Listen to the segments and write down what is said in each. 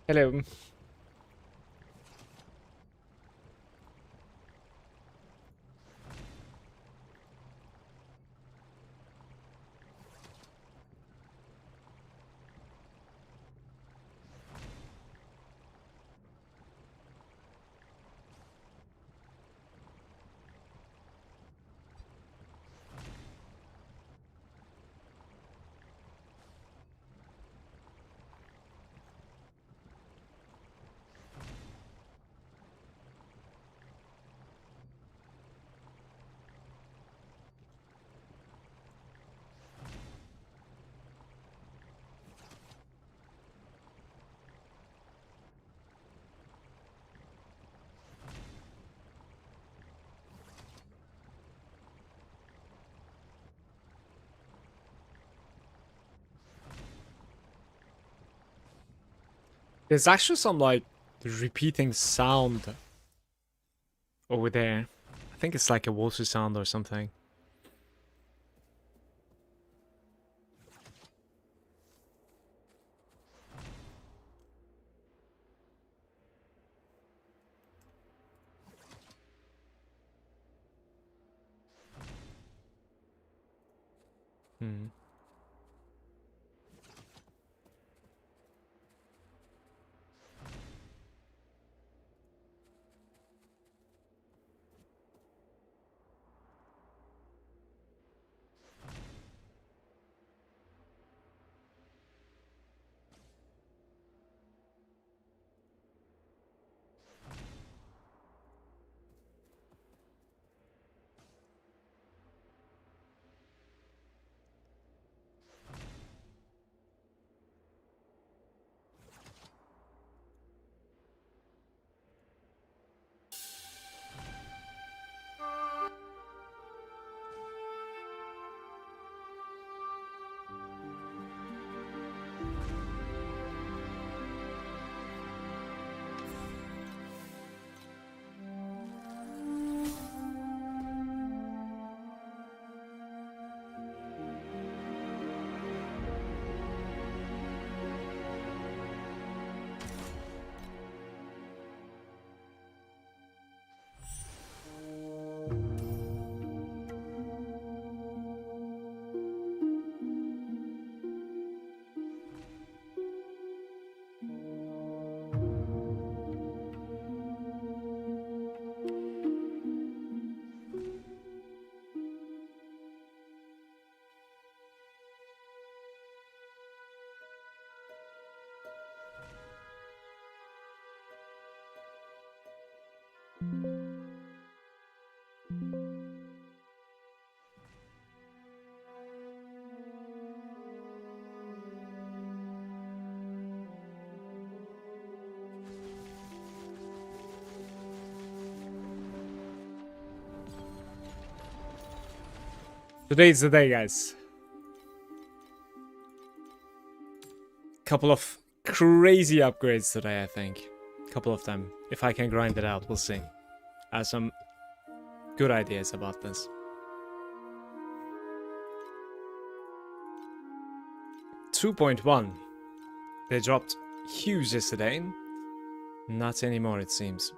Hello. There's actually some like repeating sound over there. I think it's like a water sound or something. Hmm. Today's the day, guys. Couple of crazy upgrades today, I think. Couple of them. If I can grind it out, we'll see. I have some good ideas about this. 2.1. They dropped huge yesterday. Not anymore, it seems.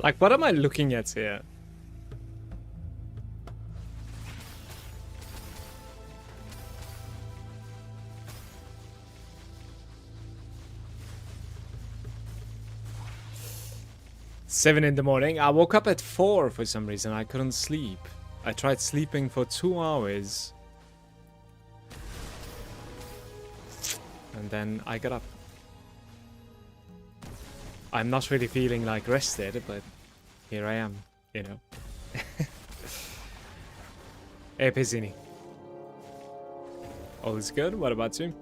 Like, what am I looking at here? Seven in the morning. I woke up at 4 for some reason. I couldn't sleep. I tried sleeping for 2 hours. And then I got up. I'm not really feeling like rested, but here I am, you know. Hey, Pizzini. All is good. What about you?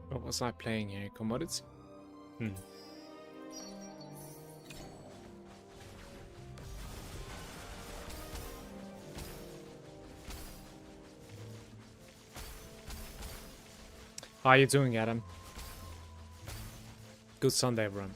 What was I playing here? Commodity? How are you doing, Adam? Good Sunday, everyone.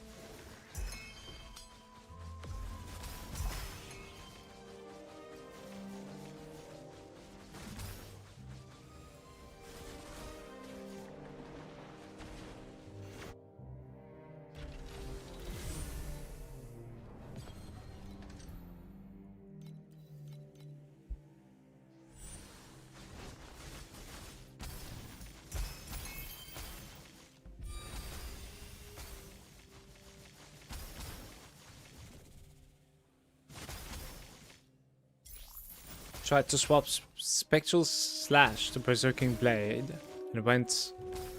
Tried to swap Spectral Slash to Berserking Blade, and it went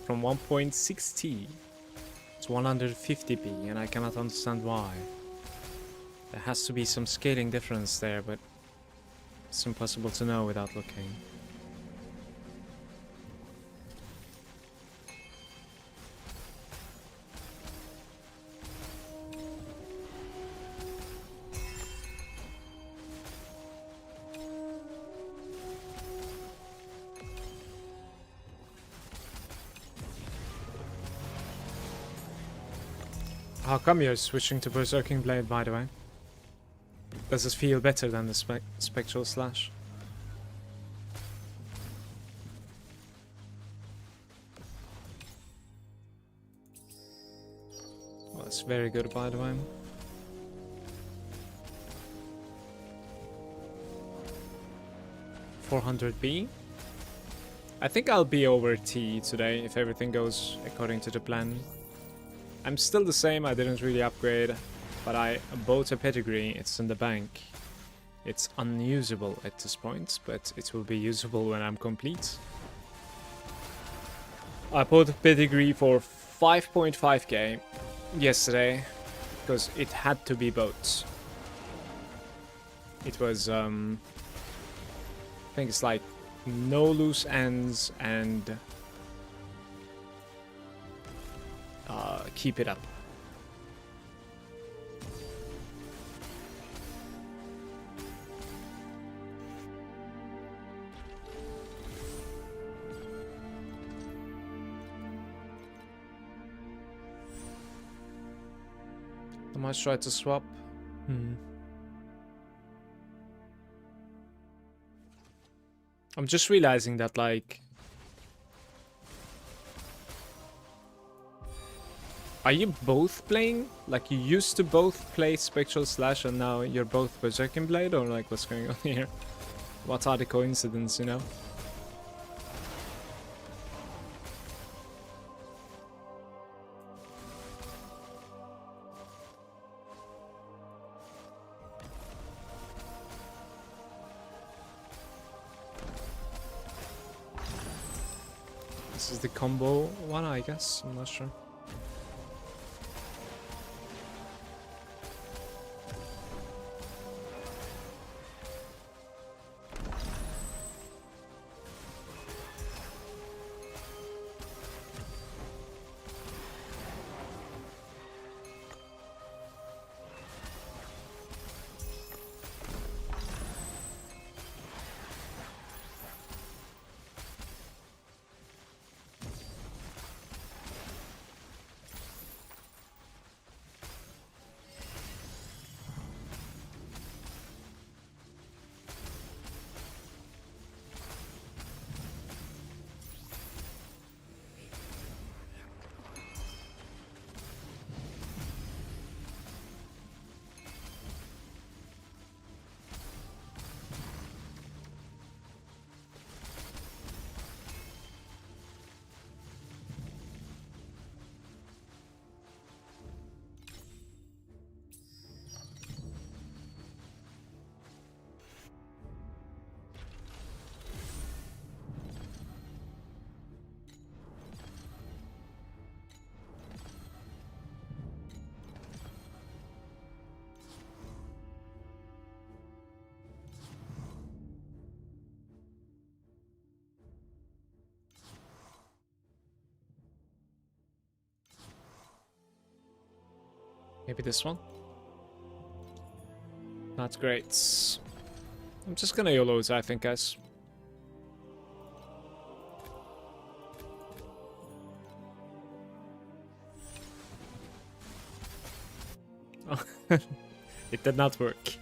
from 1.6T to 150p, and I cannot understand why. There has to be some scaling difference there, but it's impossible to know without looking. How come you're switching to Berserking Blade, by the way? Does this feel better than the Spectral Slash? Well, it's very good, by the way. $400B? I think I'll be over T today if everything goes according to the plan. I'm still the same, I didn't really upgrade, but I bought a pedigree, it's in the bank. It's unusable at this point, but it will be usable when I'm complete. I bought a pedigree for 5.5k yesterday, because it had to be bought. It was, I think it's like no loose ends and keep it up. I might try to swap. I'm just realizing that, like, are you both playing? Like, you used to both play Spectral Slash and now you're both Berserking Blade? Or, like, what's going on here? What are the coincidences, you know? This is the combo one, I guess. I'm not sure. Maybe this one? Not great. I'm just gonna YOLO it, I think, guys. Oh, it did not work.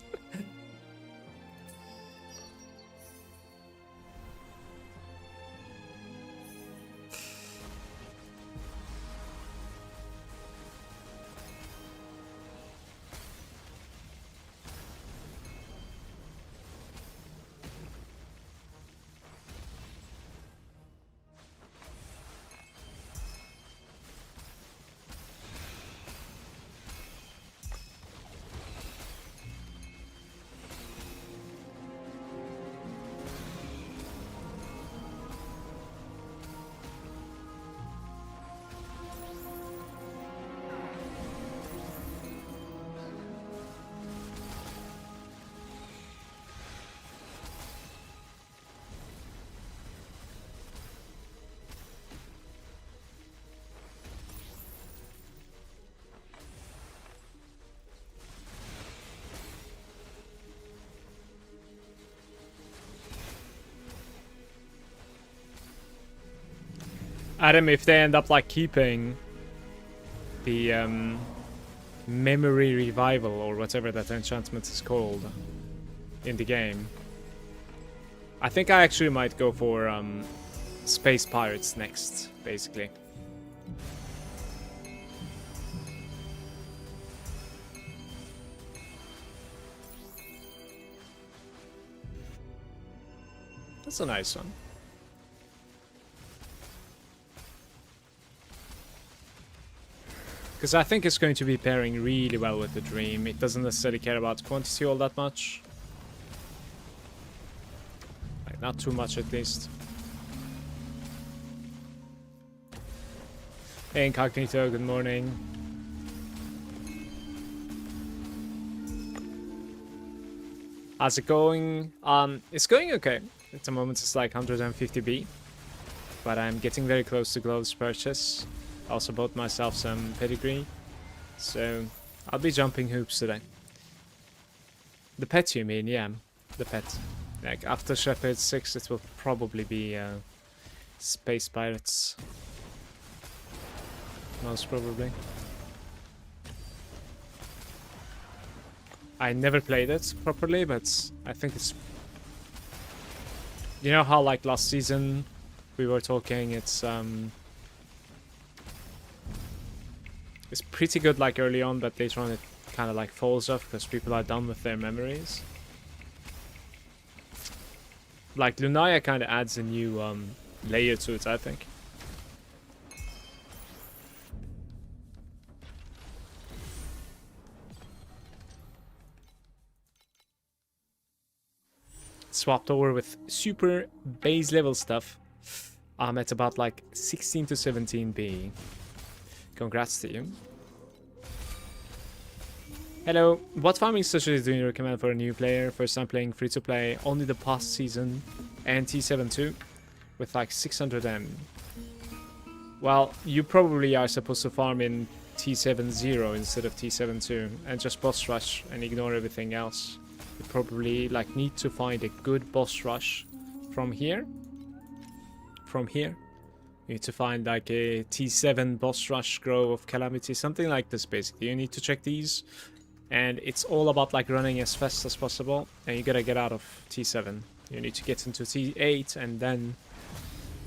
Adam, if they end up like keeping the memory revival or whatever that enchantment is called in the game, I think I actually might go for Space Pirates next, basically. That's a nice one. Because I think it's going to be pairing really well with the Dream. It doesn't necessarily care about quantity all that much. Like, not too much at least. Hey Incognito, good morning. How's it going? It's going okay. At the moment it's like 150B. But I'm getting very close to Glove's purchase. Also bought myself some pedigree, so I'll be jumping hoops today. The pet, you mean? Yeah, the pet. Like after Shepherd 6, it will probably be Space Pirates, most probably. I never played it properly, but I think it's. You know how like last season we were talking, it's pretty good like early on, but later on it kind of like falls off because people are done with their memories. Like Lunaria kind of adds a new layer to it, I think. Swapped over with super base level stuff. I'm at about like 16 to 17B. Congrats to you. Hello, what farming strategies do you recommend for a new player? First time playing free to play, only the past season, and T7 too, with like 600M. Well, you probably are supposed to farm in T7 0 instead of T7 2, and just boss rush and ignore everything else. You probably like need to find a good boss rush from here. You need to find like a T7 boss rush Grove of Calamity, something like this basically. You need to check these, and it's all about like running as fast as possible, and you gotta get out of T7. You need to get into T8 and then,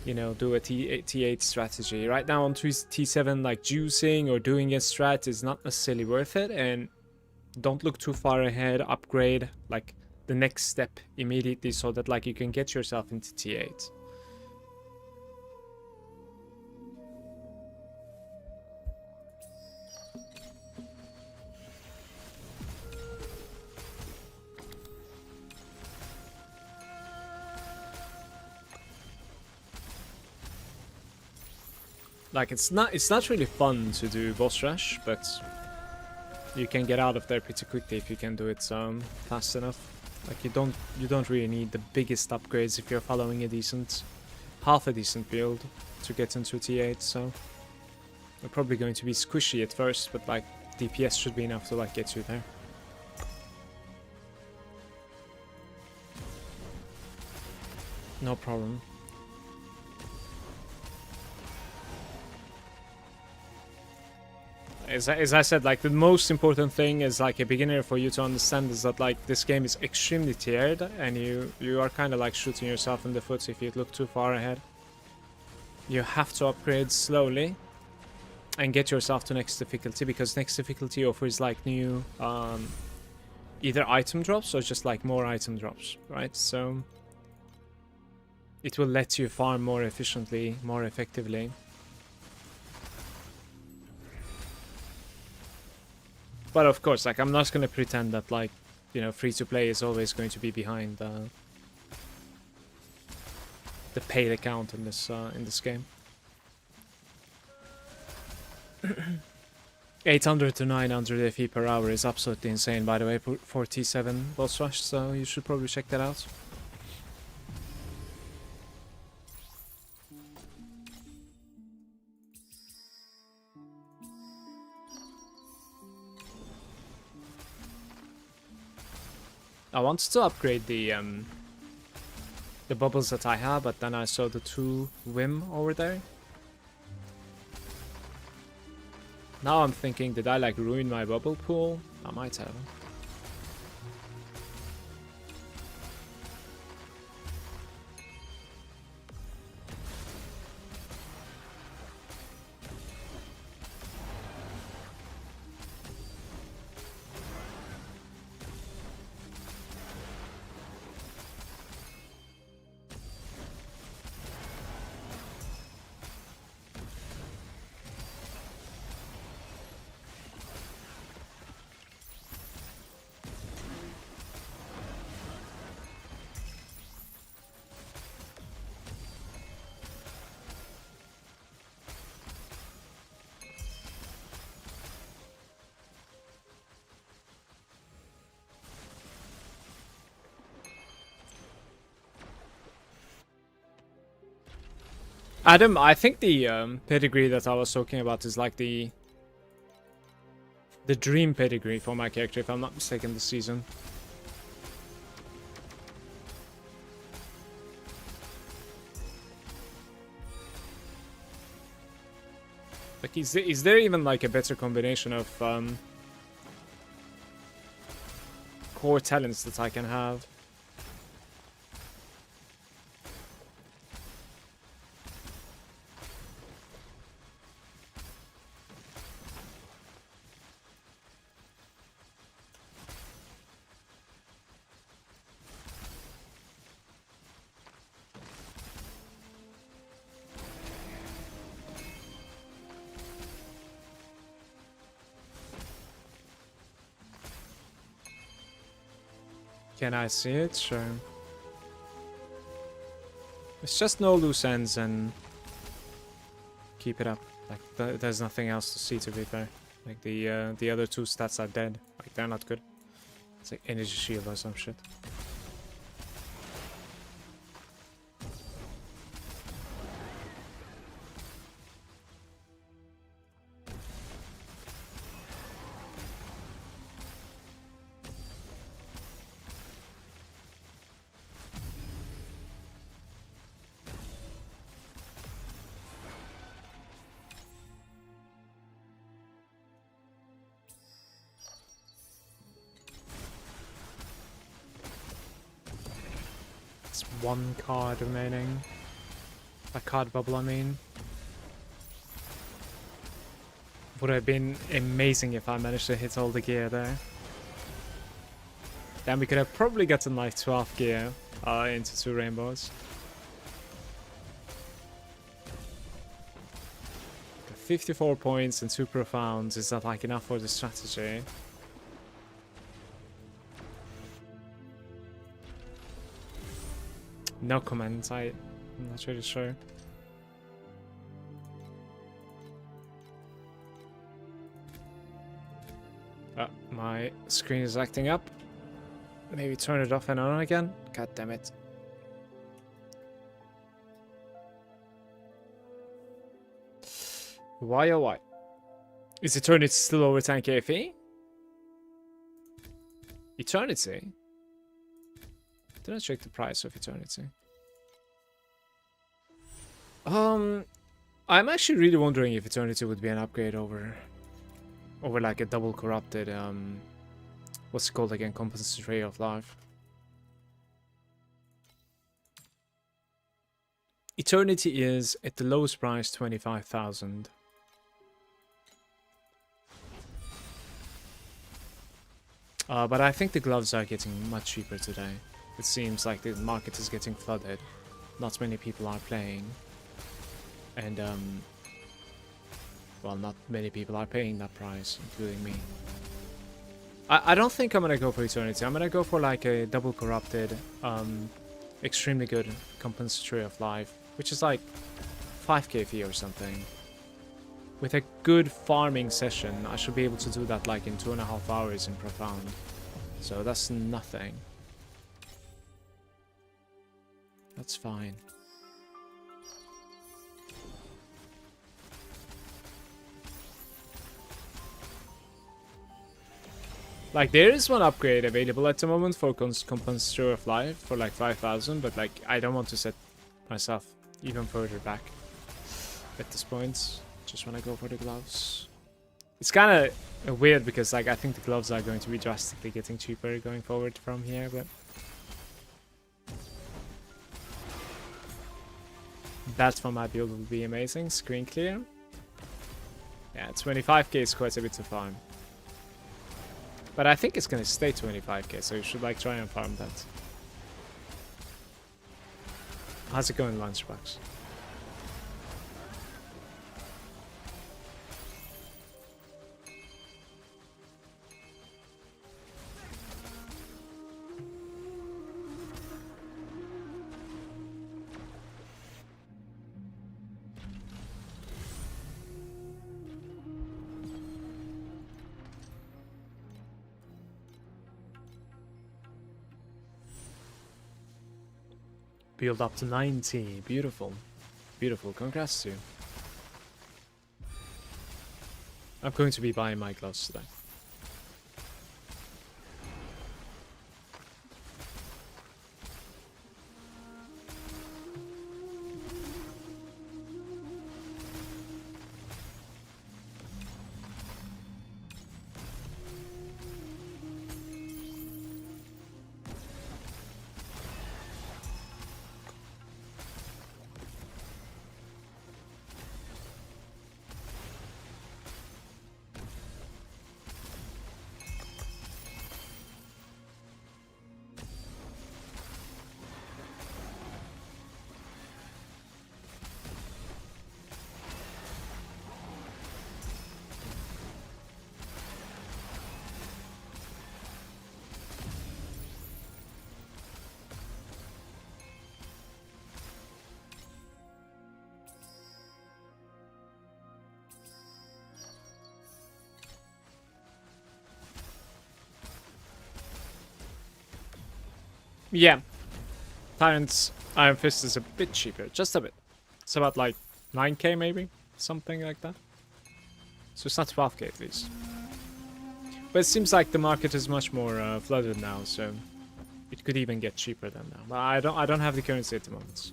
you know, do a T8 strategy. Right now on T7, like juicing or doing a strat is not necessarily worth it, and don't look too far ahead. Upgrade like the next step immediately so that like you can get yourself into T8. Like it's not really fun to do boss rush, but you can get out of there pretty quickly if you can do it fast enough. Like you don't really need the biggest upgrades if you're following a half a decent build to get into T8. So you're probably going to be squishy at first, but like DPS should be enough to like get you there. No problem. As I said, like the most important thing is like a beginner for you to understand is that like this game is extremely tiered, and you are kind of like shooting yourself in the foot if you look too far ahead. You have to upgrade slowly and get yourself to next difficulty, because next difficulty offers like new either item drops or just like more item drops, right? So it will let you farm more efficiently, more effectively. But of course, like, I'm not going to pretend that, like, you know, free-to-play is always going to be behind the paid account in this game. 800 to 900 FE per hour is absolutely insane, by the way, for T7 boss rush, so you should probably check that out. I wanted to upgrade the bubbles that I have, but then I saw the 2 Whim over there. Now I'm thinking, did I like ruin my bubble pool? I might have. Adam, I think the pedigree that I was talking about is like the dream pedigree for my character, if I'm not mistaken, this season. Like, is there even like a better combination of core talents that I can have? Can I see it? Sure. It's just no loose ends and keep it up. Like, there's nothing else to see, to be fair. Like, the other 2 stats are dead. Like, they're not good. It's like energy shield or some shit. It's 1 card remaining. A card bubble, I mean. Would have been amazing if I managed to hit all the gear there. Then we could have probably gotten like 12 gear into 2 rainbows. 54 points and 2 profounds. Is that like enough for the strategy? No comment, I'm not really sure. My screen is acting up. Maybe turn it off and on again. God damn it. Why oh why? Is Eternity still over 10k FE? Eternity? Did I check the price of Eternity? I'm actually really wondering if Eternity would be an upgrade over like a double corrupted, what's it called again? Compensatory of life. Eternity is at the lowest price 25,000. But I think the gloves are getting much cheaper today. It seems like the market is getting flooded. Not many people are playing. And, well, not many people are paying that price, including me. I don't think I'm gonna go for Eternity. I'm gonna go for like a double corrupted, extremely good compensatory of life, which is like 5k fee or something. With a good farming session, I should be able to do that like in 2.5 hours in Profound. So that's nothing. That's fine. Like, there is one upgrade available at the moment for Compensatory of Life for like 5,000, but like, I don't want to set myself even further back at this point. Just want to go for the gloves. It's kind of weird because like, I think the gloves are going to be drastically getting cheaper going forward from here, but that for my build would be amazing. Screen clear. Yeah, 25k is quite a bit to farm. But I think it's gonna stay 25k, so you should like try and farm that. How's it going, Lunchbox? Build up to 90. Beautiful. Beautiful. Congrats to you. I'm going to be buying my gloves today. Yeah. Tyrant's Iron Fist is a bit cheaper. Just a bit. It's about like 9k maybe? Something like that. So it's not 12k at least. But it seems like the market is much more flooded now, so it could even get cheaper than now. But I don't have the currency at the moment.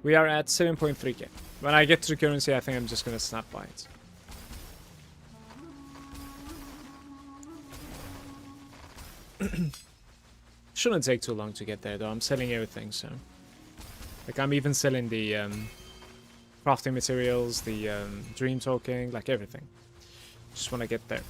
We are at 7.3k. When I get to the currency, I think I'm just gonna snap by it. Shouldn't take too long to get there though. I'm selling everything, so like I'm even selling the crafting materials, the dream talking, like everything. Just want to get there.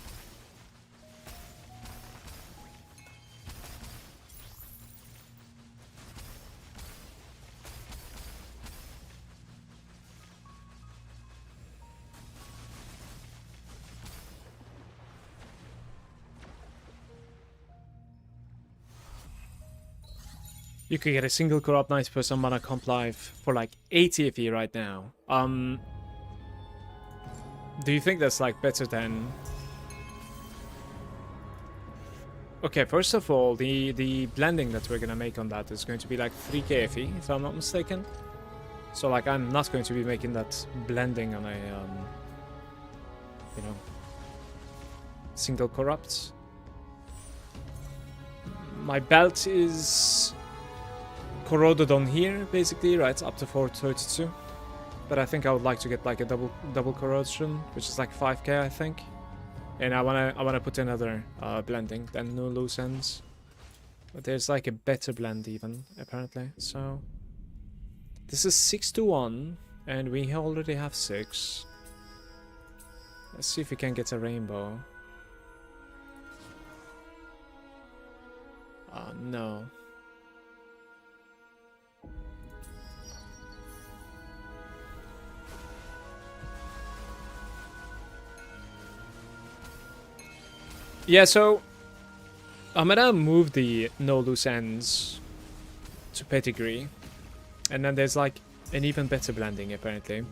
You could get a single corrupt 90% mana comp life for like 80 FE right now. Do you think that's like better than... Okay, first of all, the blending that we're gonna make on that is going to be like 3k FE, if I'm not mistaken. So like I'm not going to be making that blending on a, you know, single corrupt. My belt is corroded on here, basically, right up to 432. But I think I would like to get like a double corrosion, which is like 5k, I think. And I wanna put another blending than no loose ends. But there's like a better blend even, apparently. So this is 6 to 1, and we already have 6. Let's see if we can get a rainbow. No. Yeah, so I'm gonna move the no loose ends to pedigree, and then there's like an even better blending apparently,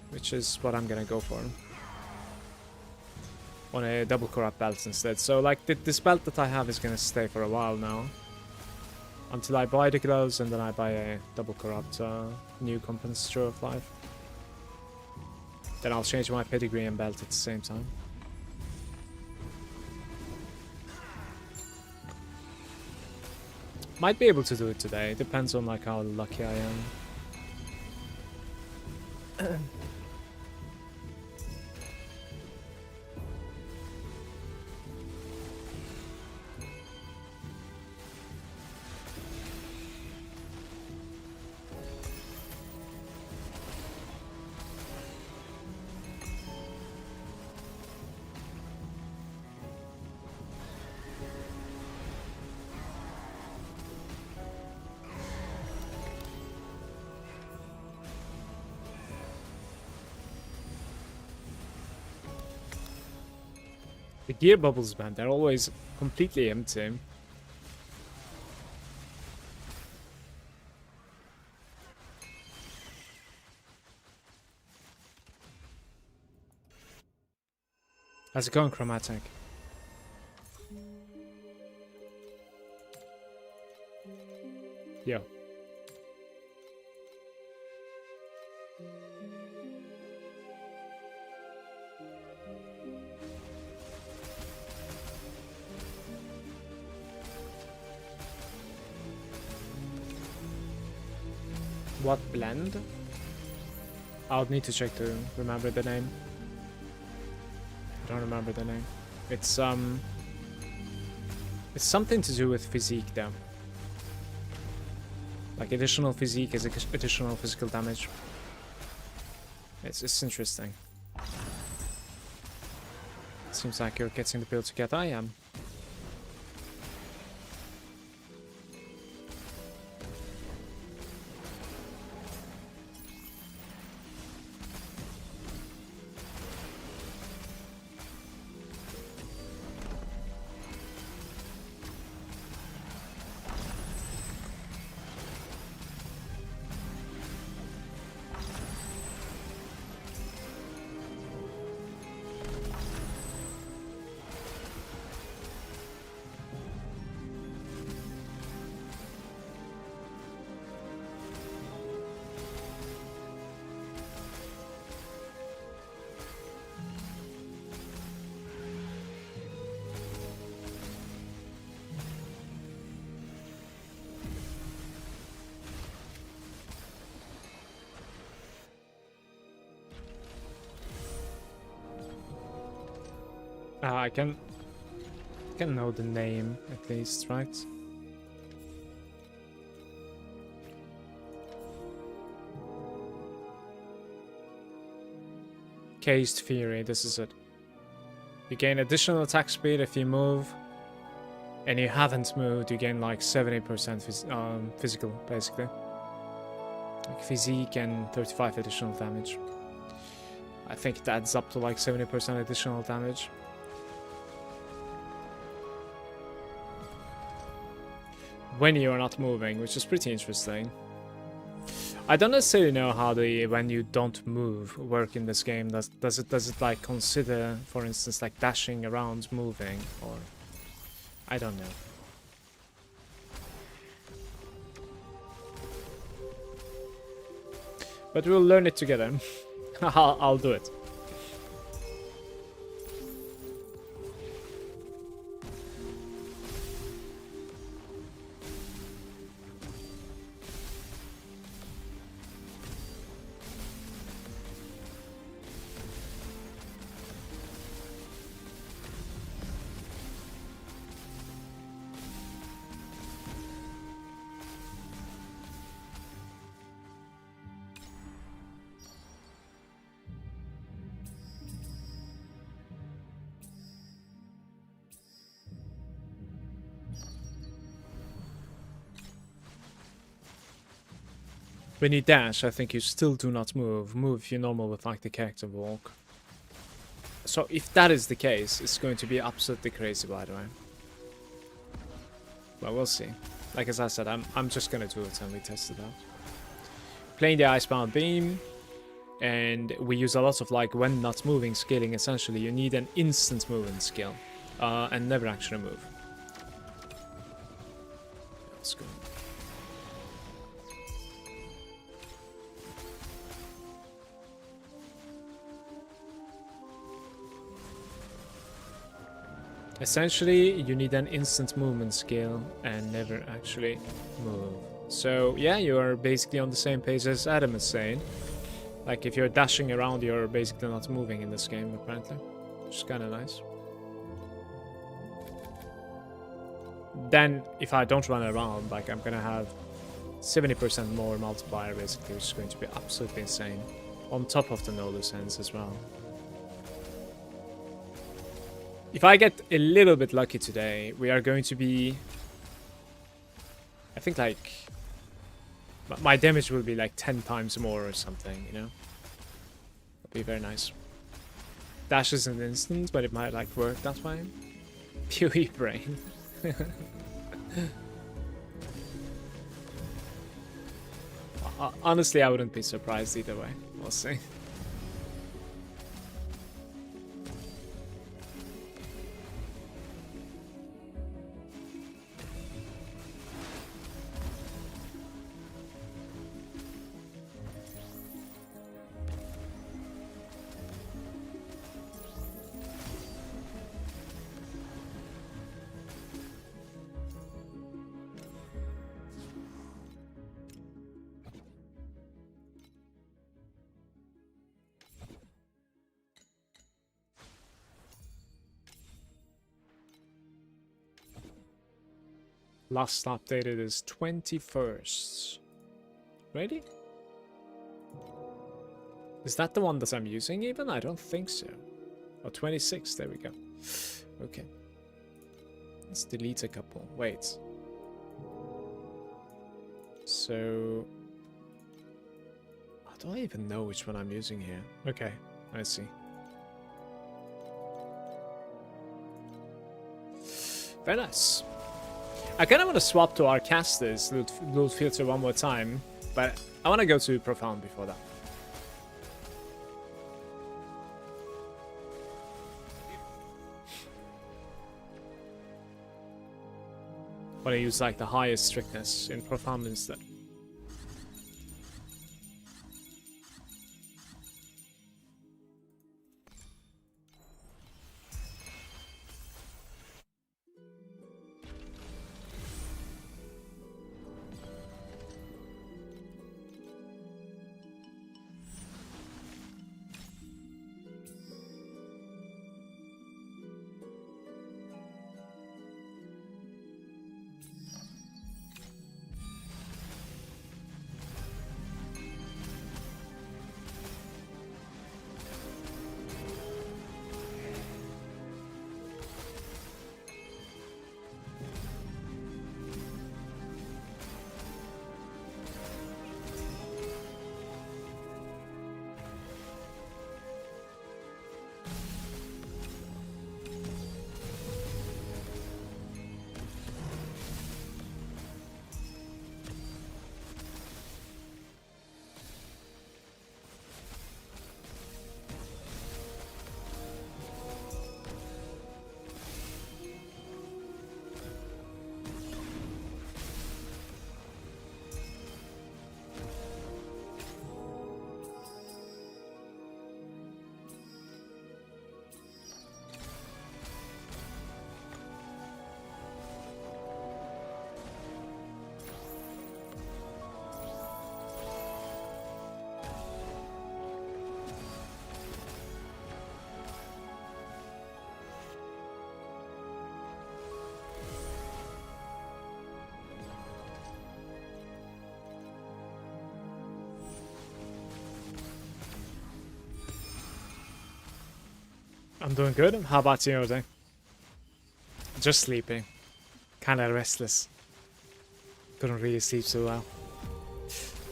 which is what I'm gonna go for on a double corrupt belt instead. So like this belt that I have is gonna stay for a while now, until I buy the gloves and then I buy a double corrupt new compensator of life. Then I'll change my pedigree and belt at the same time. Might be able to do it today. Depends on like how lucky I am. The gear bubbles, man, they're always completely empty. How's it going, Chromatic? Yo. What blend? I'll need to check to remember the name. I don't remember the name. It's something to do with physique though. Like additional physique is additional physical damage. It's interesting. Seems like you're getting the build together. I am. I can know the name at least, right? Cased Fury, this is it. You gain additional attack speed if you move, and you haven't moved, you gain like 70% physical, basically. Like physique and 35 additional damage. I think it adds up to like 70% additional damage. When you are not moving, which is pretty interesting. I don't necessarily know how the when you don't move work in this game. Does it like consider, for instance, like dashing around moving, or I don't know. But we'll learn it together. I'll do it. when you dash, I think you still do not move. Move if you're normal with like the character walk. So if that is the case, it's going to be absolutely crazy, by the way. Well, we'll see. Like as I said, I'm just gonna do it and we test it out. Playing the Icebound Beam, and we use a lot of like when not moving scaling. Essentially, you need an instant movement skill, and never actually move. Let's go. Essentially, you need an instant movement skill and never actually move. So yeah, you are basically on the same page as Adam is saying. Like if you're dashing around, you're basically not moving in this game apparently, which is kind of nice. Then if I don't run around, like I'm gonna have 70% more multiplier basically, which is going to be absolutely insane. On top of the no sense as well. If I get a little bit lucky today, we are going to be... I think like... my damage will be like 10 times more or something, you know? That'd be very nice. Dash is an instant, but it might like work that way. PoE brain. Honestly, I wouldn't be surprised either way. We'll see. Last updated is 21st. Ready? Is that the one that I'm using even? I don't think so. Oh, 26, there we go. Okay. Let's delete a couple. Wait. So... I don't even know which one I'm using here. Okay, I see. Very nice. I kind of want to swap to our casters loot filter one more time, but I want to go to Profound before that. I want to use like the highest strictness in Profound instead. I'm doing good. How about you, Jose? Just sleeping. Kinda restless. Couldn't really sleep so well.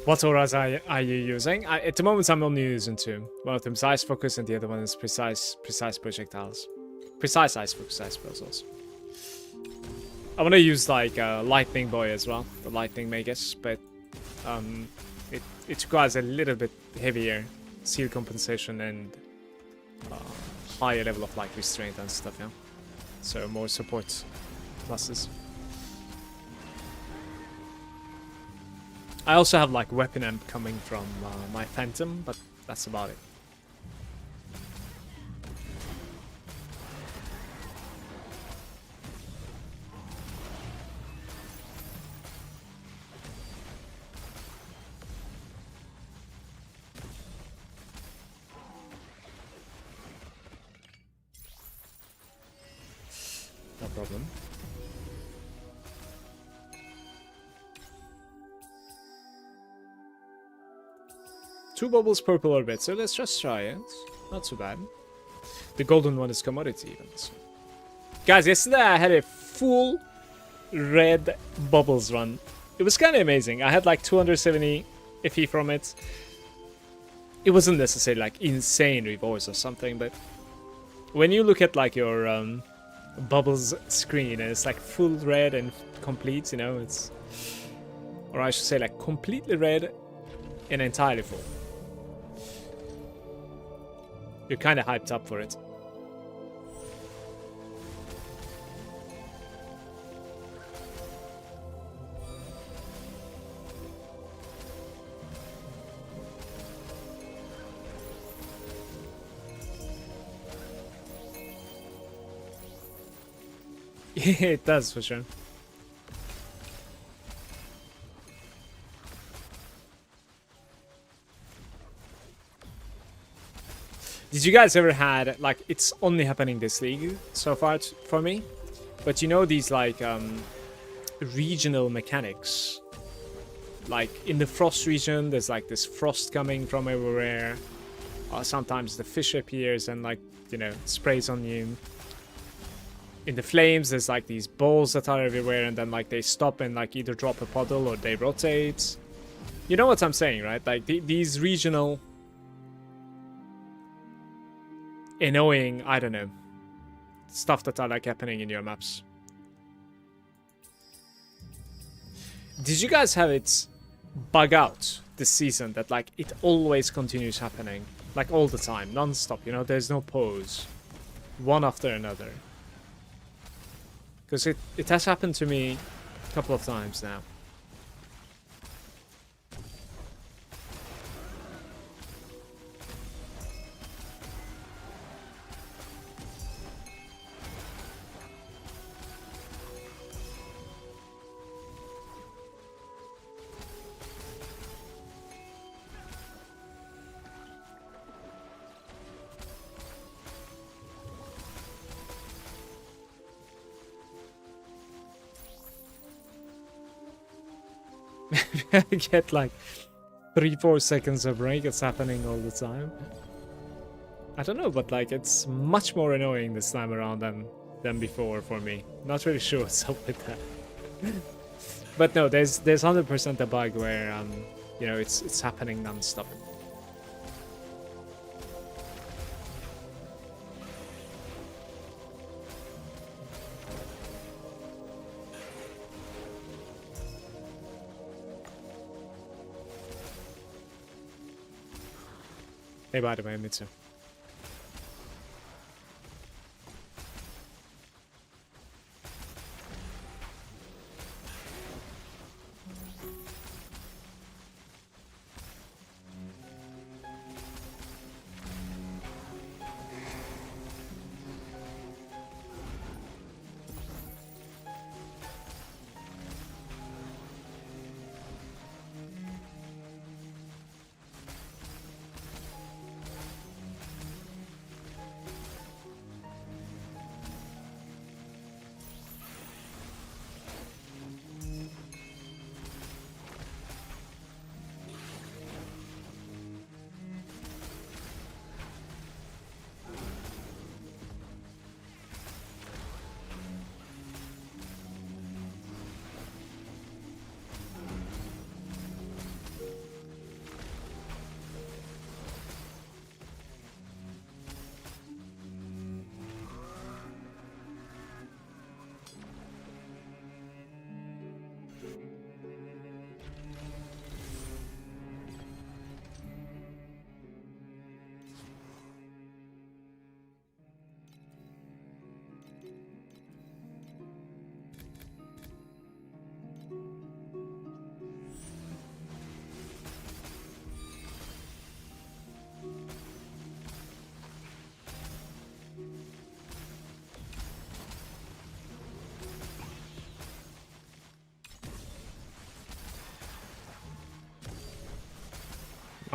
What auras are you using? At the moment, I'm only using two. One of them is ice focus, and the other one is precise projectiles. Precise ice focus, I suppose, also. I want to use like lightning boy as well, the lightning magus, but it requires a little bit heavier seal compensation and higher level of like restraint and stuff, yeah. So more support pluses. I also have like weapon amp coming from my phantom, but that's about it. No problem. Two bubbles purple orbit, so let's just try it. Not too bad. The golden one is commodity even. So. Guys, yesterday I had a full red bubbles run. It was kind of amazing. I had like 270 FE from it. It wasn't necessarily like insane rewards or something, but when you look at like your bubbles screen and it's like full red and complete, you know, it's, or I should say like completely red and entirely full. You're kind of hyped up for it. It does, for sure. Did you guys ever had, like, it's only happening this league so far for me, but you know these, like, regional mechanics? Like, in the frost region, there's, like, this frost coming from everywhere. Sometimes the fish appears and, like, you know, sprays on you. In the flames, there's, like, these balls that are everywhere, and then, like, they stop and, like, either drop a puddle or they rotate. You know what I'm saying, right? Like, these regional... annoying, I don't know, stuff that are like happening in your maps. Did you guys have it bug out this season that like it always continues happening, like all the time, non-stop, you know, there's no pause, one after another? Because it has happened to me a couple of times now. I get like 3-4 seconds of break. It's happening all the time. I don't know, but like it's much more annoying this time around than before for me. Not really sure what's up with that. But no, there's 100% a bug where you know, it's happening non-stop. Hey, by the way, Mitsu.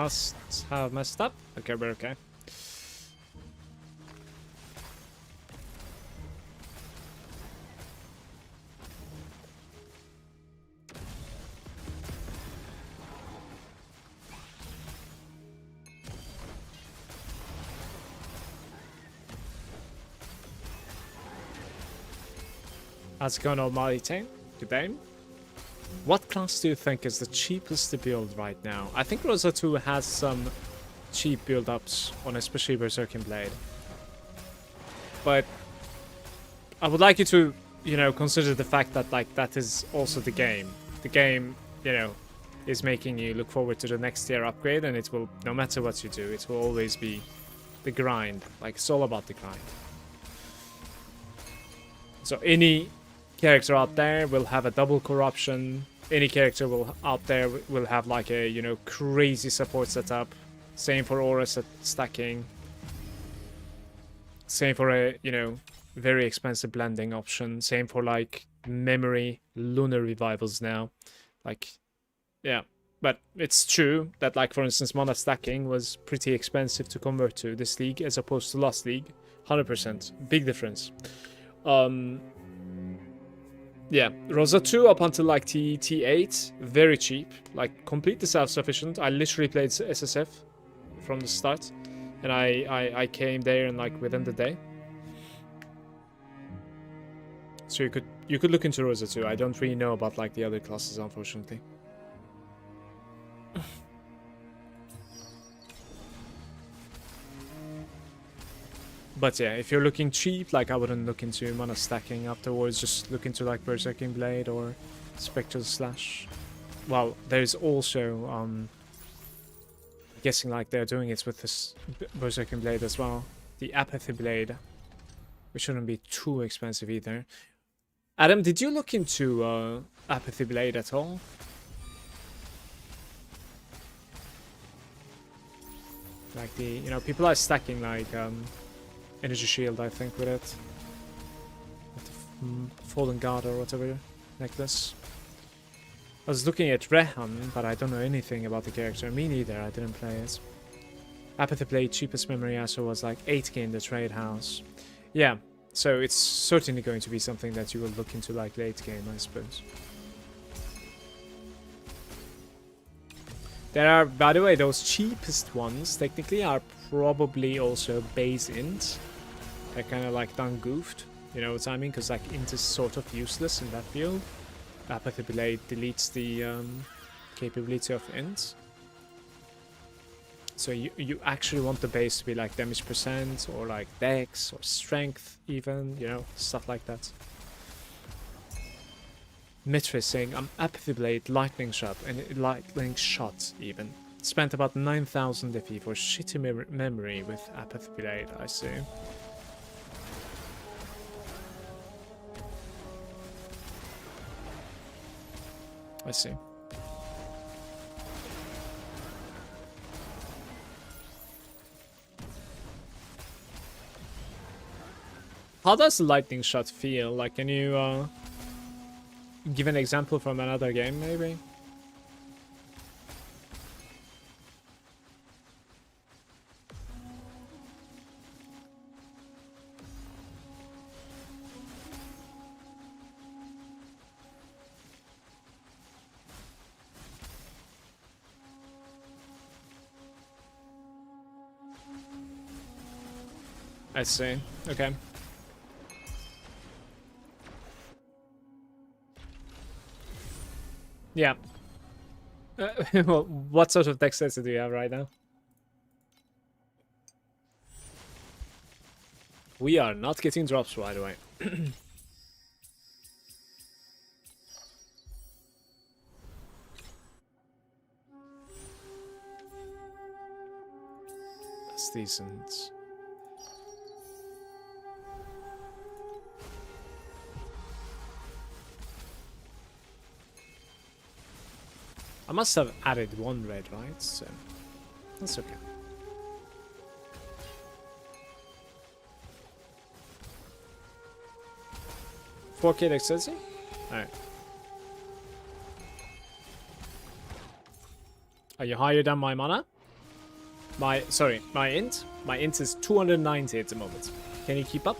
must have messed up. Okay, we're okay. How's it going, old Molly Tane? Good day. What class do you think is the cheapest to build right now? I think Rosa 2 has some cheap build-ups on especially Berserking Blade. But I would like you to, you know, consider the fact that, like, that is also the game. The game, you know, is making you look forward to the next tier upgrade, and it will, no matter what you do, it will always be the grind. Like, it's all about the grind. So any character out there will have a double corruption. Any character out there will have like a, you know, crazy support setup. Same for aura stacking. Same for a, you know, very expensive blending option. Same for like memory lunar revivals now. Like, yeah. But it's true that, like, for instance, mana stacking was pretty expensive to convert to this league as opposed to last league. 100%. Big difference. Yeah, Rosa 2 up until like T8, very cheap, like completely self-sufficient. I literally played SSF from the start, and I came there and like within the day. So you could look into Rosa 2. I don't really know about like the other classes, unfortunately. But yeah, if you're looking cheap, like I wouldn't look into mana stacking afterwards, just look into like Berserking Blade or Spectral Slash. Well, there's also, I'm guessing like they're doing it with this Berserking Blade as well. The Apathy Blade, which shouldn't be too expensive either. Adam, did you look into Apathy Blade at all? Like the, you know, people are stacking like, Energy Shield, I think, with it. With the Fallen God or whatever necklace. I was looking at Rehan, but I don't know anything about the character. Me neither, I didn't play it. Apathy Blade, cheapest memory I saw was like 8k in the trade house. Yeah, so it's certainly going to be something that you will look into like late game, I suppose. There are, by the way, those cheapest ones technically are probably also base int. They're kind of like done goofed, you know what I mean? Because like int is sort of useless in that field. Apathy Blade deletes the capability of int. So you actually want the base to be like damage percent or like dex or strength even, you know, stuff like that. Mitra saying, I'm Apathy Blade, Lightning Shot, and Lightning Shot even. Spent about 9,000 FE for shitty memory with Apathy Blade, I see. I see. How does the Lightning Shot feel? Like, can you give an example from another game, maybe? I see. Okay. Yeah. Well, what sort of dexterity do you have right now? We are not getting drops, by the way. That's decent. I must have added one red, right? So that's okay. $4K dexterity? Alright. Are you higher than my mana? My int is 290 at the moment. Can you keep up?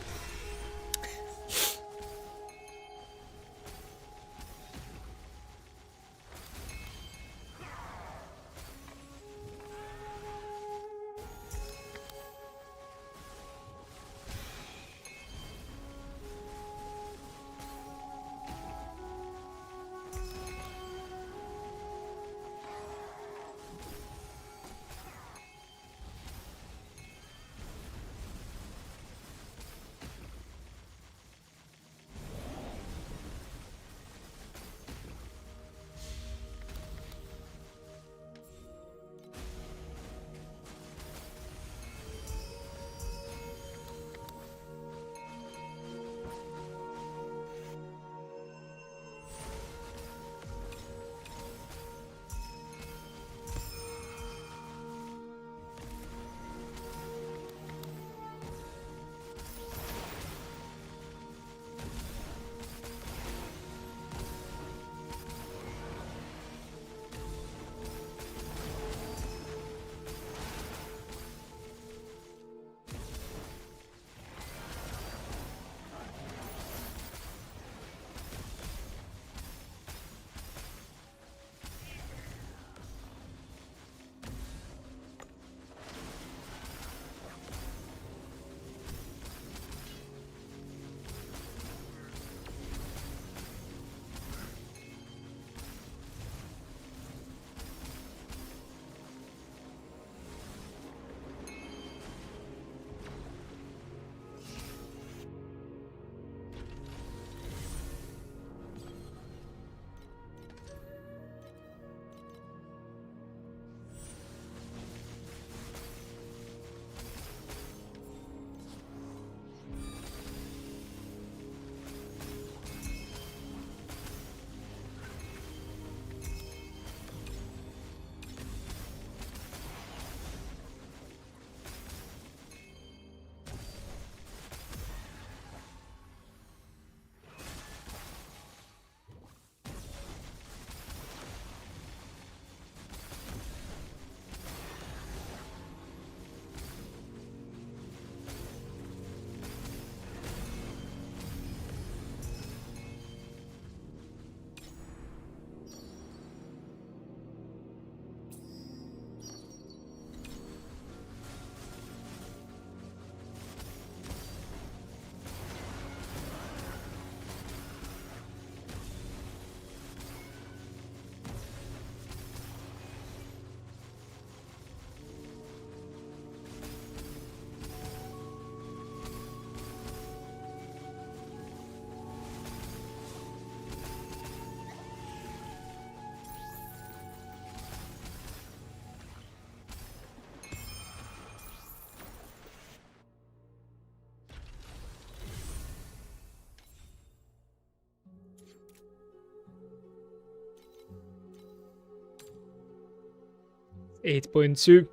$8.2.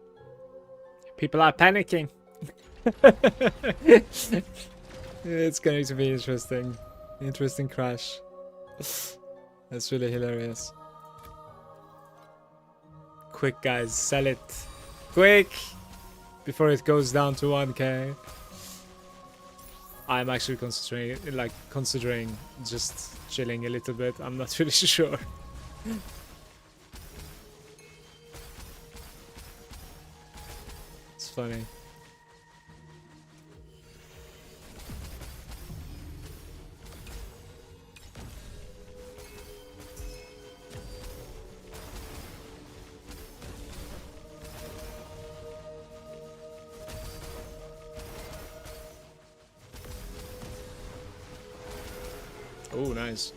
People are panicking. It's going to be interesting. Interesting crash. That's really hilarious. Quick, guys, sell it. Quick! Before it goes down to 1k. I'm actually considering just chilling a little bit. I'm not really sure. It's funny. Oh, nice.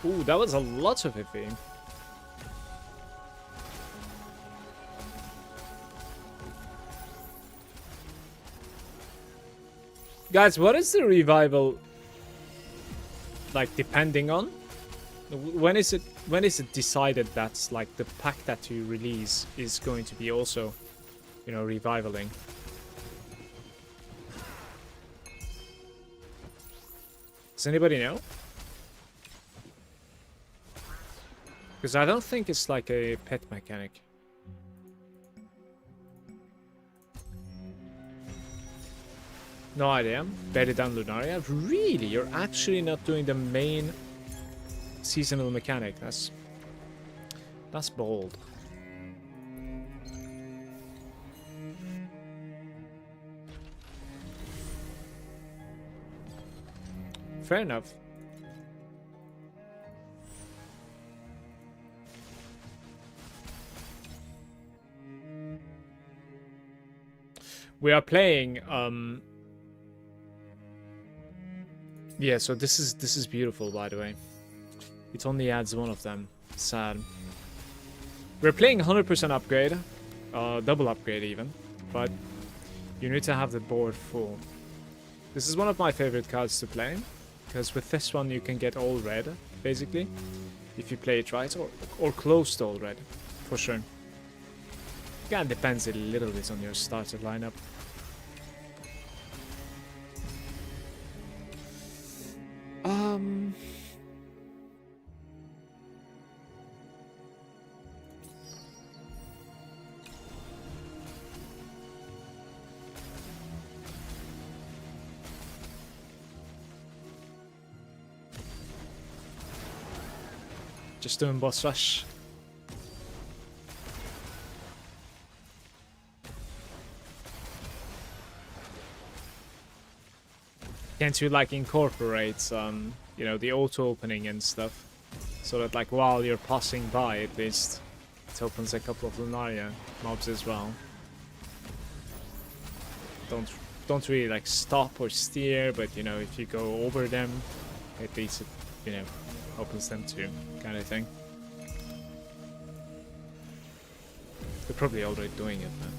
Ooh, that was a lot of hippie. Guys, what is the revival like depending on? When is it decided that like the pack that you release is going to be also, you know, revivaling? Does anybody know? Because I don't think it's like a pet mechanic. No idea. Better than Lunaria? Really? You're actually not doing the main seasonal mechanic. That's bold. Fair enough. We are playing yeah, so this is beautiful, by the way. It only adds one of them. Sad. We're playing 100% upgrade, double upgrade even, but you need to have the board full. This is one of my favorite cards to play, because with this one you can get all red, basically, if you play it right, or close to all red, for sure. Kinda depends a little bit on your starter lineup. Just doing boss rush. Can't you like incorporate you know, the auto opening and stuff, so that like while you're passing by, at least it opens a couple of Lunaria mobs as well. Don't really like stop or steer, but you know, if you go over them, at least it, you know, opens them too, kind of thing. They're probably already doing it, man.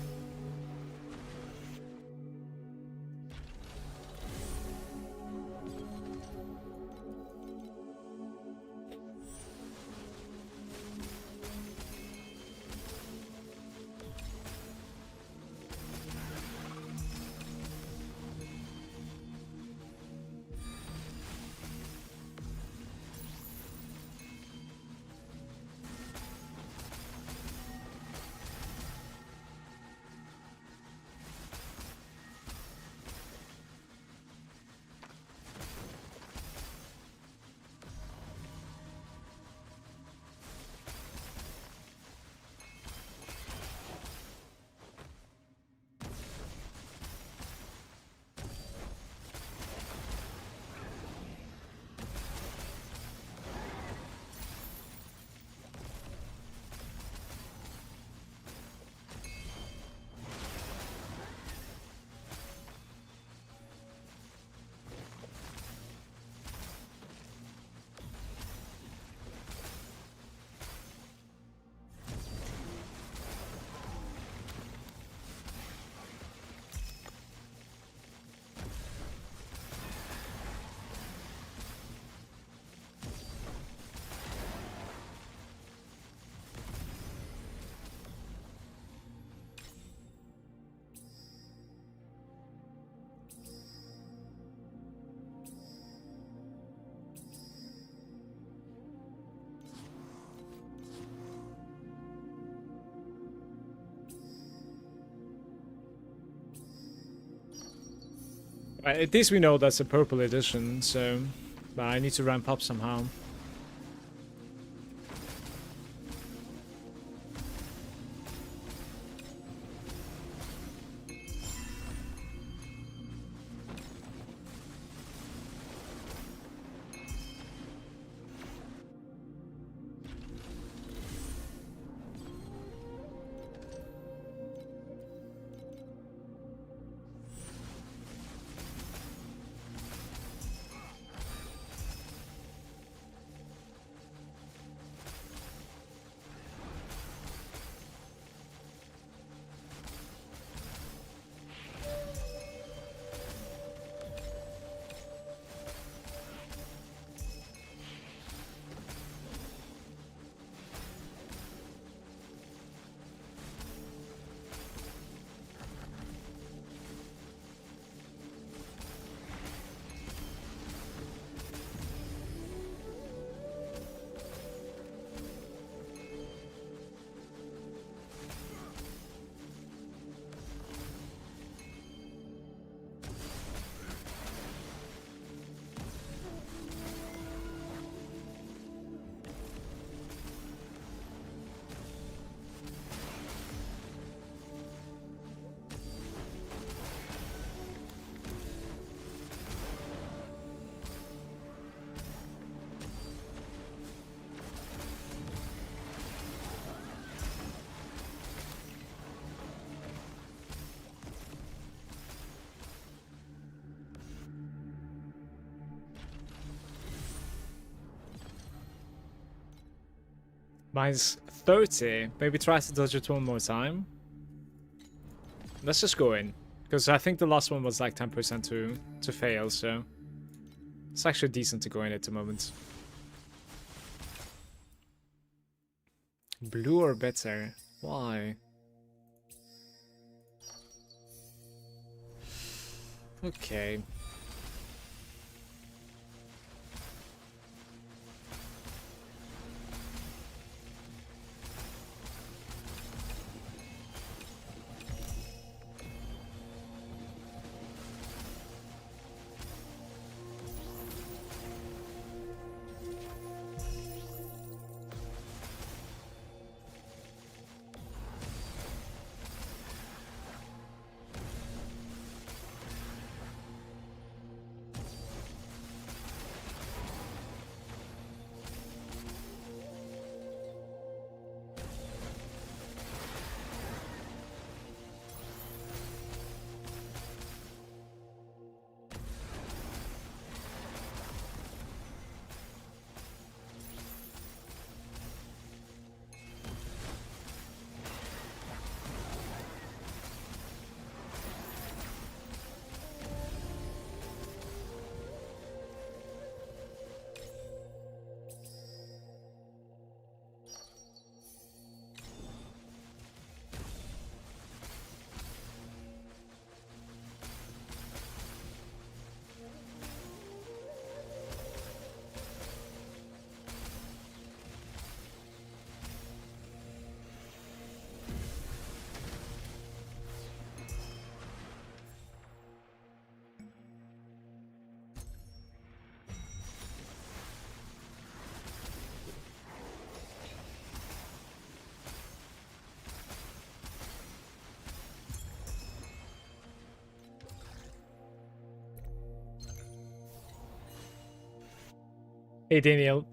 At least we know that's a purple edition, so but I need to ramp up somehow. Mine's 30. Maybe try to dodge it one more time. Let's just go in. Because I think the last one was like 10% to fail, so... It's actually decent to go in at the moment. Blue or better? Why? Okay. Hey Daniel,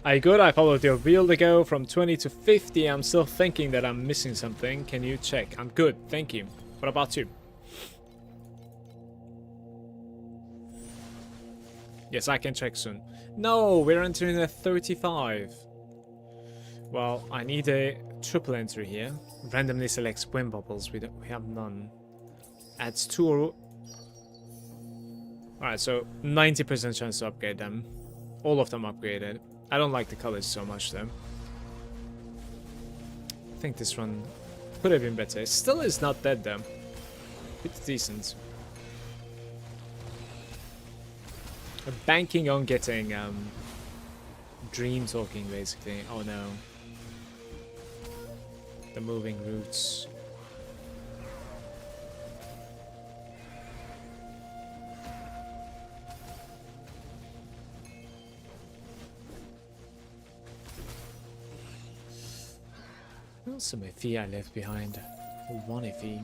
I good? I followed your build ago from 20 to 50. I'm still thinking that I'm missing something. Can you check? I'm good, thank you. What about you? Yes, I can check soon. No, we're entering at 35. Well, I need a triple entry here. Randomly select swim bubbles. We have none. Adds 2. Alright, so 90% chance to upgrade them. All of them upgraded. I don't like the colors so much though. I think this one could have been better. It still is not dead though. It's decent. I'm banking on getting dream talking basically. Oh no. The moving roots. Some FE I left behind. One FE.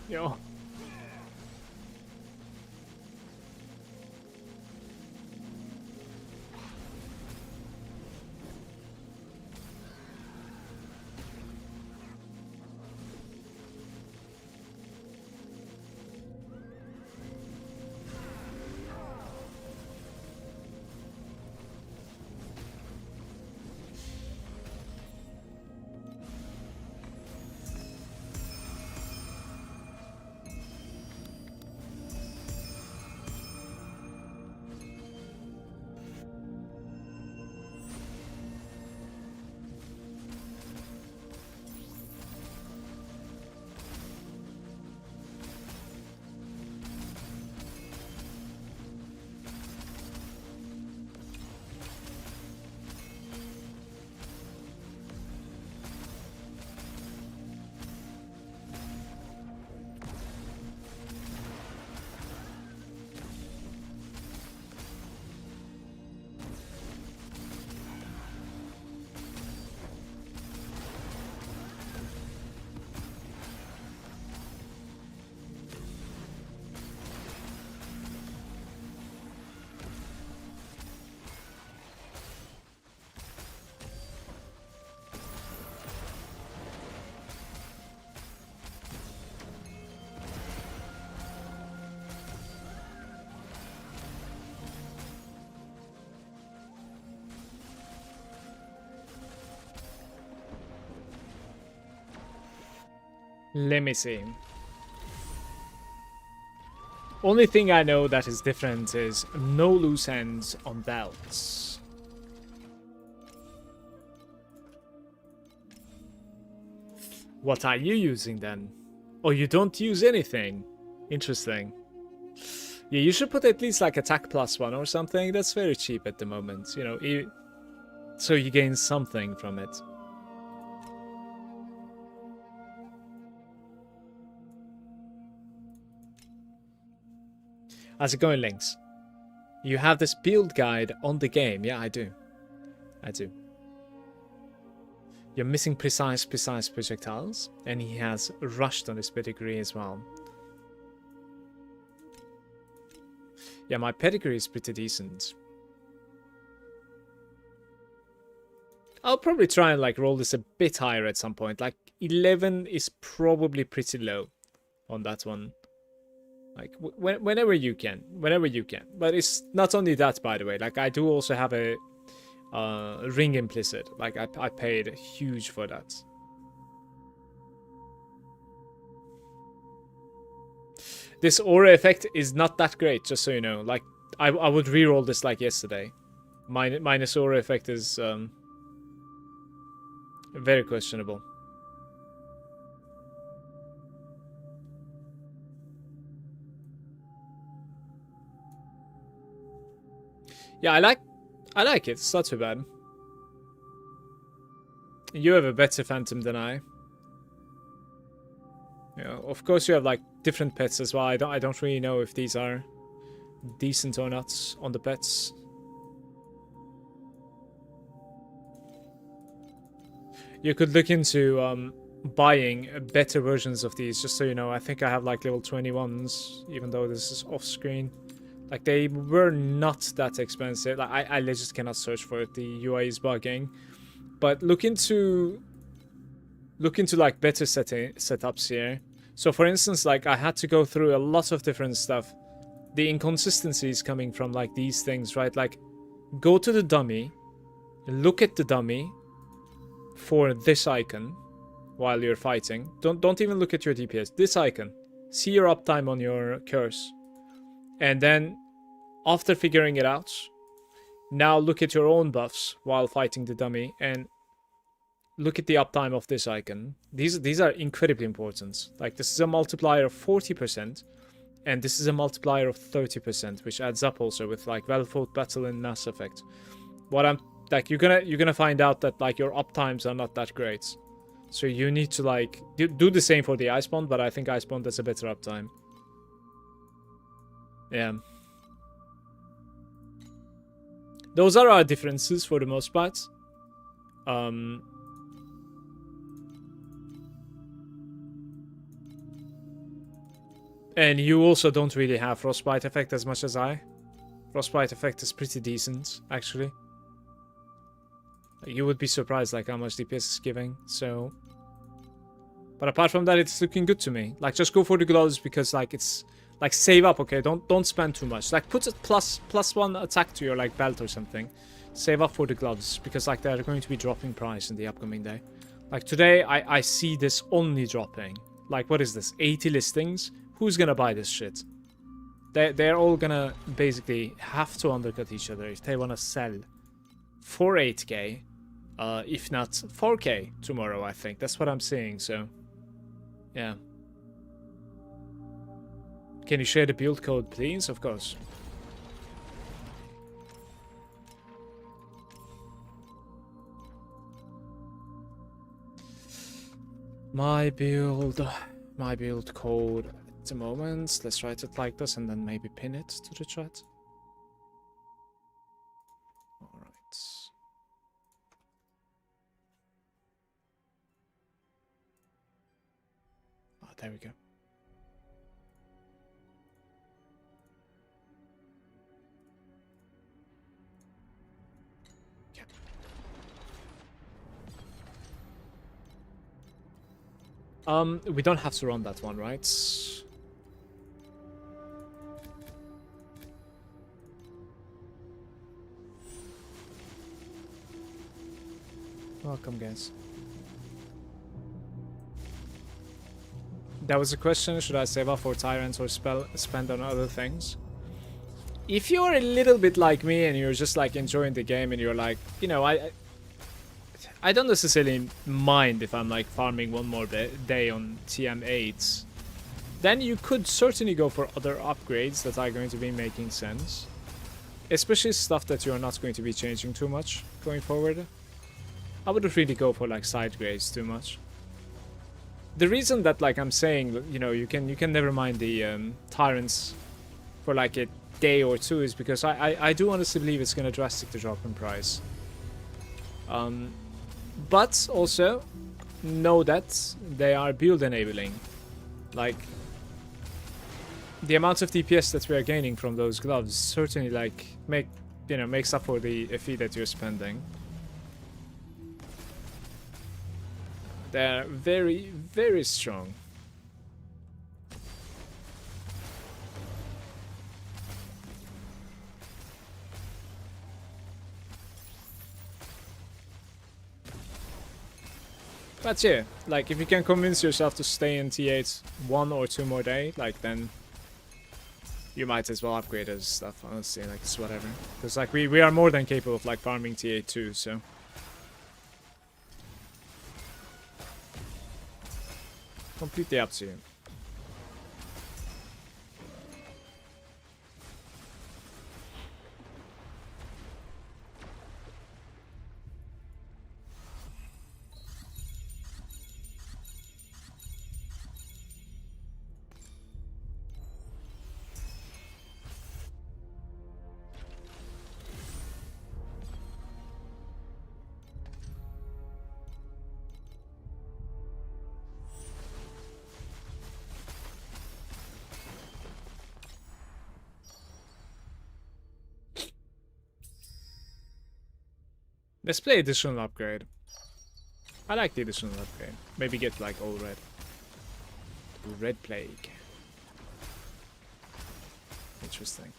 Yo. Let me see. Only thing I know that is different is no loose ends on belts. What are you using then? Oh, you don't use anything. Interesting. Yeah, you should put at least like attack +1 or something. That's very cheap at the moment, you know, so you gain something from it. How's it going, Lynx? You have this build guide on the game. Yeah, I do. I do. You're missing precise projectiles, and he has rushed on his pedigree as well. Yeah, my pedigree is pretty decent. I'll probably try and like roll this a bit higher at some point. Like 11 is probably pretty low on that one. Like whenever you can, But it's not only that, by the way. Like I do also have a ring implicit. Like I paid huge for that. This aura effect is not that great, just so you know. Like I would reroll this like yesterday. Minus aura effect is very questionable. Yeah, I like it. It's not too bad. You have a better phantom than I. Yeah, of course you have like different pets as well. I don't really know if these are decent or not on the pets. You could look into buying better versions of these, just so you know. I think I have like level 21s, even though this is off screen. Like they were not that expensive. Like I just cannot search for it. The UI is bugging. But look into like better setups here. So for instance, like I had to go through a lot of different stuff. The inconsistencies coming from like these things, right? Like go to the dummy, look at the dummy for this icon while you're fighting. Don't even look at your DPS. This icon. See your uptime on your curse. And then after figuring it out, now look at your own buffs while fighting the dummy and look at the uptime of this icon. These are incredibly important. Like this is a multiplier of 40%, and this is a multiplier of 30%, which adds up also with like well-fought battle and Mass Effect. What I'm like, you're gonna find out that like your uptimes are not that great. So you need to like do the same for the Icebond, but I think Icebond has a better uptime. Yeah. Those are our differences for the most part. And you also don't really have Frostbite effect as much as I. Frostbite effect is pretty decent, actually. You would be surprised like how much DPS is giving, so... But apart from that, it's looking good to me. Like, just go for the gloves because, like, it's... Like, save up, okay? Don't spend too much. Like, put a +1 attack to your, like, belt or something. Save up for the gloves because, like, they're going to be dropping price in the upcoming day. Like, today, I see this only dropping. Like, what is this? 80 listings? Who's gonna buy this shit? They're all gonna basically have to undercut each other if they wanna sell for 8k. If not 4k tomorrow, I think. That's what I'm seeing, so... Yeah. Can you share the build code, please? Of course. My build code at the moment. Let's write it like this and then maybe pin it to the chat. Alright. Oh, there we go. We don't have to run that one, right? Welcome, guys. That was a question. Should I save up for tyrants or spend on other things? If you're a little bit like me and you're just like enjoying the game and you're like, you know, I don't necessarily mind if I'm like farming one more day on TM8s, then you could certainly go for other upgrades that are going to be making sense. Especially stuff that you're not going to be changing too much going forward. I wouldn't really go for like side grades too much. The reason that like I'm saying, you know, you can never mind the tyrants for like a day or two is because I do honestly believe it's going to drastically drop in price. But also know that they are build enabling. Like the amount of DPS that we are gaining from those gloves certainly like makes up for the fee that you're spending. They're very, very strong. But yeah, like if you can convince yourself to stay in T8 1 or 2 more days, like then you might as well upgrade those stuff, honestly, like it's whatever. Because like we are more than capable of like farming T8 too, so. Completely up to you. Let's play additional upgrade. I like the additional upgrade. Maybe get like all red. Red plague. Interesting.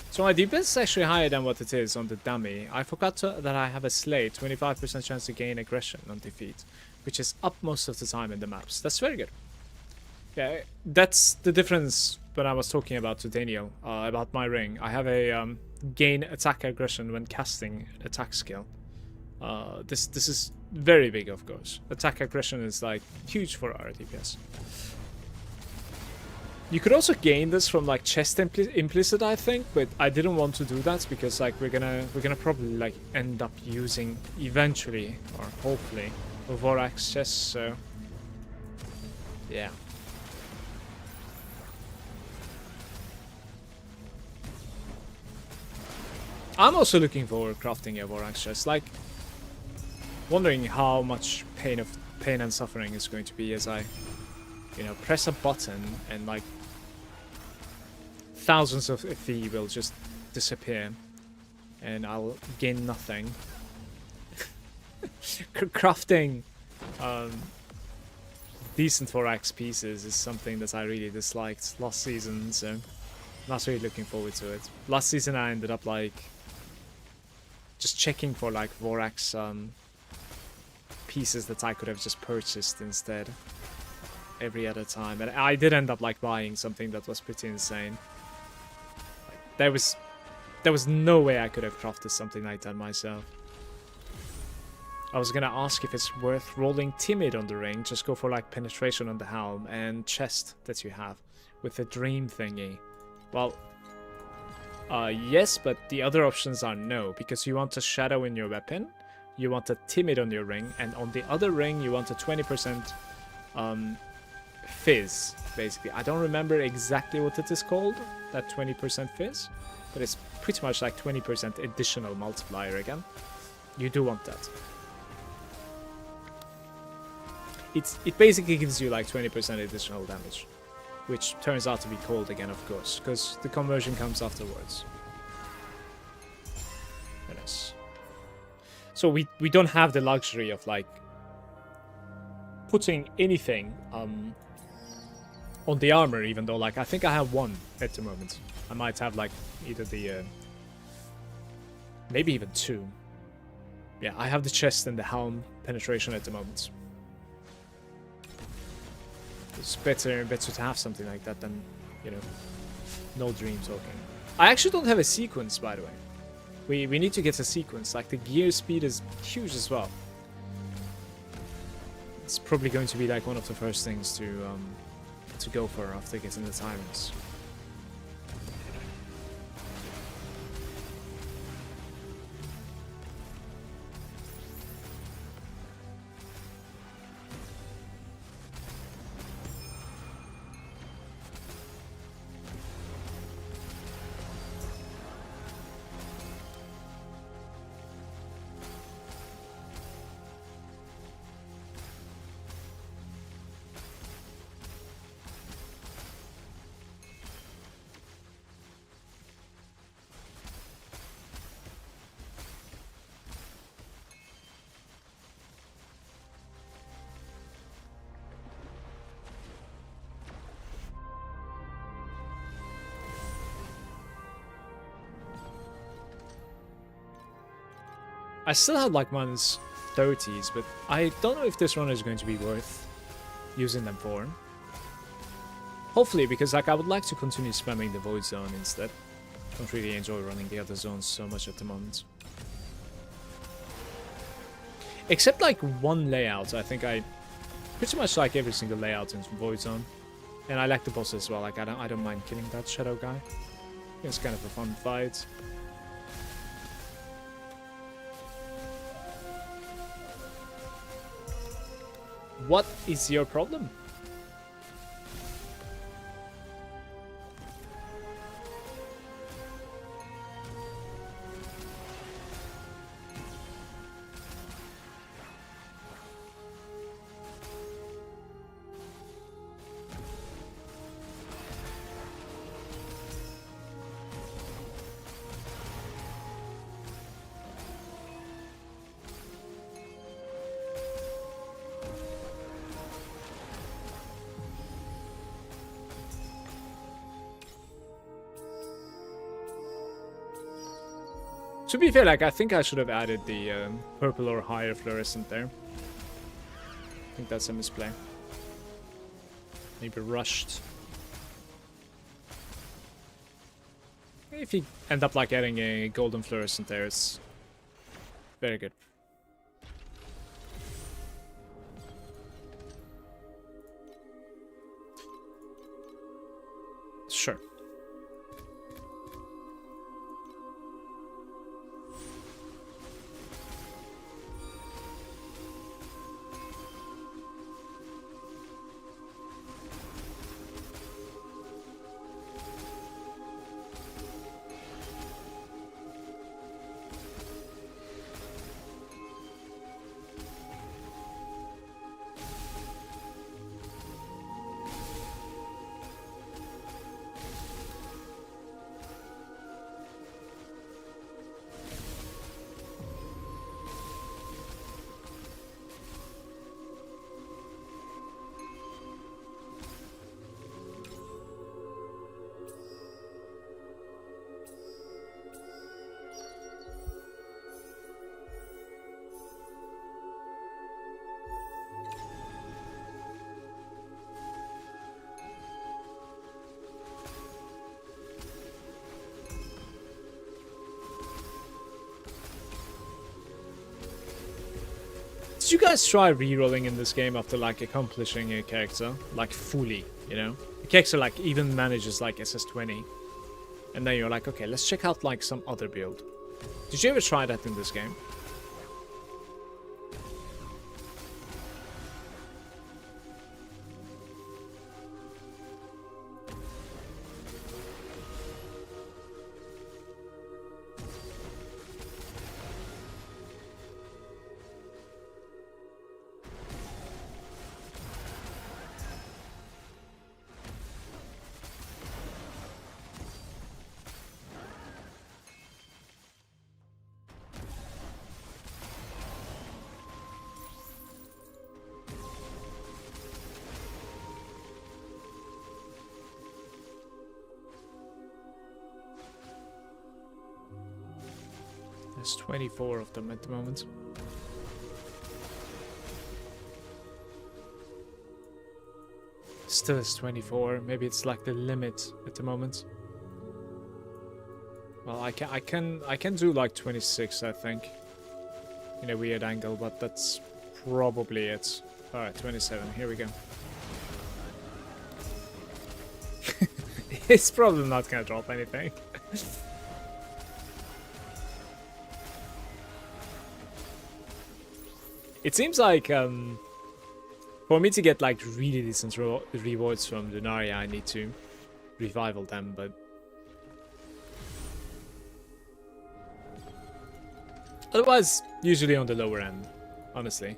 So my DPS is actually higher than what it is on the dummy. I forgot that I have a slate, 25% chance to gain aggression on defeat, which is up most of the time in the maps. That's very good. Yeah, that's the difference when I was talking about to Daniel about my ring. I have a gain attack aggression when casting attack skill. This is very big, of course. Attack aggression is like huge for our DPS. You could also gain this from like chest implicit, I think, but I didn't want to do that because like we're gonna probably like end up using eventually or hopefully a Vorax chest. So yeah. I'm also looking forward to crafting a Vorax chest, like wondering how much pain and suffering is going to be as I, you know, press a button and like thousands of FE will just disappear and I'll gain nothing. Crafting decent Vorax pieces is something that I really disliked last season, so I'm not really looking forward to it. Last season I ended up like just checking for like Vorax pieces that I could have just purchased instead every other time, and I did end up like buying something that was pretty insane. Like, there was no way I could have crafted something like that myself. I was gonna ask if it's worth rolling timid on the ring, just go for like penetration on the helm and chest that you have with the dream thingy. Well, yes, but the other options are no, because you want a shadow in your weapon, you want a timid on your ring, and on the other ring you want a 20% fizz, basically. I don't remember exactly what it is called, that 20% fizz, but it's pretty much like 20% additional multiplier again. You do want that. It basically gives you like 20% additional damage, which turns out to be cold again, of course, because the conversion comes afterwards. Yes. So we don't have the luxury of like putting anything on the armor, even though like I think I have one at the moment. I might have like either the maybe even two. Yeah, I have the chest and the helm penetration at the moment. It's better to have something like that than, you know, no dream talking. I actually don't have a sequence, by the way. We need to get a sequence. Like, the gear speed is huge as well. It's probably going to be like one of the first things to go for after getting the tyrants. I still have like minus 30s, but I don't know if this run is going to be worth using them for. Hopefully, because like I would like to continue spamming the Void Zone instead. Don't really enjoy running the other zones so much at the moment. Except like one layout, I think I pretty much like every single layout in Void Zone. And I like the boss as well, like I don't mind killing that shadow guy. It's kind of a fun fight. What is your problem? To be fair, like, I think I should have added the purple or higher fluorescent there. I think that's a misplay. Maybe rushed. If you end up like adding a golden fluorescent there, it's very good. Sure. Did you guys try rerolling in this game after like accomplishing a character like fully, you know? The character like even manages like SS20, and then you're like, okay, let's check out like some other build. Did you ever try that in this game? There's 24 of them at the moment. still is 24. Maybe it's like the limit at the moment. Well, I can do like 26, I think, in a weird angle, but that's probably it. All right, 27. Here we go. It's probably not gonna drop anything. It seems like for me to get like really decent rewards from Lunaria, I need to revival them, but otherwise, usually on the lower end, honestly.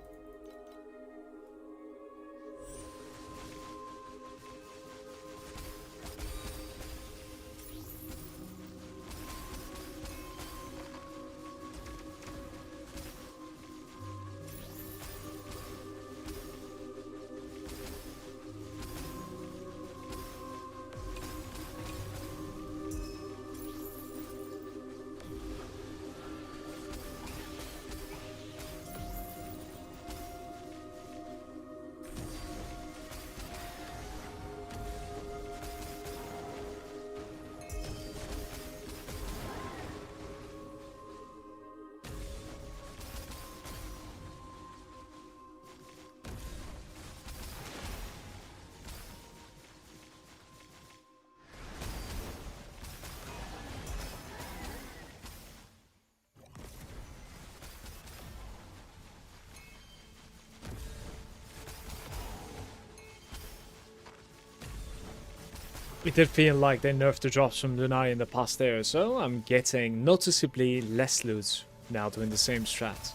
It did feel like they nerfed the drops from Lunaria in the past day or so. I'm getting noticeably less loot now doing the same strat.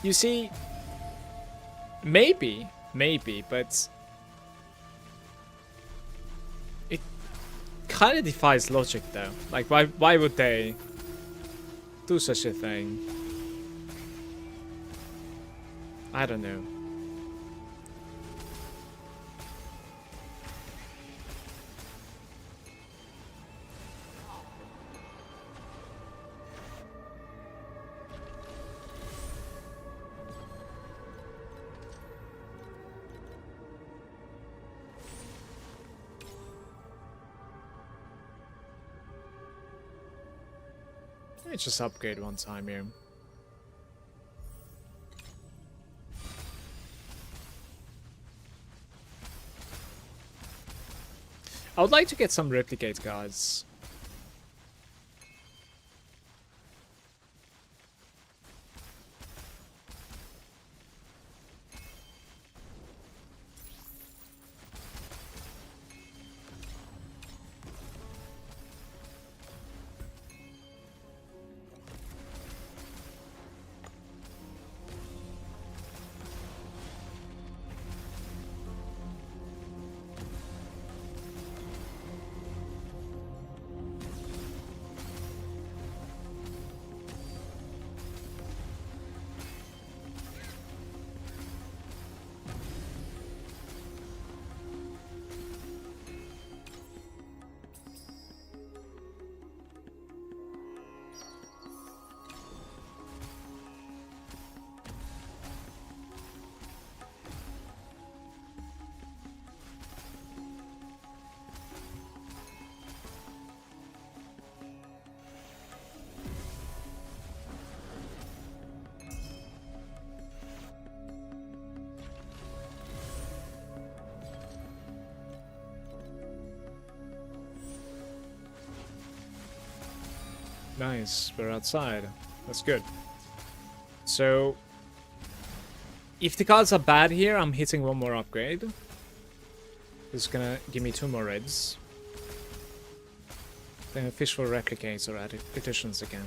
You see, maybe, but it kind of defies logic though. Like, why would they do such a thing? I don't know. Let's just upgrade one time here. I would like to get some replicate cards. Nice, we're outside. That's good. So, if the cards are bad here, I'm hitting one more upgrade. This is gonna give me 2 more reds. Then official replicates or additions again.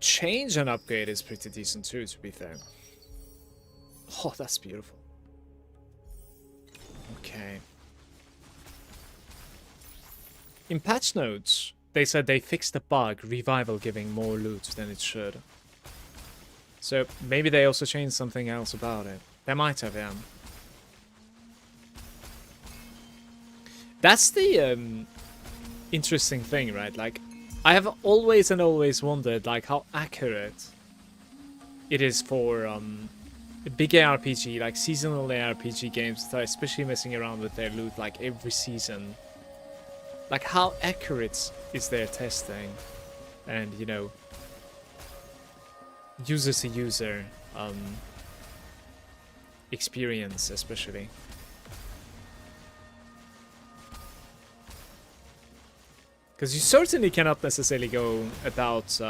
Change and upgrade is pretty decent too, to be fair. Oh, that's beautiful. Okay. In patch notes, they said they fixed the bug, revival giving more loot than it should. So maybe they also changed something else about it. They might have, yeah. That's the interesting thing, right? Like, I have always wondered, like, how accurate it is for big ARPG, like seasonal ARPG games that are especially messing around with their loot like every season. Like, how accurate is their testing? And, you know, user to user experience, especially. Because you certainly cannot necessarily go about,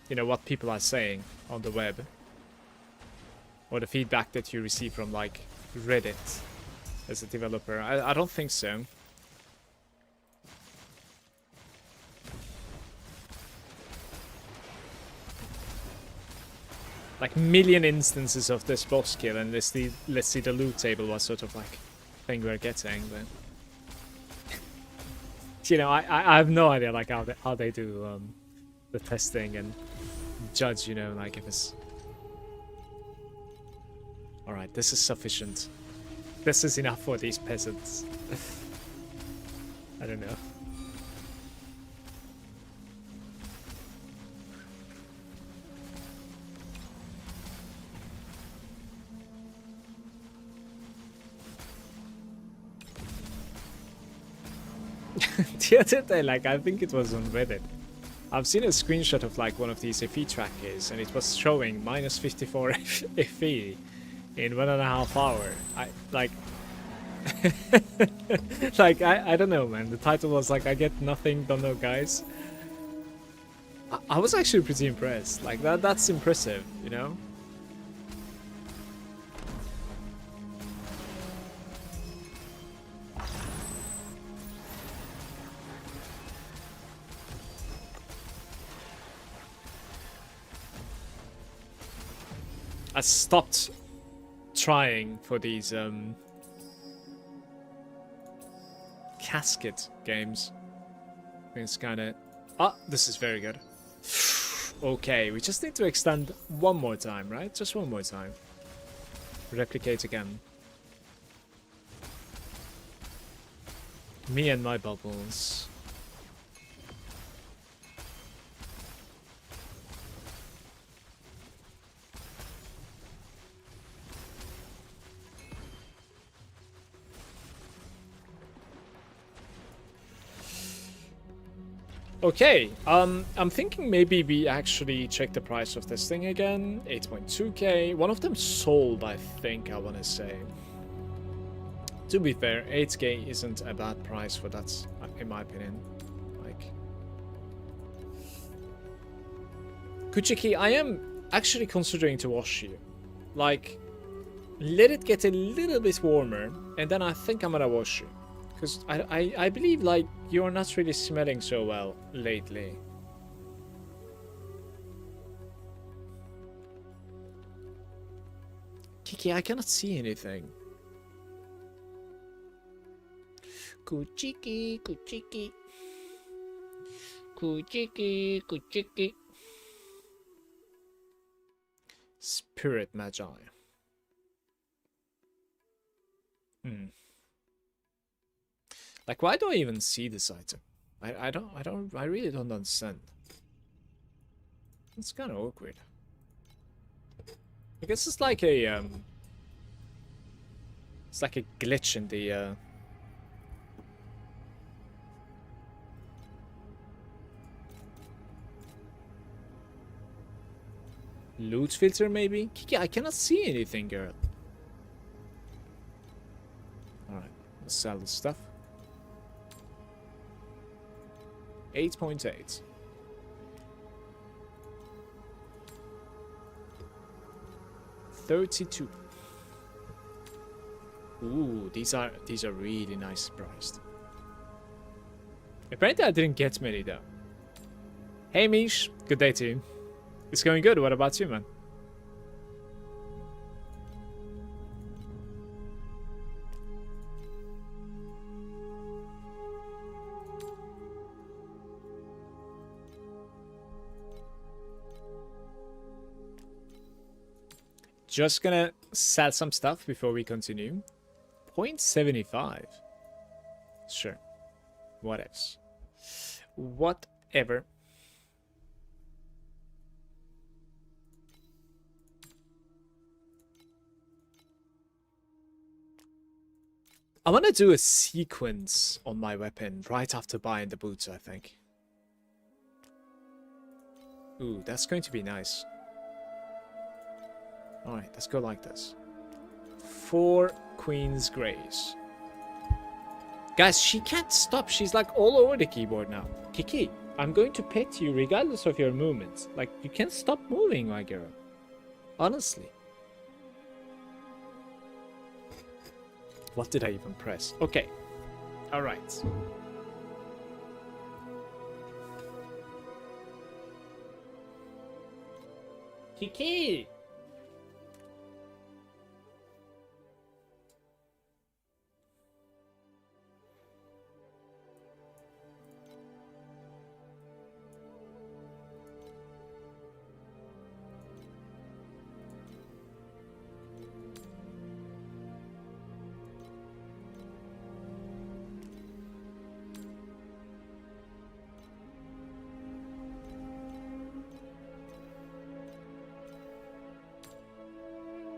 you know, what people are saying on the web. Or the feedback that you receive from, like, Reddit as a developer. I don't think so. Like, million instances of this boss kill, and let's see the loot table was sort of like thing we're getting, but you know, I have no idea like how they do the testing and judge, you know, like if it's all right. This is sufficient. This is enough for these peasants. I don't know. The other day, like, I think it was on Reddit, I've seen a screenshot of like one of these FE trackers, and it was showing minus 54 FE in 1.5 hours. I like, like I don't know, man. The title was like, I get nothing, don't know, guys. I was actually pretty impressed. Like that's impressive, you know. I stopped trying for these casket games. I think it's kind of... Ah, this is very good. Okay, we just need to extend one more time, right? Just one more time. Replicate again. Me and my bubbles. Okay, I'm thinking maybe we actually check the price of this thing again. 8.2k. One of them sold, I think, I want to say. To be fair, 8k isn't a bad price for that, in my opinion. Like, Kuchiki, I am actually considering to wash you. Like, let it get a little bit warmer, and then I think I'm gonna wash you. Because I believe, like, you're not really smelling so well lately. Kiki, I cannot see anything. Kuchiki, Kuchiki. Kuchiki, Kuchiki. Spirit Magi. Like, why do I even see this item? I really don't understand. It's kind of awkward. I guess it's like a glitch in the loot filter, maybe? Kiki, I cannot see anything, girl. Alright, let's sell this stuff. 8.8. $32. Ooh, these are really nice priced. Apparently I didn't get many though. Hey Mish, good day to you. It's going good, what about you, man? Just gonna sell some stuff before we continue. 0.75. Sure. What else? Whatever. I want to do a sequence on my weapon right after buying the boots, I think. Ooh, that's going to be nice. Alright, let's go like this. 4 Queen's Grace. Guys, she can't stop. She's like all over the keyboard now. Kiki, I'm going to pet you regardless of your movements. Like, you can't stop moving, my girl. Honestly. What did I even press? Okay. Alright. Kiki!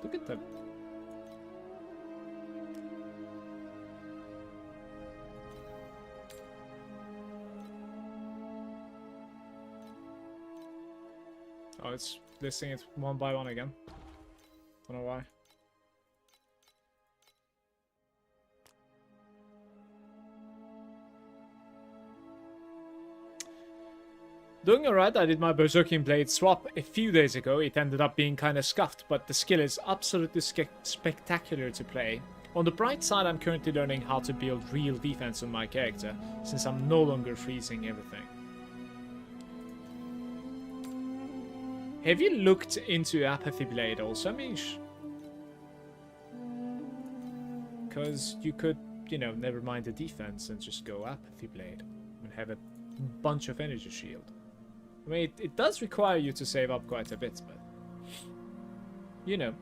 Look at them. Oh, it's listing it one by one again. Don't know why. Doing alright, I did my Berserking Blade swap a few days ago. It ended up being kinda scuffed, but the skill is absolutely spectacular to play. On the bright side, I'm currently learning how to build real defense on my character, since I'm no longer freezing everything. Have you looked into Apathy Blade also, Mish? Because you could, you know, never mind the defense and just go Apathy Blade and have a bunch of energy shield. I mean, it does require you to save up quite a bit, but you know.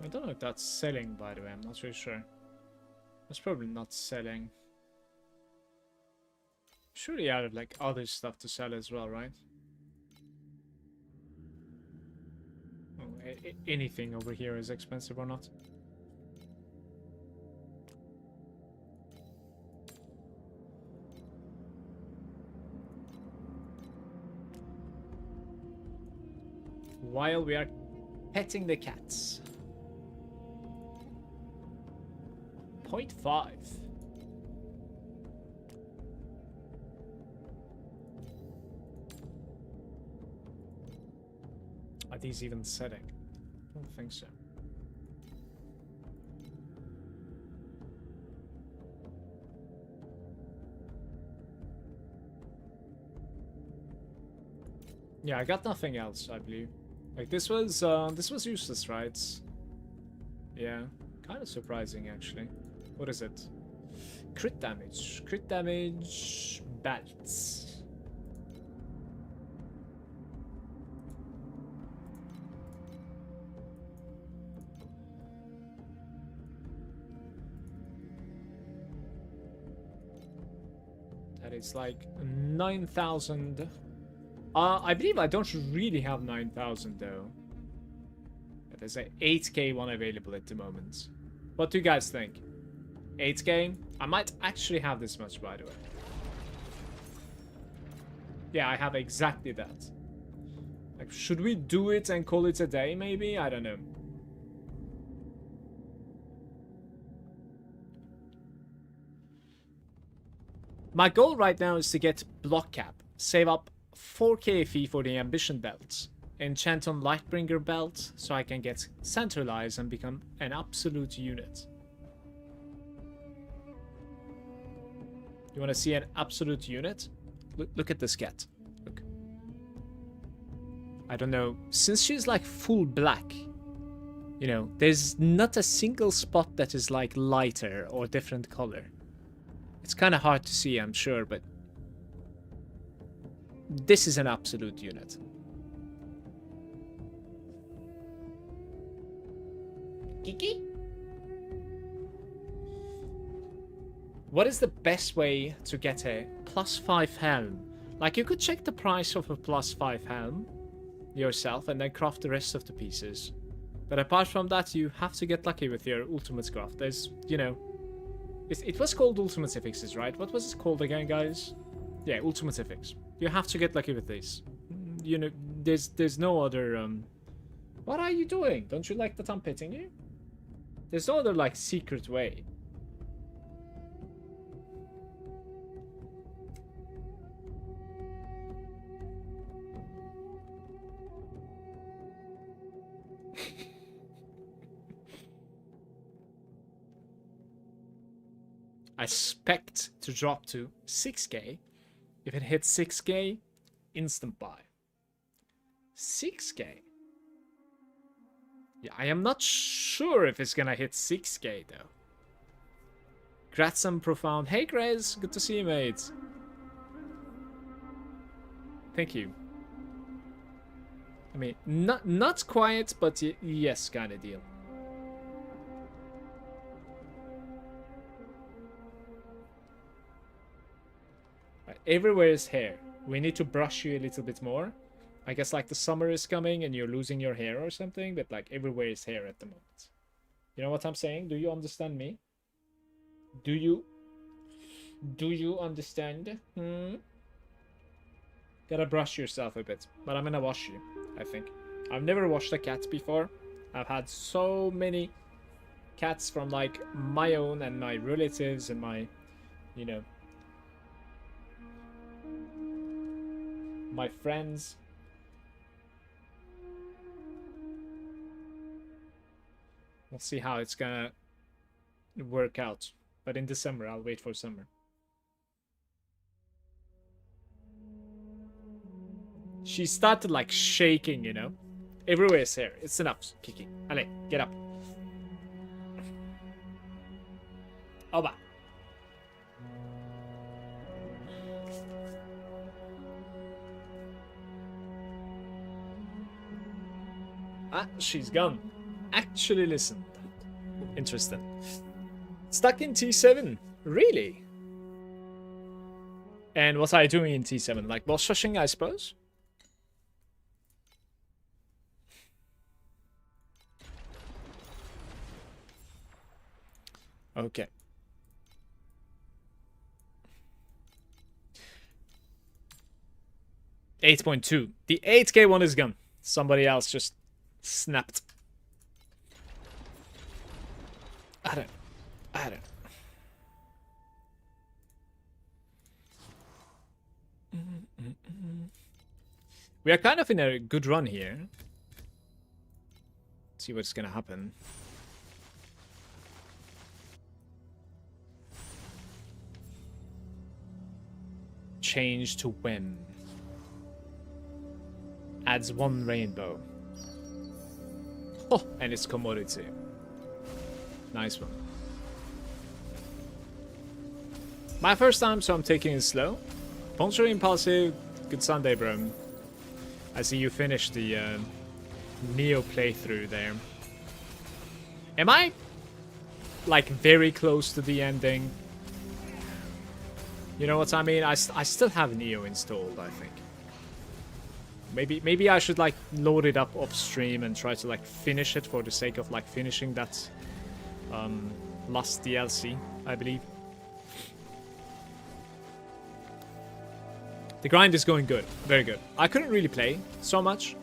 I don't know if that's selling, by the way. I'm not really sure. That's probably not selling. Surely I have like other stuff to sell as well, right? Oh, anything over here is expensive or not? While we are petting the cats. 0.5. Are these even setting? I don't think so. Yeah, I got nothing else, I believe. Like this was useless, right? Yeah, kind of surprising actually. What is it? Crit damage. Crit damage belts. That is like 9,000. I believe I don't really have 9,000 though. There's a 8k one available at the moment. What do you guys think? 8k? I might actually have this much, by the way. Yeah, I have exactly that. Like, should we do it and call it a day, maybe? I don't know. My goal right now is to get block cap, save up 4k FE for the ambition belt, enchant on Lightbringer belt so I can get centralized and become an absolute unit. You want to see an absolute unit? Look at this cat. Look. I don't know. Since she's like full black, you know, there's not a single spot that is like lighter or different color. It's kind of hard to see, I'm sure, but this is an absolute unit. Kiki? What is the best way to get a +5 helm? Like, you could check the price of a +5 helm yourself and then craft the rest of the pieces. But apart from that, you have to get lucky with your ultimate craft. There's, you know... it was called ultimate affixes, right? What was it called again, guys? Yeah, ultimate affix. You have to get lucky with these. You know, there's no other... What are you doing? Don't you like that I'm petting you? There's no other, like, secret way. I expect to drop to 6k. If it hits 6k, instant buy. 6k? Yeah, I am not sure if it's gonna hit 6k though. Gratsam Profound. Hey Grez, good to see you, mate. Thank you. I mean, not quiet, but yes, kind of deal. Right, everywhere is hair. We need to brush you a little bit more. I guess like the summer is coming and you're losing your hair or something, but like everywhere is hair at the moment. You know what I'm saying? Do you understand me? Do you understand? Gotta brush yourself a bit, but I'm gonna wash you, I think. I've never washed a cat before. I've had so many cats from like my own and my relatives and my, you know, my friends. We'll see how it's gonna work out. But in December, I'll wait for summer. She started like shaking, you know. Everywhere is hair. It's enough, Kiki. Allez, get up. Oba. Ah, she's gone. Actually listened. Interesting. Stuck in T7? Really? And what are you doing in T7? Like boss rushing, I suppose? Okay. $8.2. The 8k one is gone. Somebody else just snapped. I don't. We are kind of in a good run here. Let's see what's gonna happen. Change to whim. Adds 1 rainbow. Oh, and it's commodity. Nice one. My first time, so I'm taking it slow. Puncture Impulsive. Good Sunday, bro. I see you finished the Neo playthrough there. Am I like very close to the ending? You know what I mean? I still have Neo installed, I think. Maybe I should like load it up off stream and try to like finish it for the sake of like finishing that last DLC, I believe. The grind is going good, very good. I couldn't really play so much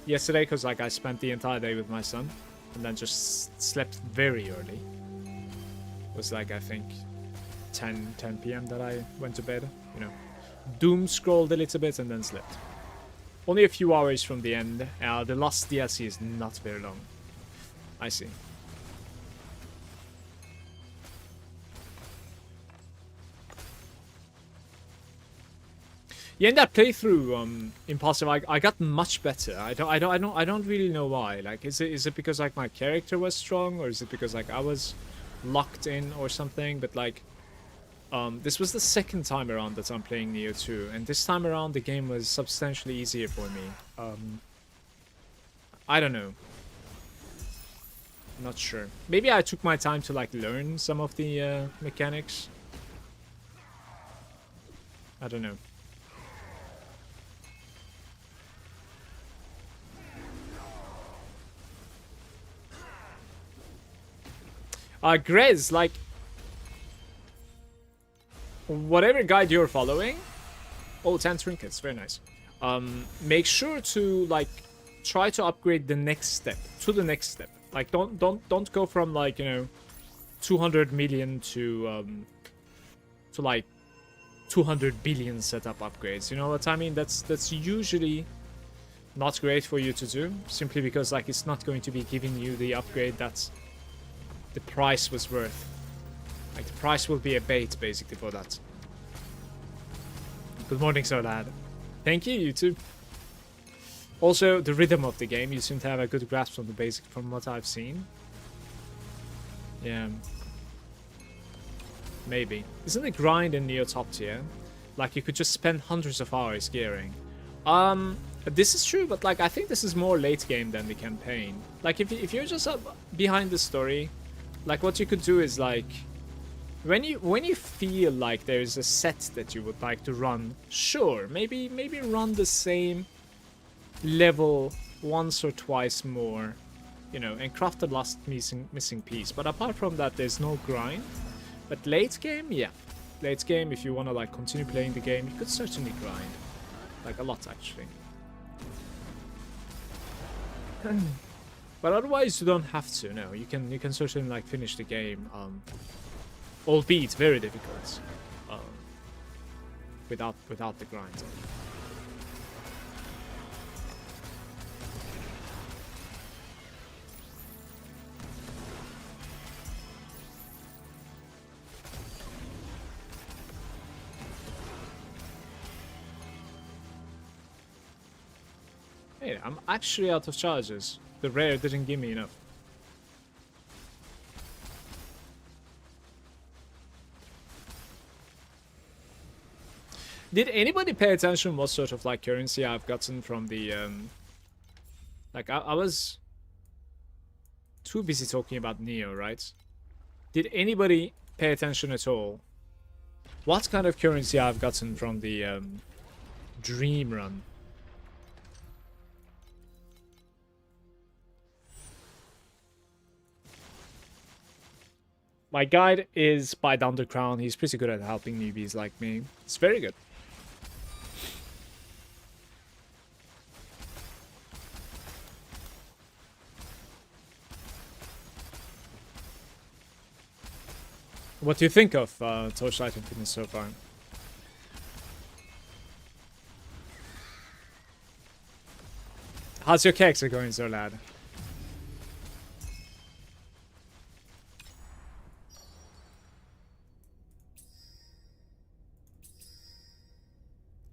yesterday because like I spent the entire day with my son and then just slept very early. It was like I think 10 p.m. that I went to bed, you know. Doom scrolled a little bit and then slept. Only a few hours from the end. The last DLC is not very long. I see. Yeah, in that playthrough, Impulsive, I got much better. I don't really know why. Like, is it because like my character was strong, or is it because like I was locked in or something? But like, this was the second time around that I'm playing Neo 2, and this time around the game was substantially easier for me. I don't know. Not sure. Maybe I took my time to like learn some of the mechanics. I don't know. Grez, like, whatever guide you're following. Oh, 10 trinkets, very nice. Make sure to like try to upgrade the next step to the next step. Like, don't go from like, you know, 200 million to like 200 billion setup upgrades. You know what I mean? That's usually not great for you to do, simply because like it's not going to be giving you the upgrade that's the price was worth. Like, the price will be a bait, basically, for that. Good morning, Solad. Thank you, you too. Also, the rhythm of the game, you seem to have a good grasp on the basic from what I've seen. Yeah. Maybe. Isn't the grind in Neo top tier? Like, you could just spend hundreds of hours gearing. This is true, but like, I think this is more late game than the campaign. Like, if you're just behind the story, like, what you could do is like, when you feel like there's a set that you would like to run, sure, maybe run the same level once or twice more, you know, and craft the last missing piece. But apart from that, there's no grind. But late game, yeah, late game, if you want to like continue playing the game, you could certainly grind, like a lot actually. But otherwise, you don't have to. No, you can certainly like finish the game, albeit very difficult, without the grind. Hey, I'm actually out of charges. The rare didn't give me enough. Did anybody pay attention what sort of like currency I've gotten from the like I was too busy talking about Neo, right? Did anybody pay attention at all? What kind of currency I've gotten from the Dream Run? My guide is by the Underground. He's pretty good at helping newbies like me. It's very good. What do you think of Torchlight and Fitness so far? How's your cakes are going, so lad?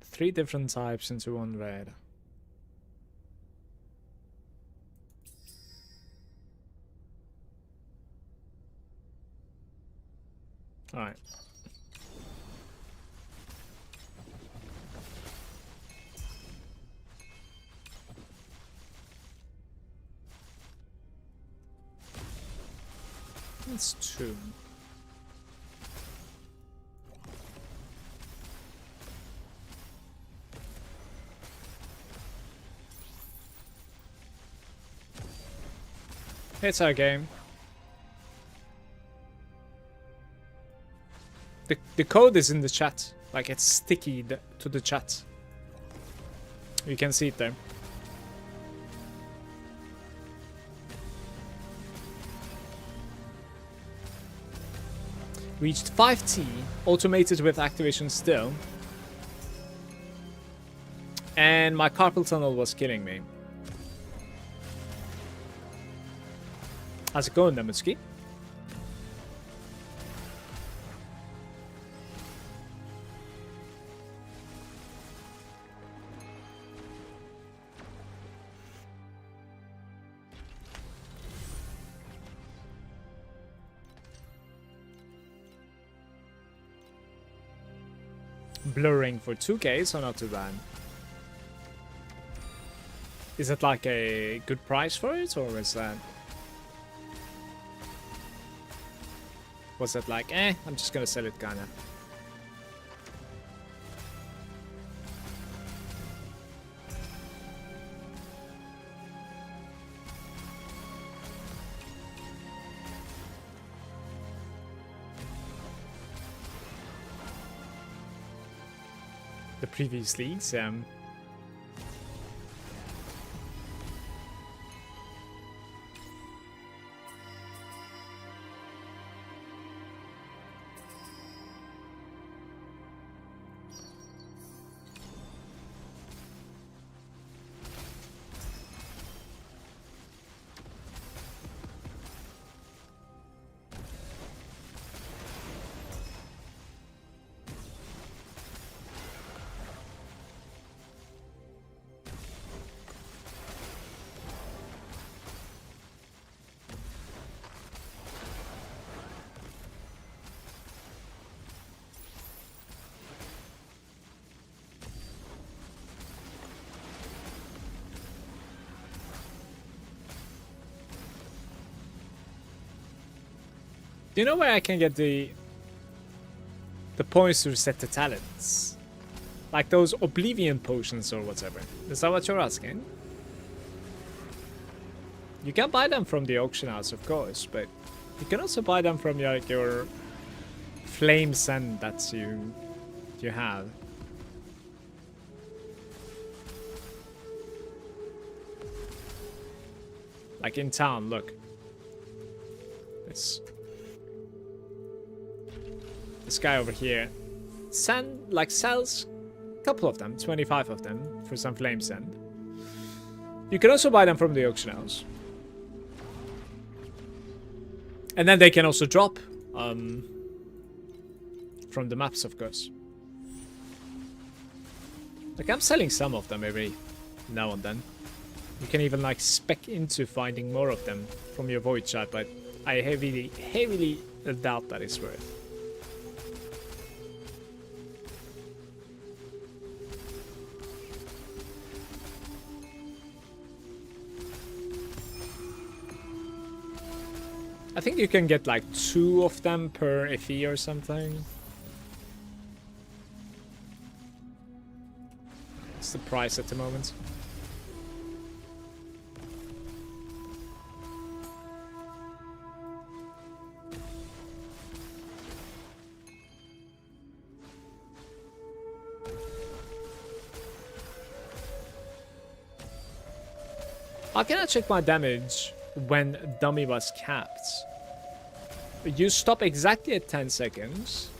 Three different types into one red. Alright. That's two. It's our game. The code is in the chat. Like, it's sticky to the chat. You can see it there. Reached 5T, automated with activation still. And my carpal tunnel was killing me. How's it going, Nemutsky? Blurring for 2k, so not too bad. Is it like a good price for it, or is that... Was it like, I'm just gonna sell it kinda? The previous leagues, do you know where I can get the points to reset the talents? Like those Oblivion potions or whatever. Is that what you're asking? You can buy them from the auction house, of course, but you can also buy them from like your flame send that you have. Like in town, look. This guy over here sells a couple of them, 25 of them for some flame send. You can also buy them from the auction house. And then they can also drop from the maps, of course. Like I'm selling some of them every now and then. You can even like spec into finding more of them from your void chat, but I heavily doubt that it's worth. I think you can get like 2 of them per FE or something. It's the price at the moment. How can I check my damage when dummy was capped? You stop exactly at 10 seconds.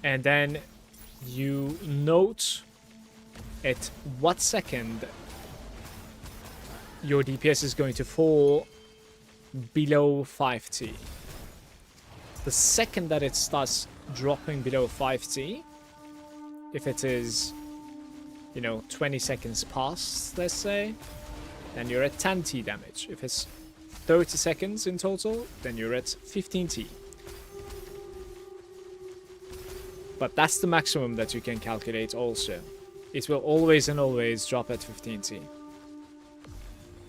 And then you note at what second your DPS is going to fall below 5T. The second that it starts dropping below 5T, if it is, you know, 20 seconds past, let's say, then you're at 10T damage. If it's 30 seconds in total, then you're at 15T. But that's the maximum that you can calculate also. It will always and always drop at 15T.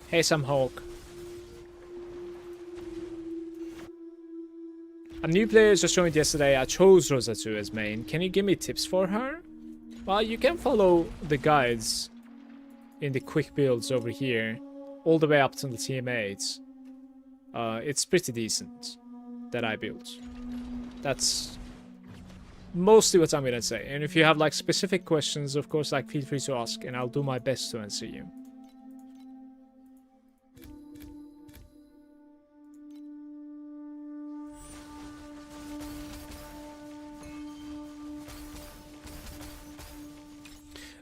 Hey, Sam Hawk. A new player just joined yesterday. I chose Rosa 2 as main. Can you give me tips for her? Well, you can follow the guides in the quick builds over here, all the way up to the TM8. It's pretty decent that I built. That's mostly what I'm gonna say. And if you have like specific questions, of course, like feel free to ask, and I'll do my best to answer you.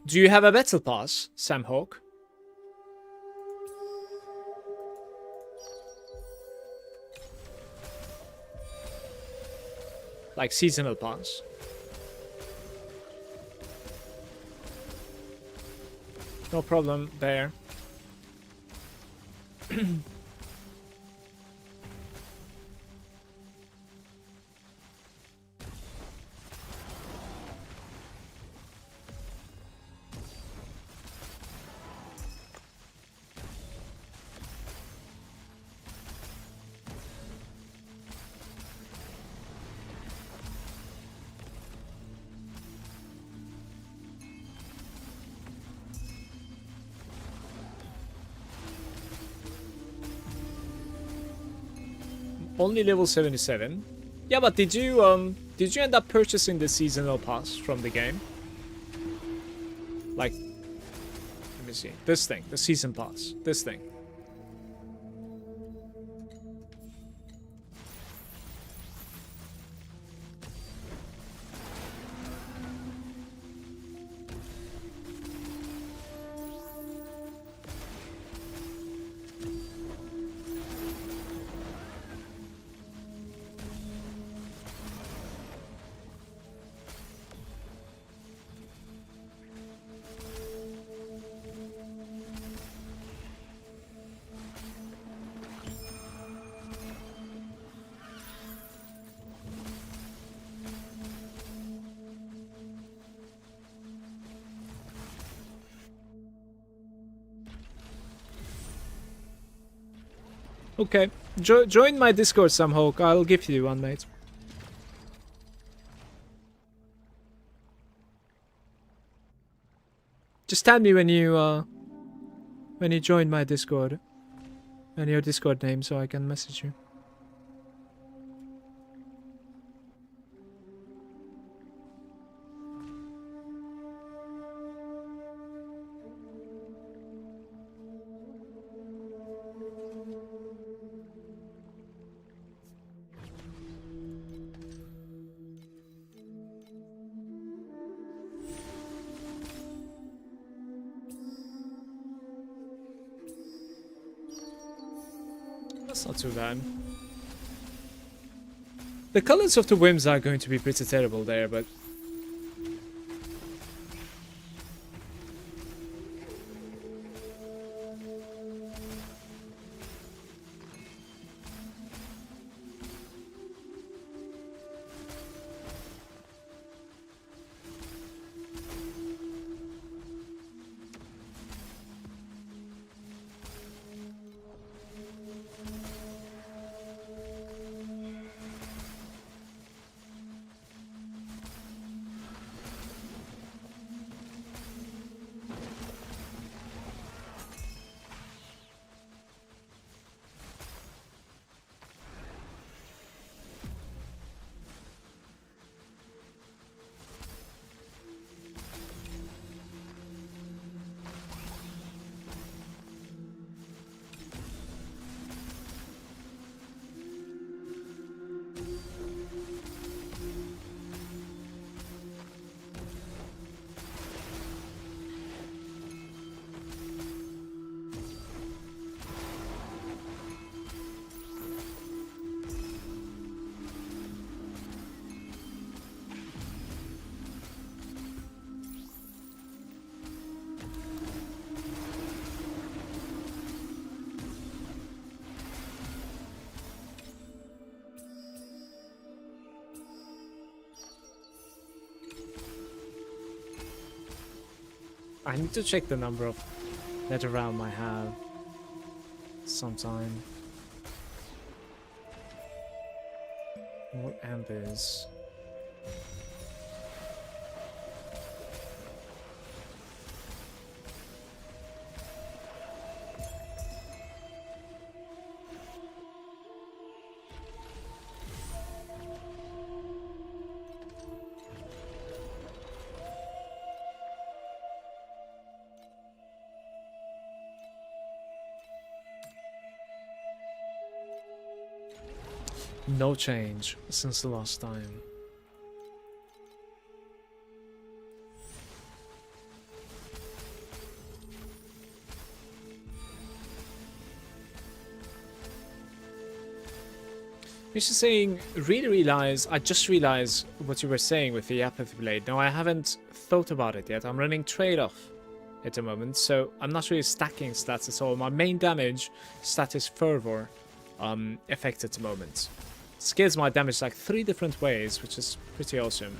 Do you have a battle pass, Sam Hawk? Like seasonal pass? No problem there. Only level 77. Yeah, but did you end up purchasing the seasonal pass from the game? Like, let me see. This thing, the season pass. This thing. Okay, join my Discord somehow. I'll give you one, mate. Just tell me when you join my Discord and your Discord name so I can message you. That's not too bad. The colors of the whims are going to be pretty terrible there, but... I need to check the number of net realm I have sometime. More ambers. No change since the last time. You're just saying, I just realized what you were saying with the apathy blade. No, I haven't thought about it yet. I'm running trade-off at the moment, so I'm not really stacking stats at all. My main damage stat is fervor effect at the moment. Scales my damage like 3 different ways, which is pretty awesome.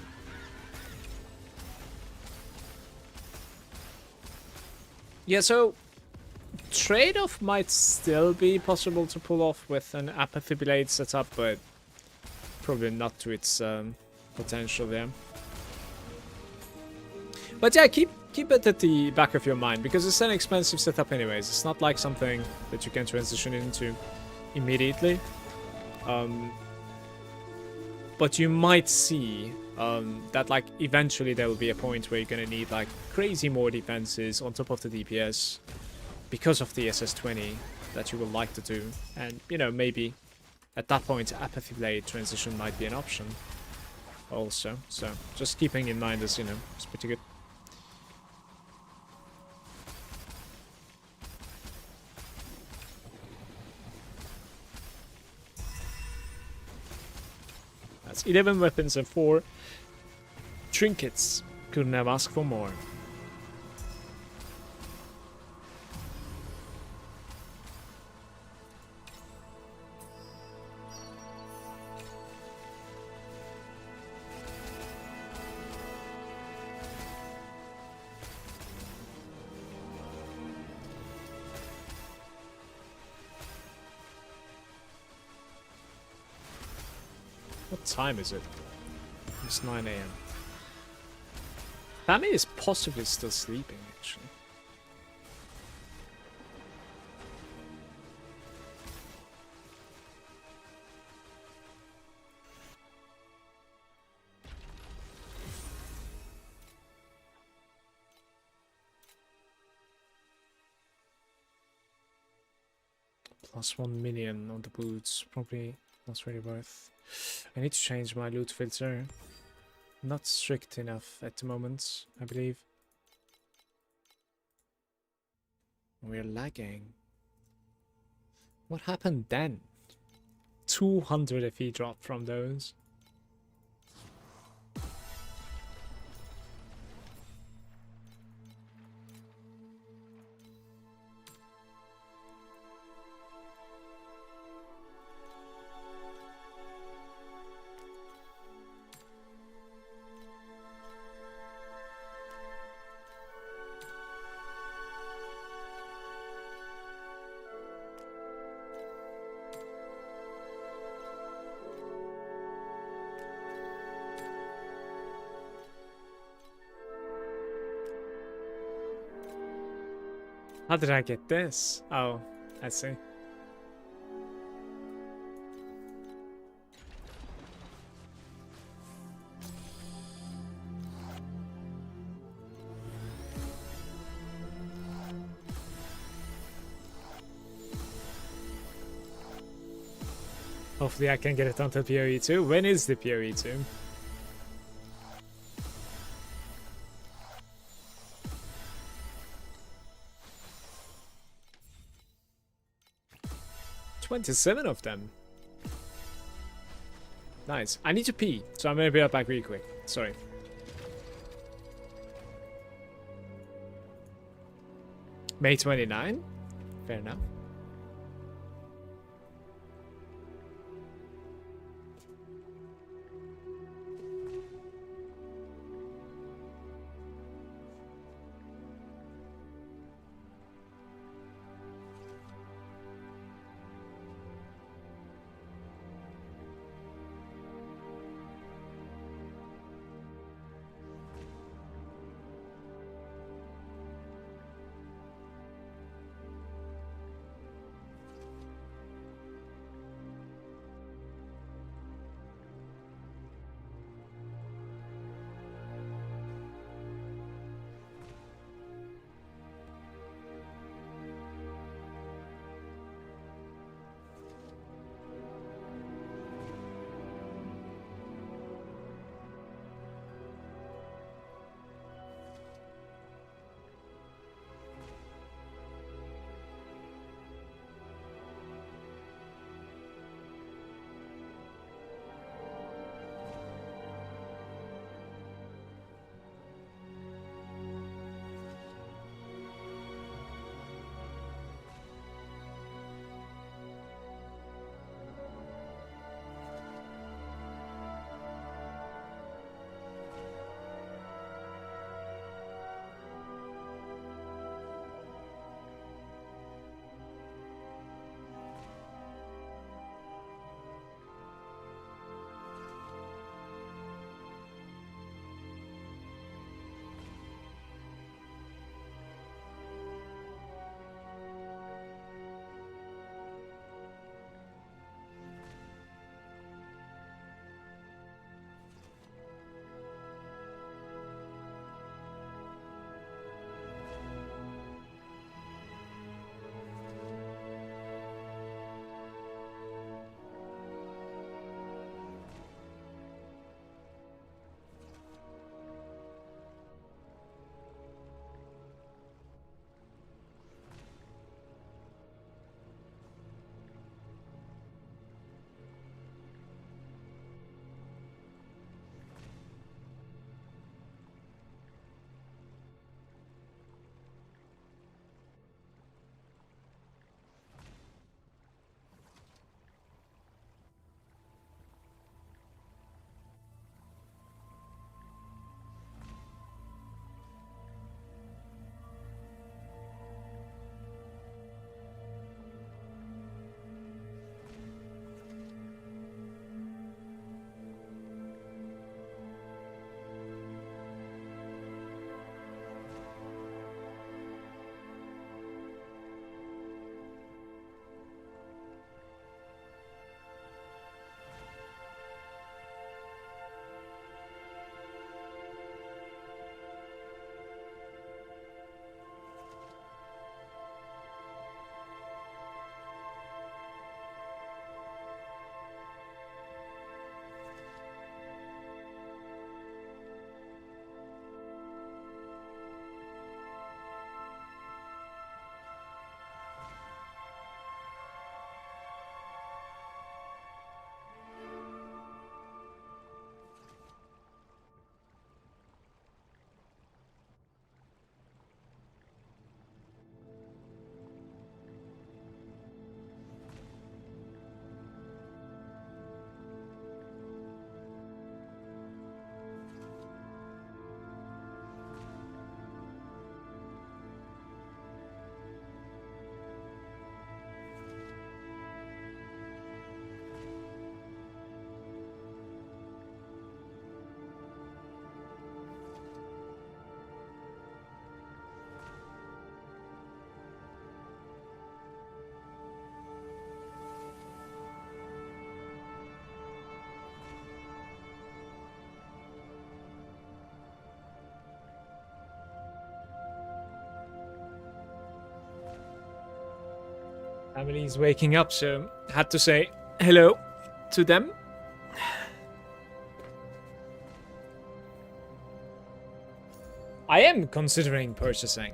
Yeah, so trade-off might still be possible to pull off with an apathy blade setup, but probably not to its potential there. But yeah, keep it at the back of your mind, because it's an expensive setup anyways. It's not like something that you can transition into immediately. But you might see that like eventually there will be a point where you're gonna need like crazy more defenses on top of the DPS because of the SS20 that you would like to do. And you know, maybe at that point Apathy Blade transition might be an option also. So just keeping in mind this, you know, it's pretty good. That's 11 weapons and 4 trinkets. Couldn't have asked for more. What time is it? It's 9 AM. Tammy is possibly still sleeping, actually. Plus 1 million on the boots, probably not really worth. I need to change my loot filter. Not strict enough at the moment, I believe. We're lagging. What happened then? 200 FE drop from those. How did I get this? Oh, I see. Hopefully I can get it onto PoE 2. When is the PoE 2? $27 of them. Nice. I need to pee, so I'm gonna be right back really quick. Sorry. May 29? Fair enough. Family is waking up, so had to say hello to them. I am considering purchasing.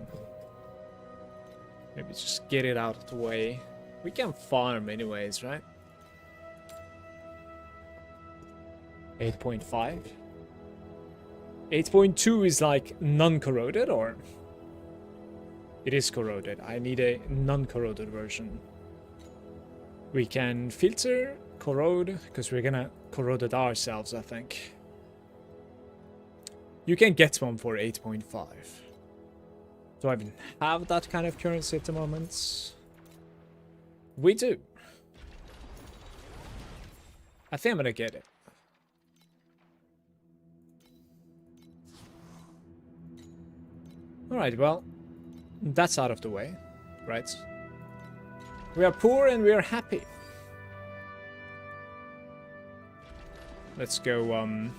Maybe just get it out of the way. We can farm anyways, right? 8.5. 8.2 is like non-corroded, or? It is corroded. I need a non-corroded version. We can filter, corrode, because we're gonna corrode it ourselves, I think. You can get one for 8.5. Do I even have that kind of currency at the moment? We do. I think I'm gonna get it. Alright, well, that's out of the way, right? We are poor and we are happy. Let's go,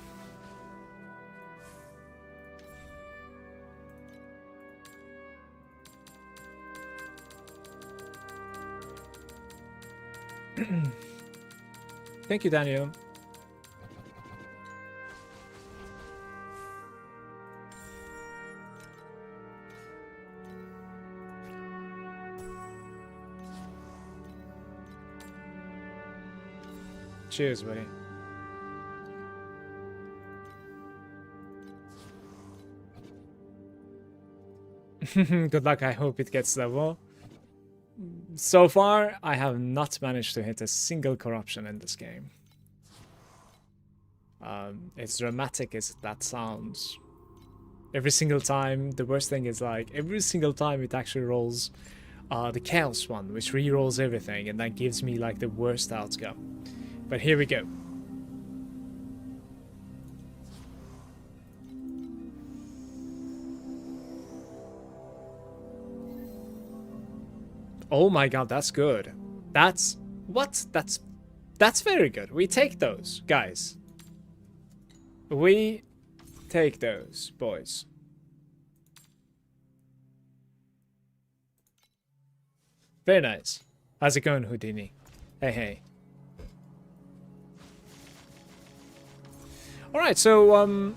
Thank you, Daniel. Cheers, buddy. Good luck, I hope it gets level. So far, I have not managed to hit a single corruption in this game. As dramatic as that sounds. Every single time, the worst thing is like, every single time it actually rolls the chaos one, which re-rolls everything, and that gives me like the worst outcome. But here we go. Oh my god, that's good. That's... what? That's very good. We take those, guys. We take those, boys. Very nice. How's it going, Houdini? Hey, hey. Alright, so,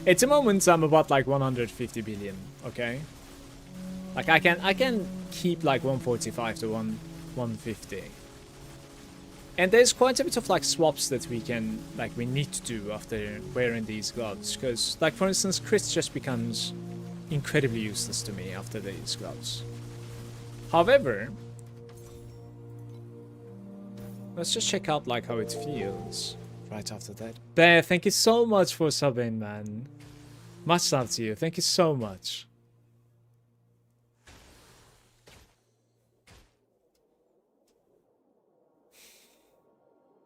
at the moment, I'm about like 150 billion, okay? Like, I can keep like 145 to 150. And there's quite a bit of like swaps that we can, like, we need to do after wearing these gloves. Because, like, for instance, Chris just becomes incredibly useless to me after these gloves. However, let's just check out like how it feels right after that. Bear, thank you so much for subbing, man. Much love to you. Thank you so much.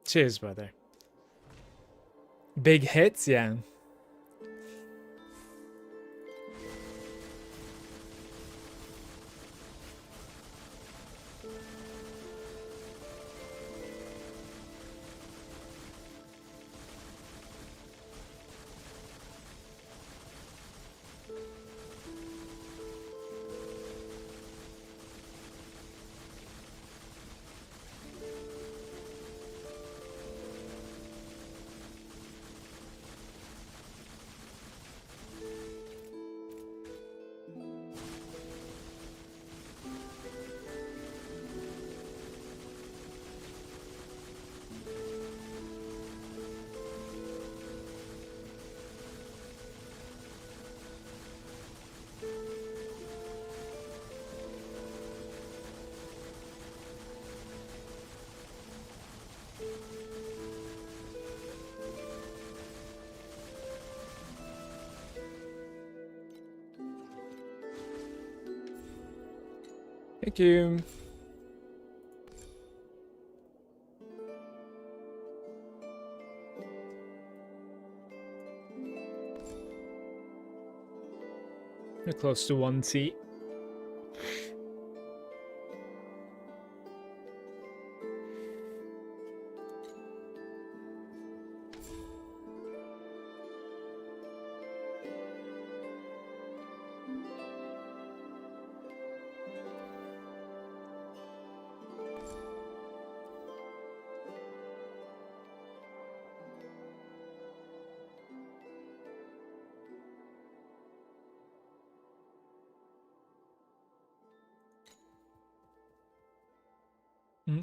Cheers, brother. Big hits, yeah. Thank you. We're close to 1T.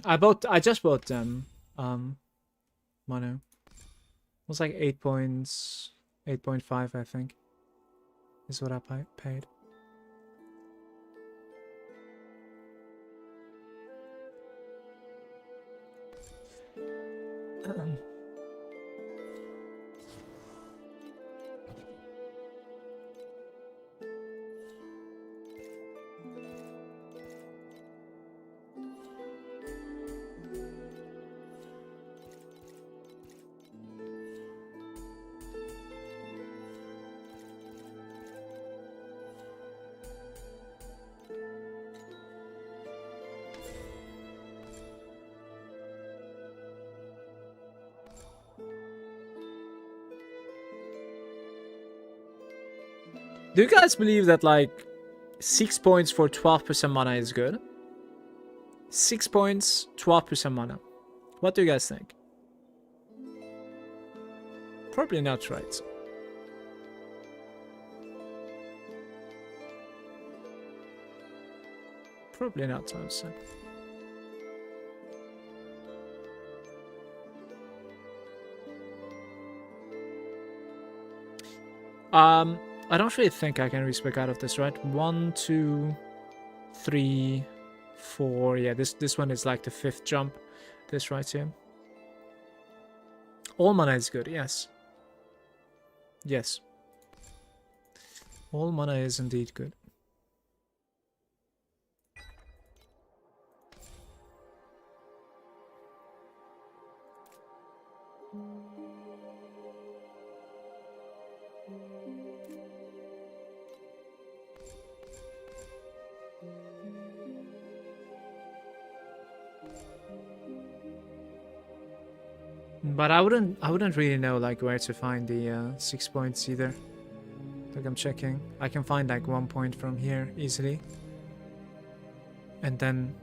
I just bought them. Manu. It was like 8 points, 8.5, I think, is what I paid. Do you guys believe that, like, 6 points for 12% mana is good? 6 points, 12% mana. What do you guys think? Probably not, right? Probably not, I would say. I don't really think I can respec out of this, right? 1, 2, 3, 4. Yeah, this one is like the 5th jump. This right here. All mana is good, yes. Yes. All mana is indeed good. But I wouldn't really know like where to find the 6 points either. Like I'm checking. I can find like 1 point from here easily. And then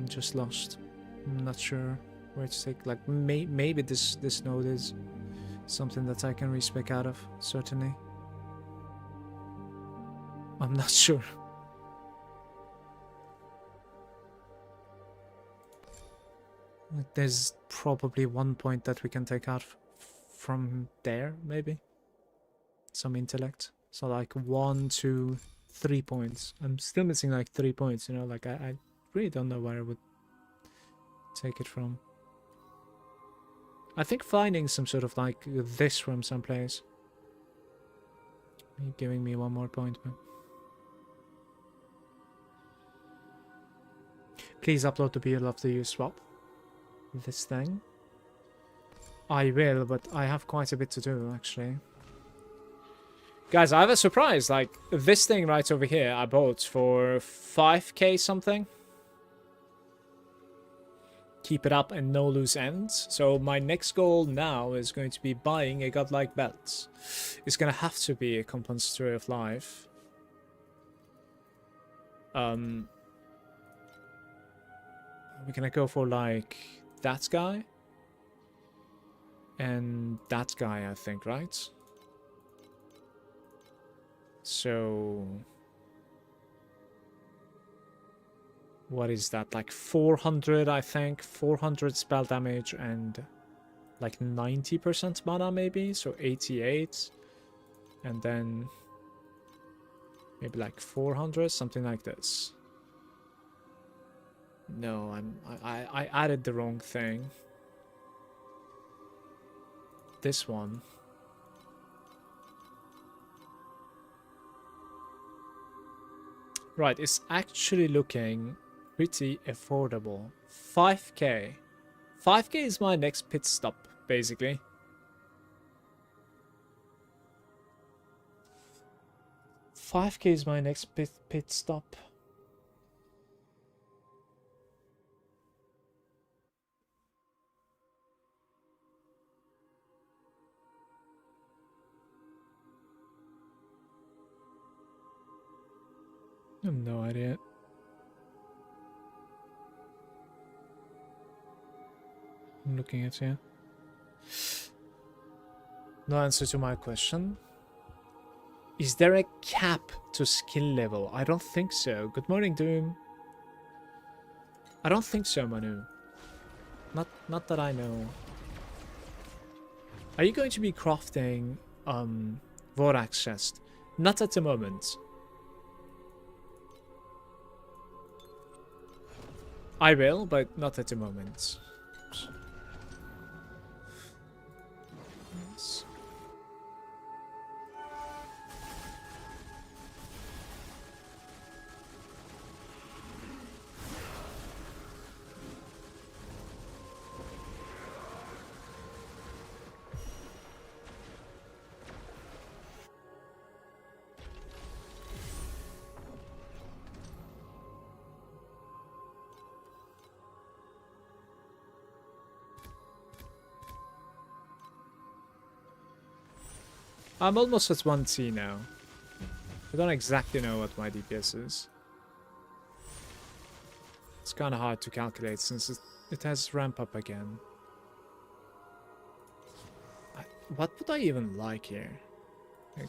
just lost. I'm not sure where to take. Like maybe this node is something that I can respec out of, certainly. I'm not sure. Like there's probably 1 point that we can take out from there, maybe. Some intellect. So like 1, 2, 3 points. I'm still missing like 3 points, you know, like I really don't know where I would take it from. I think finding some sort of like this from someplace. Giving me 1 more point, but... Please upload the build after you swap this thing. I will, but I have quite a bit to do, actually. Guys, I have a surprise. Like, this thing right over here I bought for 5k something. Keep it up and no loose ends. So my next goal now is going to be buying a godlike belt. It's gonna have to be a compensatory of life. We're gonna go for like that guy and that guy, I think, right? So what is that? Like 400, I think. 400 spell damage and like 90% mana, maybe. So 88, and then maybe like 400, something like this. No, I added the wrong thing. This one. Right, it's actually looking pretty affordable. 5k. 5k is my next pit stop, basically. $5k is my next pit stop. I have no idea. I'm looking at you. No answer to my question. Is there a cap to skill level? I don't think so. Good morning, Doom. I don't think so, Manu. Not that I know. Are you going to be crafting Vorax chest? Not at the moment. I will, but not at the moment. Yes. I'm almost at 1T now. I don't exactly know what my DPS is. It's kind of hard to calculate since it has ramp up again. What would I even like here?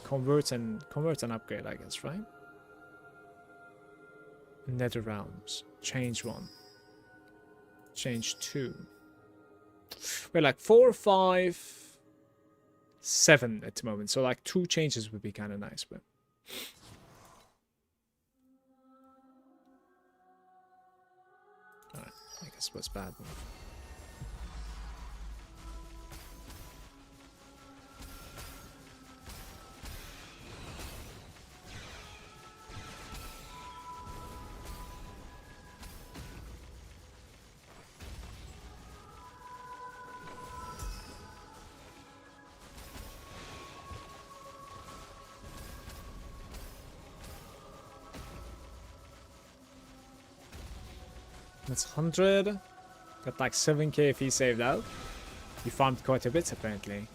Convert and upgrade, I guess, right? Nether realms. Change 1. Change 2. We're like 4, 5, 7 at the moment. So like 2 changes would be kind of nice, but alright, I guess what's bad. That's 100. Got like 7k if he saved out. You farmed quite a bit apparently.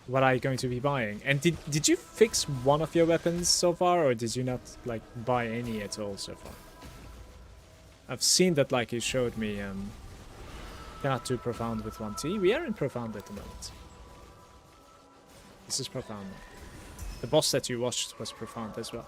What are you going to be buying? And did you fix one of your weapons so far, or did you not like buy any at all so far? I've seen that like you showed me cannot do profound with 1T. We are in profound at the moment. This is profound. The boss that you watched was profound as well.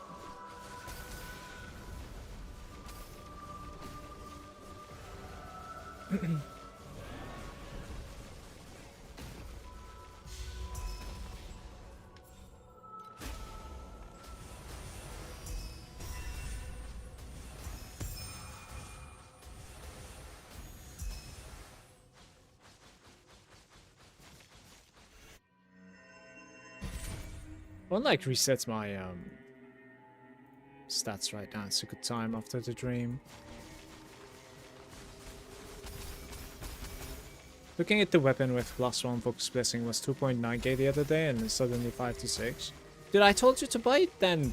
One like resets my stats right now. It's a good time after the dream. Looking at the weapon with +1 focus blessing was 2.9k the other day, and it's suddenly 5 to 6. Dude, I told you to buy it then.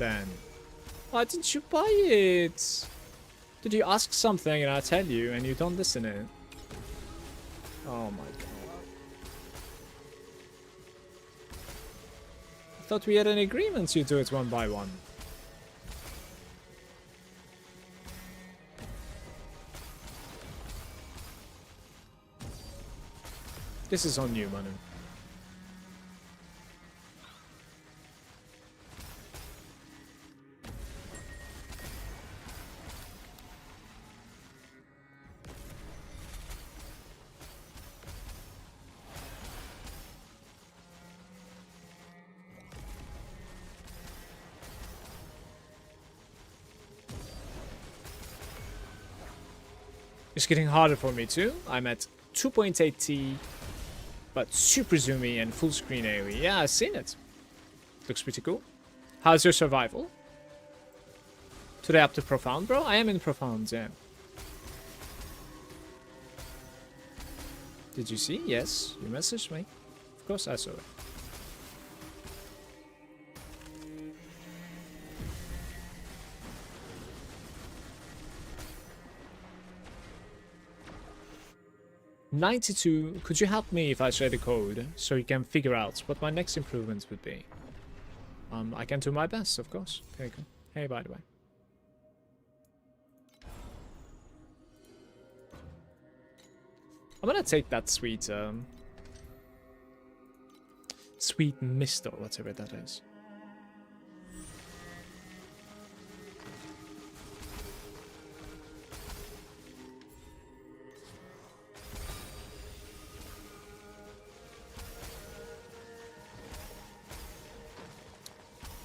Why didn't you buy it? Did you ask something and I tell you and you don't listen it? Oh my god. I thought we had an agreement you do it one by one. This is on you, Manu. It's getting harder for me too. I'm at 2.8T. But super zoomy and full screen AoE. Yeah, I've seen it. Looks pretty cool. How's your survival? Today up to profound, bro? I am in profound, yeah. Did you see? Yes, you messaged me. Of course I saw it. $92. Could you help me if I share the code so you can figure out what my next improvements would be? I can do my best, of course. Okay, cool. Hey, by the way. I'm gonna take that sweet sweet mist or whatever that is.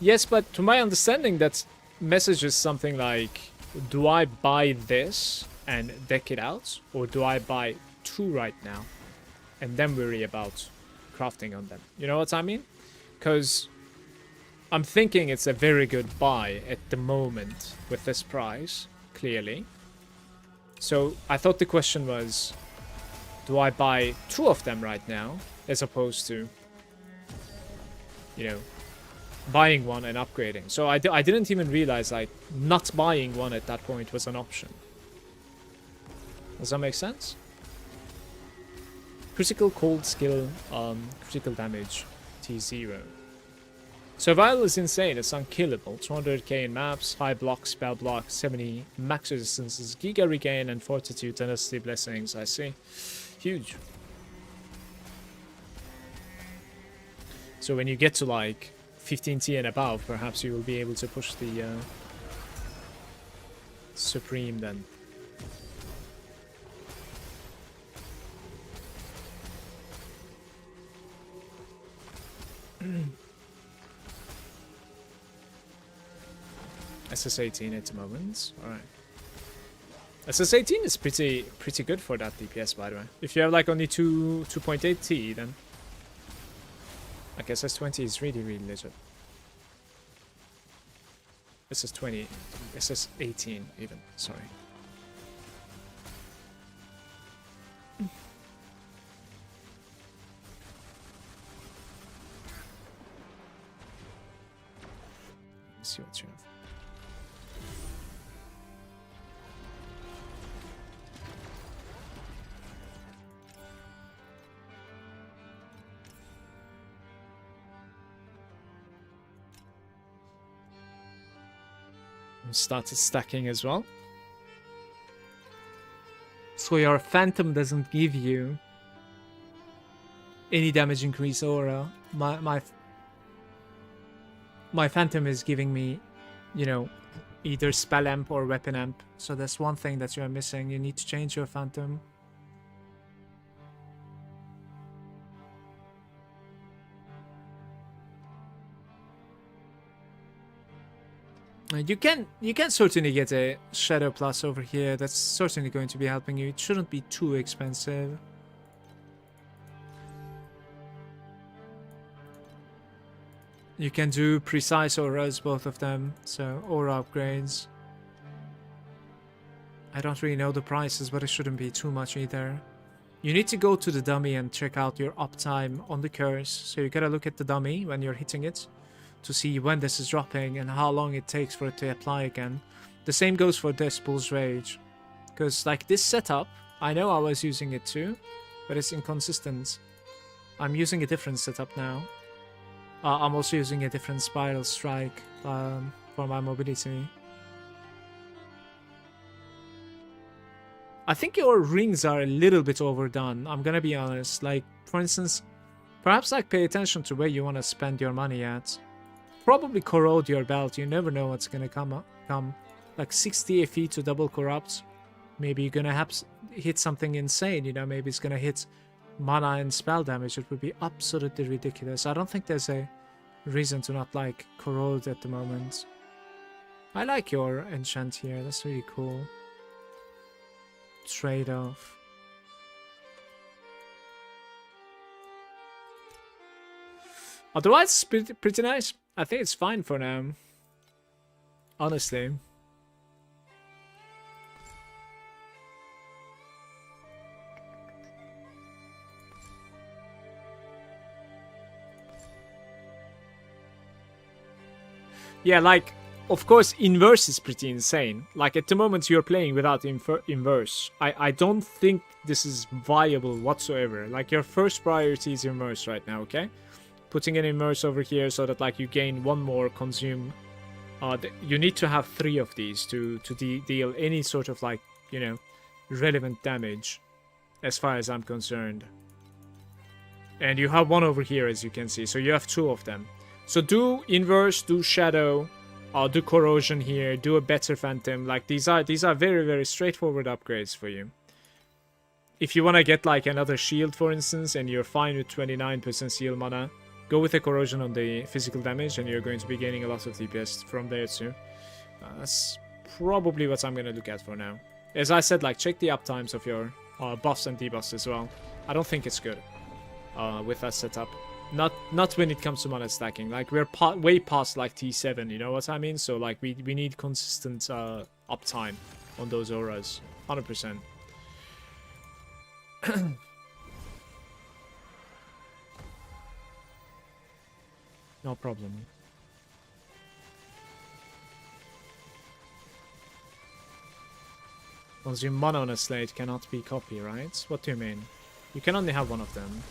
Yes, but to my understanding, that message is something like, do I buy this and deck it out? Or do I buy 2 right now and then worry about crafting on them? You know what I mean? Because I'm thinking it's a very good buy at the moment with this price, clearly. So I thought the question was, do I buy 2 of them right now as opposed to, you know, buying one and upgrading? So I didn't even realize like not buying one at that point was an option. Does that make sense? Critical cold skill, critical damage, T0. Survival is insane, it's unkillable. 200k in maps, high block, spell block, 70 max resistances, giga regain, and fortitude, tenacity, blessings. I see. Huge. So when you get to like 15T and above, perhaps you will be able to push the Supreme then. SS18 at the moment. Alright. SS18 is pretty good for that DPS, by the way. If you have like only 2.8 T, then like SS20 is really legit. SS20, SS18 even, sorry. Let's see what you have. Started stacking as well. So your Phantom doesn't give you any damage increase aura. My Phantom is giving me, you know, either spell amp or weapon amp. So that's one thing that you are missing. You need to change your Phantom. You can certainly get a Shadow Plus over here. That's certainly going to be helping you. It shouldn't be too expensive. You can do precise auras, both of them. So aura upgrades. I don't really know the prices, but it shouldn't be too much either. You need to go to the dummy and check out your uptime on the curse. So you gotta look at the dummy when you're hitting it, to see when this is dropping and how long it takes for it to apply again. The same goes for this Bull's Rage. Because like this setup, I know I was using it too, but it's inconsistent. I'm using a different setup now. I'm also using a different Spiral Strike for my mobility. I think your rings are a little bit overdone, I'm gonna be honest. Like, for instance, perhaps like pay attention to where you want to spend your money at. Probably corrode your belt. You never know what's gonna come. Like 60 FE to double corrupt. Maybe you're gonna have hit something insane. You know, maybe it's gonna hit mana and spell damage. It would be absolutely ridiculous. I don't think there's a reason to not like corrode at the moment. I like your enchant here. That's really cool. Trade off. Otherwise, pretty nice. I think it's fine for now. Honestly. Yeah, like, of course, inverse is pretty insane. Like, at the moment you're playing without inverse. I don't think this is viable whatsoever. Like, your first priority is inverse right now, okay? Putting an immerse over here so that like you gain one more consume. You need to have 3 of these to deal any sort of like, you know, relevant damage as far as I'm concerned. And you have 1 over here, as you can see, so you have 2 of them. So do inverse, do shadow, do corrosion here, do a better Phantom. Like these are very straightforward upgrades for you. If you want to get like another shield, for instance, and you're fine with 29% seal mana, Go with the corrosion on the physical damage, and you're going to be gaining a lot of DPS from there too. That's probably what I'm going to look at for now. As I said, like, check the uptimes of your buffs and debuffs as well. I don't think it's good with that setup. Not when it comes to mana stacking. Like, we're way past like T7, you know what I mean? So like we need consistent uptime on those auras, 100%. No problem. Consume mana on a slate cannot be copied, right? What do you mean? You can only have one of them.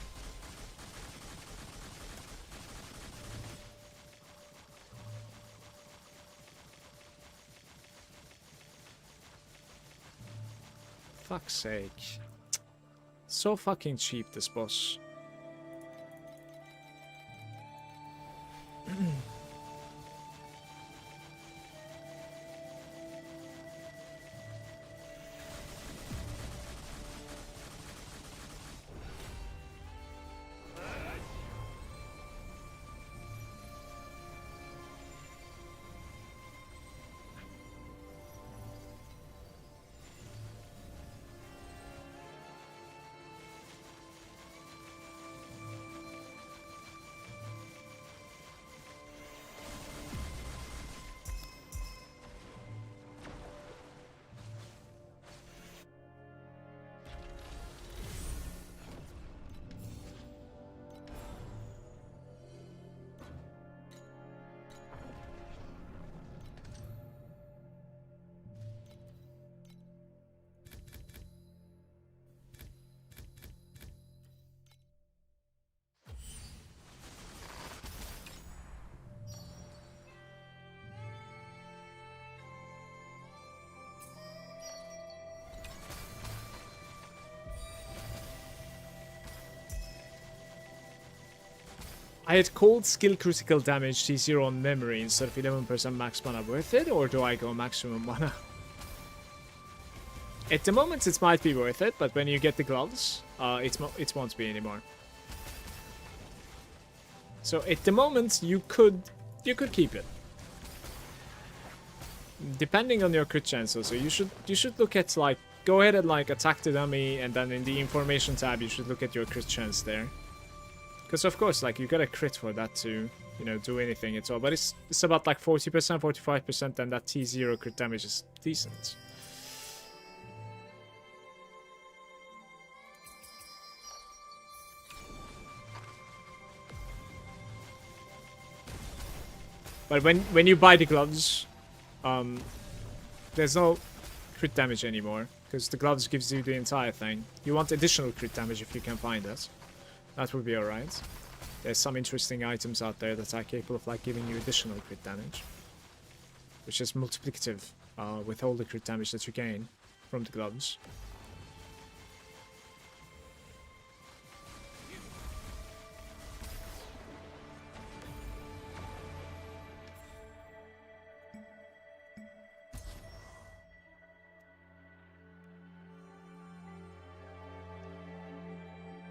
Fuck's sake. So fucking cheap, this boss. I had called skill critical damage T0 on memory instead of 11% max mana. Worth it, or do I go maximum mana? At the moment it might be worth it, but when you get the gloves, it won't be anymore. So at the moment you could keep it. Depending on your crit chances, so you should look at, like, go ahead and like attack the dummy, and then in the information tab you should look at your crit chance there. Because of course, like, you gotta crit for that to, you know, do anything at all. But it's about like 40%, 45%, and that T0 crit damage is decent. But when you buy the gloves, there's no crit damage anymore, because the gloves gives you the entire thing. You want additional crit damage if you can find it. That would be alright. There's some interesting items out there that are capable of like giving you additional crit damage, which is multiplicative with all the crit damage that you gain from the gloves.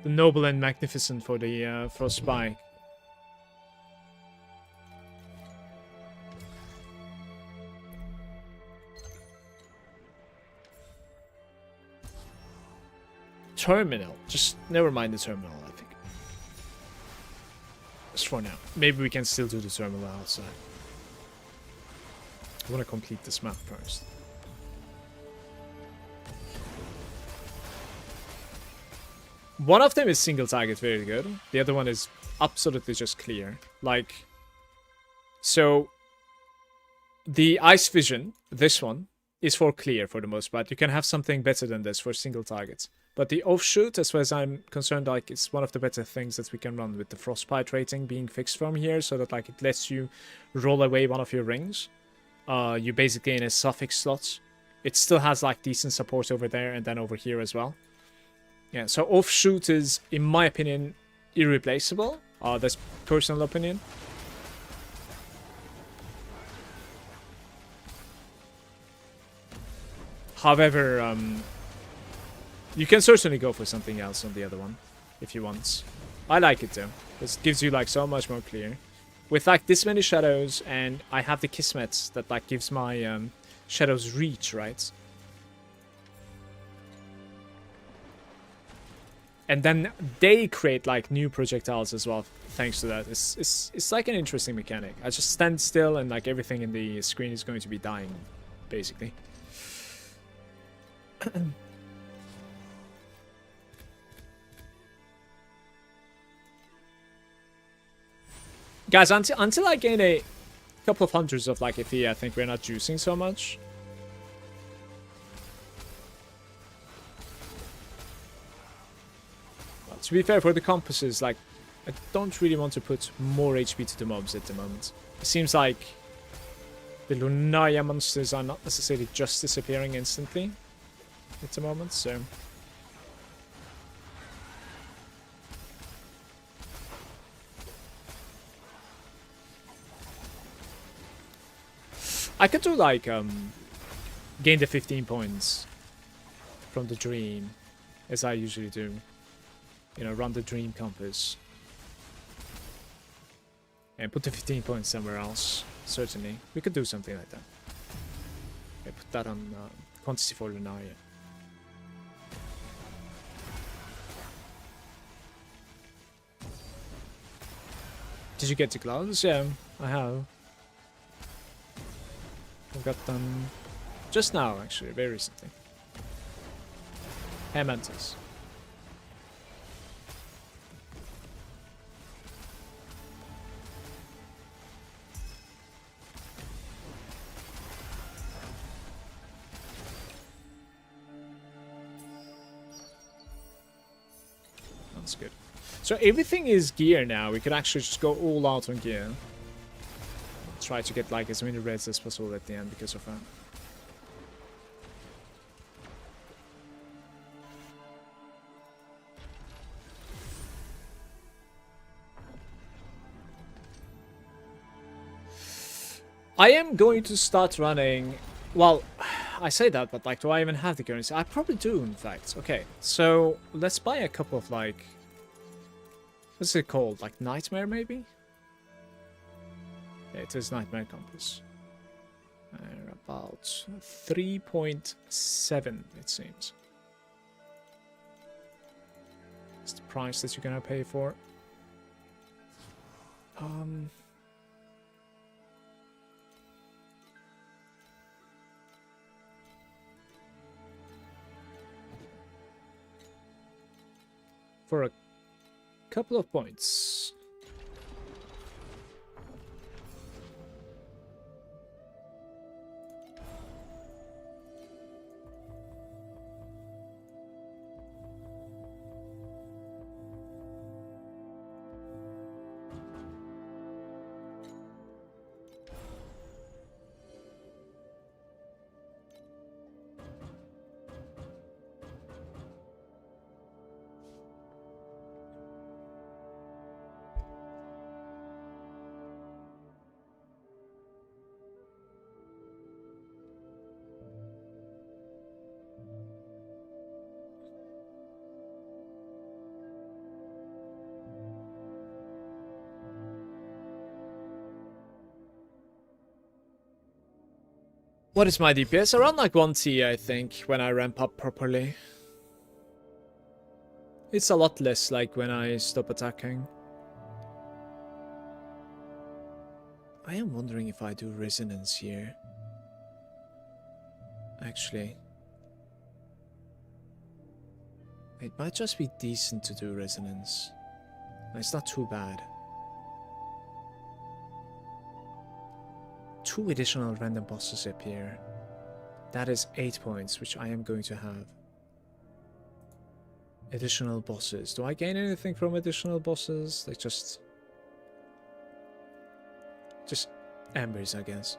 The noble and magnificent for the Frost Spike. Terminal. Just never mind the terminal, I think. Just for now. Maybe we can still do the terminal outside. I want to complete this map first. One of them is single target, very good. The other one is absolutely just clear. Like, so the Ice Vision, this one, is for clear for the most part. You can have something better than this for single targets. But the Offshoot, as far as I'm concerned, like, it's one of the better things that we can run with the Frostbite rating being fixed from here, so that like it lets you roll away one of your rings. You basically in a suffix slot. It still has like decent support over there and then over here as well. Yeah, so Offshoot is, in my opinion, irreplaceable. That's personal opinion. However, you can certainly go for something else on the other one, if you want. I like it though. This gives you like so much more clear. With like this many shadows, and I have the Kismet that like gives my shadows reach, right? And then they create like new projectiles as well, thanks to that. It's like an interesting mechanic. I just stand still and like everything in the screen is going to be dying, basically. Guys, until I gain a couple of hundreds of like FE, I think we're not juicing so much. To be fair, for the compasses, like, I don't really want to put more HP to the mobs at the moment. It seems like the Lunaria monsters are not necessarily just disappearing instantly at the moment, so... I could do, like, gain the 15 points from the dream, as I usually do. You know, run the dream compass. And put the 15 points somewhere else. Certainly. We could do something like that. Okay, put that on quantity for Lunaria. Did you get the gloves? Yeah, I have. I got them just now, actually, very recently. Hair mantis. That's good. So everything is gear now. We could actually just go all out on gear. Try to get like as many reds as possible at the end because of that. I am going to start running... Well, I say that, but like, do I even have the currency? I probably do, in fact. Okay, so let's buy a couple of like... What's it called? Like Nightmare, maybe? Yeah, it is Nightmare Compass. About 3.7, it seems. It's the price that you're gonna pay for. For a couple of points. What is my DPS? Around like 1T, I think, when I ramp up properly. It's a lot less like when I stop attacking. I am wondering if I do resonance here. Actually. It might just be decent to do resonance. It's not too bad. 2 additional random bosses appear. That is 8 points, which I am going to have. Additional bosses. Do I gain anything from additional bosses? Like just embers, I guess.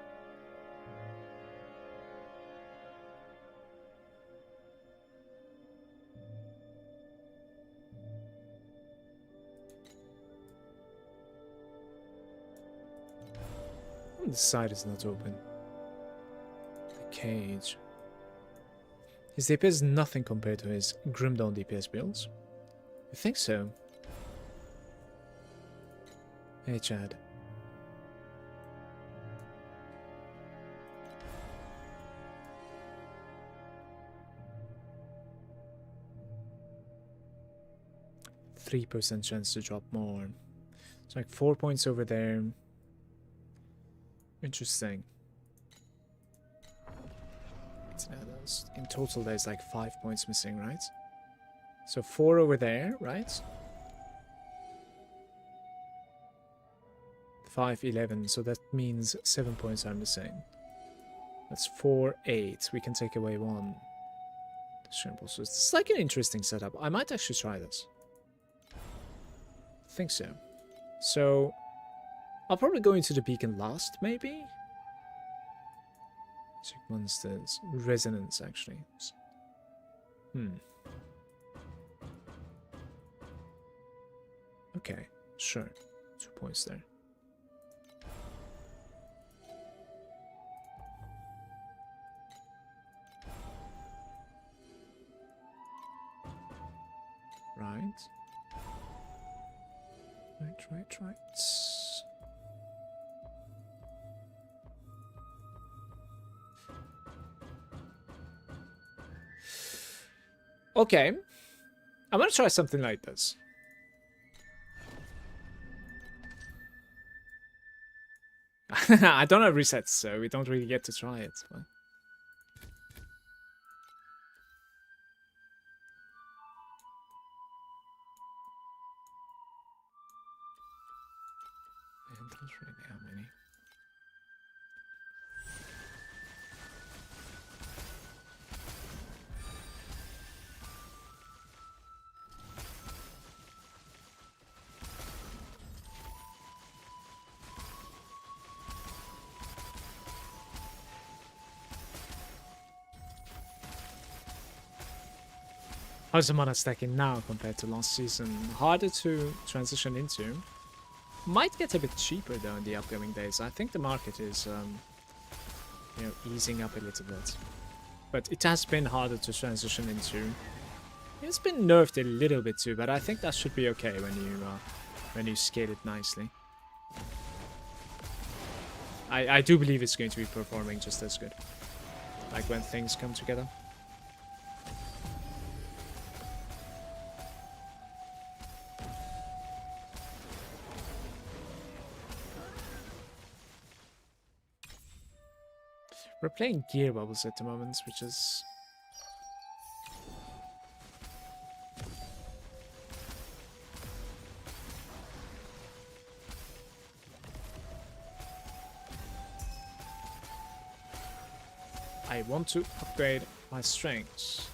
The side is not open. The cage. His DPS is nothing compared to his Grimdawn DPS builds. You think so? Hey, Chad. %3 chance to drop more. It's like 4 points over there. Interesting. In total, there's like 5 points missing, right? So 4 over there, right? 5, 11. So that means 7 points are missing. That's 4, 8. We can take away 1. So it's like an interesting setup. I might actually try this. I think so. So I'll probably go into the beacon last, maybe? Check monsters. Resonance, actually. Okay, sure. 2 points there. Right. Right. Okay. I'm gonna try something like this. I don't have resets, so we don't really get to try it. But... I don't really have many. How's the mana stacking now compared to last season? Harder to transition into. Might get a bit cheaper though in the upcoming days. I think the market is, easing up a little bit. But it has been harder to transition into. It's been nerfed a little bit too, but I think that should be okay when you scale it nicely. I do believe it's going to be performing just as good. Like when things come together. We're playing gear bubbles at the moment, which is... I want to upgrade my strengths.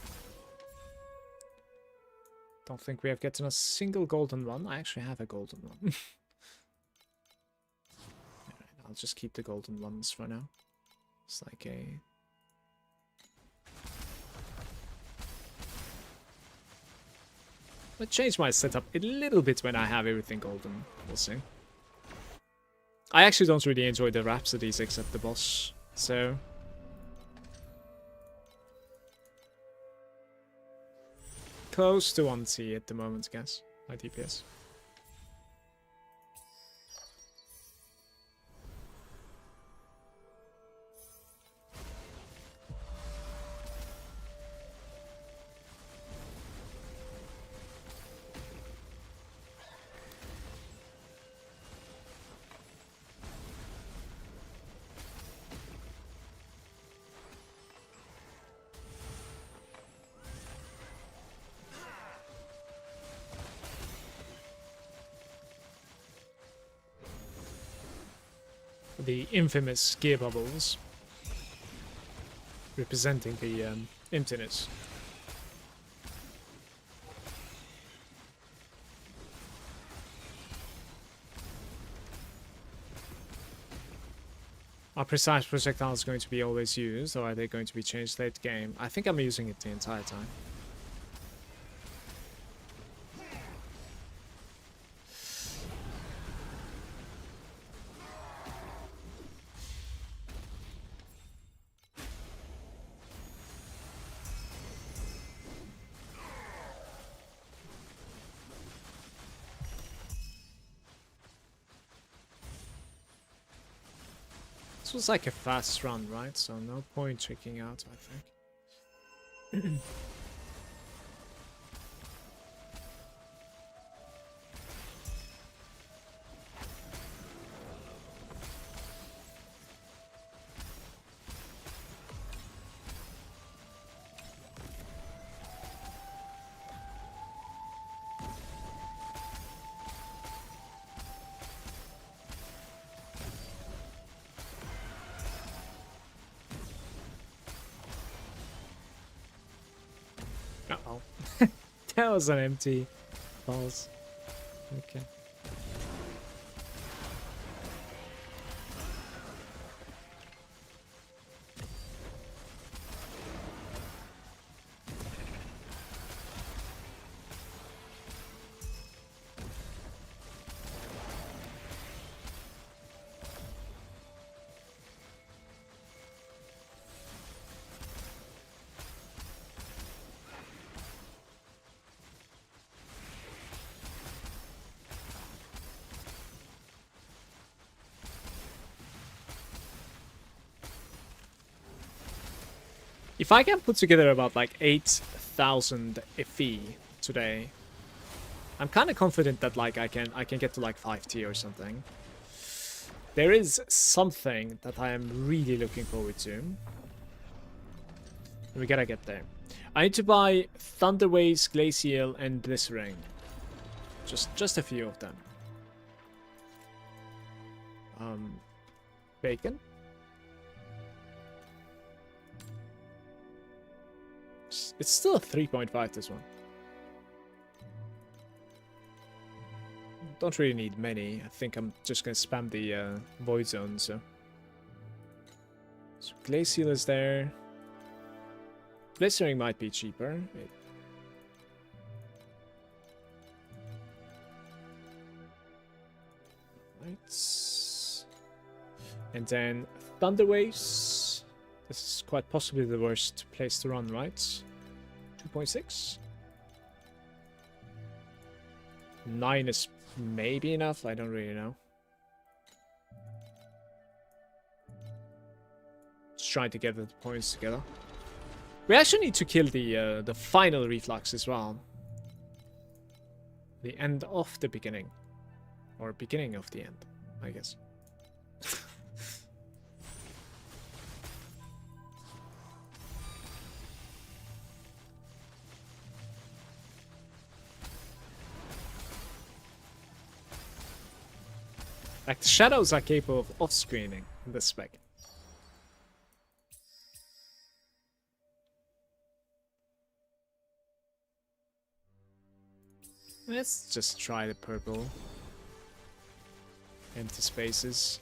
Don't think we have gotten a single golden one. I actually have a golden one. Alright, I'll just keep the golden ones for now. It's like a... I'll change my setup a little bit when I have everything golden. We'll see. I actually don't really enjoy the Rhapsodies except the boss, so... Close to 1T at the moment, guys. My DPS. The infamous gear bubbles representing the emptiness. Are precise projectiles going to be always used, or are they going to be changed late game? I think I'm using it the entire time. was like a fast run, right? So no point tricking out, I think. Uh-oh. That was an empty pulse. Okay. If I can put together about like 8,000 FE today, I'm kind of confident that like I can get to like 5T or something. There is something that I am really looking forward to. We gotta get there. I need to buy Thunderwaves, Glacial, and Blissering. Just a few of them. Bacon. It's still a 3.5, this one. Don't really need many. I think I'm just gonna spam the Void Zone, so Glacial is there. Blistering might be cheaper. Right. And then Thunderwaves. This is quite possibly the worst place to run, right? 2.6. 9 is maybe enough. I don't really know. Just trying to get the points together. We actually need to kill the final reflux as well. The end of the beginning, or beginning of the end, I guess. Like, the shadows are capable of off-screening in this spec. Let's just try the purple. Empty spaces.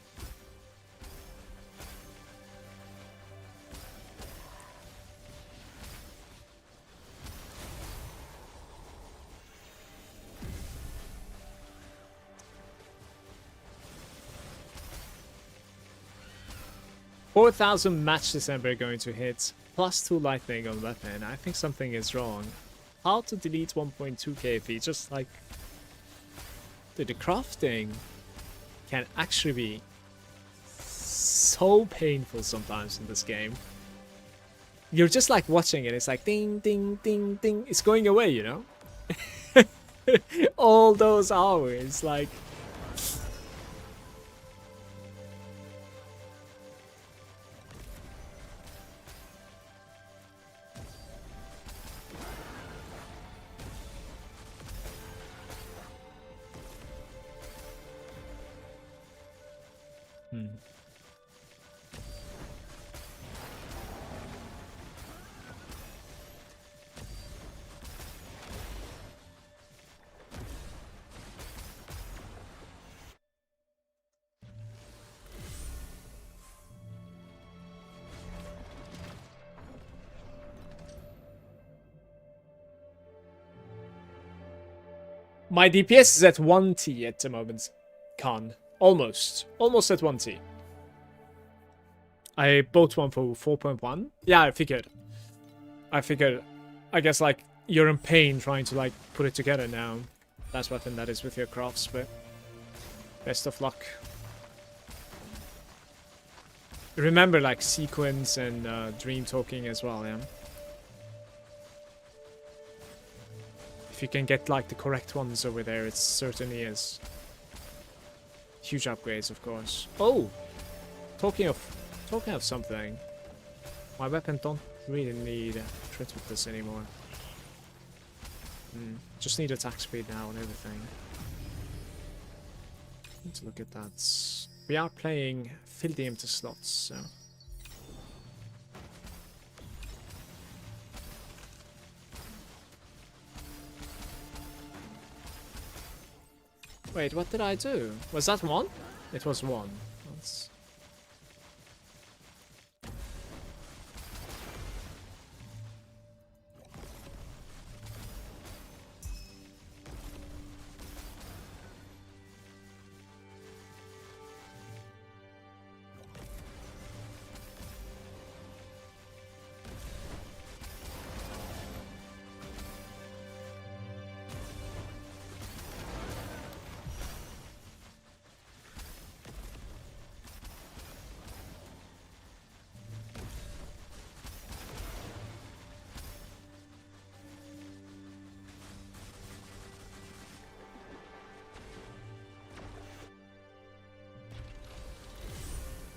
$4,000 match December going to hit, plus 2 lightning on weapon. I think something is wrong. How to delete 1.2 KFE? Just like, dude, the crafting can actually be so painful sometimes in this game. You're just like watching it. It's like ding, ding, ding, ding. It's going away, you know. All those hours, like. My DPS is at 1T at the moment, Khan. Almost at 1T. I bought one for 4.1. Yeah, I figured. I guess, like, you're in pain trying to, like, put it together now. That's what that is with your crafts, but best of luck. Remember, like, sequence and dream talking as well, yeah? If you can get, like, the correct ones over there, it certainly is. Huge upgrades, of course. Oh! Talking of something. My weapon don't really need crit with this anymore. Just need attack speed now and everything. Need to look at that. We are playing filthy empty slots, so... Wait, what did I do? Was that one? It was one. That's...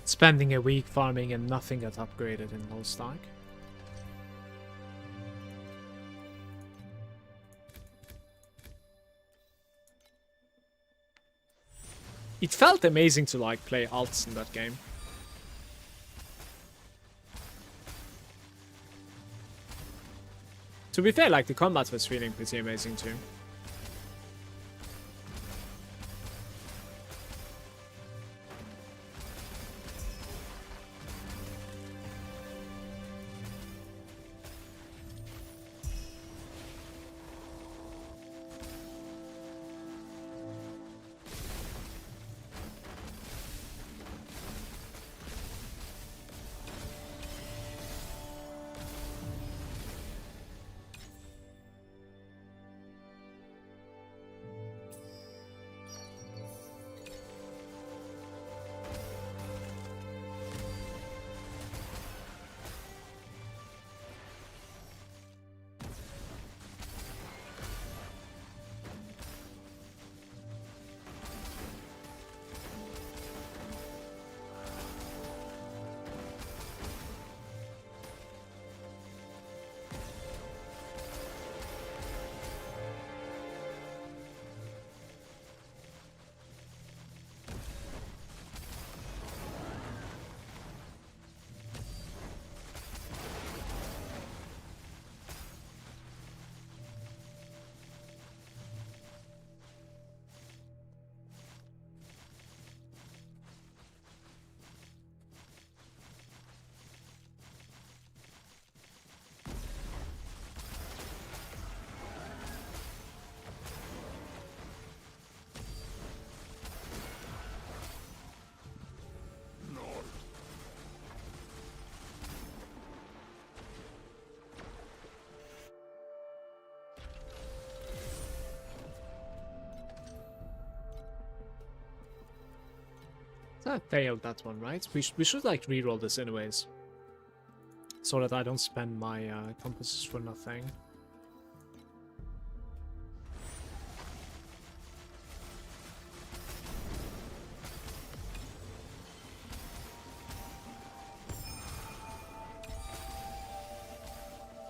Spending a week farming and nothing got upgraded in low stack. It felt amazing to like play alts in that game. To be fair, like the combat was feeling pretty amazing too. I failed that one, right? We should like reroll this anyways. So that I don't spend my compasses for nothing.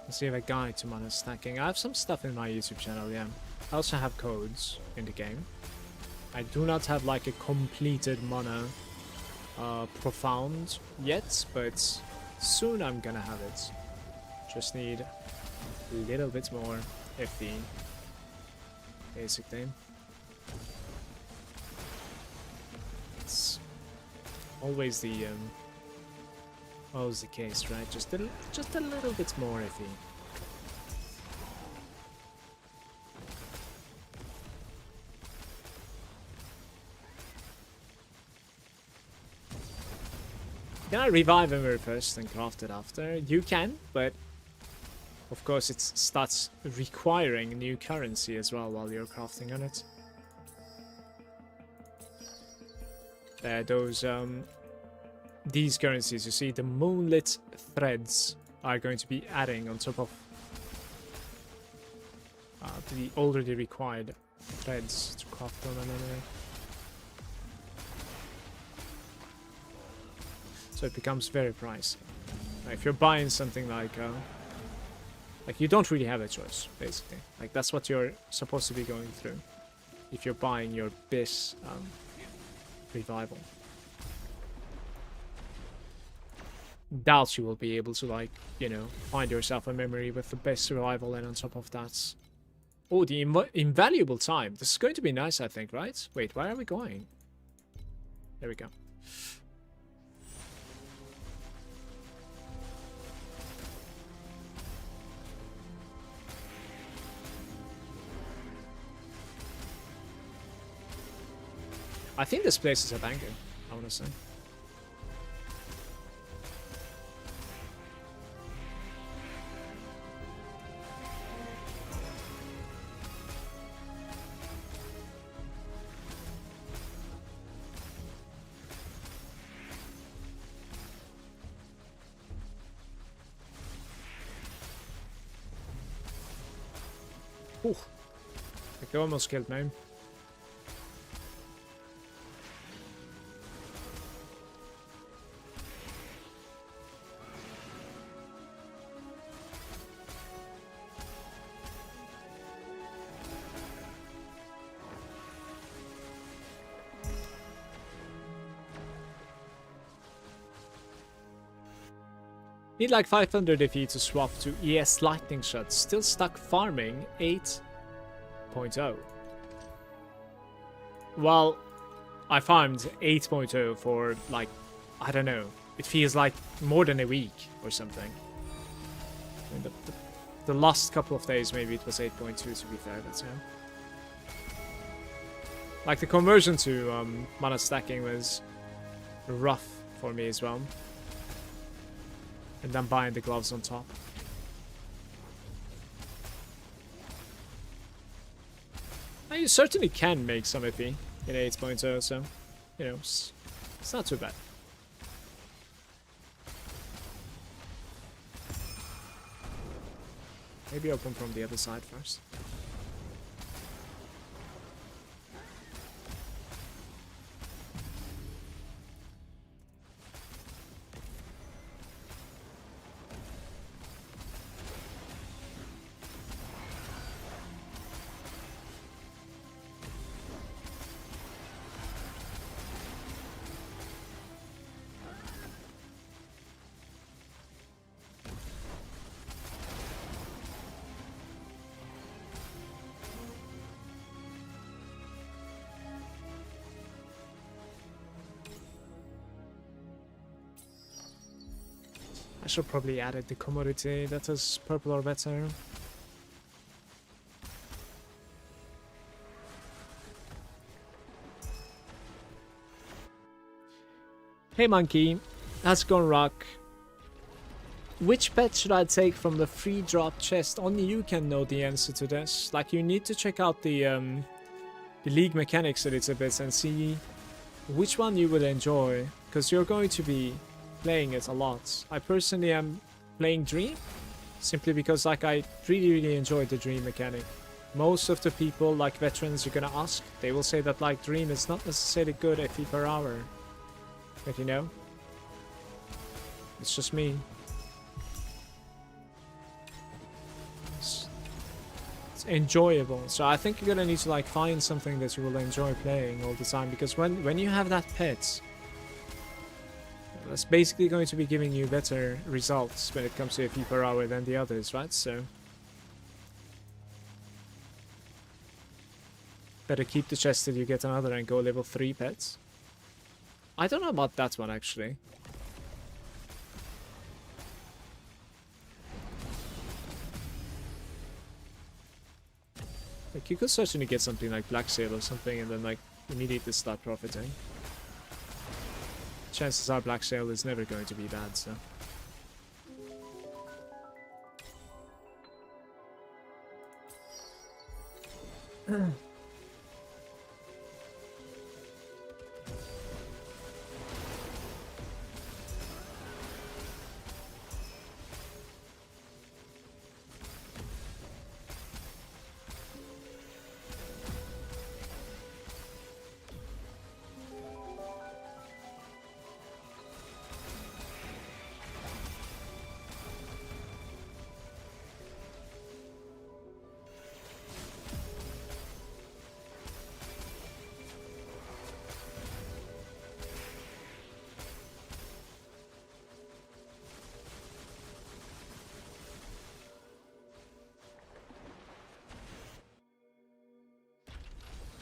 Let's see if I have a guide to mana stacking. I have some stuff in my YouTube channel, yeah. I also have codes in the game. I do not have like a completed mana profound yet, but soon I'm gonna have it. Just need a little bit more FD, basically. It's always the case, right? Just a little bit more FD. Can I revive Ember first and craft it after? You can, but of course it starts requiring new currency as well while you're crafting on it. these currencies, you see, the moonlit threads are going to be adding on top of the already required threads to craft on an enemy. So it becomes very pricey. Now, if you're buying something like you don't really have a choice, basically. Like, that's what you're supposed to be going through if you're buying your base revival. Doubt you will be able to, like, you know, find yourself a memory with the base survival, and on top of that... Oh, the invaluable time. This is going to be nice, I think, right? Wait, where are we going? There we go. I think this place is a banger, I want to say. Ooh. Like, they almost killed me. Need like 500 FE to swap to ES Lightning Shot. Still stuck farming 8.0. Well, I farmed 8.0 for like, I don't know. It feels like more than a week or something. I mean, the last couple of days maybe it was 8.2 to be fair, but yeah. Like the conversion to mana stacking was rough for me as well. And then buying the gloves on top. Now, you certainly can make some FE in 8.0, so, you know, it's not too bad. Maybe open from the other side first. I should probably added the commodity that is purple or better. Hey Monkey, how's it going, Rock? Which pet should I take from the free drop chest? Only you can know the answer to this. Like, you need to check out the league mechanics a little bit and see which one you will enjoy, because you're going to be playing it a lot. I personally am playing Dream simply because, like, I really enjoy the Dream mechanic. Most of the people, like veterans, you're gonna ask, they will say that, like, Dream is not necessarily good FE per hour, but you know, it's just me. It's enjoyable, so I think you're gonna need to, like, find something that you will enjoy playing all the time, because when you have that pet, that's basically going to be giving you better results when it comes to FE per hour than the others, right? So better keep the chest till you get another and go level 3 pets. I don't know about that one, actually. Like, you could certainly get something like Black Sail or something and then, like, immediately start profiting. Chances are Black Sail is never going to be bad, so...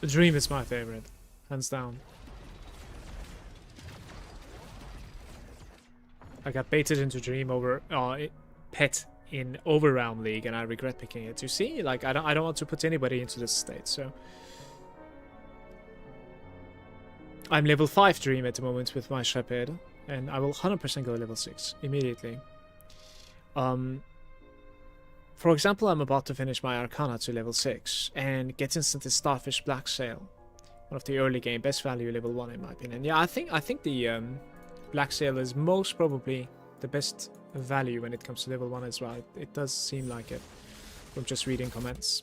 The Dream is my favorite, hands down. I got baited into Dream over Pet in Overrealm League, and I regret picking it. You see, like I don't want to put anybody into this state. So I'm level 5 Dream at the moment with my Shepherd, and I will 100% go level 6 immediately. For example, I'm about to finish my Arcana to level 6 and get instantly Starfish Black Sail, one of the early game best value level 1 in my opinion. Yeah, I think the Black Sail is most probably the best value when it comes to level 1 as well. It does seem like it from just reading comments.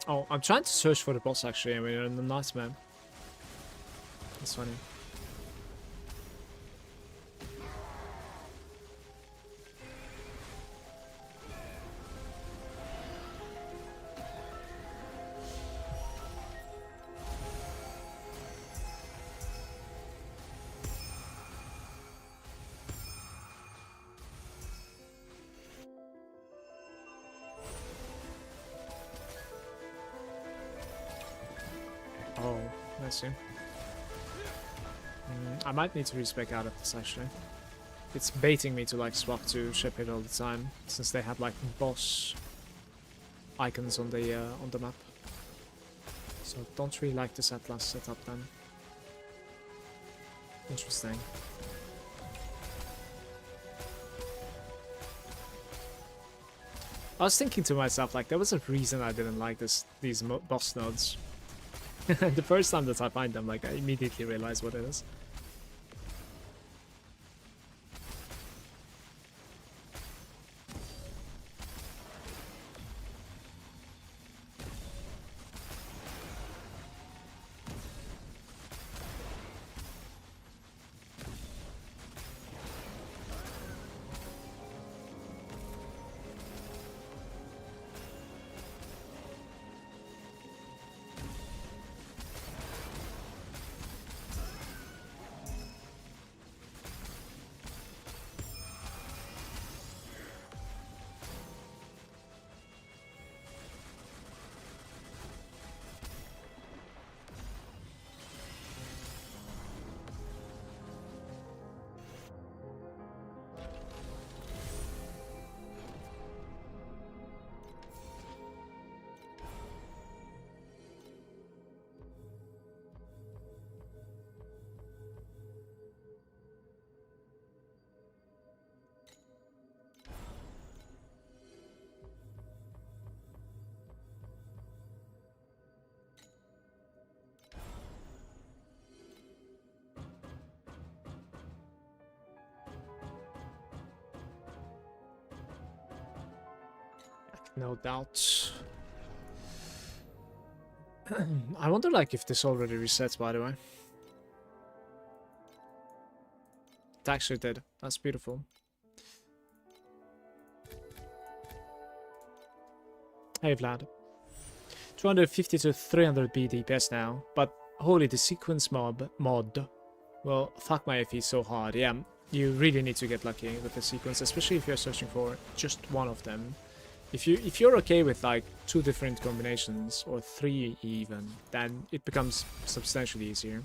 Oh, I'm trying to search for the boss actually. I mean, in the nice map. That's funny. Oh, I see. I might need to respec out of this actually. It's baiting me to like swap to Shepherd all the time, since they have like boss icons on the map. So don't really like this Atlas setup then. Interesting. I was thinking to myself, like, there was a reason I didn't like these boss nodes. The first time that I find them, like, I immediately realize what it is. No doubt. I wonder, like, if this already resets, by the way. It actually did. That's beautiful. Hey, Vlad. 250 to 300 DPS now, but holy, the sequence mod will fuck my FE so hard. Yeah, you really need to get lucky with the sequence, especially if you're searching for just one of them. If you're okay with like 2 different combinations, or 3 even, then it becomes substantially easier.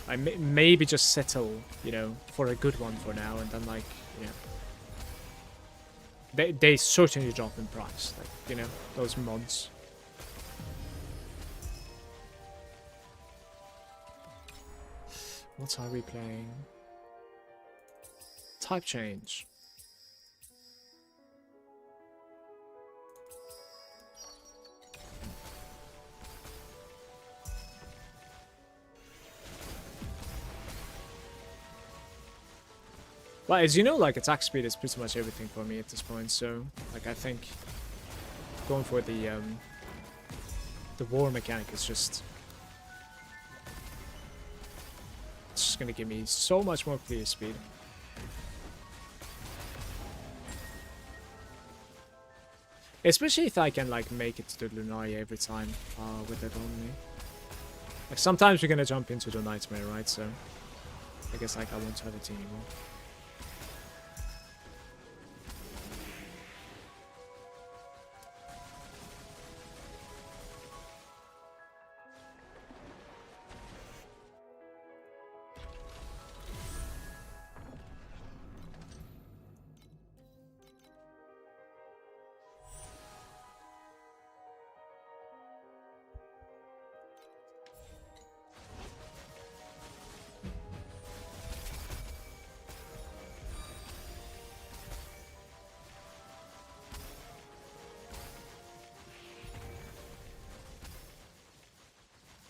I maybe just settle, you know, for a good one for now, and then like, yeah. They certainly drop in price, like, you know, those mods. What are we playing? Type change. Well, as you know, like, attack speed is pretty much everything for me at this point, so, like, I think going for the war mechanic is just... It's just gonna give me so much more clear speed. Especially if I can, like, make it to the Lunaria every time with that only. Like, sometimes we're gonna jump into the Nightmare, right? So, I guess, like, I won't have it anymore.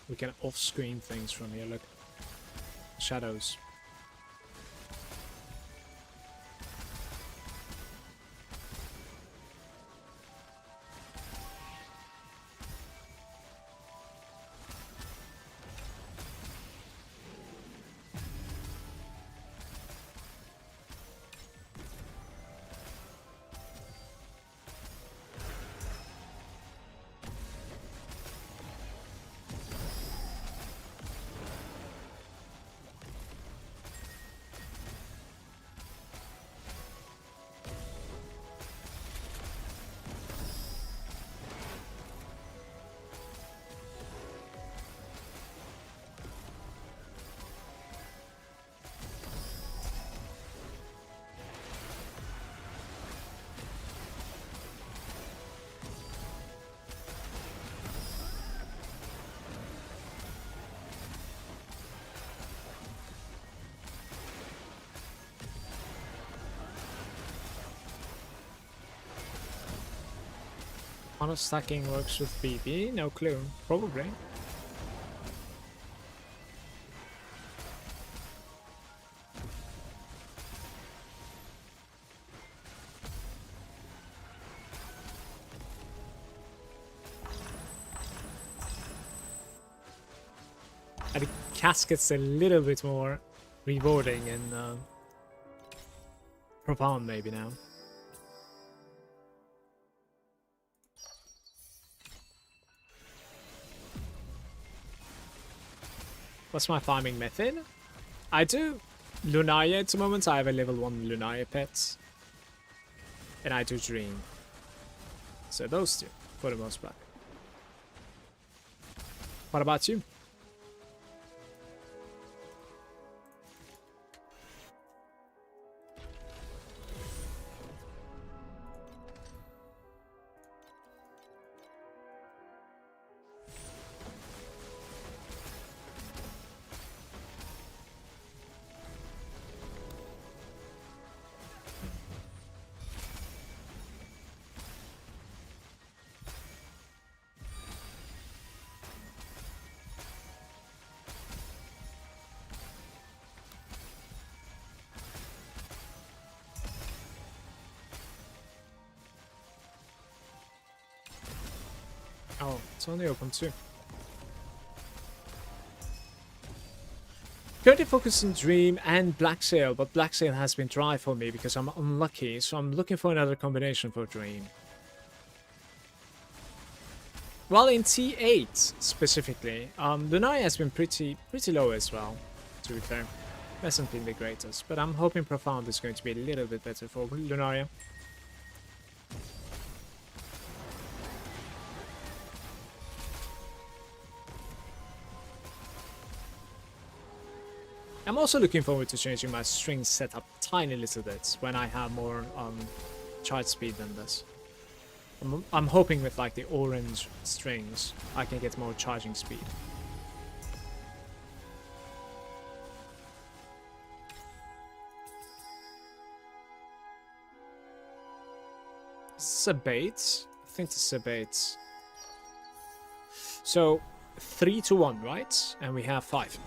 We can off-screen things from here, look. Shadows. Auto stacking works with BB? No clue. Probably. And the casket's a little bit more rewarding and profound maybe now. What's my farming method? I do Lunaria at the moment. I have a level 1 Lunaria pet. And I do Dream. So those two, for the most part. What about you? Oh, it's only open too. Currently focused on Dream and Black Sail, but Black Sail has been dry for me because I'm unlucky, so I'm looking for another combination for Dream. Well, in T8 specifically, Lunaria has been pretty low as well, to be fair. Hasn't been the greatest, but I'm hoping Profound is going to be a little bit better for Lunaria. I'm also looking forward to changing my string setup tiny little bit when I have more charge speed than this. I'm hoping with like the orange strings I can get more charging speed. This is a bait. I think this is a bait. So 3 to 1, right? And we have 5.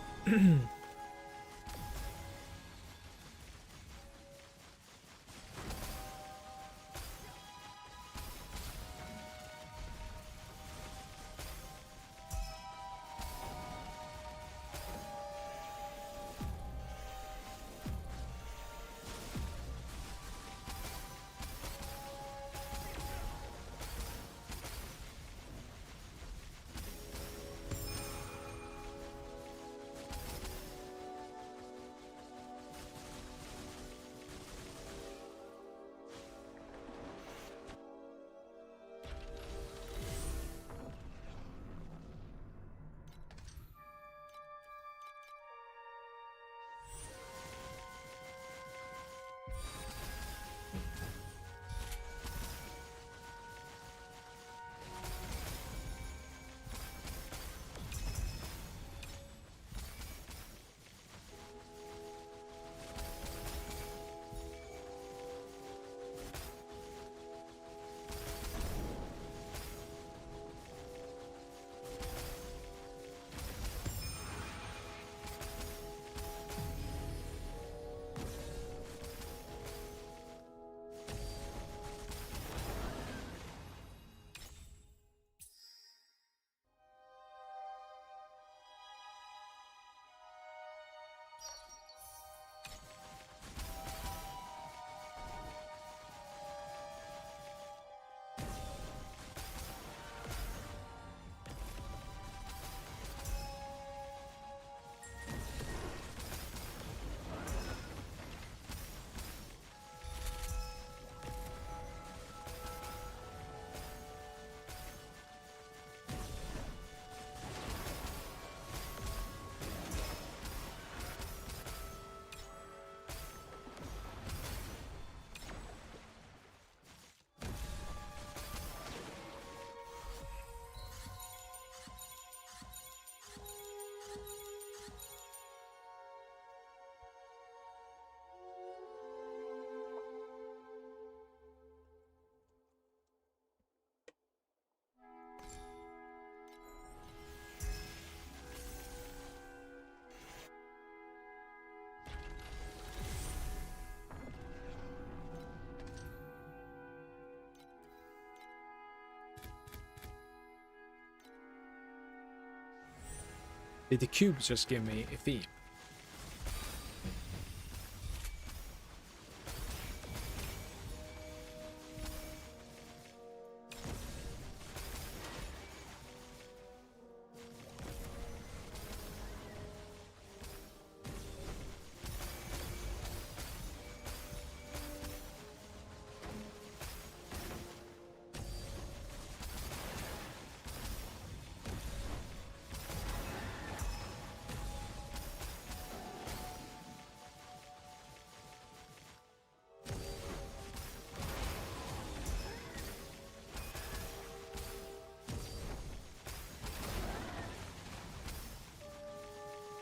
Did the cube just give me a fee?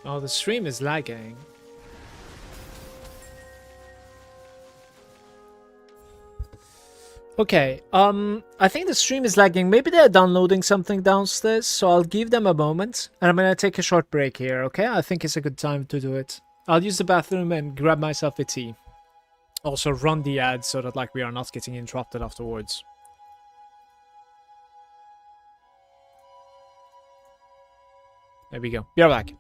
Oh, the stream is lagging. Okay, I think the stream is lagging. Maybe they're downloading something downstairs, so I'll give them a moment. And I'm gonna take a short break here, okay? I think it's a good time to do it. I'll use the bathroom and grab myself a tea. Also run the ad so that like we are not getting interrupted afterwards. There we go. Be right back.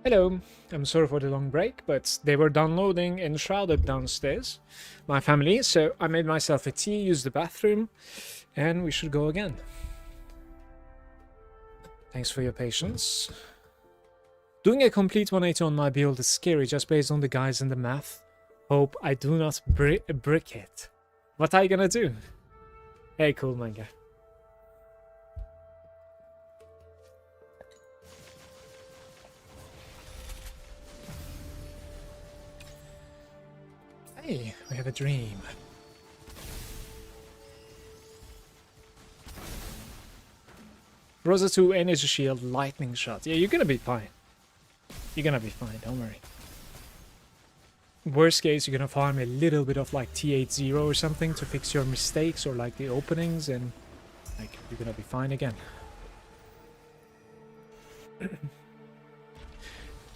Hello, I'm sorry for the long break, but they were downloading Enshrouded downstairs, my family, so I made myself a tea, used the bathroom, and we should go again. Thanks for your patience. Doing a complete 180 on my build is scary just based on the guys and the math. Hope I do not brick it. What are you gonna do? Hey, cool manga. Hey, we have a dream. Rosa 2, energy shield, lightning shot. Yeah, you're gonna be fine. You're gonna be fine, don't worry. Worst case, you're gonna farm a little bit of like T80 or something to fix your mistakes or like the openings, and like you're gonna be fine again.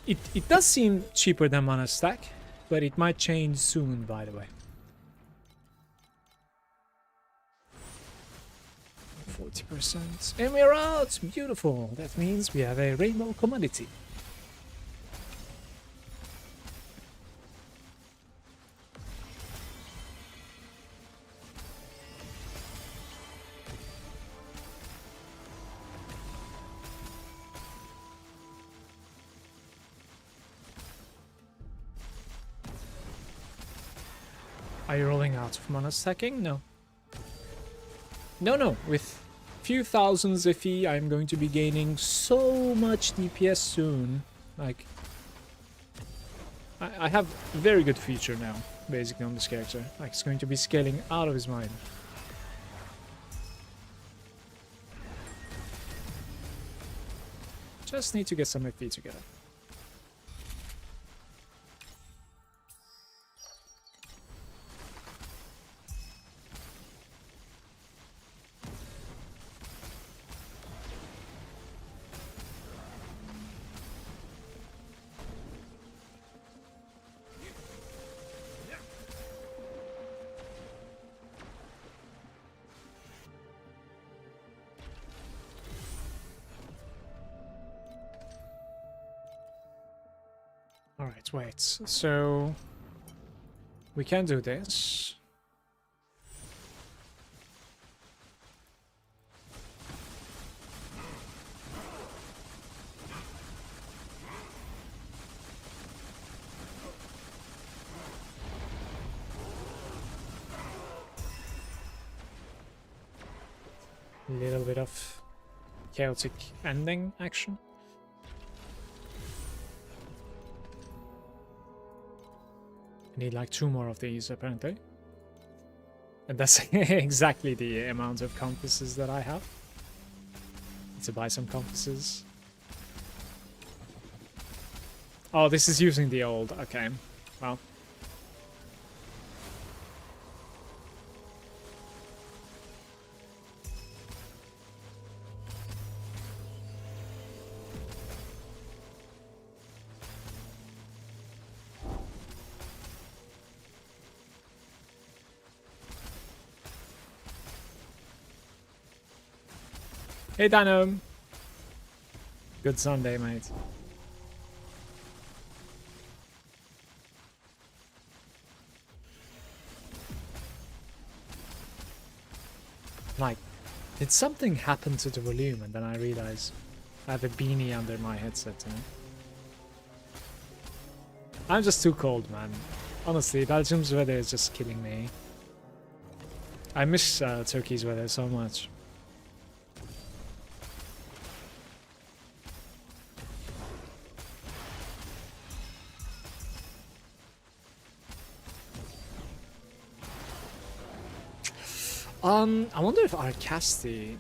It does seem cheaper than mana stack, but it might change soon, by the way. 40%. And we're out! Beautiful! That means we have a rainbow commodity. Are you rolling out of mana stacking? No. No. With few thousands FE, I'm going to be gaining so much DPS soon. Like, I have a very good feature now, basically, on this character. Like, it's going to be scaling out of his mind. Just need to get some FE together. Alright, wait. So we can do this. A little bit of chaotic ending action. I need like 2 more of these apparently. And that's exactly the amount of compasses that I have. Need to buy some compasses. Oh, this is using the old. Okay. Well. Hey, Dano. Good Sunday, mate. Like, did something happen to the volume? And then I realized I have a beanie under my headset, you know? I'm just too cold, man. Honestly, Belgium's weather is just killing me. I miss Turkey's weather so much. I wonder if Arcasti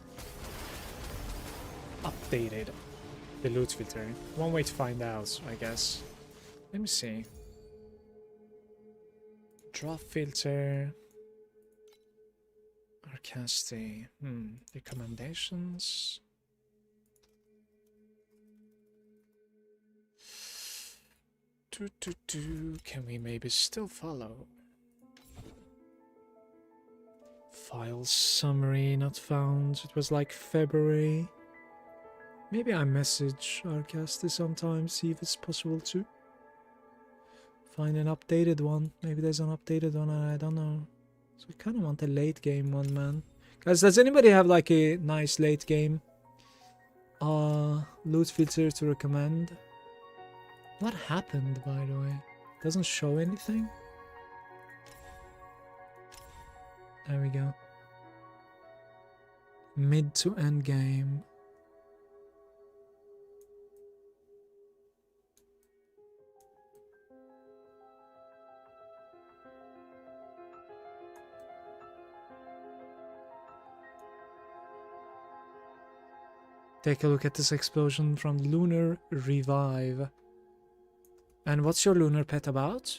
updated the loot filter. One way to find out, I guess. Let me see. Drop filter. Arcasti. Recommendations. Can we maybe still follow? File summary not found. It was like February. Maybe I message Arcaster sometimes, see if it's possible to find an updated one. Maybe there's an updated one and I don't know. So I kind of want a late game one, man. Guys, does anybody have like a nice late game loot filter to recommend? What happened, by the way? Doesn't show anything? There we go. Mid to end game. Take a look at this explosion from Lunar Revive. And what's your lunar pet about?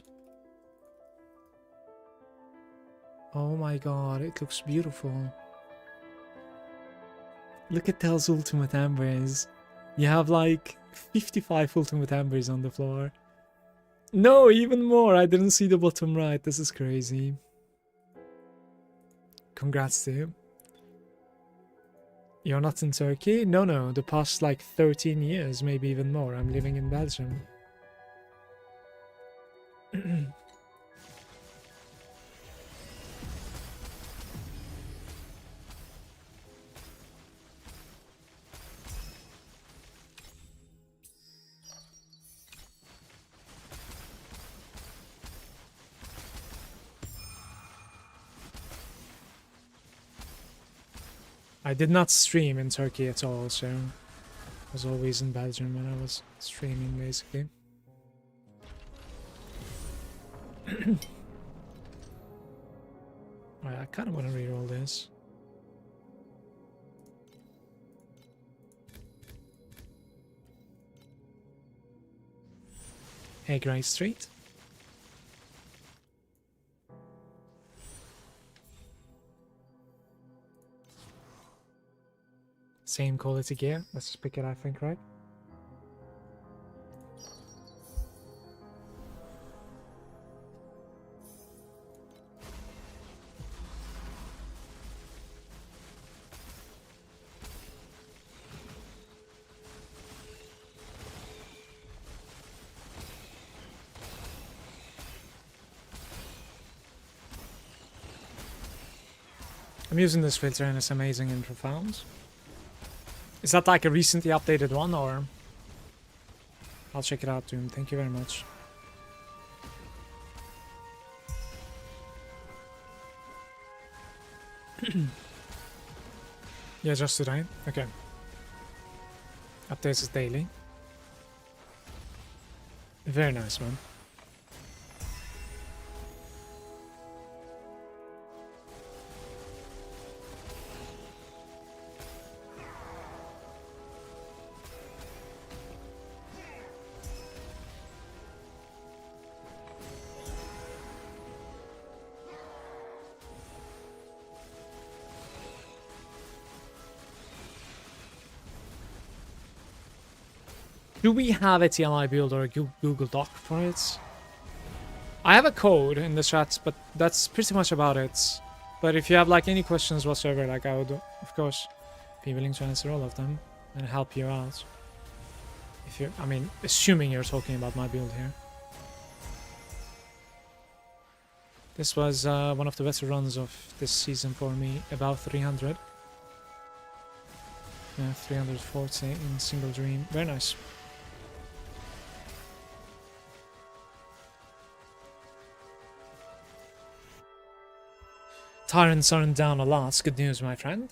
Oh my god, it looks beautiful. Look at those ultimate embers. You have like 55 ultimate embers on the floor. No, even more. I didn't see the bottom right. This is crazy. Congrats to you. You're not in Turkey? No. The past like 13 years, maybe even more. I'm living in Belgium. I did not stream in Turkey at all, so I was always in Belgium when I was streaming, basically. Alright, I kind of want to reroll this. Hey, Grey Street. Same quality gear. Let's just pick it, I think, right? I'm using this filter and it's amazing and profound. Is that like a recently updated one, or? I'll check it out, Doom. Thank you very much. Yeah, just today. Okay. Updates is daily. Very nice, man. Do we have a TLI build or a Google Doc for it? I have a code in the chat, but that's pretty much about it. But if you have like any questions whatsoever, like I would, of course, be willing to answer all of them and help you out. If you, I mean, assuming you're talking about my build here. This was one of the better runs of this season for me, about 300. Yeah, 340 in single dream. Very nice. Tyrants aren't down a lot. Good news, my friend.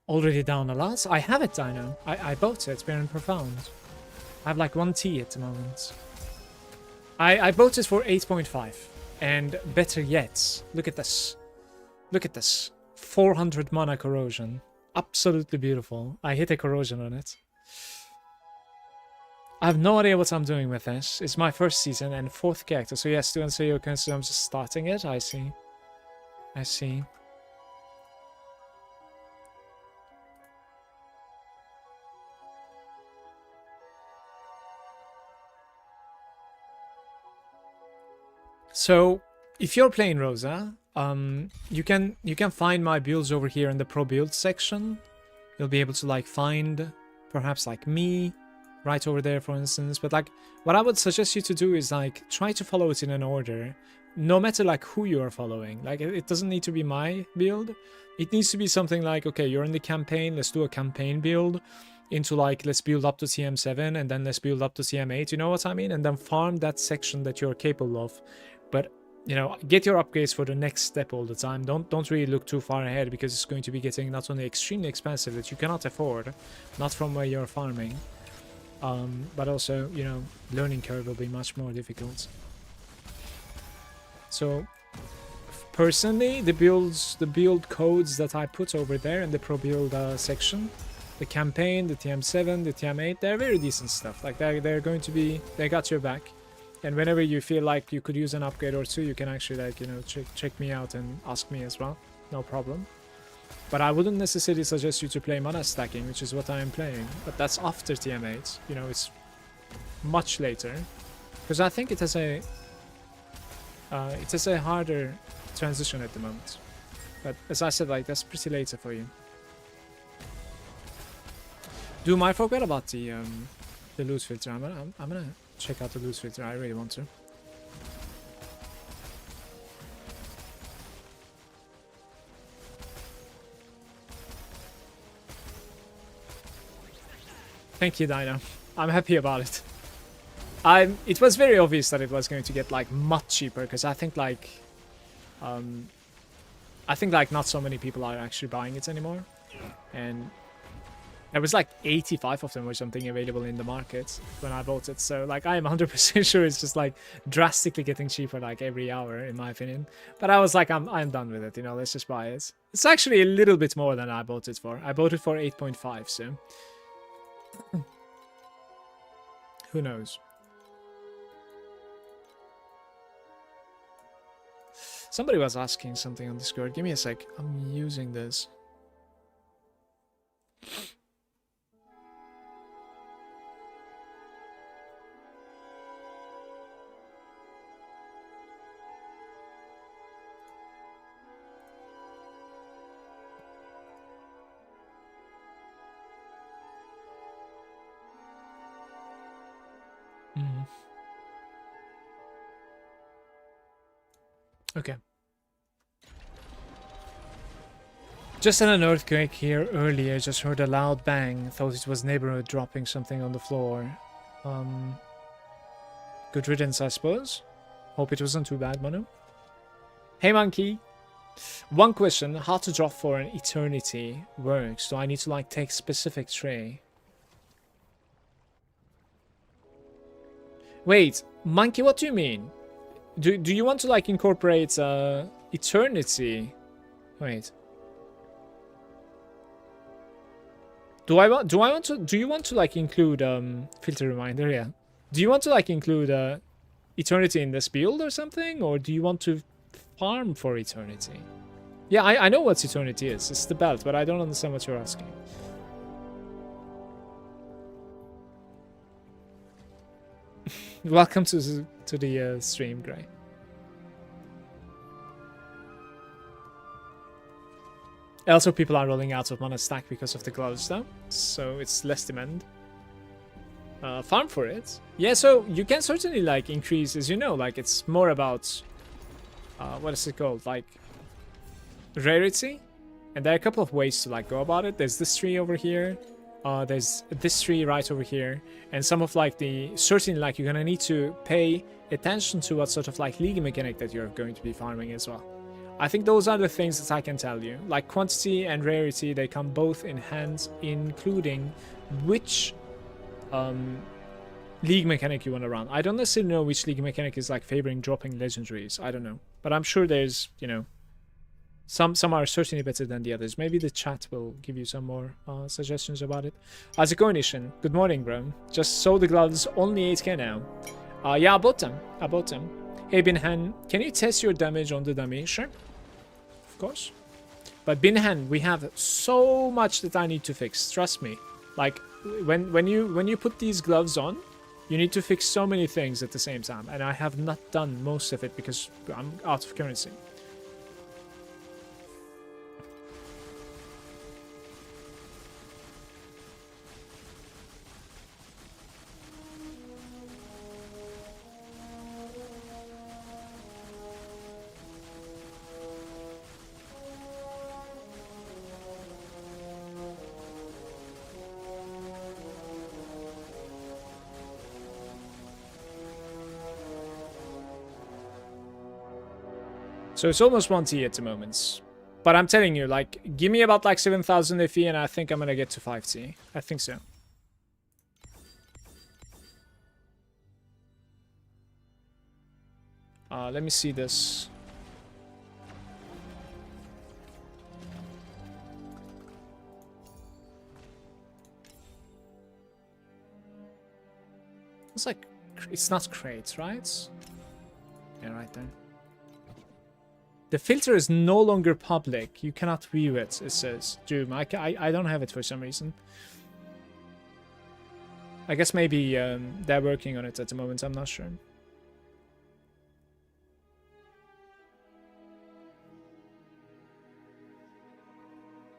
Already down a lot? I have it, Dino. I bought it. Very profound. I have like 1 T at the moment. I bought it for 8.5. And better yet, look at this. Look at this. 400 mana corrosion. Absolutely beautiful. I hit a corrosion on it. I have no idea what I'm doing with this. It's my first season and 4th character. So yes, to answer your question, I'm just starting it. I see. I see. So, if you're playing Rosa, you can find my builds over here in the pro build section. You'll be able to like find perhaps like me right over there, for instance. But like what I would suggest you to do is like try to follow it in an order, no matter like who you are following. Like it doesn't need to be my build. It needs to be something like, okay, you're in the campaign, let's do a campaign build into like, let's build up to TM7 and then let's build up to TM8, you know what I mean? And then farm that section that you're capable of. But you know, get your upgrades for the next step all the time. Don't really look too far ahead, because it's going to be getting not only extremely expensive that you cannot afford, not from where you're farming, but also, you know, learning curve will be much more difficult. So personally, the build codes that I put over there in the pro build section, the campaign, the TM7, the TM8, they're very decent stuff. Like they're going to be, they got your back. And whenever you feel like you could use an upgrade or two, you can actually, like, you know, check me out and ask me as well. No problem. But I wouldn't necessarily suggest you to play mana stacking, which is what I am playing. But that's after TM8. You know, it's much later. Because I think it has a harder transition at the moment. But as I said, like, that's pretty later for you. Doom, I forgot about the loot filter. I'm gonna check out the loot filter. I really want to. Thank you, Dino. I'm happy about it. It was very obvious that it was going to get like much cheaper, because I think like not so many people are actually buying it anymore, and there was like 85 of them or something available in the market when I bought it. So like I am 100% sure it's just like drastically getting cheaper like every hour, in my opinion. But I was like, I'm done with it, you know, let's just buy it. It's actually a little bit more than I bought it for. I bought it for 8.5, so who knows. Somebody was asking something on Discord. Give me a sec. I'm using this. Okay. Just had an earthquake here earlier. Just heard a loud bang. Thought it was neighborhood dropping something on the floor. Good riddance, I suppose. Hope it wasn't too bad, Manu. Hey, Monkey. One question. How to drop for an eternity works? Do I need to, like, take specific tray? Wait, Monkey, what do you mean? Do you want to, like, incorporate eternity? Wait. Do you want to like include filter reminder? Yeah. Do you want to like include eternity in this build or something, or do you want to farm for eternity? Yeah, I know what eternity is. It's the belt, but I don't understand what you're asking. Welcome to the stream, Gray. Also, people are rolling out of mana stack because of the gloves though, so it's less demand. Farm for it. Yeah, so you can certainly like increase, as you know, like it's more about what is it called, like rarity. And there are a couple of ways to like go about it. There's this tree over here. There's this tree right over here, and some of like the certainly like you're gonna need to pay attention to what sort of like league mechanic that you're going to be farming as well. I think those are the things that I can tell you. Like quantity and rarity, they come both in hand, including which league mechanic you want to run. I don't necessarily know which league mechanic is like favoring dropping legendaries. I don't know, but I'm sure there's, you know, some are certainly better than the others. Maybe the chat will give you some more suggestions about it. How's it going, Ishin? Good morning, bro. Just sold the gloves, only 8k now. Yeah, I bought them. Hey, Binhan, can you test your damage on the dummy? Sure. Of course. But Binhan, we have so much that I need to fix. Trust me. Like, when you put these gloves on, you need to fix so many things at the same time. And I have not done most of it because I'm out of currency. So it's almost 1T at the moment. But I'm telling you, like, give me about like 7,000 FE and I think I'm gonna get to 5T. I think so. Let me see this. It's like, it's not crates, right? Yeah, right there. The filter is no longer public. You cannot view it, it says. Doom, I don't have it for some reason. I guess maybe they're working on it at the moment, I'm not sure.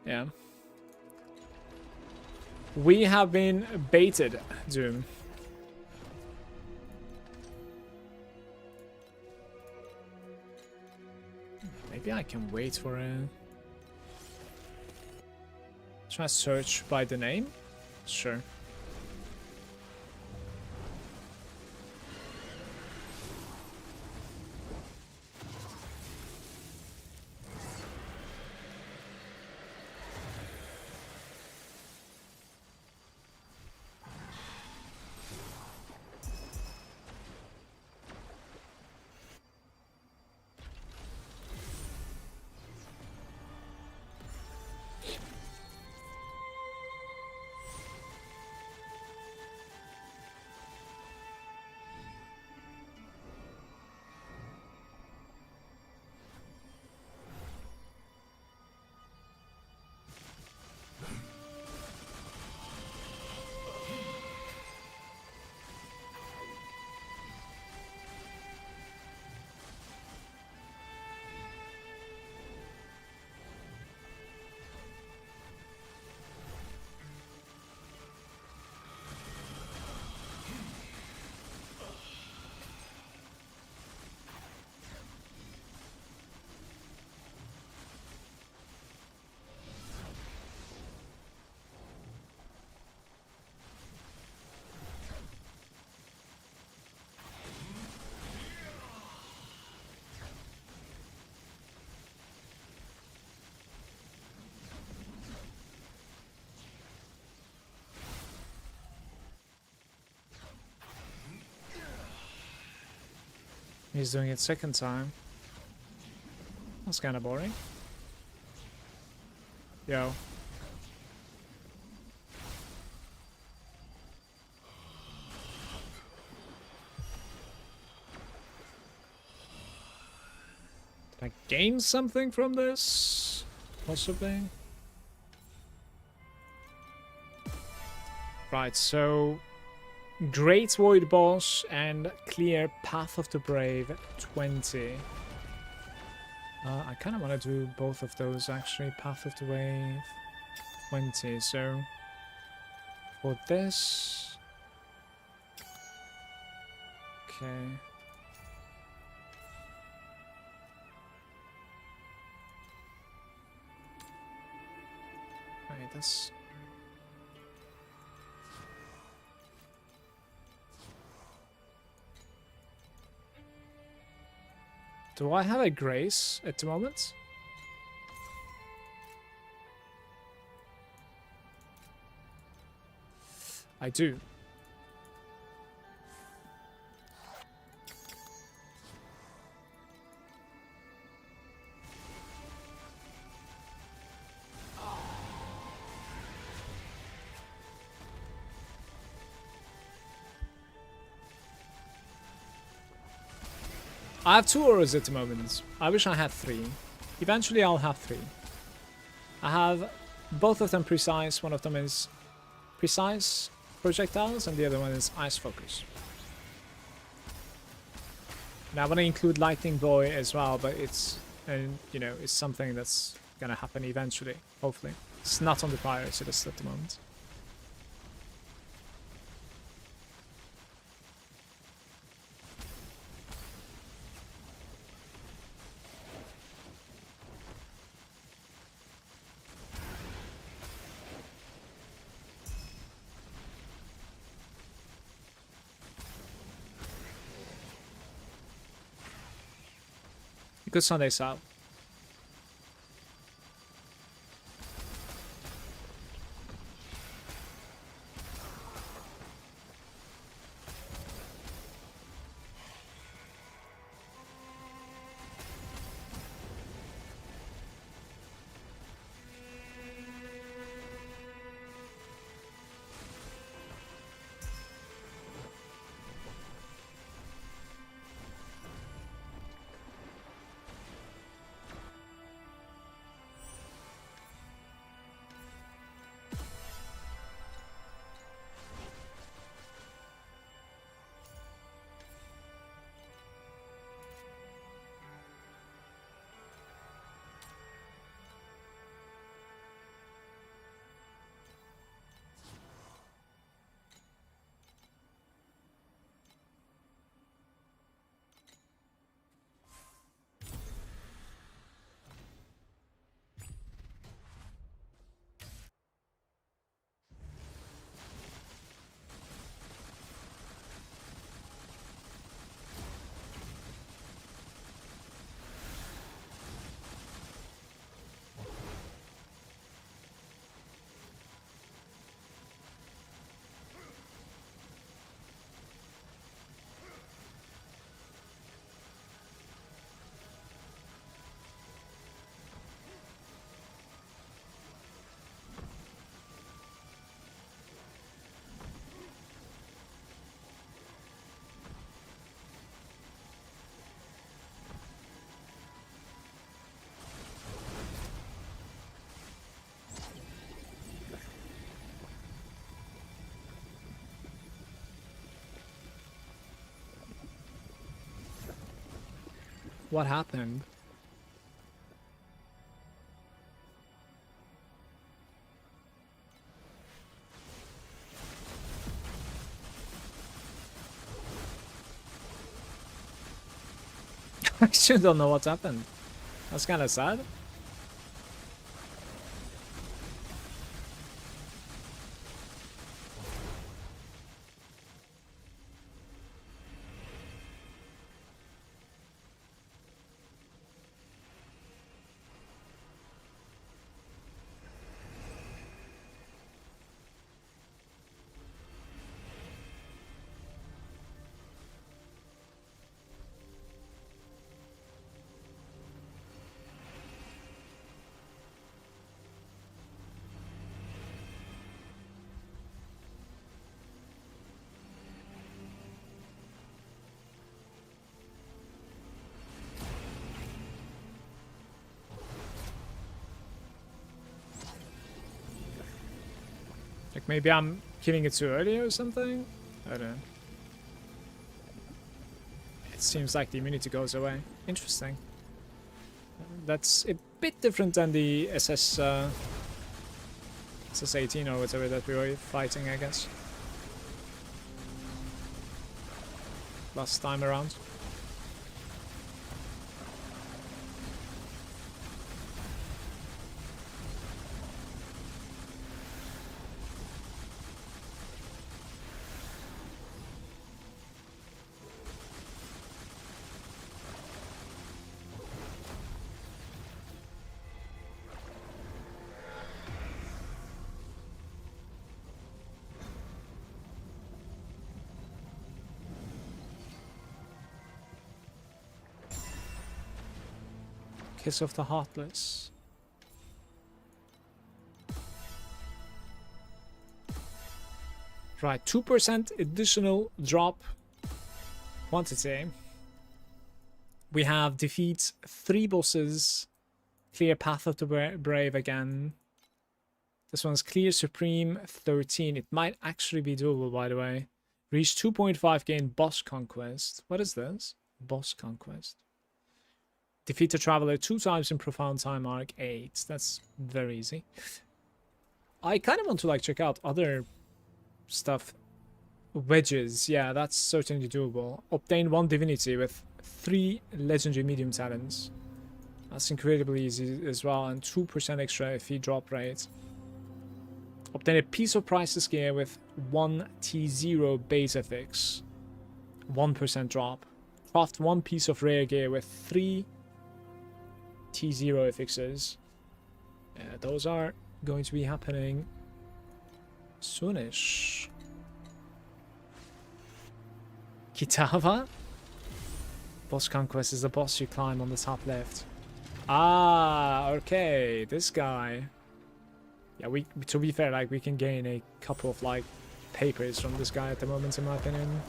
Yeah. We have been baited, Doom. Maybe I can wait for a... Try search by the name? Sure. He's doing it second time. That's kind of boring. Yo. Did I gain something from this? Possibly. Right, so... Great Void Boss and clear Path of the Brave 20. I kind of want to do both of those actually. Path of the Wave 20. So for this, okay. Wait, that's. Do I have a Grace at the moment? I do. I have 2 auras at the moment. I wish I had 3. Eventually I'll have 3. I have both of them precise. One of them is precise projectiles and the other one is ice focus. And I want to include lightning boy as well, but it's, you know, it's something that's gonna happen eventually, hopefully. It's not on the priority list at the moment. Good Sunday, Sal. What happened? I actually don't know what's happened. That's kind of sad. Like maybe I'm killing it too early or something? I don't know. It seems like the immunity goes away. Interesting. That's a bit different than the SS18 or whatever that we were fighting, I guess. Last time around. Kiss of the Heartless. Right, 2% additional drop quantity. We have defeat 3 bosses, clear Path of the Brave again. This one's clear Supreme 13. It might actually be doable, by the way. Reach 2.5, gain Boss Conquest. What is this? Boss Conquest. Defeat a Traveler 2 times in Profound Time Arc 8. That's very easy. I kind of want to like check out other stuff. Wedges, yeah, that's certainly doable. Obtain 1 divinity with 3 legendary medium talents. That's incredibly easy as well, and 2% extra FE drop rate. Obtain a piece of priceless gear with 1 T0 base FX. 1% drop. Craft 1 piece of rare gear with 3 T0 fixes. Those are going to be happening soonish. Kitava? Boss conquest is the boss you climb on the top left. Ah, okay, this guy. Yeah, we, to be fair, like, we can gain a couple of, like, papers from this guy at the moment, in my opinion.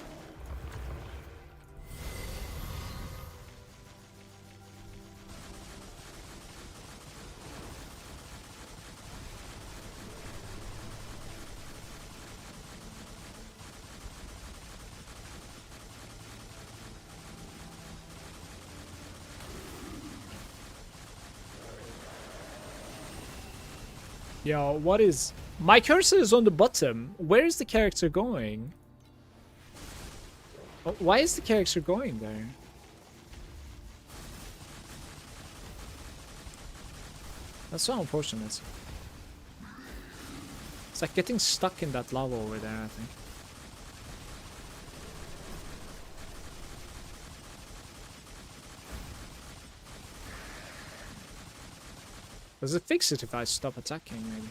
Yo, what is... My cursor is on the bottom. Where is the character going? Why is the character going there? That's so unfortunate. It's like getting stuck in that lava over there, I think. Does it fix it if I stop attacking, maybe?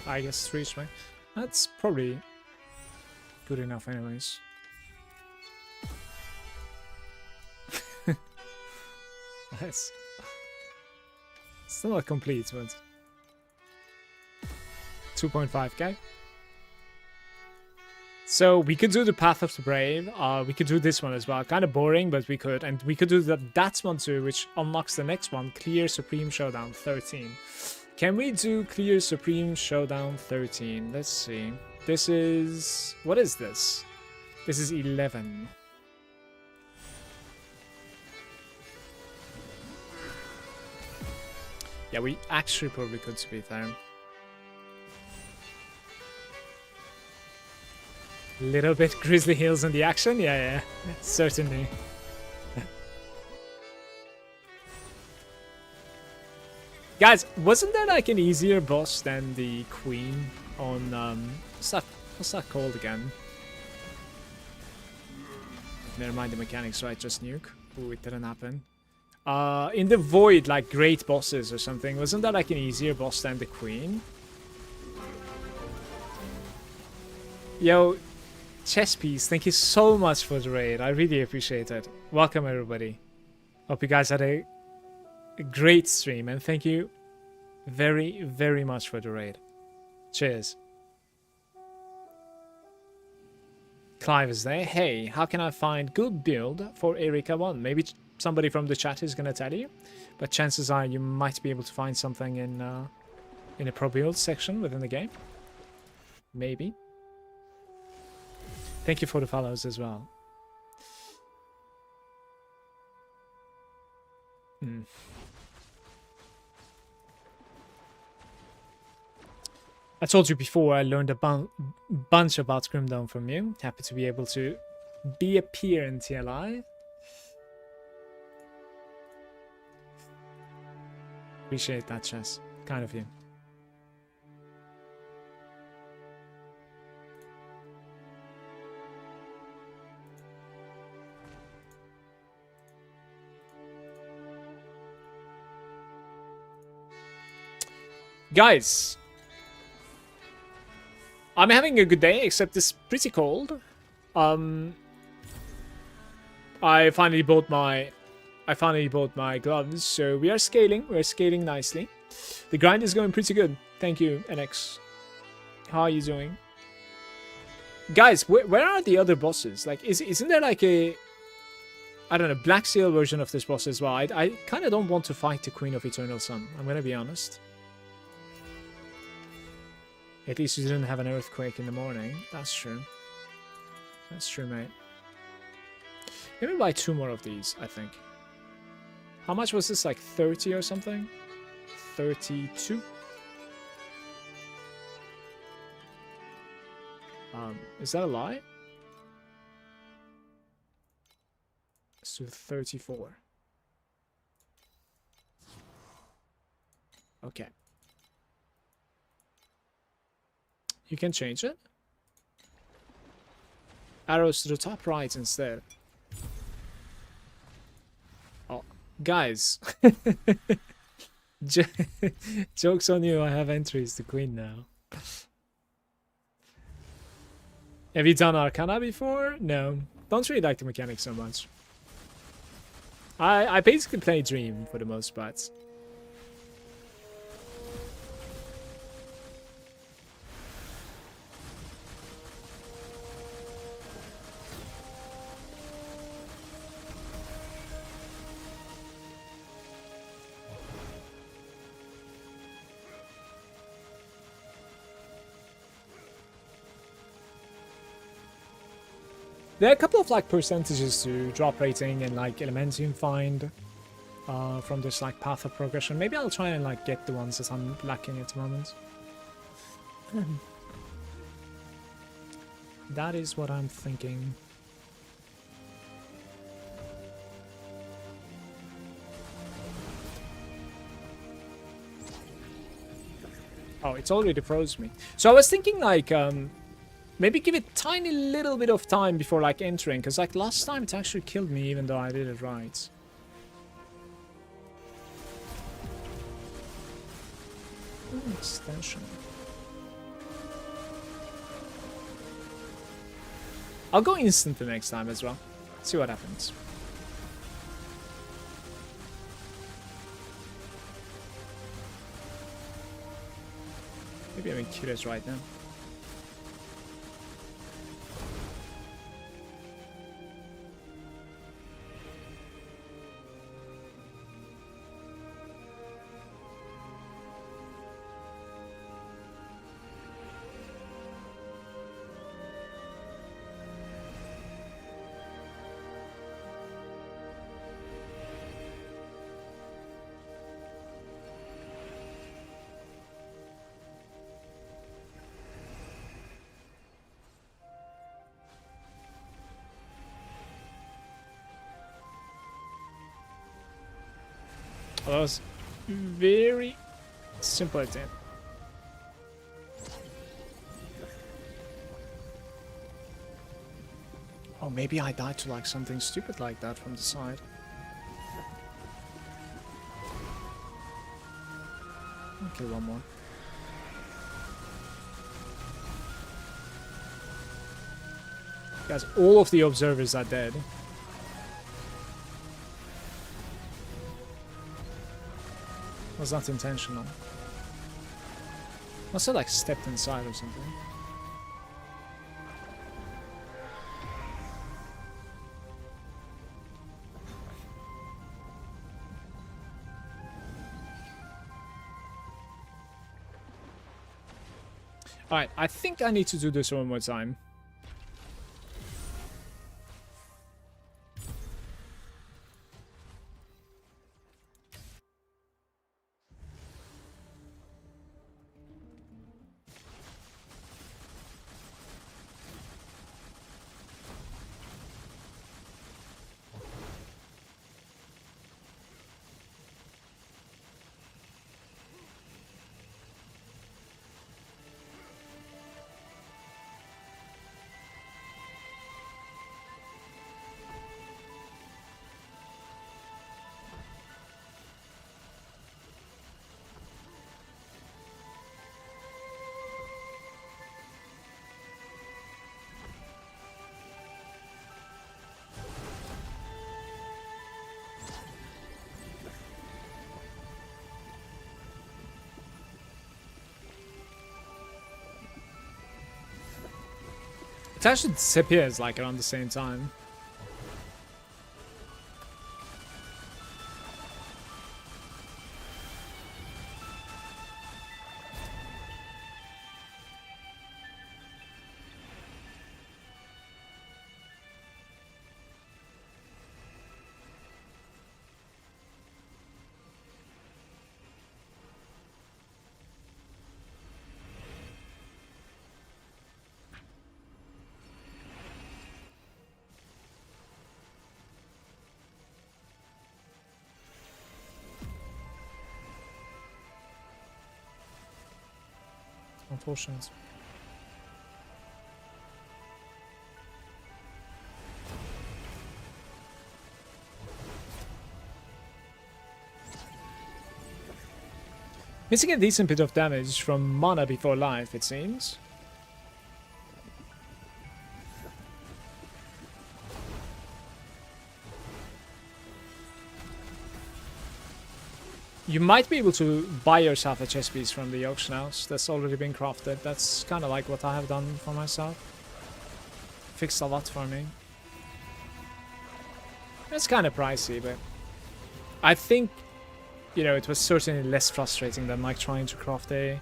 I guess 3 strength. That's probably good enough anyways. Nice. Still not complete, but 2.5k. So we could do the Path of the Brave. We could do this one as well. Kind of boring, but we could. And we could do that one too, which unlocks the next one. Clear Supreme Showdown 13. Can we do Clear Supreme Showdown 13? Let's see. This is... What is this? This is 11. Yeah, we actually probably could, to be fair. Little bit Grizzly Hills in the action? Yeah, certainly. Guys, wasn't there like an easier boss than the Queen on what's that called again? Never mind the mechanics, right? Just nuke. Ooh, it didn't happen. In the Void, like great bosses or something, wasn't that like an easier boss than the Queen? Yo, Chess Piece, thank you so much for the raid. I really appreciate it. Welcome everybody. Hope you guys had a great stream, and thank you very, very much for the raid. Cheers. Clive is there. Hey, how can I find good build for Erika 1? Maybe somebody from the chat is gonna tell you, but chances are you might be able to find something in a pro build section within the game. Maybe. Thank you for the follows as well. I told you before I learned a bunch about Grimdawn from you. Happy to be able to be a peer in TLI. Appreciate that, Chess. Kind of you. Guys, I'm having a good day, except it's pretty cold. I finally bought my gloves, so we are scaling. We're scaling nicely. The grind is going pretty good. Thank you, NX. How are you doing? Guys, where are the other bosses? Like, isn't there like a, I don't know, Black Seal version of this boss as well? I kind of don't want to fight the Queen of Eternal Sun. I'm gonna be honest. At least you didn't have an earthquake in the morning. That's true. That's true, mate. Maybe buy 2 more of these, I think. How much was this? Like 30 or something? 32? Is that a lie? Let's do 34. Okay. You can change it. Arrows to the top right instead. Oh, guys. Joke's on you, I have entries to Queen now. Have you done Arcana before? No. Don't really like the mechanics so much. I basically play Dream for the most part. There are a couple of like percentages to drop rating and like Elementium find from this like path of progression. Maybe I'll try and like get the ones that I'm lacking at the moment. That is what I'm thinking. Oh, it's already froze me. So I was thinking like maybe give it a tiny little bit of time before like entering, because like last time it actually killed me even though I did it right. Extension. I'll go instant the next time as well. See what happens. Maybe I'm curious right now. Well, that was very simple attempt. Oh, maybe I died to like something stupid like that from the side. Okay, one more. Guys, all of the observers are dead. Was not intentional. Must have like stepped inside or something. Alright, I think I need to do this one more time. It actually disappears like around the same time. Unfortunate. Missing a decent bit of damage from mana before life, it seems. You might be able to buy yourself a chess piece from the auction house that's already been crafted. That's kind of like what I have done for myself. Fixed a lot for me. It's kind of pricey, but I think, you know, it was certainly less frustrating than like trying to craft a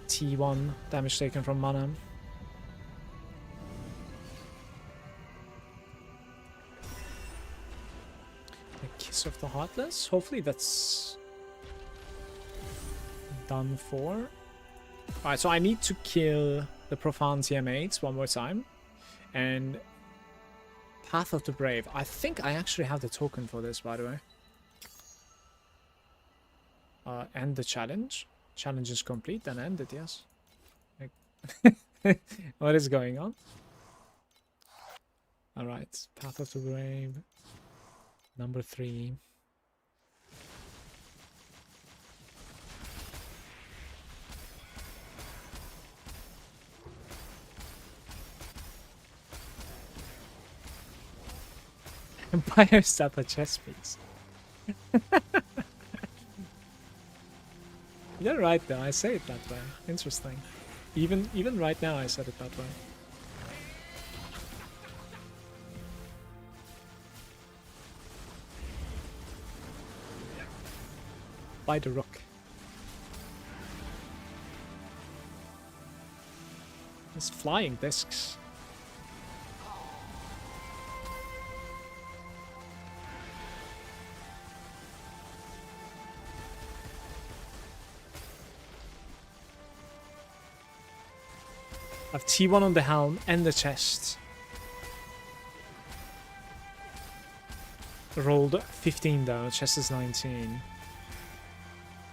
T1 damage taken from mana. A Kiss of the Heartless? Hopefully that's done for. Alright, so I need to kill the Profane TM8s one more time. And Path of the Brave. I think I actually have the token for this, by the way. End the challenge. Challenge is complete, then end it, yes. Like what is going on? Alright, Path of the Brave. Number 3. Buy yourself a chess piece. You're right though, I say it that way. Interesting. Even right now I said it that way. Buy the rook. There's flying discs. I have T1 on the helm and the chest. Rolled 15 though, chest is 19.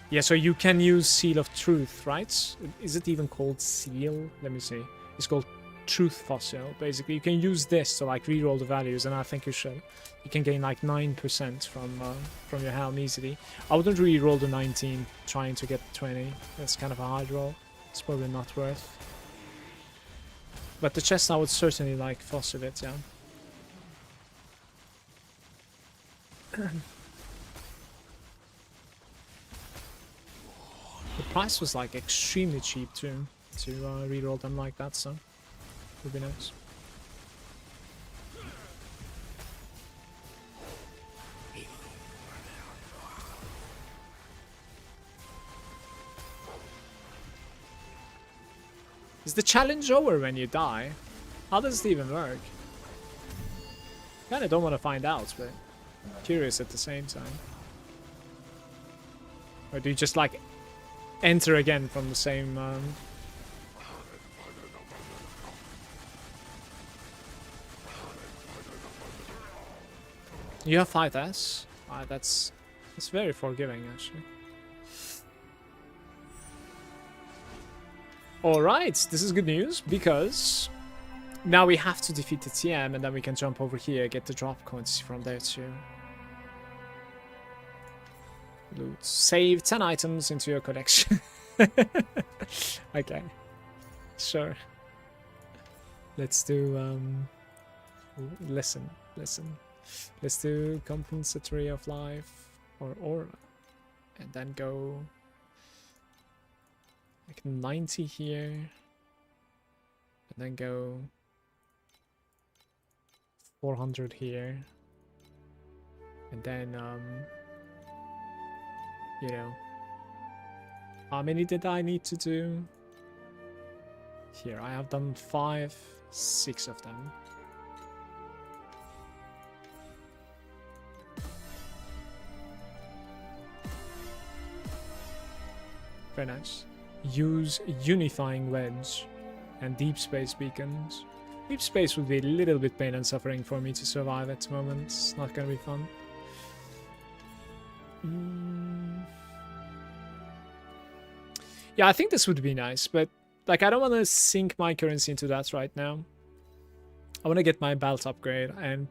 Yeah, so you can use Seal of Truth, right? Is it even called Seal? Let me see. It's called Truth Fossil, basically. You can use this to like reroll the values, and I think you should. You can gain like 9% from your helm easily. I wouldn't re-roll the 19 trying to get 20. That's kind of a hard roll. It's probably not worth. But the chest I would certainly like fossil it, yeah. The price was like extremely cheap too, to reroll them like that, so would be nice. Is the challenge over when you die? How does it even work? Kinda don't want to find out, but curious at the same time. Or do you just like enter again from the same You have 5S? That's very forgiving actually. Alright, this is good news because now we have to defeat the TM and then we can jump over here, get the drop coins from there too. Loot. Save 10 items into your collection. Okay. Sure. Let's do listen. Let's do compensatory of life or aura. And then go like 90 here. And then go 400 here. And then you know, how many did I need to do? Here, I have done 6 of them. Very nice. Use Unifying Wedge and Deep Space Beacons. Deep Space would be a little bit pain and suffering for me to survive at the moment. It's not gonna be fun. Yeah, I think this would be nice, but like I don't want to sink my currency into that right now. I want to get my belt upgrade and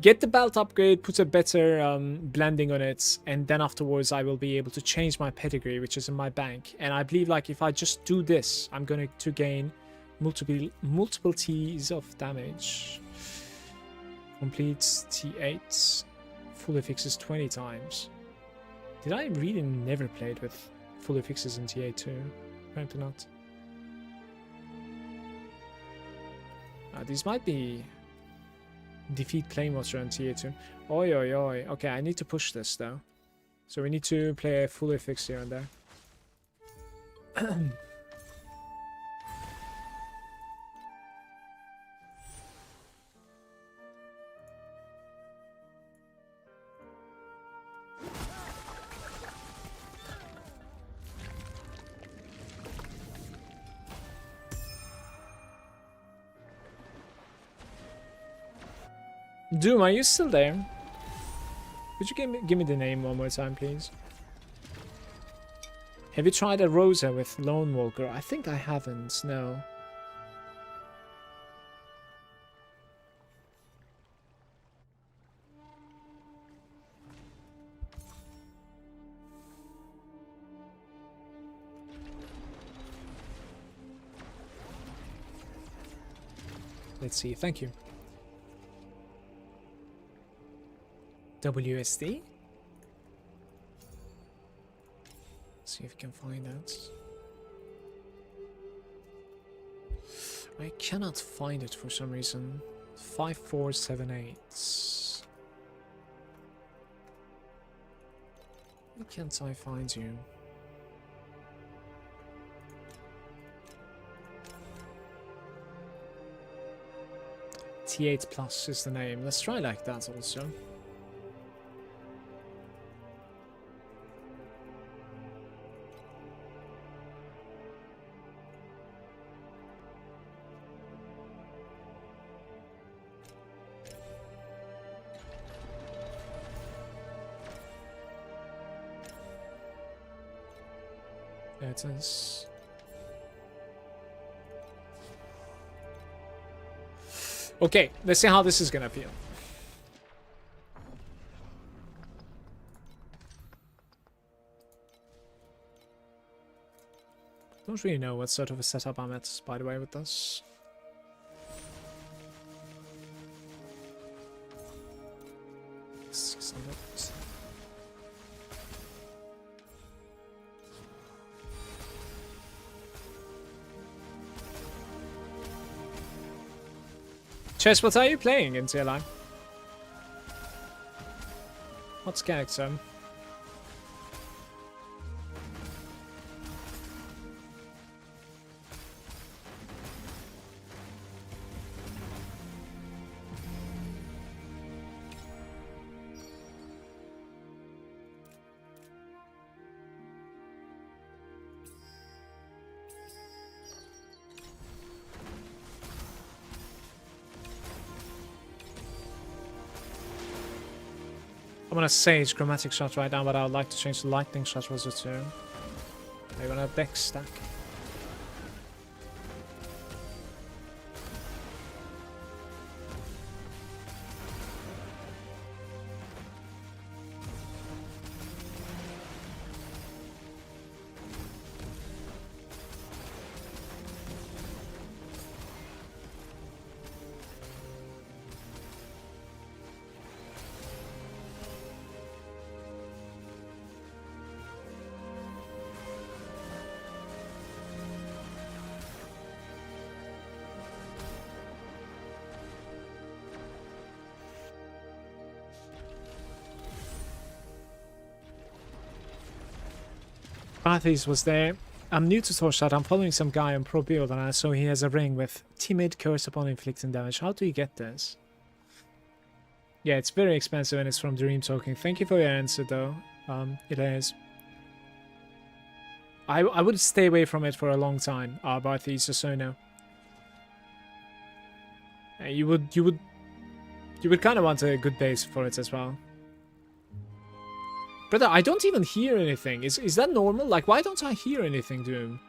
get the belt upgrade, put a better blending on it, and then afterwards I will be able to change my pedigree, which is in my bank. And I believe like if I just do this, I'm going to gain multiple T's of damage. Complete T8. Fully fixes 20 times. Did I really never played with fully fixes in T8 too? Apparently not. These might be defeat Playmaster on T8 too. Oi oi oi. Okay, I need to push this though. So we need to play a fully fixed here and there. Doom, are you still there? Could you give me the name one more time, please? Have you tried a Rosa with Lone Walker? I think I haven't, no. Let's see, thank you. WSD? See if we can find that. I cannot find it for some reason. 5478. Why can't I find you? T8 plus is the name. Let's try like that also. There it is. Okay, let's see how this is gonna feel. Don't really know what sort of a setup I'm at, by the way, with this. Chess, what are you playing in TLI? What's character? I'm gonna Sage Chromatic Shot right now, but I would like to change the Lightning Shot Rosa too. They're gonna deck stack. Bathes was there. I'm new to Torchlight. I'm following some guy on Pro Build and I saw he has a ring with Timid Curse upon inflicting damage. How do you get this? Yeah, it's very expensive and it's from Dream Token. Thank you for your answer though. It is. I would stay away from it for a long time, Barthes, just so you know. You would kind of want a good base for it as well. Brother, I don't even hear anything. Is that normal? Like, why don't I hear anything, Doom?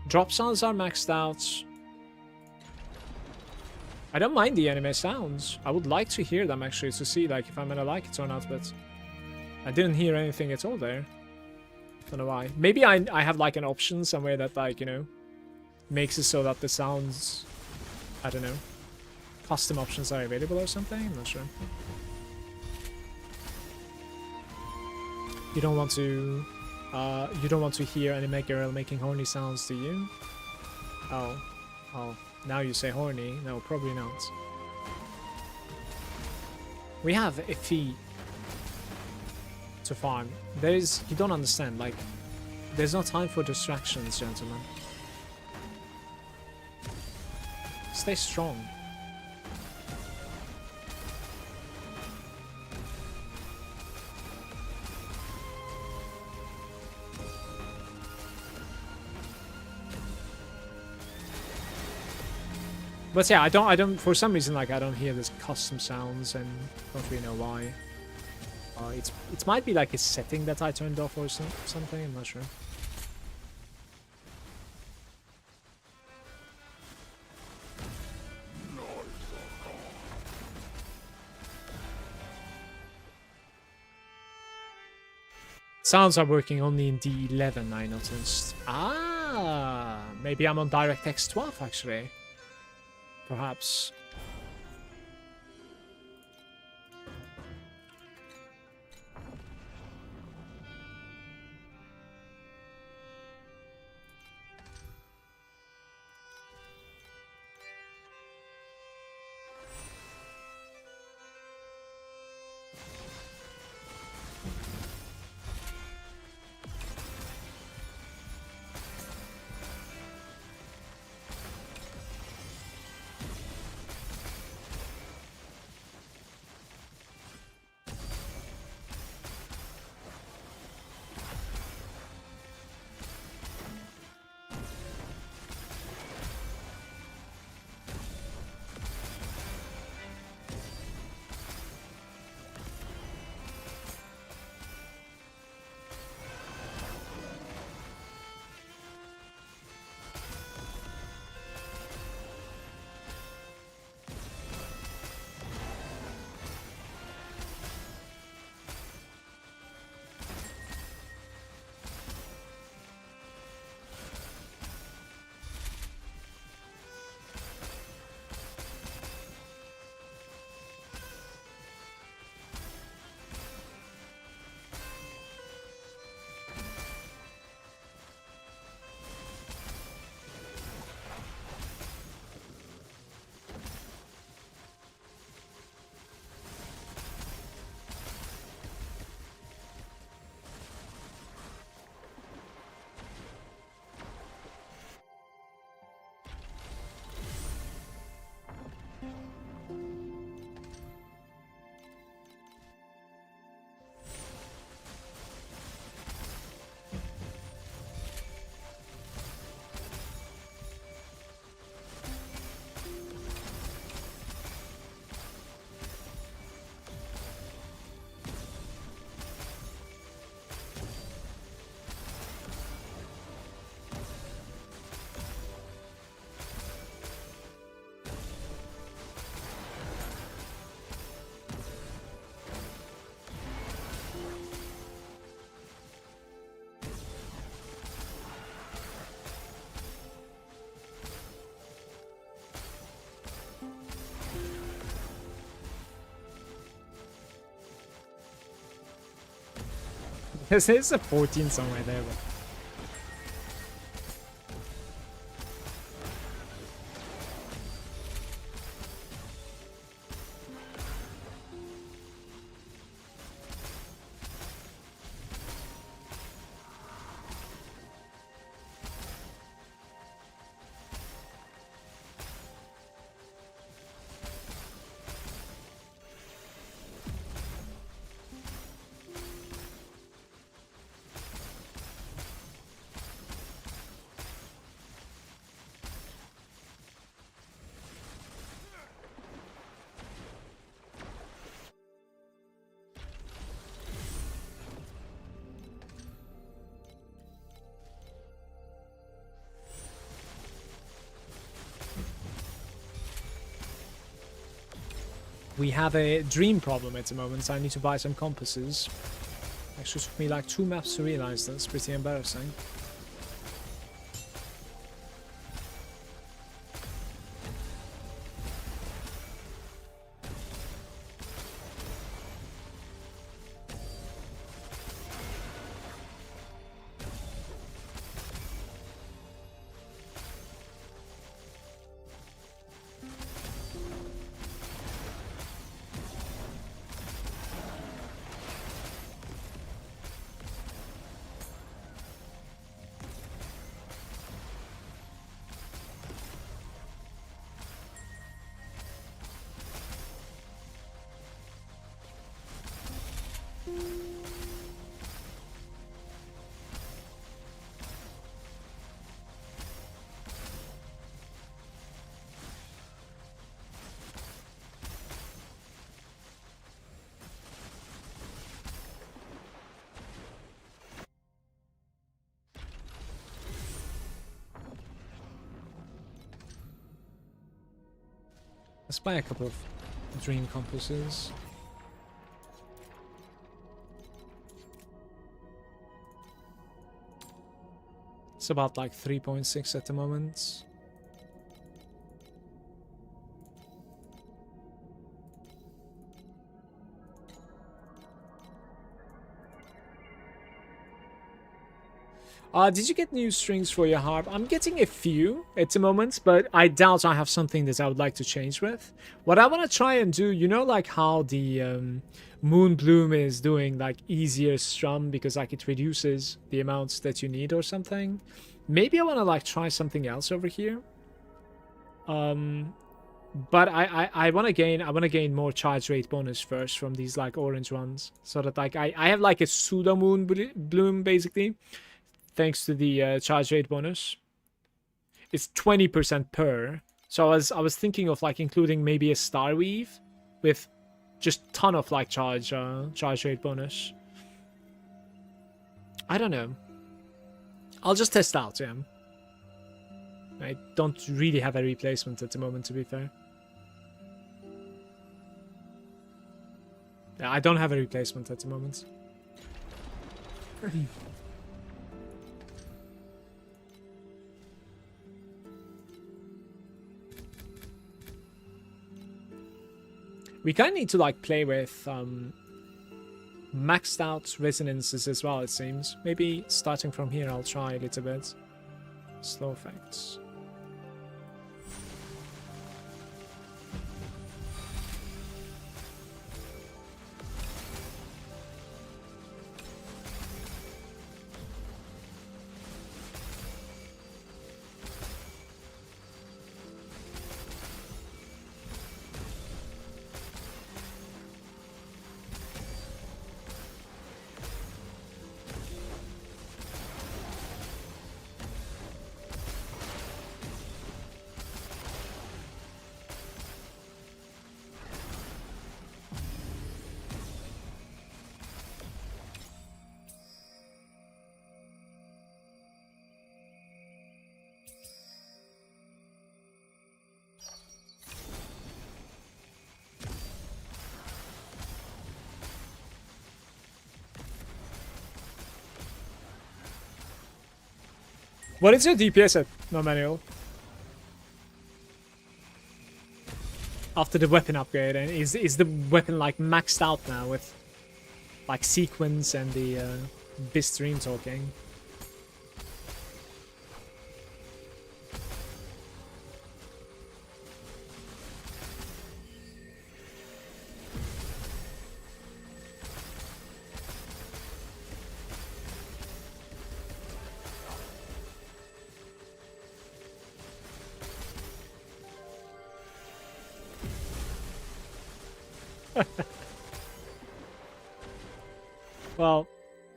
Drop sounds are maxed out. I don't mind the anime sounds. I would like to hear them, actually, to see, like, if I'm gonna like it or not, but I didn't hear anything at all there. Don't know why. Maybe I have, like, an option somewhere that, like, you know, makes it so that the sounds, I don't know, custom options are available or something. I'm not sure. You don't want to hear anime girl making horny sounds, do you? Oh, now you say horny. No, probably not. We have a fee to farm. You don't understand, like, there's no time for distractions, gentlemen. Stay strong. But yeah, I don't, for some reason, like, I don't hear this custom sounds and don't really know why. It might be like a setting that I turned off or something, I'm not sure. Sounds are working only in D11, I noticed. Ah, maybe I'm on DirectX 12, actually. Perhaps. There's a 14 somewhere there, but... We have a dream problem at the moment, so I need to buy some compasses. Actually took me like 2 maps to realize this, pretty embarrassing. Let's buy a couple of dream compasses. It's about like 3.6 at the moment. Did you get new strings for your harp? I'm getting a few at the moment, but I doubt I have something that I would like to change with. What I want to try and do, you know, like how the Moon Bloom is doing like easier strum because like it reduces the amounts that you need or something. Maybe I want to like try something else over here. But I want to gain more charge rate bonus first from these like orange ones, so that like I have like a pseudo Moon Bloom basically. Thanks to the charge rate bonus. It's 20% per. So I was thinking of like including maybe a Star Weave with just ton of like charge rate bonus. I don't know. I'll just test out, yeah. I don't really have a replacement at the moment, to be fair. Yeah, I don't have a replacement at the moment. We kind of need to like play with maxed out resonances as well, it seems. Maybe starting from here I'll try a little bit. Slow effects. What is your DPS at? No manual. After the weapon upgrade, and is the weapon like maxed out now with like sequence and the Bistream talking? Well,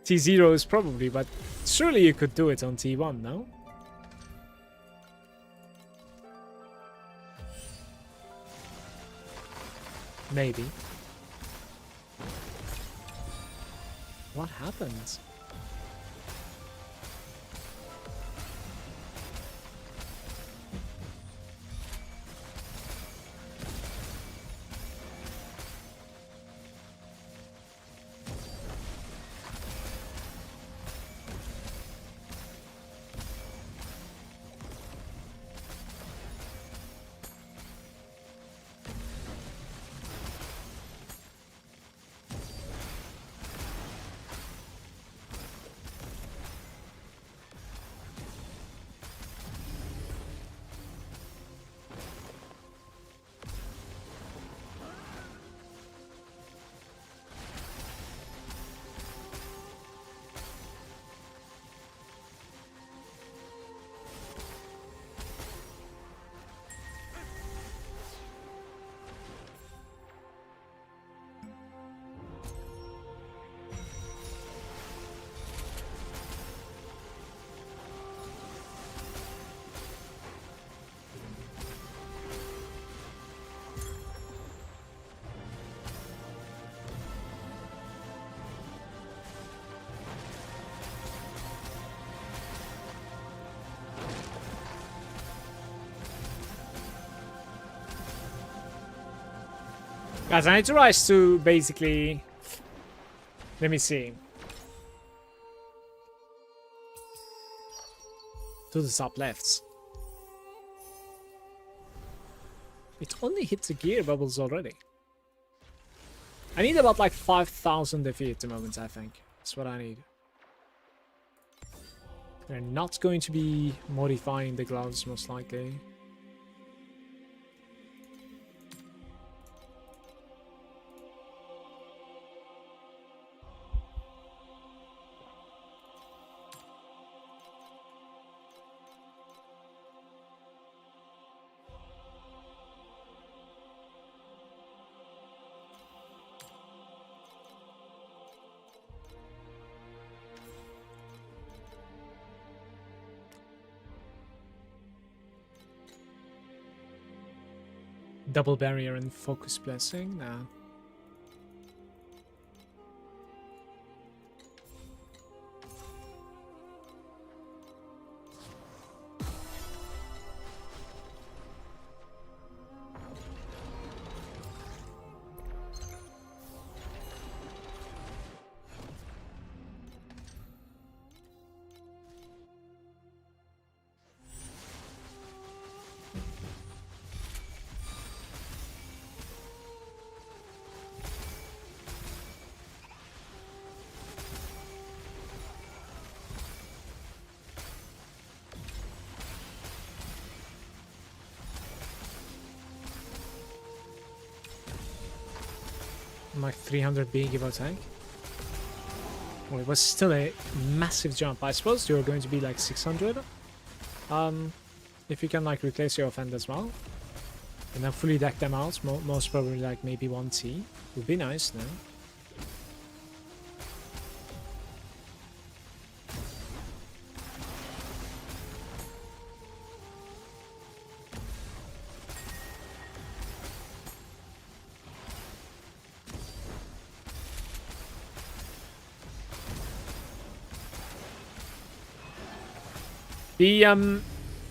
T0 is probably, but surely you could do it on T1, no? Maybe. What happened? Guys, I need to rise to basically... Let me see. To the top lefts. It only hit the gear bubbles already. I need about like 5,000 FE at the moment, I think. That's what I need. We're not going to be modifying the gloves, most likely. Double barrier and focus blessing? Nah. Like 300 B, give or take. Well, it was still a massive jump. I suppose you're going to be like 600. If you can like replace your offend as well. And then fully deck them out. Most probably like maybe 1T. Would be nice, no? The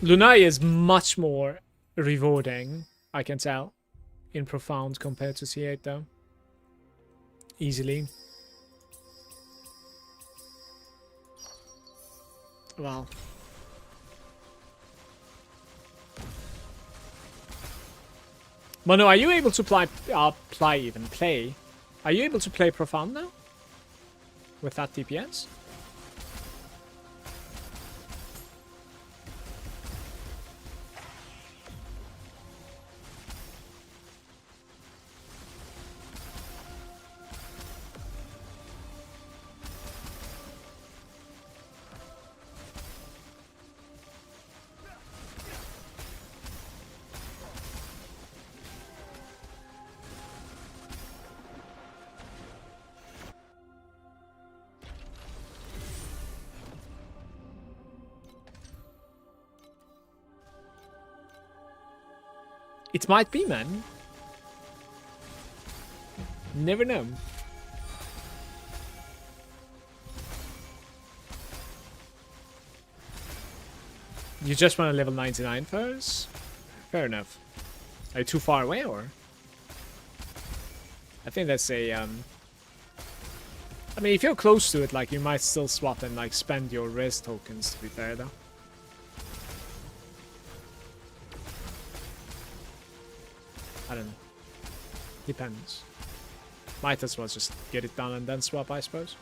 Lunaria is much more rewarding, I can tell, in Profound compared to C8 though. Easily. Wow. Mano, are you able to play? Are you able to play Profound now? With that DPS? It might be, man. Never know. You just want to level 99 first? Fair enough. Are you too far away, or? I think that's a, I mean, if you're close to it, like, you might still swap and, like, spend your res tokens, to be fair, though. I don't know. Depends. Might as well just get it done and then swap, I suppose.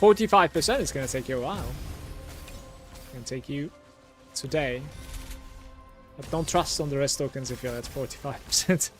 $45% is gonna take you a while. It's gonna take you today. But don't trust on the rest tokens if you're at 45%.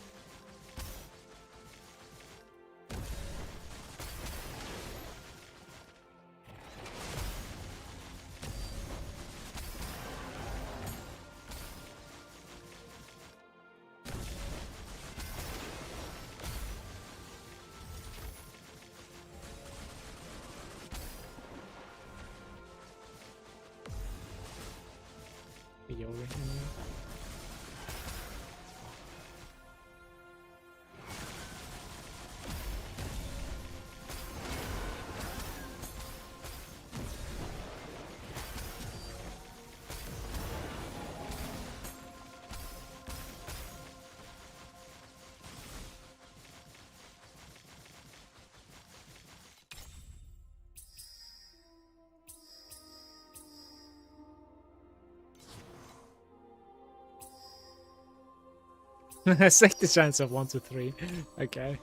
Second chance of 1 to 3. Okay.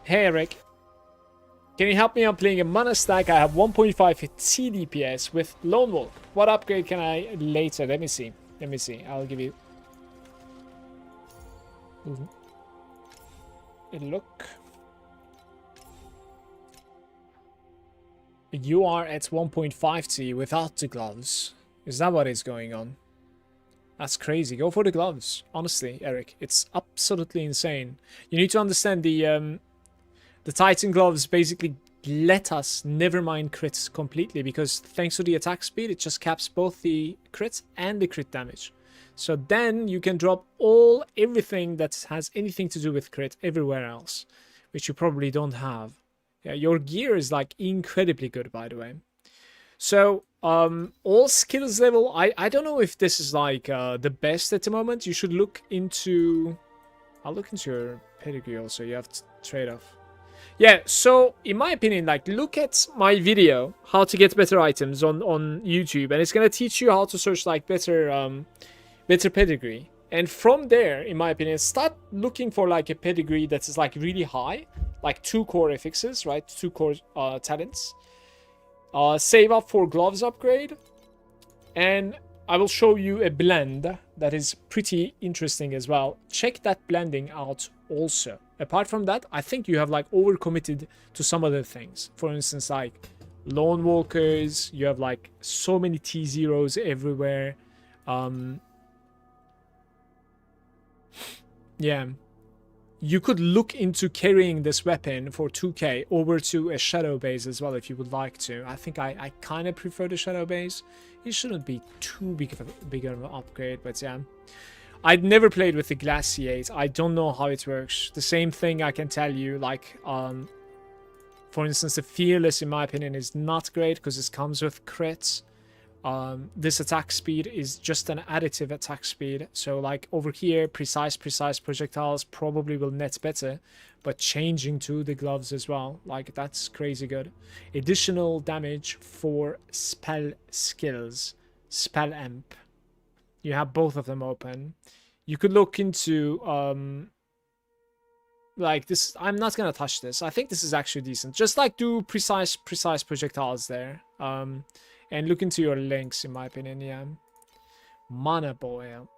Hey Eric, can you help me? I'm playing a mana stack. I have 1.5 T DPS with Lone Wolf. What upgrade can I later? Let me see. Let me see. I'll give you a look. You are at 1.5 T without the gloves. Is that what is going on? That's crazy. Go for the gloves. Honestly, Eric, it's absolutely insane. You need to understand the Titan gloves basically let us never mind crits completely, because thanks to the attack speed, it just caps both the crits and the crit damage. So then you can drop everything that has anything to do with crit everywhere else, which you probably don't have. Yeah, your gear is like incredibly good, by the way. So all skills level, I don't know if this is like the best at the moment. You should look into, I'll look into your pedigree also. You have to trade off. Yeah, so in my opinion, like, look at my video how to get better items on YouTube, and it's gonna teach you how to search like better pedigree. And from there, in my opinion, start looking for like a pedigree that is like really high, like 2 core affixes, right? 2 core talents. Save up for gloves upgrade, and I will show you a blend that is pretty interesting as well. Check that blending out also. Apart from that, I think you have like overcommitted to some other things. For instance, like Lone Walkers, you have like so many T0s everywhere. Yeah. You could look into carrying this weapon for 2k over to a shadow base as well if you would like to. I think I kind of prefer the shadow base. It shouldn't be too big of an upgrade, but yeah. I'd never played with the Glaciate. I don't know how it works. The same thing I can tell you, like, for instance, the Fearless, in my opinion, is not great because it comes with crits. This attack speed is just an additive attack speed. So, like, over here, precise projectiles probably will net better. But changing to the gloves as well, like, that's crazy good. Additional damage for spell skills. Spell amp. You have both of them open. You could look into like this. I'm not gonna touch this. I think this is actually decent. Just like do precise projectiles there. And look into your links, in my opinion. Yeah. Mana Boil.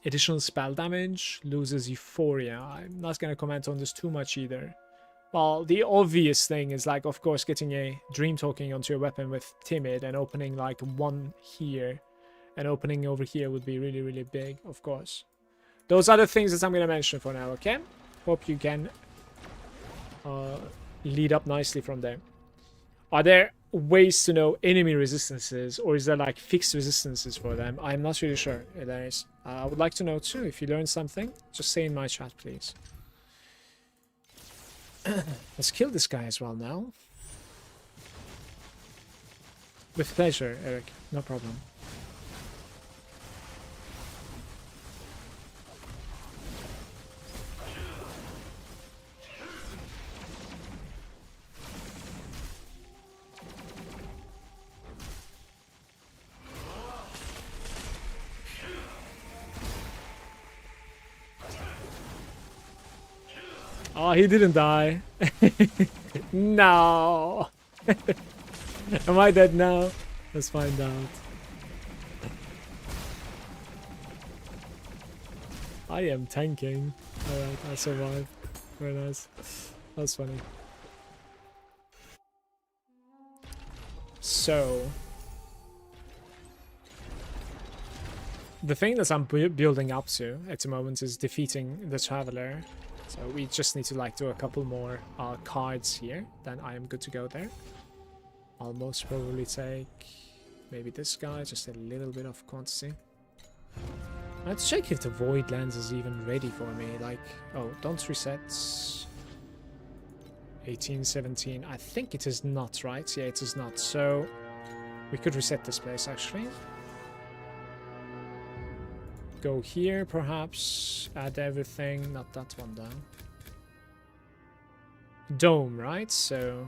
Additional spell damage, loses euphoria. I'm not gonna comment on this too much either. Well, the obvious thing is, like, of course, getting a Dream Talking onto your weapon with Timid and opening, like, 1 here and opening over here would be really, really big, of course. Those are the things that I'm going to mention for now, okay? Hope you can lead up nicely from there. Are there ways to know enemy resistances, or is there, like, fixed resistances for them? I'm not really sure. There is. I would like to know, too. If you learned something, just say in my chat, please. Let's kill this guy as well now. With pleasure, Eric. No problem. Oh, he didn't die. No. Am I dead now? Let's find out. I am tanking. Alright, I survived. Very nice. That's funny. So, the thing that I'm building up to at the moment is defeating the Traveler. So we just need to, like, do a couple more cards here, then I am good to go there. I'll most probably take maybe this guy, just a little bit of quantity. Let's check if the Void Lens is even ready for me. Like, oh, don't reset. 18, 17. I think it is not, right? Yeah, it is not. So we could reset this place, actually. Go here, perhaps. Add everything. Not that one, though. Dome, right? So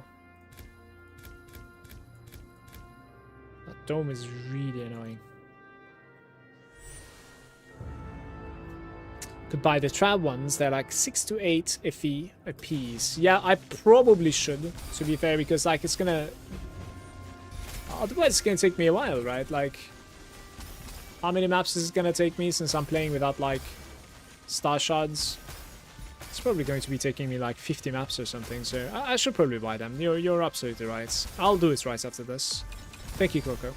that dome is really annoying. Could buy the trap ones. They're like 6 to 8 FE a piece. Yeah, I probably should, to be fair, because like it's gonna... Otherwise it's gonna take me a while, right? Like, how many maps is it gonna take me since I'm playing without like star shards? It's probably going to be taking me like 50 maps or something, so I should probably buy them. You're absolutely right. I'll do it right after this. Thank you, Coco.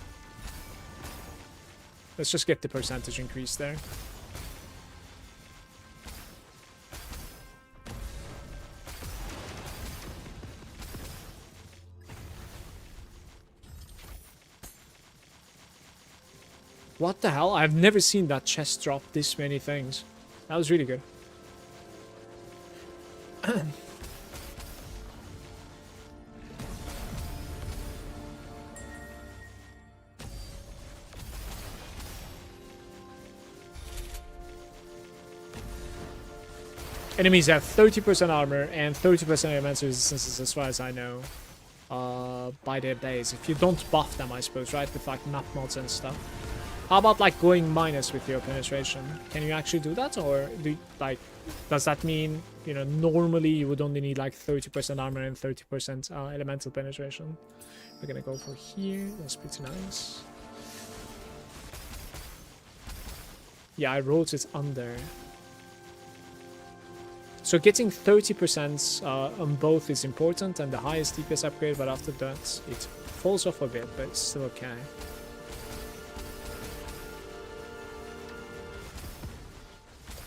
Let's just get the percentage increase there. What the hell? I've never seen that chest drop this many things. That was really good. Enemies have 30% armor and 30% elemental resistances as far as I know. By their base. If you don't buff them, I suppose, right? With like map mods and stuff. How about like going minus with your penetration? Can you actually do that, or do like does that mean, you know, normally you would only need like 30% armor and 30% elemental penetration? We're gonna go for here. That's pretty nice. Yeah, I wrote it under. So getting 30% on both is important, and the highest DPS upgrade, but after that it falls off a bit, but it's still okay.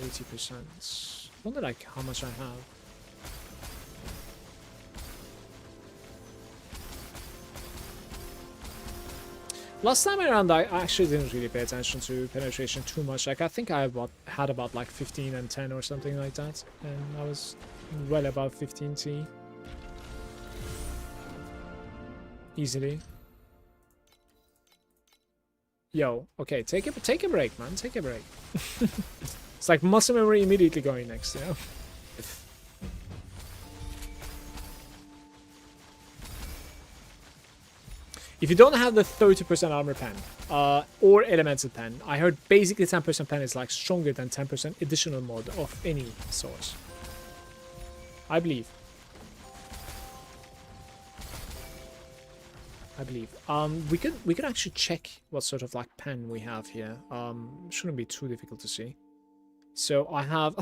%. Wonder like how much I have. Last time around I actually didn't really pay attention to penetration too much. Like I think I had about like 15 and 10 or something like that, and I was well above 15T. Easily. Yo, okay, take a break, man. Take a break. It's like muscle memory immediately going next, you know? If you don't have the 30% armor pen, or elemental pen, I heard basically 10% pen is like stronger than 10% additional mod of any source. I believe. We could actually check what sort of like pen we have here. Shouldn't be too difficult to see. So I have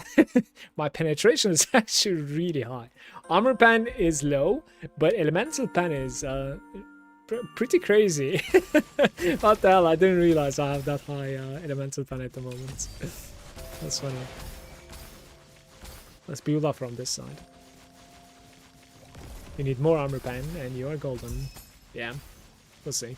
my penetration is actually really high. Armor pen is low, but elemental pen is pretty crazy. What the hell? I didn't realize I have that high elemental pen at the moment. That's funny. Let's build up from this side. You need more armor pen, and you are golden. Yeah, we'll see.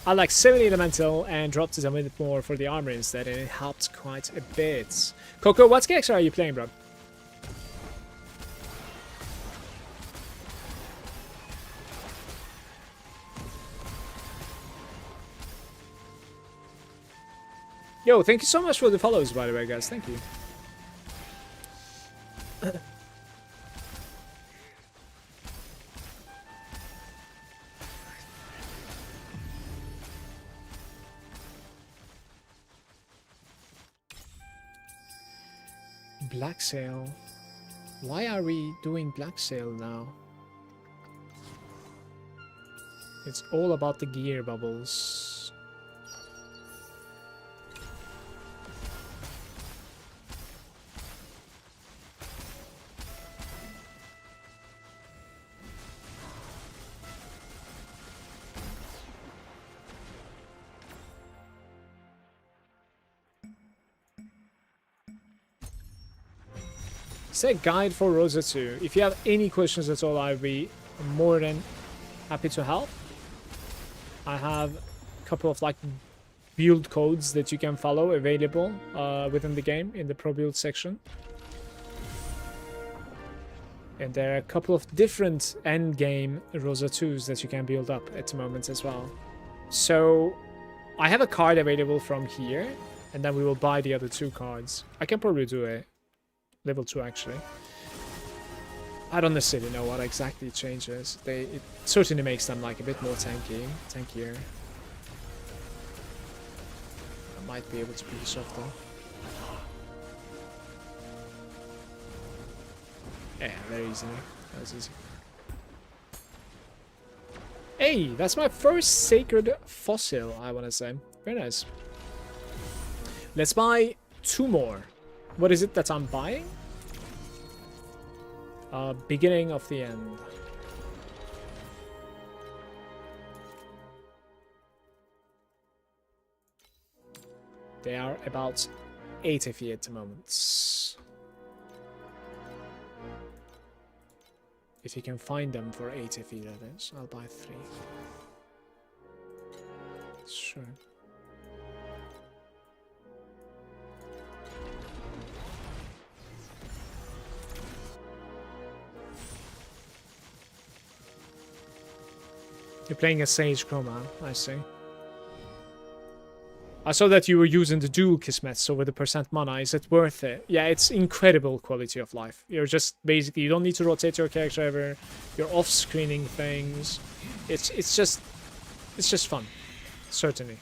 I like 70 elemental and dropped it a bit more for the armor instead, and it helped quite a bit. Coco, what skx are you playing, bro? Yo, thank you so much for the follows, by the way, guys. Thank you. Black Sail. Why are we doing Black Sail now? It's all about the gear bubbles. Say guide for Rosa 2. If you have any questions at all, I'll be more than happy to help. I have a couple of like build codes that you can follow available within the game in the pro build section. And there are a couple of different end game Rosa 2s that you can build up at the moment as well. So I have a card available from here, and then we will buy the other two cards. I can probably do it. Level 2 actually. I don't necessarily know what exactly it changes. It certainly makes them like a bit more tankier. I might be able to be softer. Yeah, very easily. That was easy. Hey, that's my first sacred fossil, I want to say. Very nice. Let's buy 2 more. What is it that I'm buying? Beginning of the end. They are about 80 feet at the moment. If you can find them for 80 feet, that is. I'll buy 3. Sure. You're playing a Sage Chroma, I see. I saw that you were using the dual Kismet, so with the percent mana, is it worth it? Yeah, it's incredible quality of life. You're just, basically, you don't need to rotate your character ever. You're off-screening things. It's just fun. Certainly.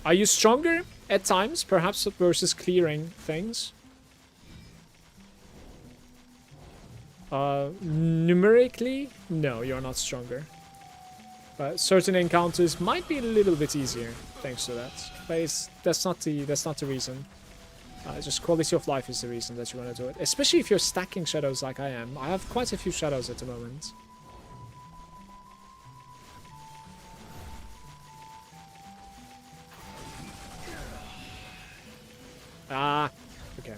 Are you stronger at times, perhaps, versus clearing things? Numerically, no, you're not stronger. But certain encounters might be a little bit easier thanks to that. But that's not the reason. Just quality of life is the reason that you want to do it. Especially if you're stacking shadows like I am. I have quite a few shadows at the moment. Ah, okay.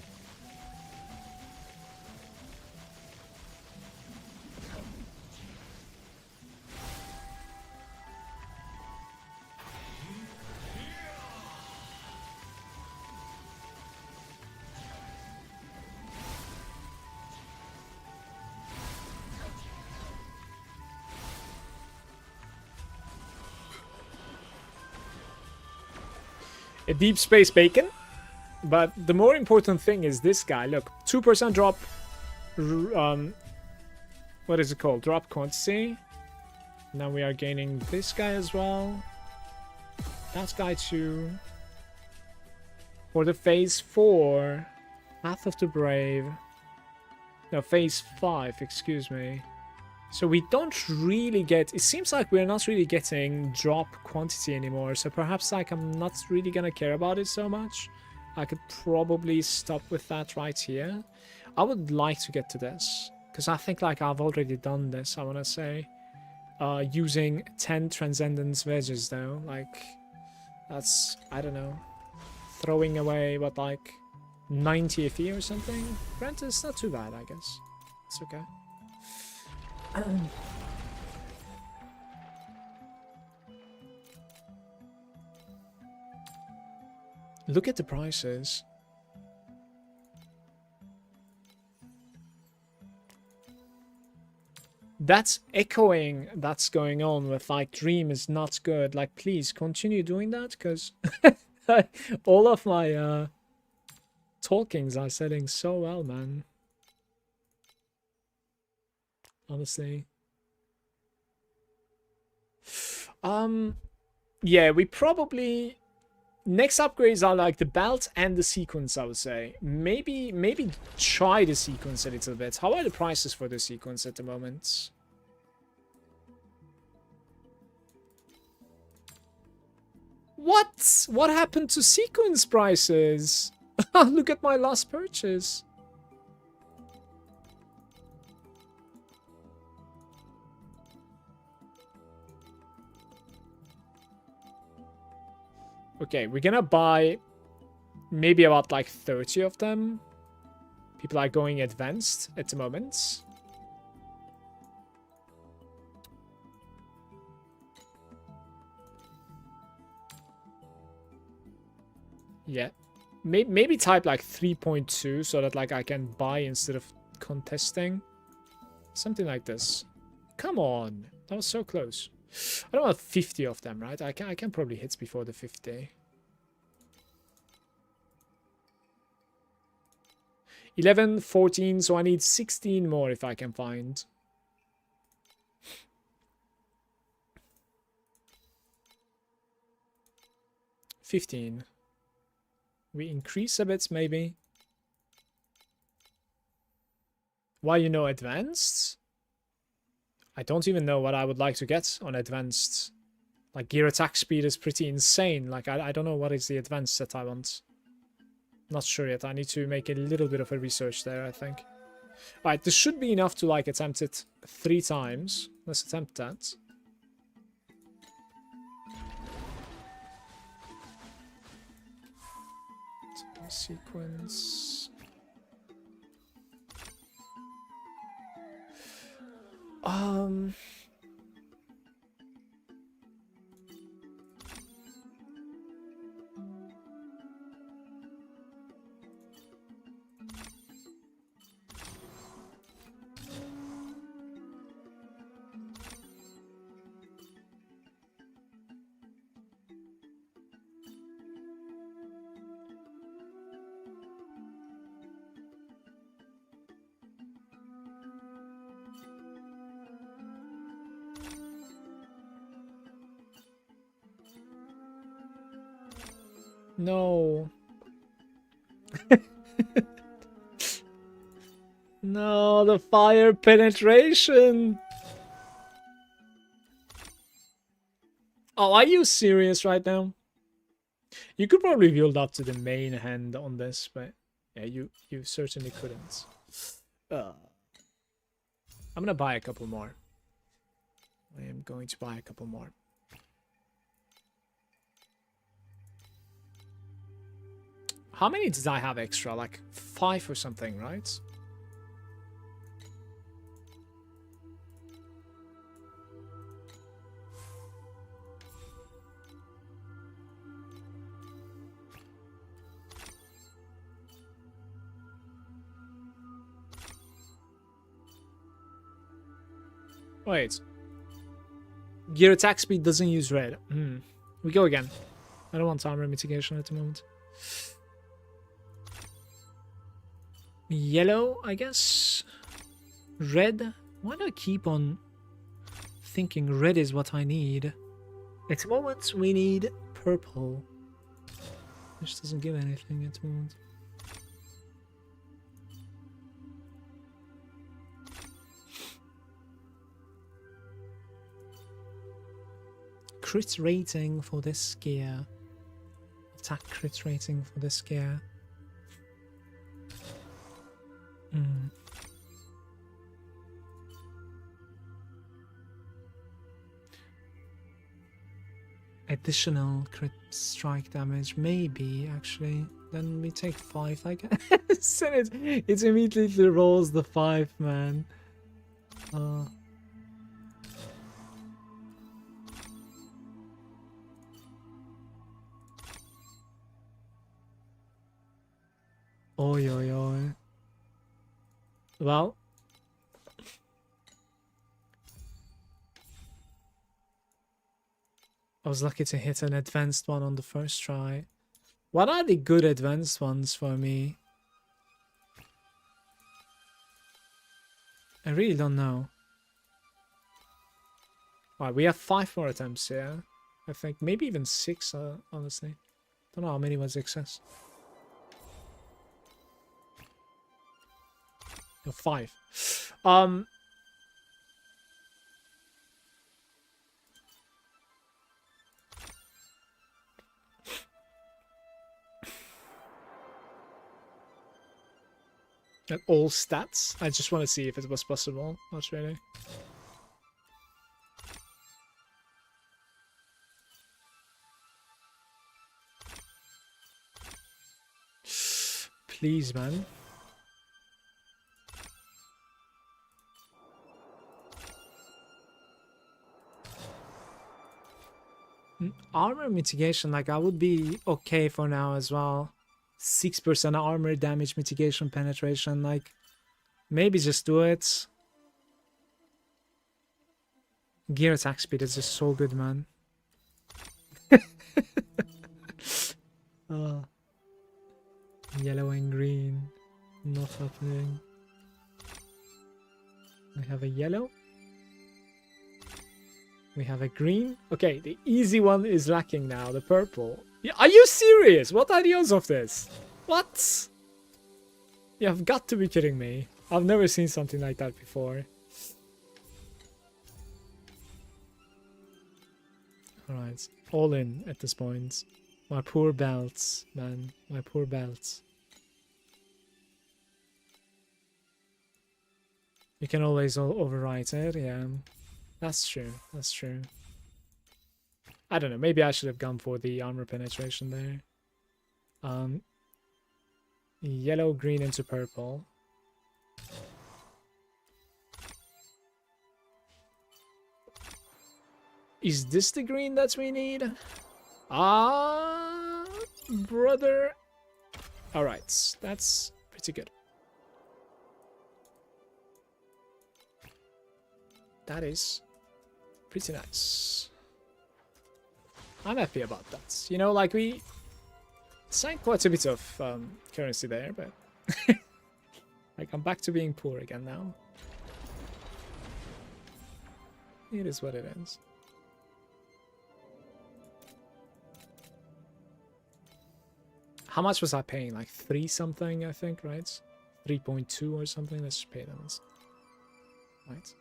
A deep space bacon. But the more important thing is this guy. Look, 2% drop. What is it called? Drop quantity. Now we are gaining this guy as well. That guy too. For the phase 4. Path of the Brave. No, phase 5, excuse me. So we don't really get... It seems like we're not really getting drop quantity anymore. So perhaps like I'm not really gonna care about it so much. I could probably stop with that right here. I would like to get to this. Because I think like I've already done this, I want to say. Using 10 Transcendence Wedges though. Like, that's, I don't know. Throwing away, what, like 90 FE or something? Granted, it's not too bad, I guess. It's okay. Look at the prices. That's echoing that's going on with like Dream is not good. Like, please continue doing that because all of my talkings are setting so well, man. Honestly. Yeah, we probably... Next upgrades are like the belt and the sequence, I would say. Maybe try the sequence a little bit. How are the prices for the sequence at the moment? What? What happened to sequence prices? Look at my last purchase. Okay, we're gonna buy maybe about like 30 of them. People are going advanced at the moment. Yeah. Maybe type like 3.2 so that like I can buy instead of contesting. Something like this. Come on. That was so close. I don't want 50 of them, right? I can probably hit before the 50. 11, 14, so I need 16 more if I can find. $15. We increase a bit, maybe. Why, you know, advanced? I don't even know what I would like to get on advanced. Like, gear attack speed is pretty insane. Like, I don't know what is the advanced that I want. Not sure yet. I need to make a little bit of a research there, I think. Alright, this should be enough to, like, attempt it 3 times. Let's attempt that. Sequence. No. No, the fire penetration. Oh, are you serious right now? You could probably build up to the main hand on this, but yeah, you certainly couldn't. I'm gonna buy a couple more. I am going to buy a couple more. How many did I have extra? Like 5 or something, right? Wait. Gear attack speed doesn't use red. We go again. I don't want armor mitigation at the moment. Yellow, I guess. Red. Why do I keep on thinking red is what I need? At the moment, we need purple. Which doesn't give anything at the moment. Crit rating for this gear. Attack crit rating for this gear. Additional crit strike damage, maybe, actually. Then we take 5, I guess. And it immediately rolls the 5, man. Oi, oi, oi. Well. I was lucky to hit an advanced one on the first try. What are the good advanced ones for me? I really don't know. Alright, we have 5 more attempts here. I think maybe even 6, honestly. Don't know how many was excess. No, 5. At all stats? I just want to see if it was possible. Not really. Please, man. Armor mitigation, like, I would be okay for now as well. 6% armor damage mitigation penetration, like, maybe just do it. Gear attack speed is just so good, man. Yellow and green. Not happening. We have a yellow. We have a green. Okay, the easy one is lacking now. The purple. Yeah, are you serious? What are the odds of this? What? You have got to be kidding me. I've never seen something like that before. Alright, all in at this point. My poor belts, man. My poor belts. You can always overwrite it, yeah. That's true, that's true. I don't know, maybe I should have gone for the armor penetration there. Yellow, green into purple. Is this the green that we need? Ah, brother. Alright, that's pretty good. That is pretty nice. I'm happy about that. You know, like we sank quite a bit of currency there, but like I'm back to being poor again now. It is what it is. How much was I paying? Like 3 something, I think, right? 3.2 or something. Let's pay them. Right.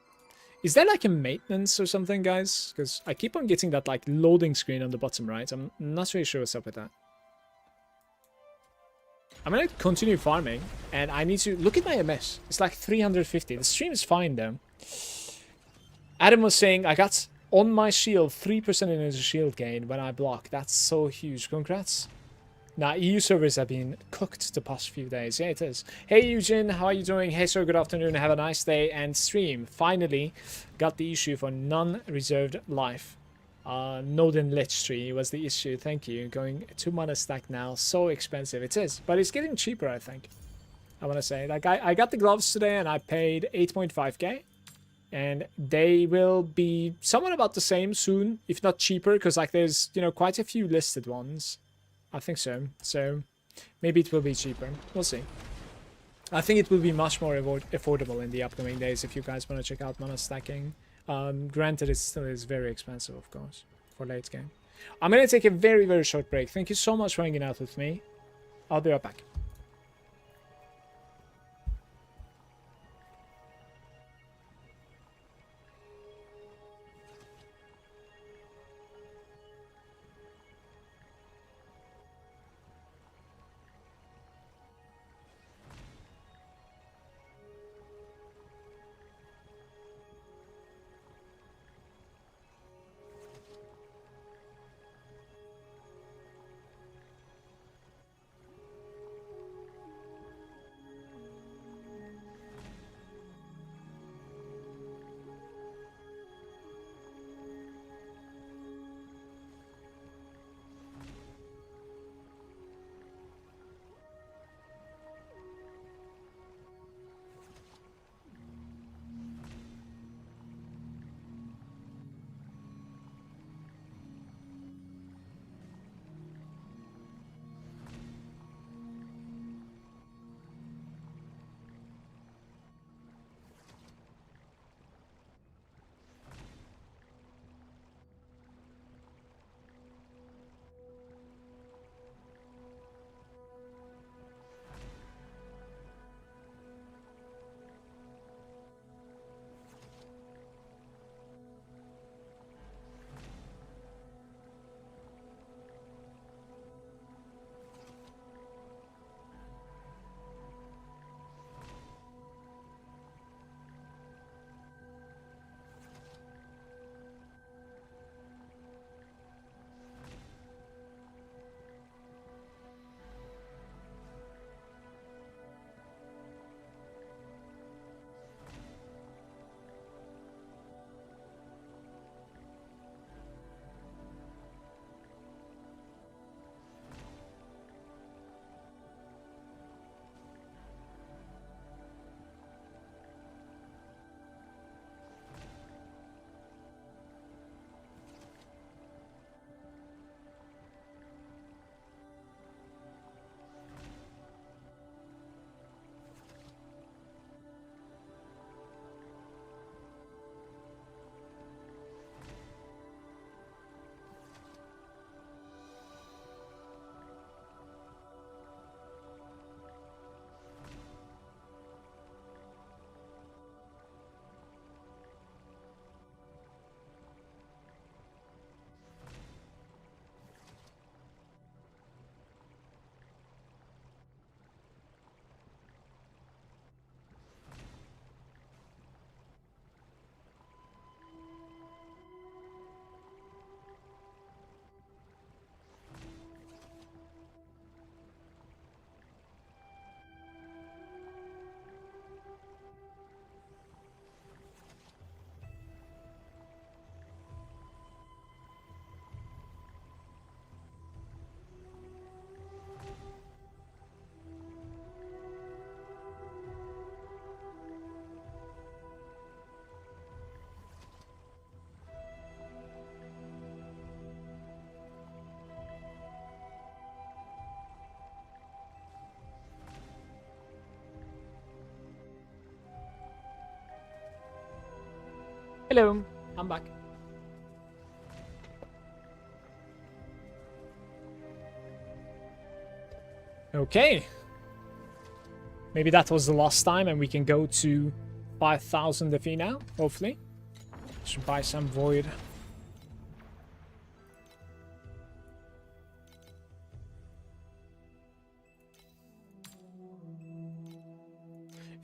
Is there like a maintenance or something, guys? Because I keep on getting that like loading screen on the bottom right. I'm not really sure what's up with that. I'm gonna continue farming, and I need to look at my MS. It's like 350. The stream is fine though. Adam was saying I got on my shield 3% in a shield gain when I block. That's so huge. Congrats. Now, EU servers have been cooked the past few days. Yeah, it is. Hey, Eugene, how are you doing? Hey, sir, good afternoon. Have a nice day. And stream. Finally got the issue for non-reserved life. Node and Lich tree was the issue. Thank you. Going 2 mana stack now. So expensive. It is. But it's getting cheaper, I think. I want to say. Like, I got the gloves today and I paid 8.5k. And they will be somewhat about the same soon, if not cheaper. Because, like, there's, you know, quite a few listed ones. I think so. So maybe it will be cheaper. We'll see. I think it will be much more affordable in the upcoming days if you guys want to check out mana stacking. Granted, it still is very expensive, of course, for late game. I'm going to take a very, very short break. Thank you so much for hanging out with me. I'll be right back. Hello, I'm back. Okay. Maybe that was the last time and we can go to 5,000 FE now, hopefully. Should buy some void.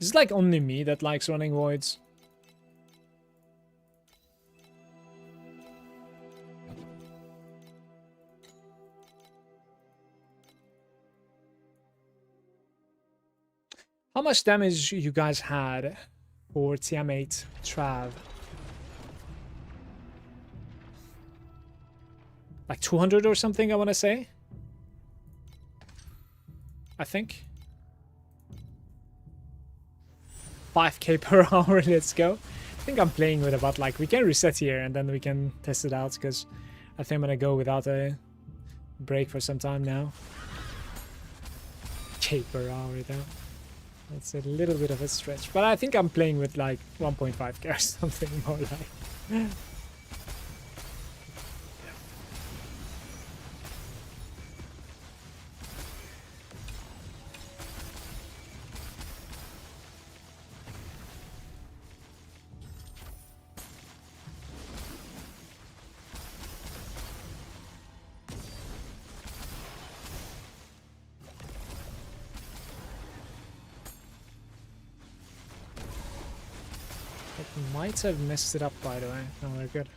Is it like only me that likes running voids? How much damage you guys had for TM8 Trav? Like 200 or something, I want to say. I think. 5k per hour, let's go. I think I'm playing with about like, we can reset here and then we can test it out because I think I'm going to go without a break for some time now. K per hour though. That's a little bit of a stretch, but I think I'm playing with like 1.5k or something more like. Might have messed it up, by the way. No, we're good.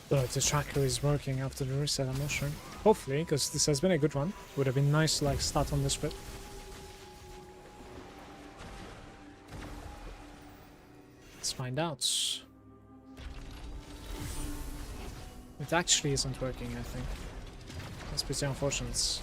So if the tracker is working after the reset, I'm not sure. Hopefully, because this has been a good one. Would have been nice to like start on this bit. Let's find out. It actually isn't working, I think. That's pretty unfortunate.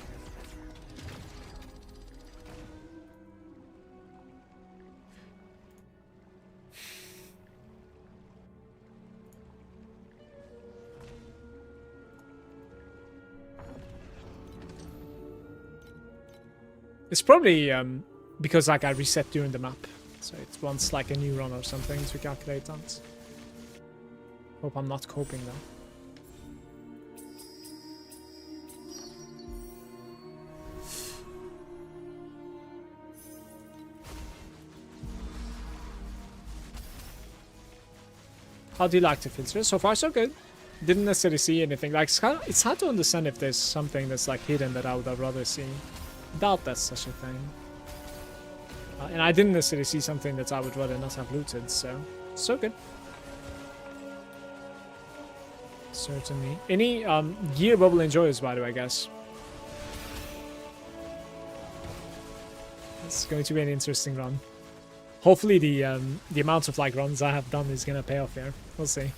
It's probably because like I reset during the map, so it wants like a new run or something to calculate that. Hope I'm not coping though. How do you like the filter? So far so good. Didn't necessarily see anything. Like it's hard to understand if there's something that's like hidden that I would have rather seen. Doubt that's such a thing. And I didn't necessarily see something that I would rather not have looted, so good. Certainly. Any gear bubble enjoyers, by the way, guys? It's going to be an interesting run. Hopefully the amount of like runs I have done is gonna pay off here. We'll see.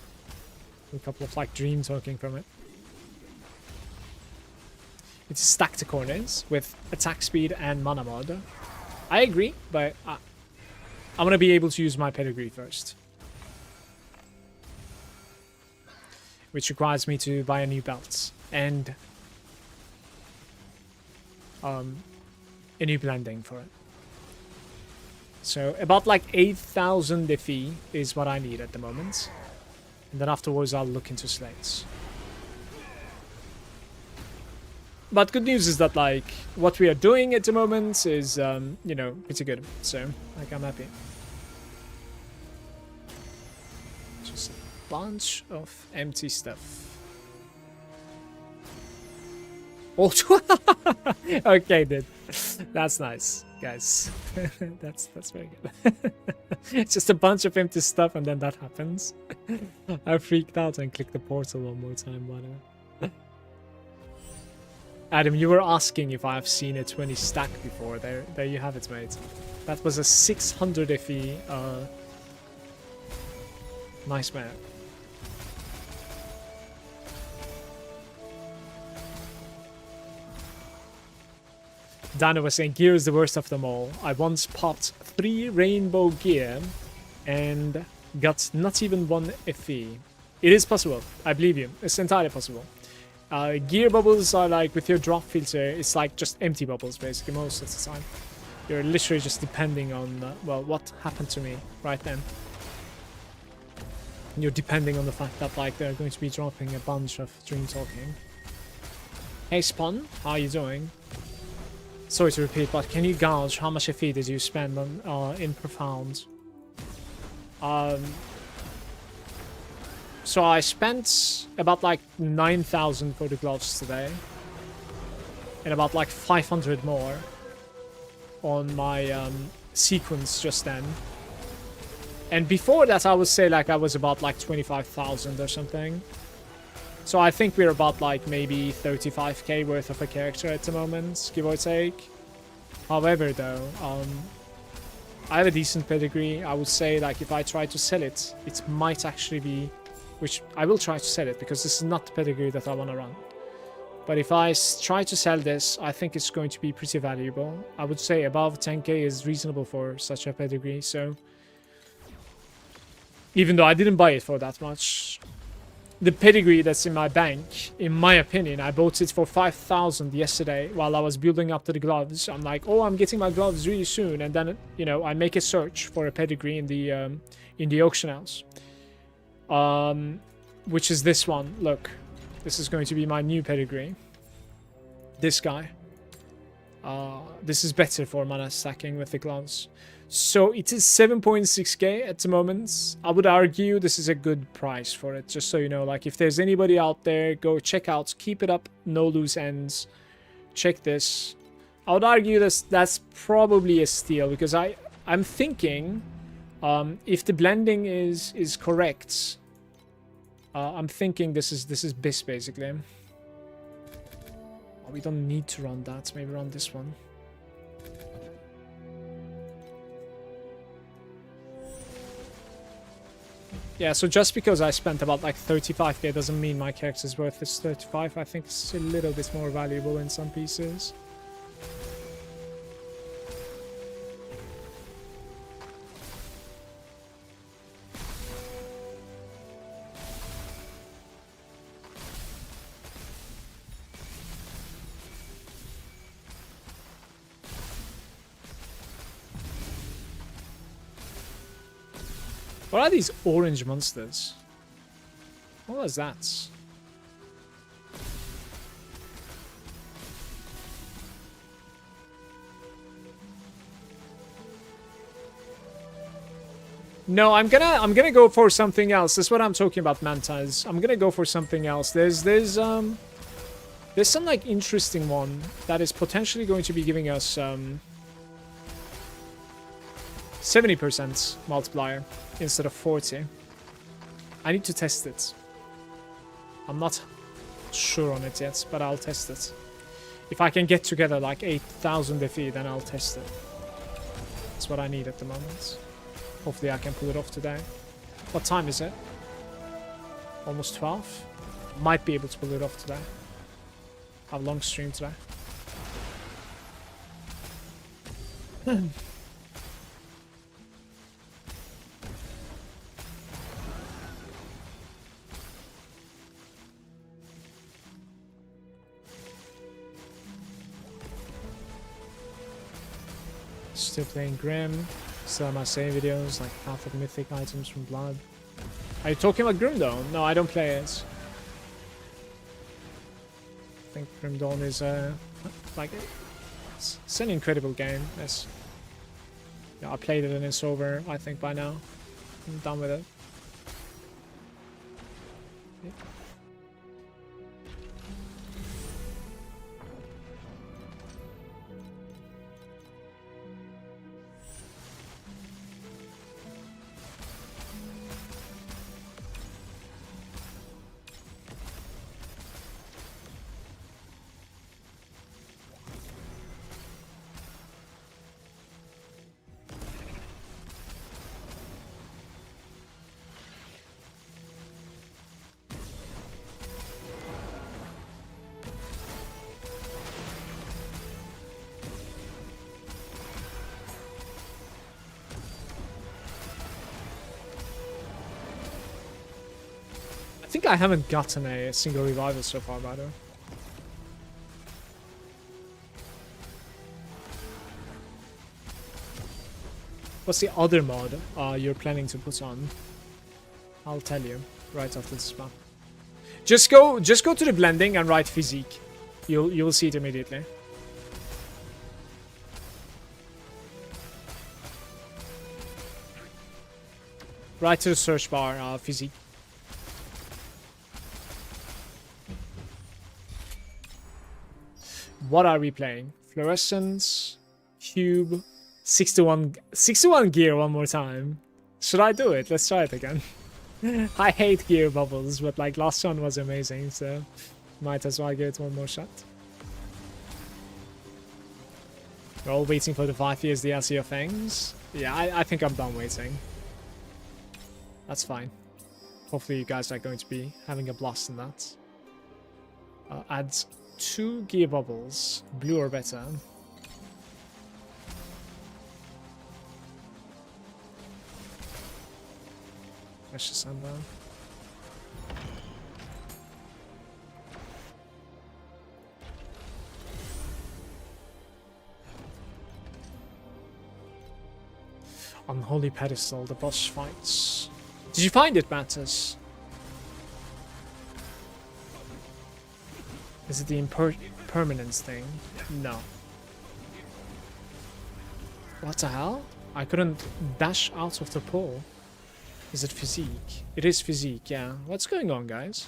A couple of like dream talking from it. It's stacked to corners with attack speed and mana mod. I agree, but I want to be able to use my pedigree first. which requires me to buy a new belt and a new blending for it. So about like 8,000 FE is what I need at the moment. And then afterwards I'll look into slates. But good news is that like what we are doing at the moment is, you know, pretty good. So like I'm happy. Just a bunch of empty stuff. Oh, okay, dude. That's nice, guys. that's very good. It's just a bunch of empty stuff and then that happens. I freaked out and clicked the portal one more time, whatever. Adam, you were asking if I've seen a 20 stack before. There you have it, mate. That was a 600 FE. Nice man. Dana was saying gear is the worst of them all. I once popped 3 rainbow gear and got not even 1 FE. It is possible. I believe you. It's entirely possible. Gear bubbles are like, with your drop filter, it's like just empty bubbles basically most of the time. You're literally just depending on, well, what happened to me right then. You're depending on the fact that like they're going to be dropping a bunch of dream talking. Hey Spawn, how are you doing? Sorry to repeat, but can you gauge how much FE did you spend on in Profound? So I spent about like 9,000 for the gloves today. And about like 500 more on my sequence just then. And before that, I would say like I was about like 25,000 or something. So I think we're about like maybe 35k worth of a character at the moment, give or take. However though, I have a decent pedigree. I would say like if I try to sell it, it might actually be, which I will try to sell it because this is not the pedigree that I want to run. But if I try to sell this, I think it's going to be pretty valuable. I would say above 10k is reasonable for such a pedigree, so... Even though I didn't buy it for that much. The pedigree that's in my bank, in my opinion, I bought it for 5,000 yesterday while I was building up to the gloves. I'm like, oh, I'm getting my gloves really soon. And then, you know, I make a search for a pedigree in the auction house. Which is this one. Look, this is going to be my new pedigree. This guy. This is better for mana stacking with the gloves. So it is 7.6k at the moment. I would argue this is a good price for it, just so you know. Like, if there's anybody out there, go check out. Keep it up, no loose ends. Check this. I would argue that's probably a steal, because I'm thinking if the blending is correct, I'm thinking this is BIS basically. Oh, we don't need to run that. Maybe run this one. Yeah, so just because I spent about like 35k doesn't mean my character's worth is 35. I think it's a little bit more valuable in some pieces. What are these orange monsters? What was that? No, I'm gonna go for something else. That's what I'm talking about, Mantas. I'm gonna go for something else. There's some like interesting one that is potentially going to be giving us 70% multiplier instead of 40. I need to test it. I'm not sure on it yet, but I'll test it. If I can get together like 8,000 FE, then I'll test it. That's what I need at the moment. Hopefully I can pull it off today. What time is it? Almost 12? Might be able to pull it off today. Have a long stream today. Still playing Grim. Still have my save videos, like half of mythic items from Blood. Are you talking about Grim Dawn? No, I don't play it. I think Grim Dawn is like it's an incredible game. Yes. Yeah, I played it and it's over, I think, by now. I'm done with it. Yeah. I think I haven't gotten a single revival so far, by the way. What's the other mod you're planning to put on? I'll tell you right after this map. Just go to the blending and write physique. You'll see it immediately. Right to the search bar, physique. What are we playing? Fluorescence, cube, 61 gear one more time. Should I do it? Let's try it again. I hate gear bubbles, but like last one was amazing, so might as well give it one more shot. We're all waiting for the 5 years DLC of things. Yeah, I think I'm done waiting. That's fine. Hopefully you guys are going to be having a blast in that. Add 2 gear bubbles, blue or better. Let's just send down. Unholy pedestal, the boss fights. Did you find it, Mattis? Is it the impermanence thing? No. What the hell? I couldn't dash out of the pool. Is it physique? It is physique, yeah. What's going on, guys?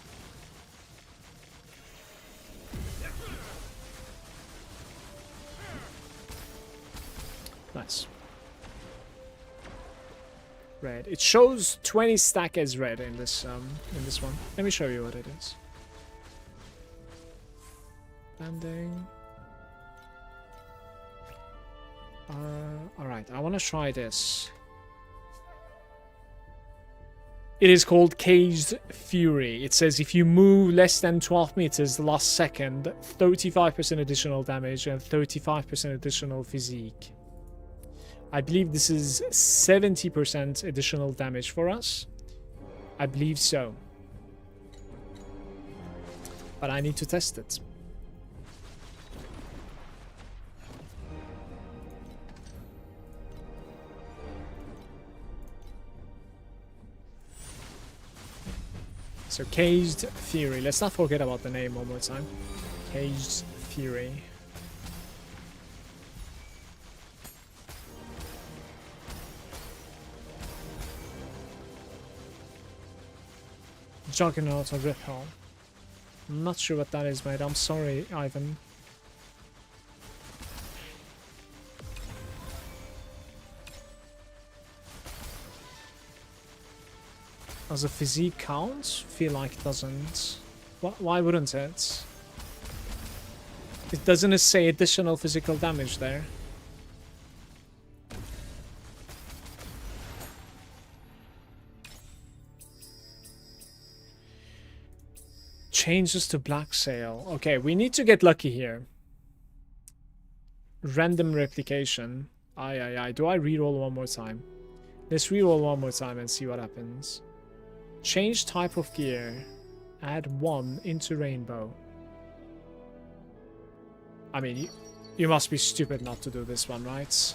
Nice. Red. It shows 20 stack as red in this one. Let me show you what it is. Landing. Alright, I want to try this. It is called Caged Fury. It says if you move less than 12 meters the last second, 35% additional damage and 35% additional physique. I believe this is 70% additional damage for us. I believe so. But I need to test it. So Caged Fury. Let's not forget about the name one more time. Caged Fury. Juggernaut or Ripple. I'm not sure what that is, mate. I'm sorry, Ivan. Does a physique count? Feel like it doesn't. Why wouldn't it? It doesn't say additional physical damage there. Changes to Black Sail. Okay, we need to get lucky here. Random replication. Aye. Do I reroll one more time? Let's reroll one more time and see what happens. Change type of gear. Add 1 into rainbow. I mean, you must be stupid not to do this one, right?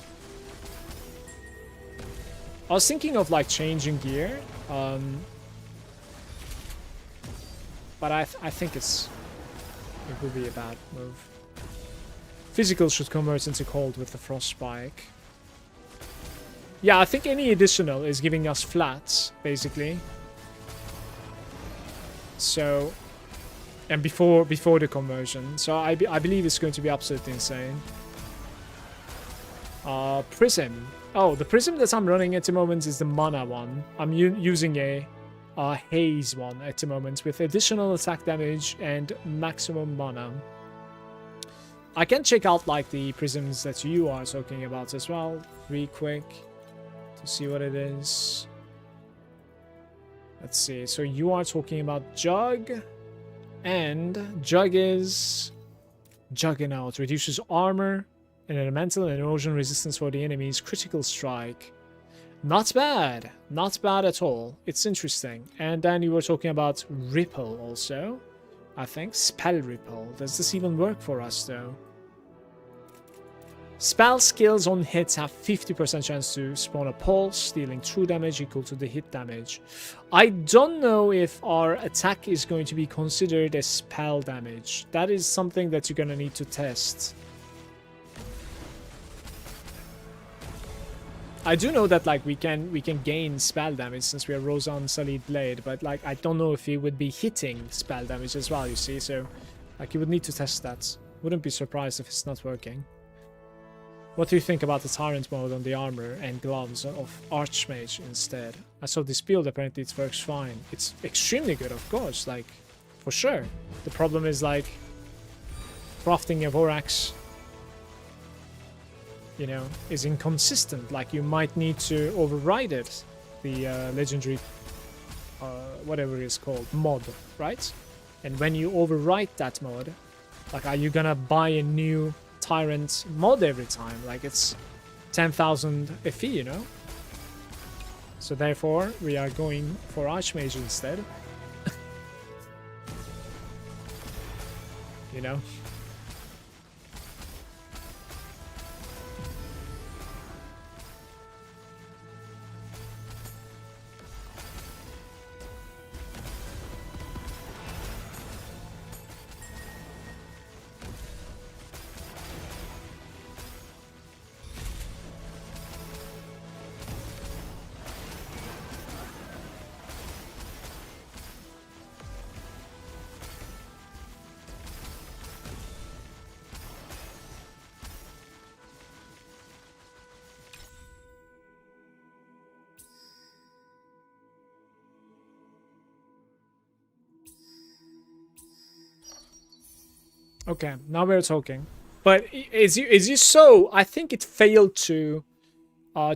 I was thinking of like changing gear, but I think it would be a bad move. Physical should convert into cold with the frost spike. Yeah, I think any additional is giving us flats, basically. So, and before the conversion, so I believe it's going to be absolutely insane. Prism. Oh, the prism that I'm running at the moment is the mana one. I'm using a haze one at the moment with additional attack damage and maximum mana. I can check out like the prisms that you are talking about as well, real quick, to see what it is. Let's see. So you are talking about Jug, and Jug is Juggernaut. Reduces armor and elemental and erosion resistance for the enemy's critical strike. Not bad. Not bad at all. It's interesting. And then you were talking about Ripple also. I think. Spell Ripple. Does this even work for us though? Spell skills on hits have 50% chance to spawn a pulse, dealing true damage equal to the hit damage. I don't know if our attack is going to be considered as spell damage. That is something that you're gonna need to test. I do know that like we can gain spell damage since we are Rosa on Sullied Blade, but like I don't know if he would be hitting spell damage as well, you see, so like you would need to test that. Wouldn't be surprised if it's not working. What do you think about the Tyrant mode on the armor and gloves of Archmage instead? I saw this build, apparently it works fine. It's extremely good, of course, like, for sure. The problem is, like, crafting a Vorax, you know, is inconsistent. Like, you might need to override it, the legendary, whatever it's called, mod, right? And when you overwrite that mod, like, are you gonna buy a new Tyrant mod every time? Like, it's 10,000 FE, you know? So therefore, we are going for Archmage instead. You know? Okay, now we're talking. But is you so? I think it failed to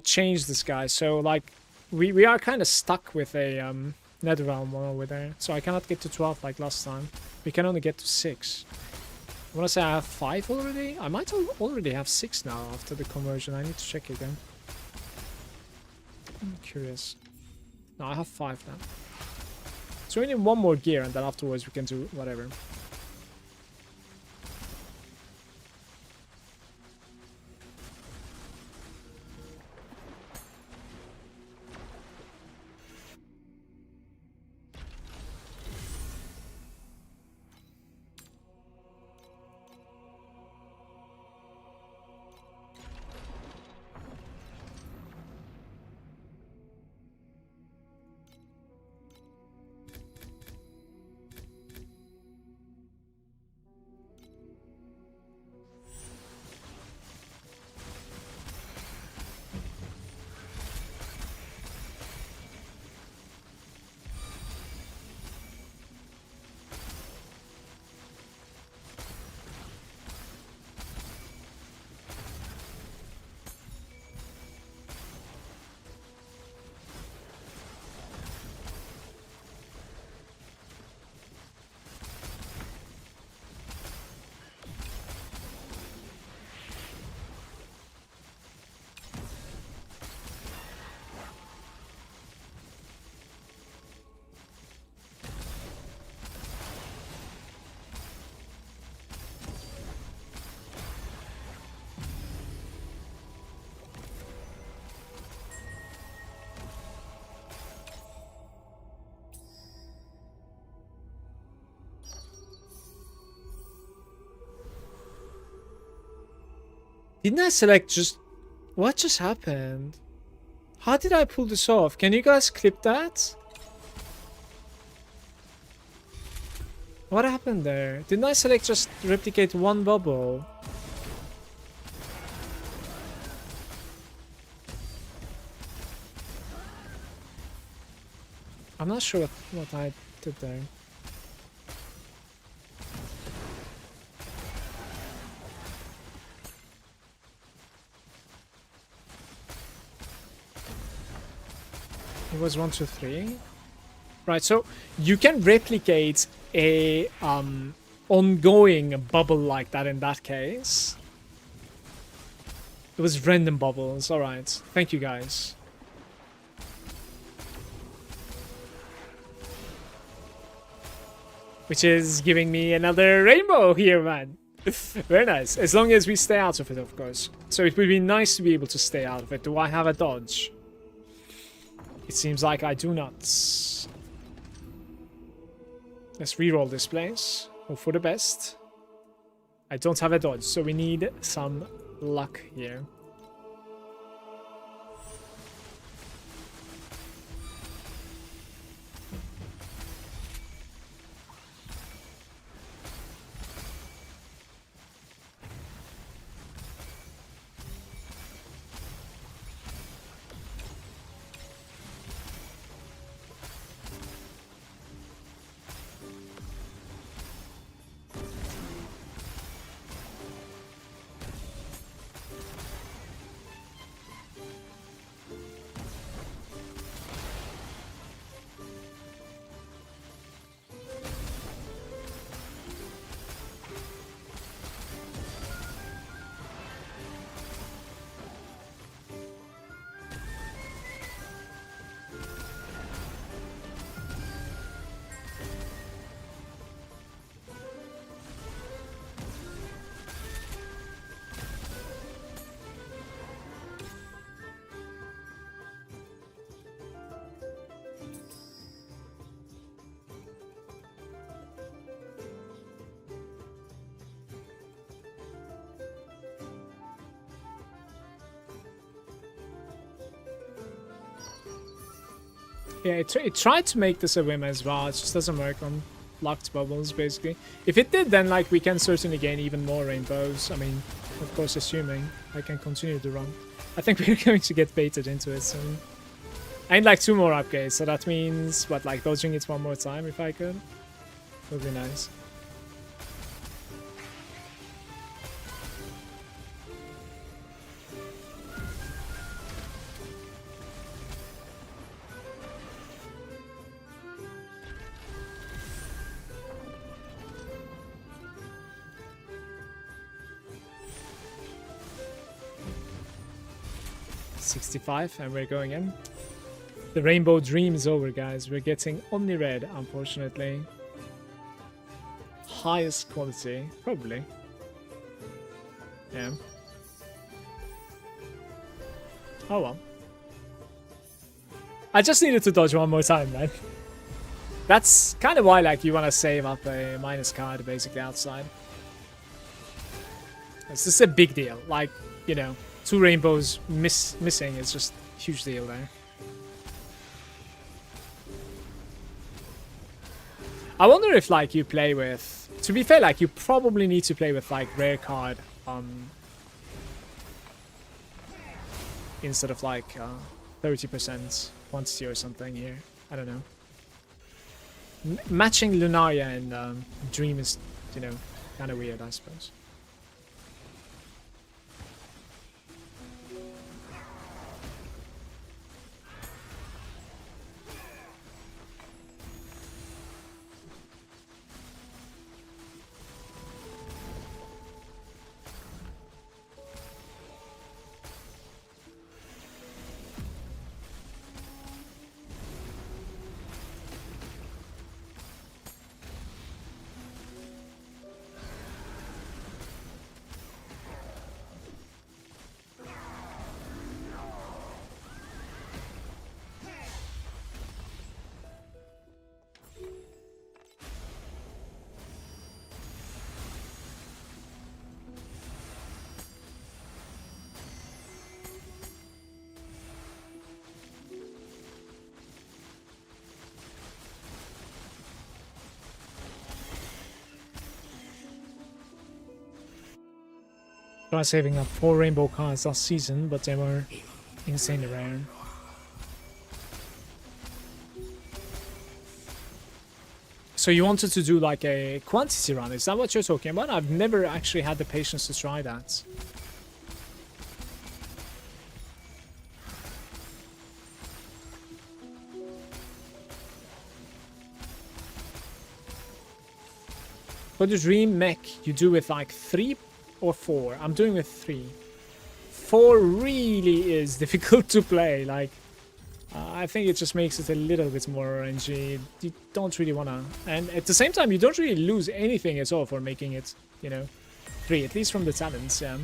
change this guy. So like, we are kind of stuck with a Netherrealm one over there. So I cannot get to 12 like last time. We can only get to 6. I want to say I have 5 already. I might already have 6 now after the conversion. I need to check again. I'm curious. No, I have 5 now. So we need one more gear, and then afterwards we can do whatever. Didn't I select just... What just happened? How did I pull this off? Can you guys clip that? What happened there? Didn't I select just replicate one bubble? I'm not sure what I did there. It was 1, 2, 3. Right, so you can replicate a ongoing bubble like that in that case. It was random bubbles. Alright. Thank you guys. Which is giving me another rainbow here, man. Very nice. As long as we stay out of it, of course. So it would be nice to be able to stay out of it. Do I have a dodge? It seems like I do not. Let's reroll this place. Hope for the best. I don't have a dodge, so we need some luck here. Yeah, it tried to make this a win as well. It just doesn't work on locked bubbles, basically. If it did, then like we can certainly gain even more rainbows. I mean, of course, assuming I can continue the run. I think we're going to get baited into it soon. I need like 2 more upgrades, so that means, what, like dodging it 1 more time if I could? Would be nice. And we're going in. The rainbow dream is over, guys. We're getting only red, unfortunately. Highest quality, probably. Yeah. Oh well. I just needed to dodge 1 more time, man. That's kind of why, like, you want to save up a minus card, basically, outside. This is a big deal. Like, you know, 2 rainbows missing is just a huge deal there. I wonder if, like, you play with... To be fair, like, you probably need to play with, like, rare card instead of, like, 30% quantity or something here. I don't know. Matching Lunaria and Dream is, you know, kind of weird, I suppose. Tried saving up 4 rainbow cards last season, but they were insanely rare. So you wanted to do like a quantity run, is that what you're talking about? I've never actually had the patience to try that. For the dream mech, you do with like 3 or 4? I'm doing with 3. 4 really is difficult to play. Like, I think it just makes it a little bit more RNG. You don't really want to... And at the same time, you don't really lose anything at all for making it, you know, 3. At least from the talents, you know.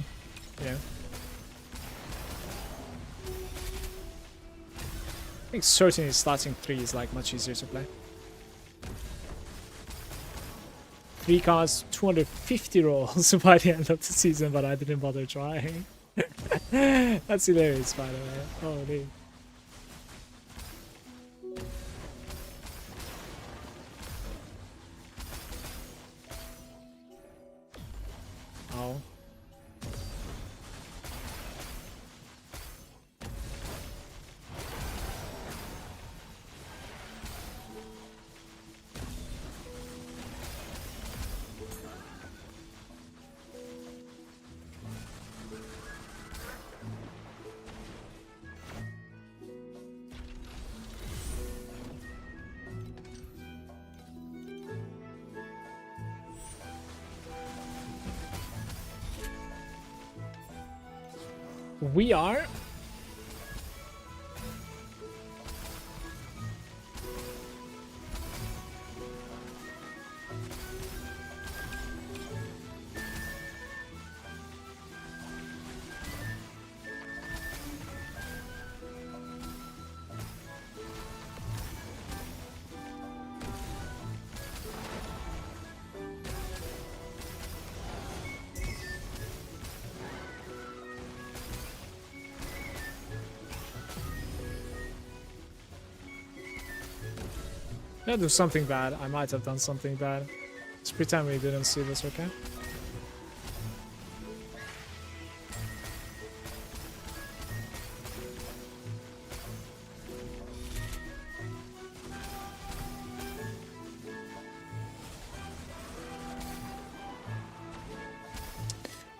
I think certainly starting 3 is like much easier to play. 3 cards, 250 rolls by the end of the season, but I didn't bother trying. That's hilarious, by the way. Holy. Oh. We are gonna do something bad. I might have done something bad. Let's pretend we didn't see this, okay?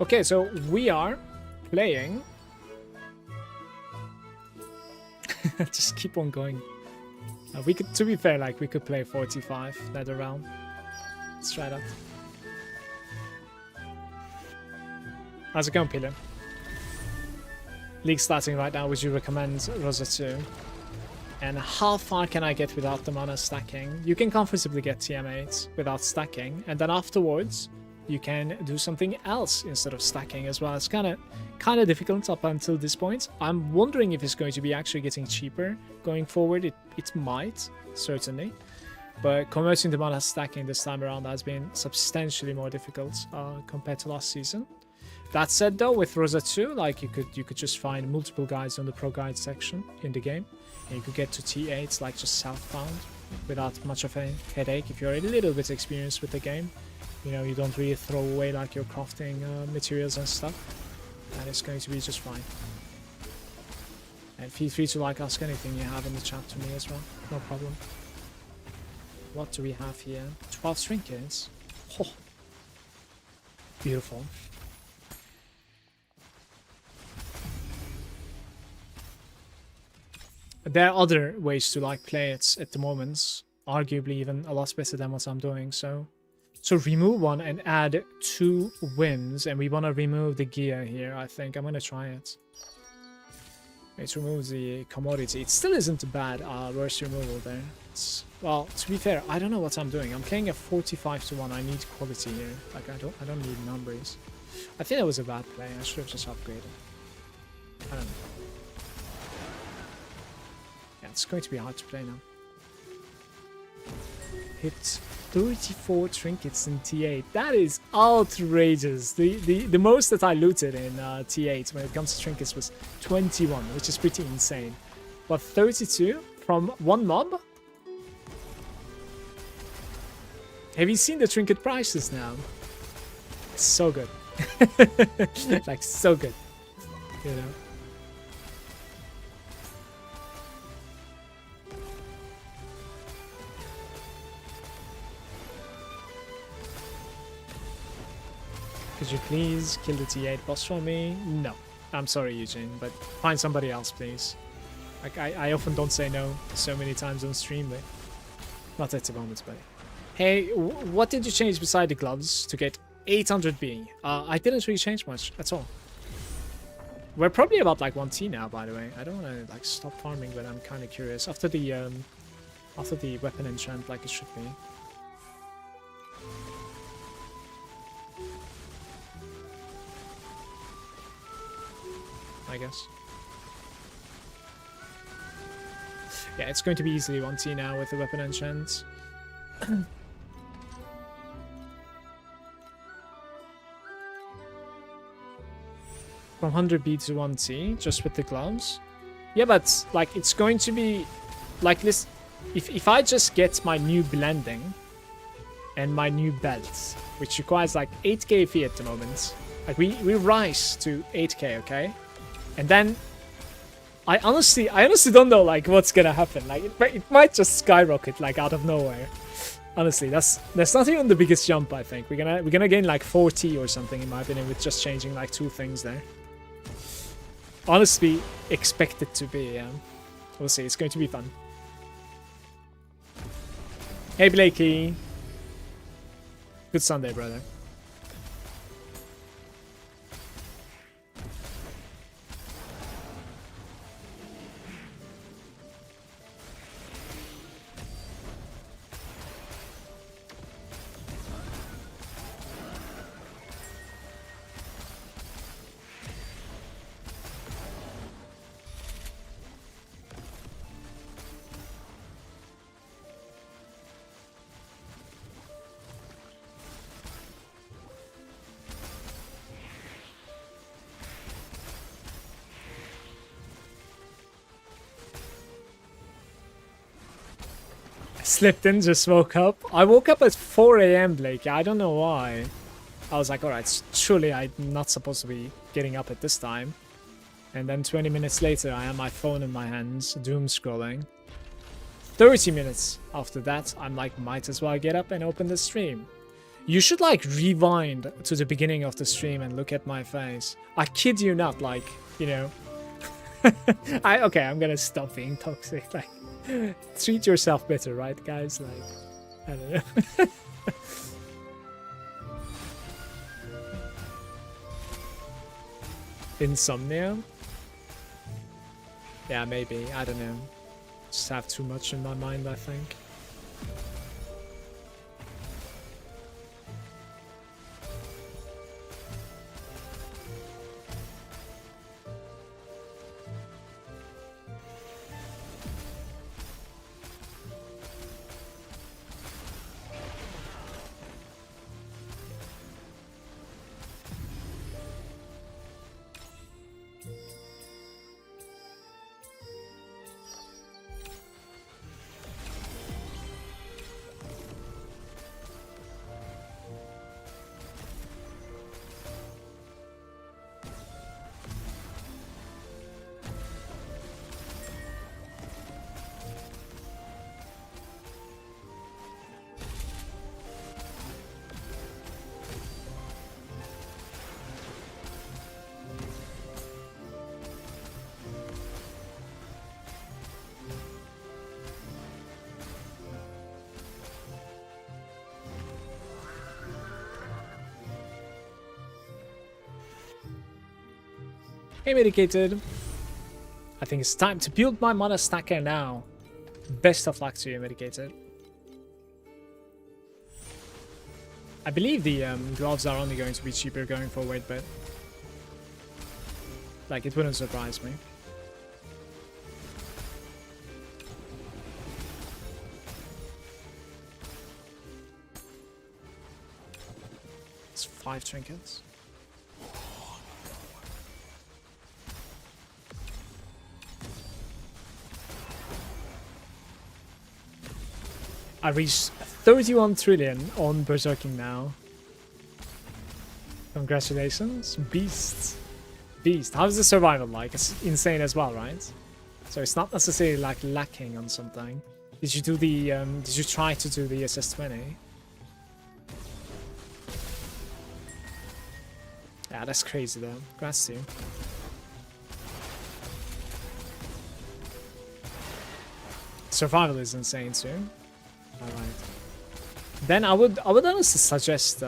Okay, so we are playing. Just keep on going. We could, to be fair, like we could play 45 nether round. Let's try that. How's it going, Pillar? League starting right now. Would you recommend Rosa 2? And how far can I get without the mana stacking? You can comfortably get TM8 without stacking, and then afterwards you can do something else instead of stacking as well. It's kind of difficult up until this point. I'm wondering if it's going to be actually getting cheaper going forward. It might, certainly. But converting the mana stacking this time around has been substantially more difficult compared to last season. That said, though, with Rosa 2, like you could just find multiple guides on the pro guide section in the game, and you could get to T8 like just southbound without much of a headache if you're a little bit experienced with the game. You know, you don't really throw away like your crafting materials and stuff, and it's going to be just fine. And feel free to like ask anything you have in the chat to me as well, no problem. What do we have here? 12 trinkets. Oh, beautiful. There are other ways to like play it at the moment, arguably even a lot better than what I'm doing. So remove one and add 2 whims, and we want to remove the gear here. I think I'm gonna try it. It removes the commodity. It still isn't bad. Worst removal there. Well, to be fair, I don't know what I'm doing. I'm playing a 45-1. I need quality here. Like I don't need numbers. I think that was a bad play. I should have just upgraded. I don't know. Yeah, it's going to be hard to play now. Hit 34 trinkets in T8. That is outrageous. The most that I looted in T8 when it comes to trinkets was 21, which is pretty insane. But 32 from one mob? Have you seen the trinket prices now? It's so good. Like, so good. You know? Could you please kill the T8 boss for me? No. I'm sorry, Eugene, but find somebody else, please. Like, I often don't say no so many times on stream, but not at the moment, buddy. Hey, what did you change beside the gloves to get 800B? I didn't really change much at all. We're probably about like 1T now, by the way. I don't want to like stop farming, but I'm kind of curious. After the weapon enchant, like it should be. I guess. Yeah, it's going to be easily 1T now with the weapon enchant. 100B to 1T just with the gloves. Yeah, but like it's going to be like this. If I just get my new blending and my new belt, which requires like 8k fee at the moment, like we rise to 8k, okay? And then I honestly don't know like what's gonna happen. Like it might just skyrocket like out of nowhere. Honestly, that's not even the biggest jump. I think we're gonna gain like 40 or something in my opinion with just changing like 2 things there. Honestly, expect it to be. We'll see. It's going to be fun. Hey Blakey, good Sunday, brother. Slipped in, just woke up. I woke up at 4 AM, Blake. I don't know why. I was like, alright, surely I'm not supposed to be getting up at this time. And then 20 minutes later, I have my phone in my hands, doom scrolling. 30 minutes after that, I'm like, might as well get up and open the stream. You should like rewind to the beginning of the stream and look at my face. I kid you not, like, you know. Okay, I'm gonna stop being toxic. Like, treat yourself better, right, guys? Like, I don't know. Insomnia? Yeah, maybe. I don't know. Just have too much in my mind, I think. Hey, Medicated. I think it's time to build my mana stacker now. Best of luck to you, Medicated. I believe the gloves are only going to be cheaper going forward, but like it wouldn't surprise me. It's 5 trinkets. I reached 31 trillion on berserking now. Congratulations, Beast. Beast. How's the survival like? It's insane as well, right? So it's not necessarily like lacking on something. Did you do the? Did you try to do the SS20? Yeah, that's crazy though. Congrats to you. Survival is insane too. Alright. Then I would honestly suggest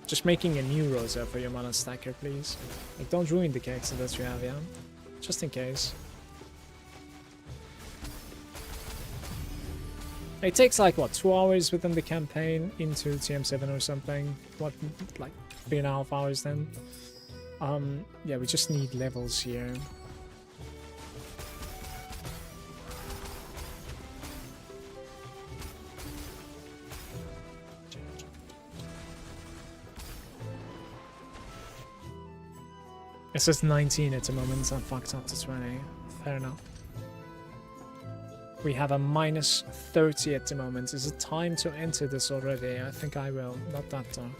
just making a new Rosa for your mana stacker, please. Like, don't ruin the cakes that you have, yeah? Just in case. It takes like, what, 2 hours within the campaign into TM7 or something? What, like 3.5 hours then? Yeah, we just need levels here. It says 19 at the moment, so I'm fucked up to 20. Fair enough. We have a minus 30 at the moment. Is it time to enter this already? I think I will. Not that dark.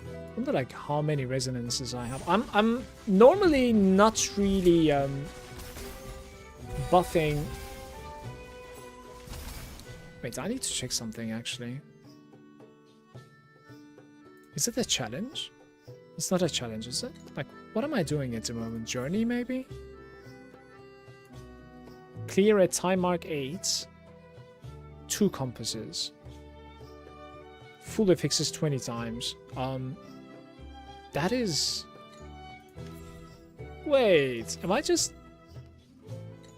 I wonder like how many resonances I have. I'm normally not really buffing. Wait, I need to check something actually. Is it a challenge? It's not a challenge, is it? Like, what am I doing at the moment? Journey, maybe? Clear at time mark 8. 2 compasses. Fully fixes 20 times. That is... Wait, am I just...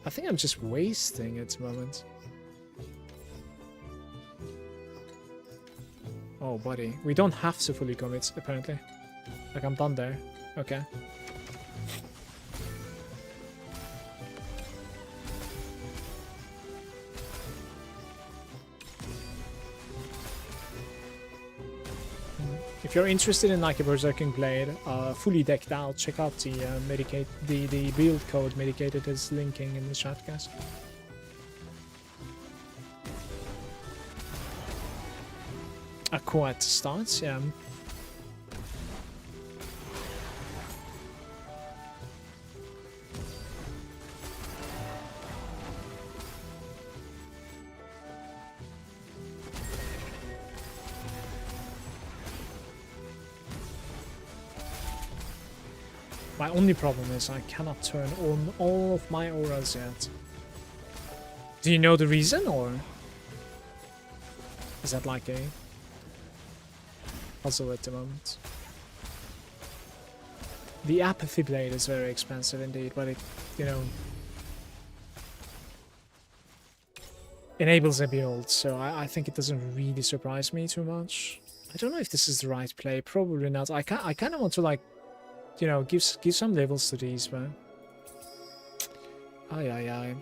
I think I'm just wasting at the moment. Oh, buddy. We don't have to fully commit, apparently. Like, I'm done there. Okay. If you're interested in like a Berserking blade, fully decked out, check out the the build code Medicated is linking in the chat, guys. A quad starts, yeah. My only problem is I cannot turn on all of my auras yet. Do you know the reason, or is that like a puzzle at the moment? The Apathy Blade is very expensive indeed, but it, you know, enables a build, so I think it doesn't really surprise me too much. I don't know if this is the right play, probably not. I kind of want to like, you know, give some levels to these, but ay ay ay.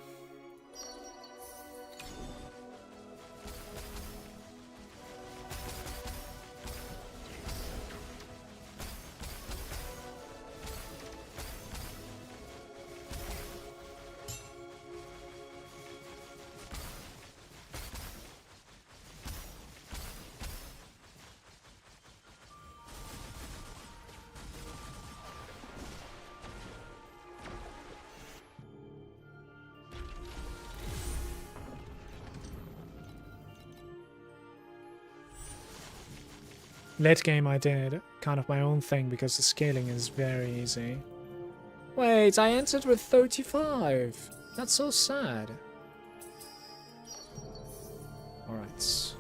Late game I did kind of my own thing because the scaling is very easy. Wait, I entered with 35. That's so sad. Alright.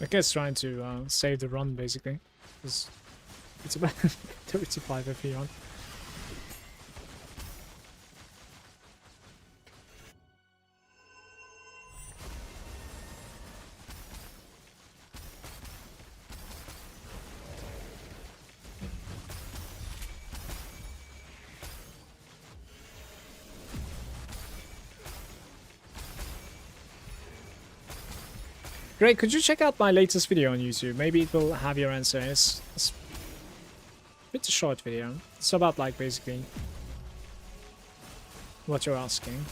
I guess trying to save the run, basically. It's about 35 FP on. Great, could you check out my latest video on YouTube? Maybe it will have your answer. It's a bit short video. It's about, like, basically what you're asking.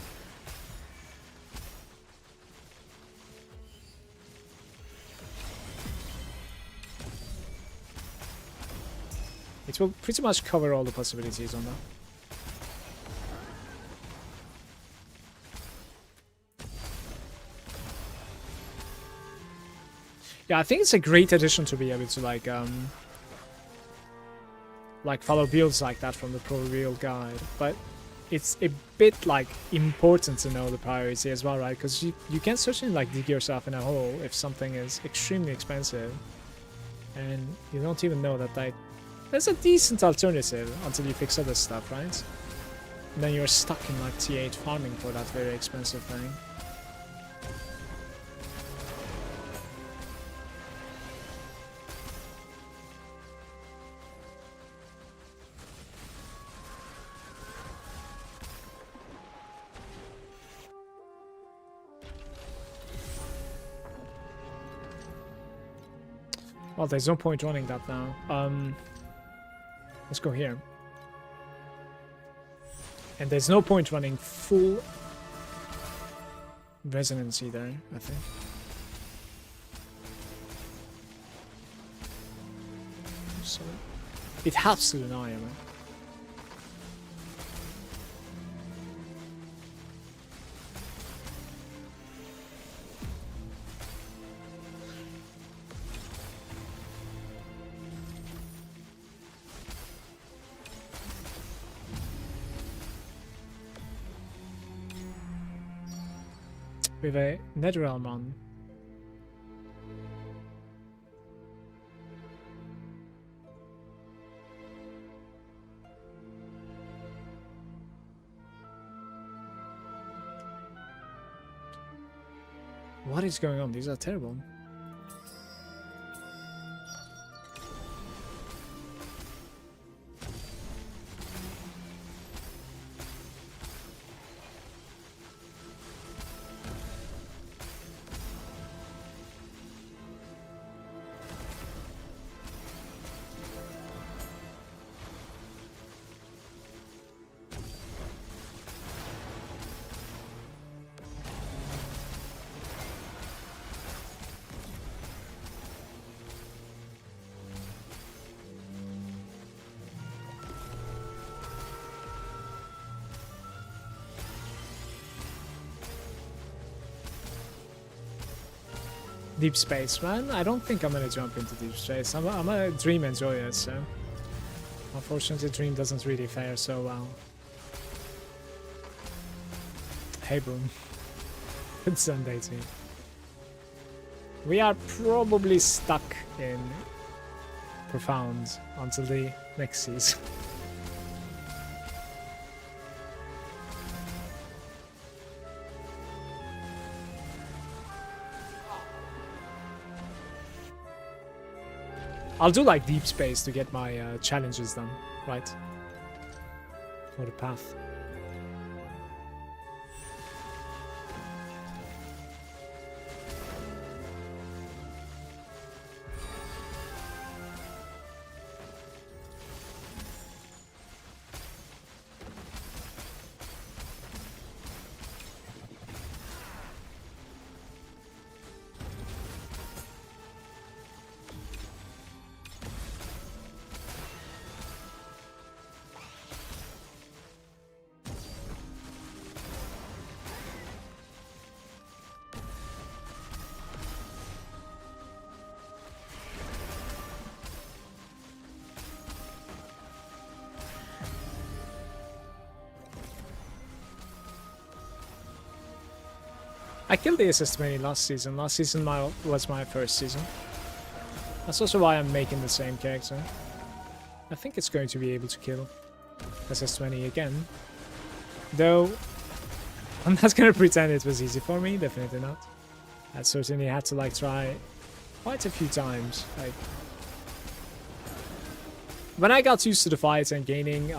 It will pretty much cover all the possibilities on that. Yeah, I think it's a great addition to be able to like follow builds like that from the pro build guide, but it's a bit like important to know the priority as well, right? Because you can certainly like dig yourself in a hole if something is extremely expensive and you don't even know that like there's a decent alternative until you fix other stuff, right? And then you're stuck in like T8 farming for that very expensive thing. Well, there's no point running that now. Let's go here. And there's no point running full resonance either, I think. So it helps to Lunaria, man. With a Netherrealm run. What is going on? These are terrible. Deep space, man. I don't think I'm gonna jump into deep space. I'm a dream enjoyer, so unfortunately dream doesn't really fare so well. Hey boom. Good Sunday team. We are probably stuck in profound until the next season. I'll do like deep space to get my challenges done, right? For the path. I killed the SS20 last season. Last season was my first season. That's also why I'm making the same character. I think it's going to be able to kill SS20 again. Though, I'm not gonna pretend it was easy for me, definitely not. I certainly had to like try quite a few times. Like, when I got used to the fights and gaining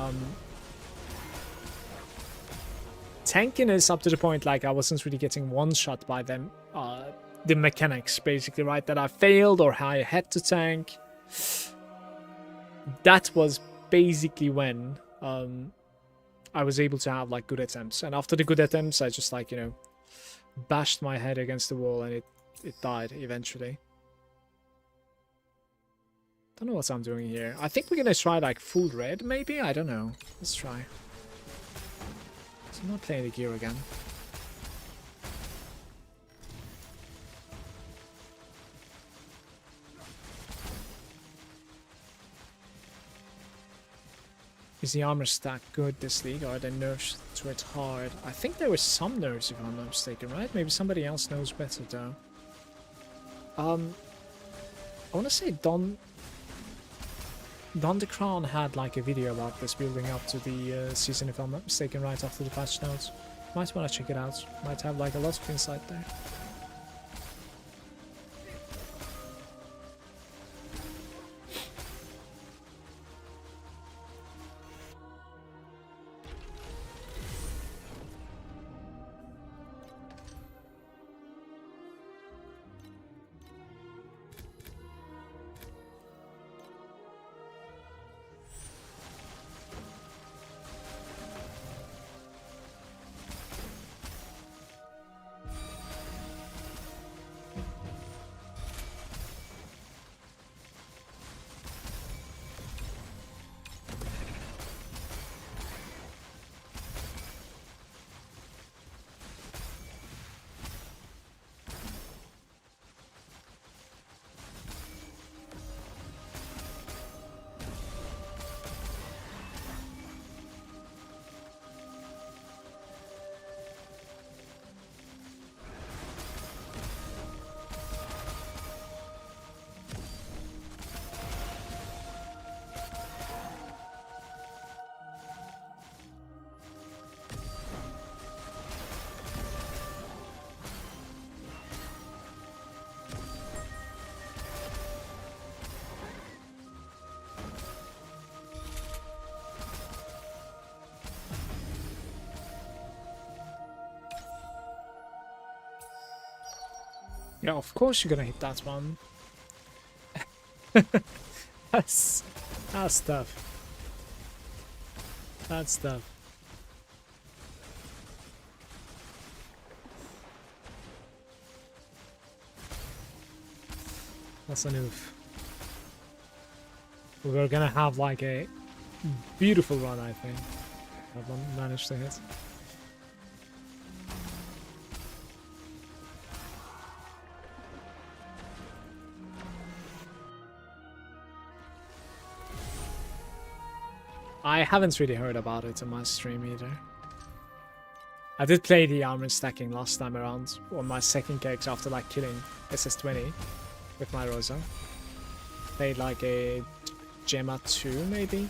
tankiness up to the point like I wasn't really getting one shot by them, the mechanics basically, right, that I failed or how I had to tank, that was basically when I was able to have like good attempts. And after the good attempts, I just like, you know, bashed my head against the wall and it died eventually. Don't know what I'm doing here. I think we're gonna try like full red maybe? I don't know. Let's try. So I'm not playing the gear again. Is the armor stack good this league, or are they nerfs to it hard? I think there were some nerfs if I'm not mistaken, right? Maybe somebody else knows better though. I wanna say Don the Crown had like a video about this building up to the season if I'm not mistaken, right after the patch notes. Might wanna check it out. Might have like a lot of insight there. Yeah, of course you're gonna hit that one. That's tough. That's tough. That's an oof. We're gonna have like a beautiful run, I think. I've managed to hit. I haven't really heard about it in my stream either. I did play the armor stacking last time around on my second character after like killing SS20 with my Rosa. Played like a Gemma 2 maybe.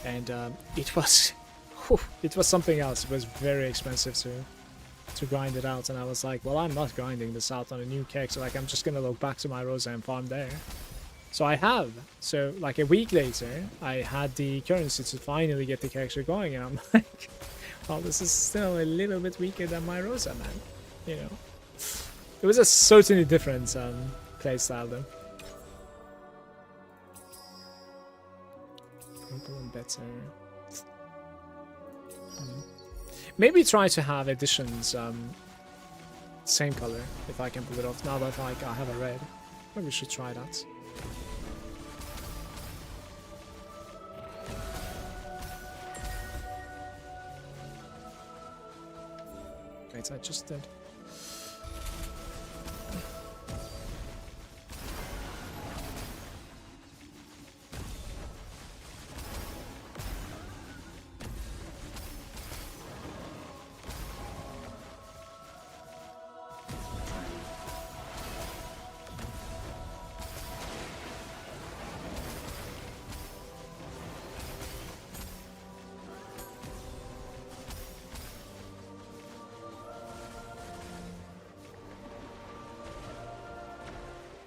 And it was something else. It was very expensive to grind it out, and I was like, well, I'm not grinding this out on a new character, like I'm just gonna log back to my Rosa and farm there. So I have. So like a week later, I had the currency to finally get the character going, and I'm like, well, this is still a little bit weaker than my Rosa, man. You know, it was a certainly different playstyle though. Purple and better. Maybe try to have editions same color if I can pull it off. Now that like I have a red, maybe we should try that. Wait, I just did.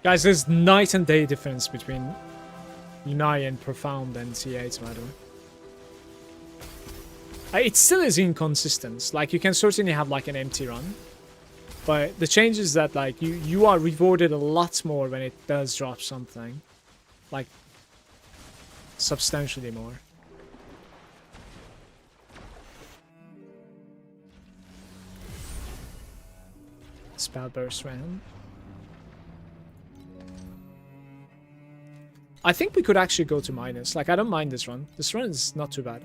Guys, there's night and day difference between Lunaria and Profound and T8, by the way. It still is inconsistent. Like, you can certainly have, like, an empty run. But the change is that, like, you are rewarded a lot more when it does drop something. Like, substantially more. Spell burst round. I think we could actually go to minus. Like, I don't mind this run. This run is not too bad.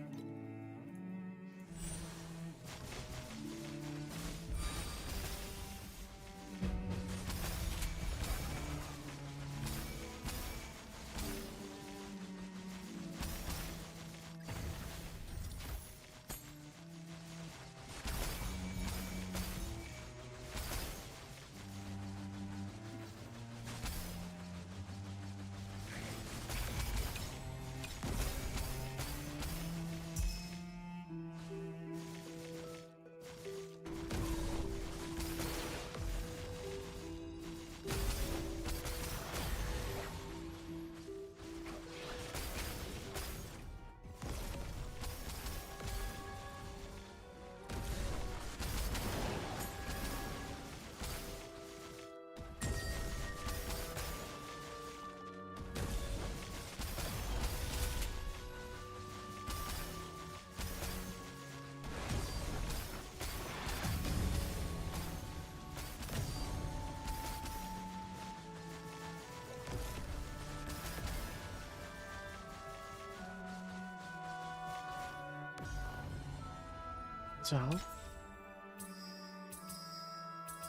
So,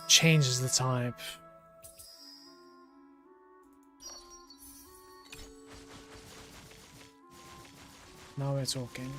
changes the type. Now we're talking.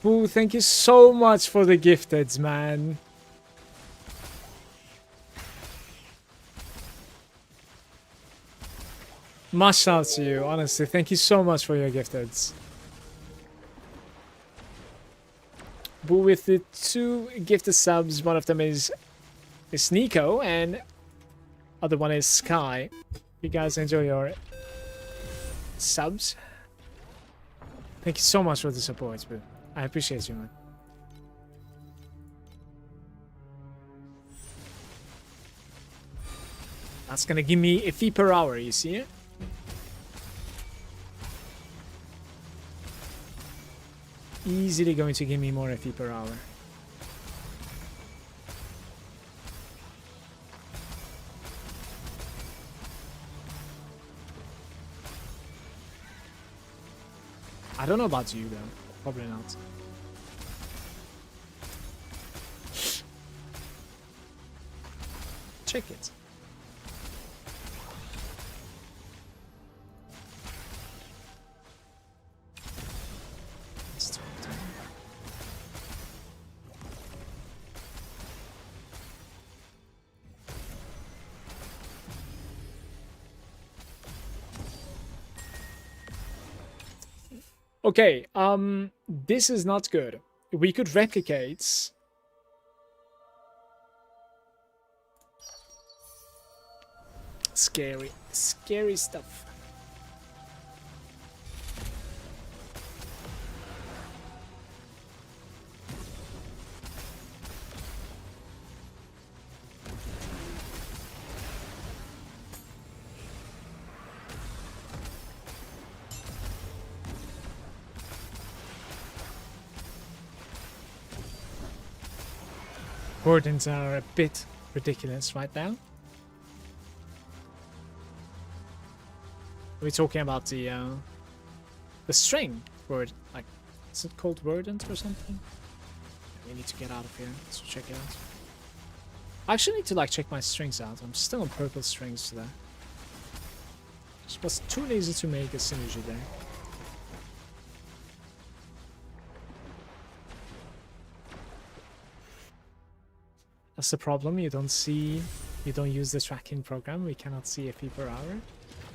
Boo, thank you so much for the gifteds, man. Much love to you, honestly. Thank you so much for your gifteds. Boo with the 2 gifted subs. One of them is Nico and other one is Sky. You guys enjoy your subs. Thank you so much for the support, Boo. I appreciate you, man. That's gonna give me a fee per hour, you see it? Easily going to give me more FE per hour. I don't know about you though. Probably not. Check it. Okay, this is not good. We could replicate. Scary, scary stuff. Wardens are a bit ridiculous right now. We're talking about the string word, like, is it called wardens or something? We need to get out of here, so check it out. I actually need to like check my strings out. I'm still on purple strings today. It was too lazy to make a synergy there. That's the problem. You don't use the tracking program. We cannot see FP per hour.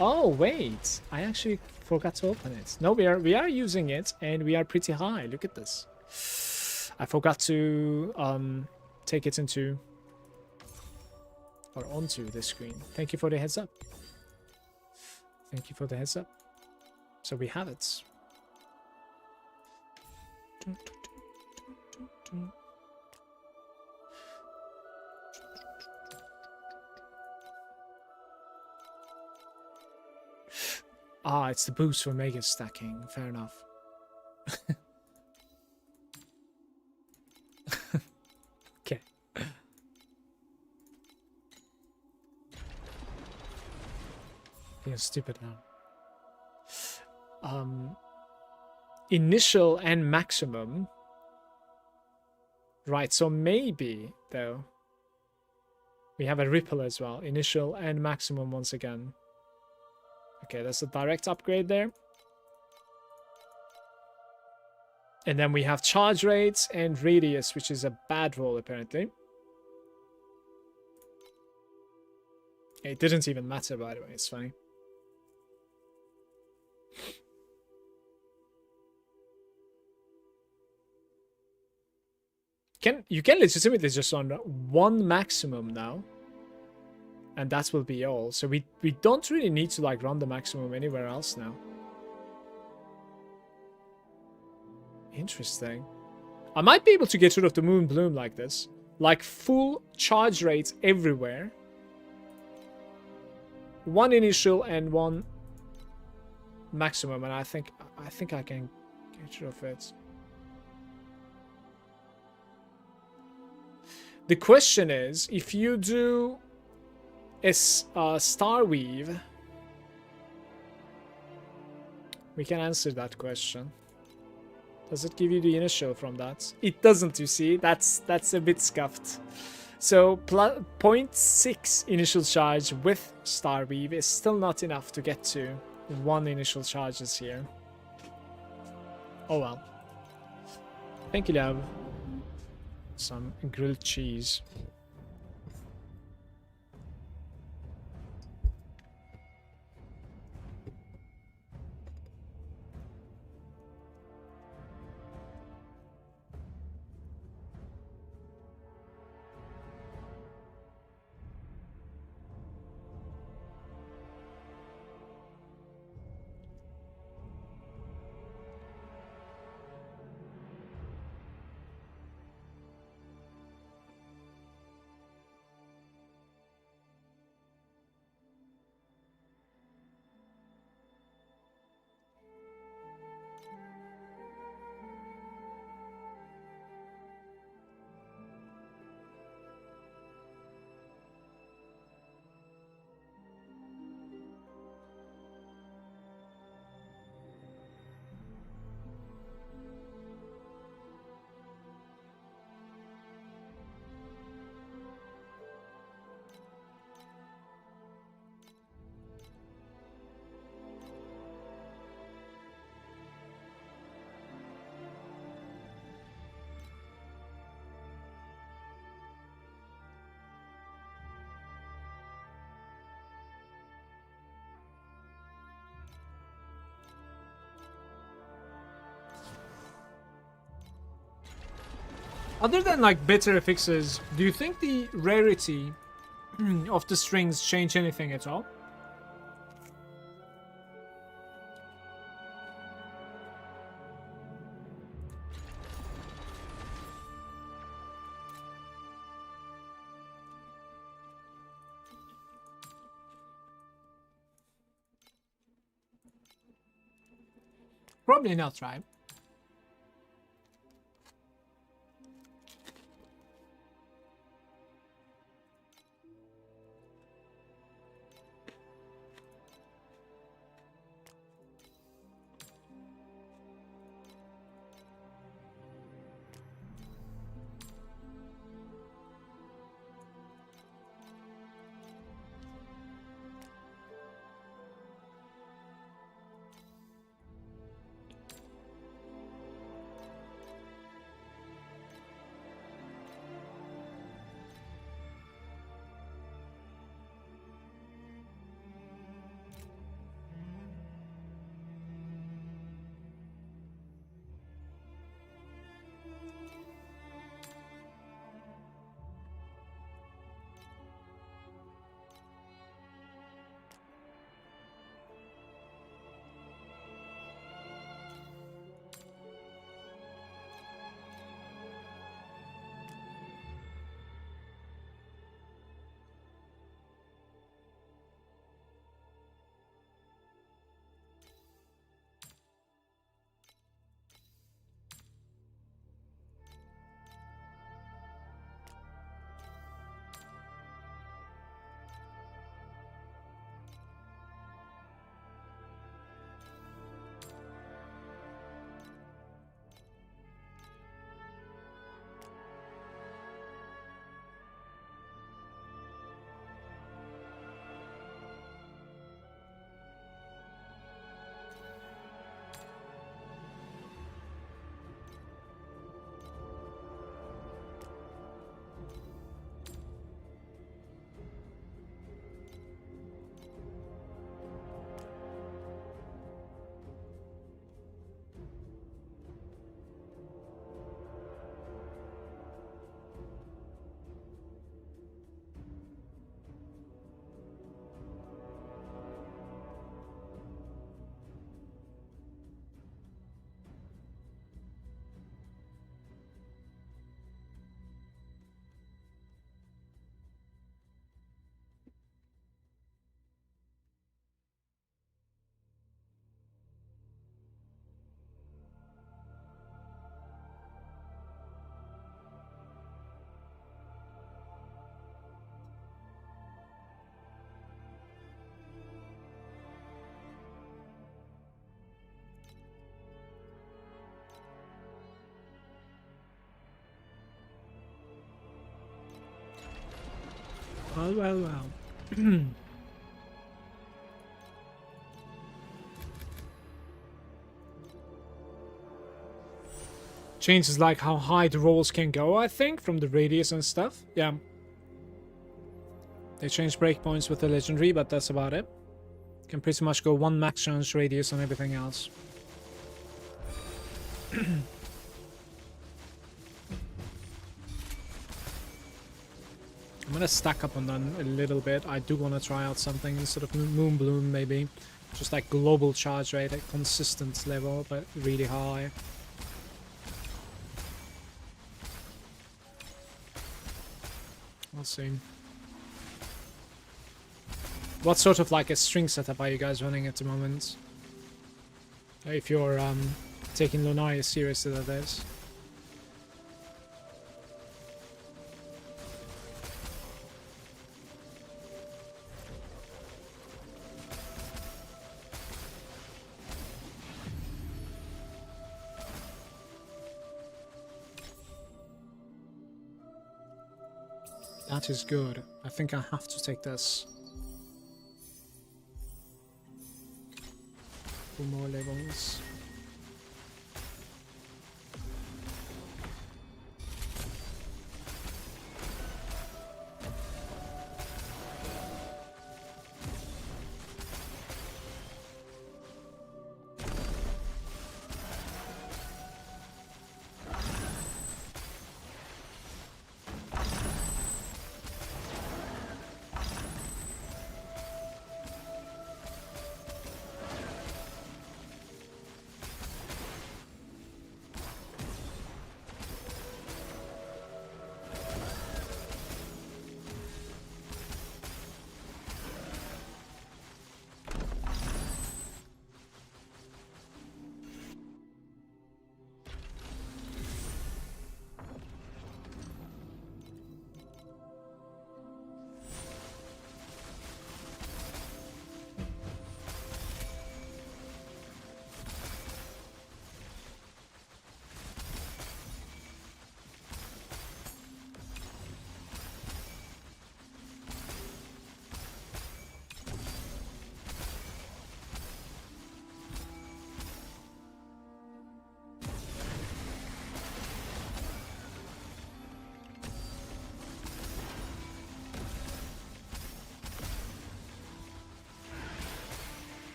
Oh wait, I actually forgot to open it. No, we are using it and we are pretty high. Look at this. I forgot to take it into or onto the screen. Thank you for the heads up. Thank you for the heads up. So we have it. Ah, it's the boost for mega stacking. Fair enough. Okay. Being stupid now. Initial and maximum. Right, so maybe though we have a ripple as well. Initial and maximum once again. Okay, that's a direct upgrade there. And then we have charge rates and radius, which is a bad roll apparently. It didn't even matter, by the way. It's funny. You can legitimately just on one maximum now. And that will be all. So we don't really need to like run the maximum anywhere else now. Interesting. I might be able to get rid of the moon bloom like this. Like full charge rates everywhere. One initial and one maximum, and I think I can get rid of it. The question is, if you do a star weave, we can answer that question. Does it give you the initial from that? It doesn't, you see. That's a bit scuffed. So 0.6 initial charge with star weave is still not enough to get to one initial charges here. Oh well. Thank you, love. Some grilled cheese. Other than like better fixes, do you think the rarity of the strings change anything at all? Probably not, right? Well, well, well. Changes like how high the rolls can go, I think, from the radius and stuff. Yeah. They changed breakpoints with the legendary, but that's about it. Can pretty much go 1 max chance radius on everything else. I'm gonna stack up on them a little bit. I do want to try out something instead of Moon Bloom, maybe. Just like global charge rate at consistent level, but really high. We'll see. What sort of like a string setup are you guys running at the moment? If you're taking Lunaria seriously, that is. That is good. I think I have to take this. 2 more levels.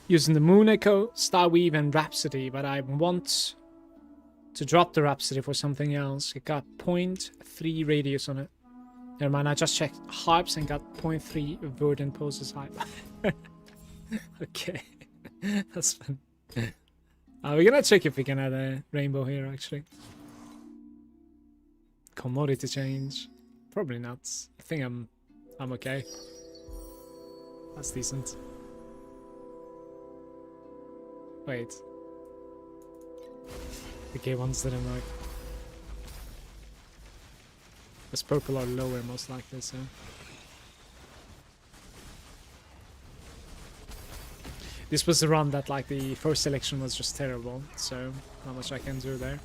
Using the Moon Echo, Starweave, and Rhapsody, but I want to drop the Rhapsody for something else. It got 0.3 radius on it. Never mind, I just checked hypes and got 0.3 Verdant Poses hype. Okay, that's fun. We're gonna check if we can add a rainbow here, actually. Commodity change. Probably not. I think I'm okay. That's decent. Wait. The gay ones didn't work. This purple are lower most likely, so. This was the run that like the first selection was just terrible, so not much I can do there.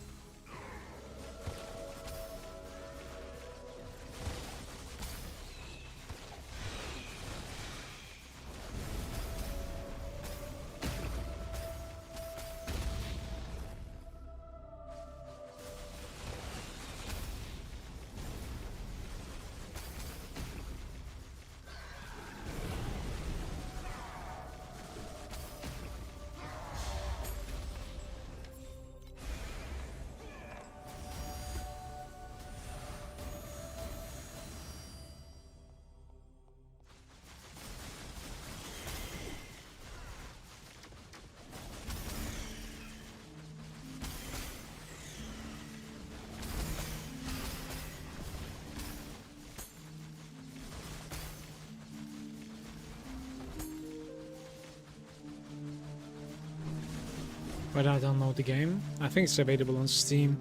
Where do I download the game? I think it's available on Steam.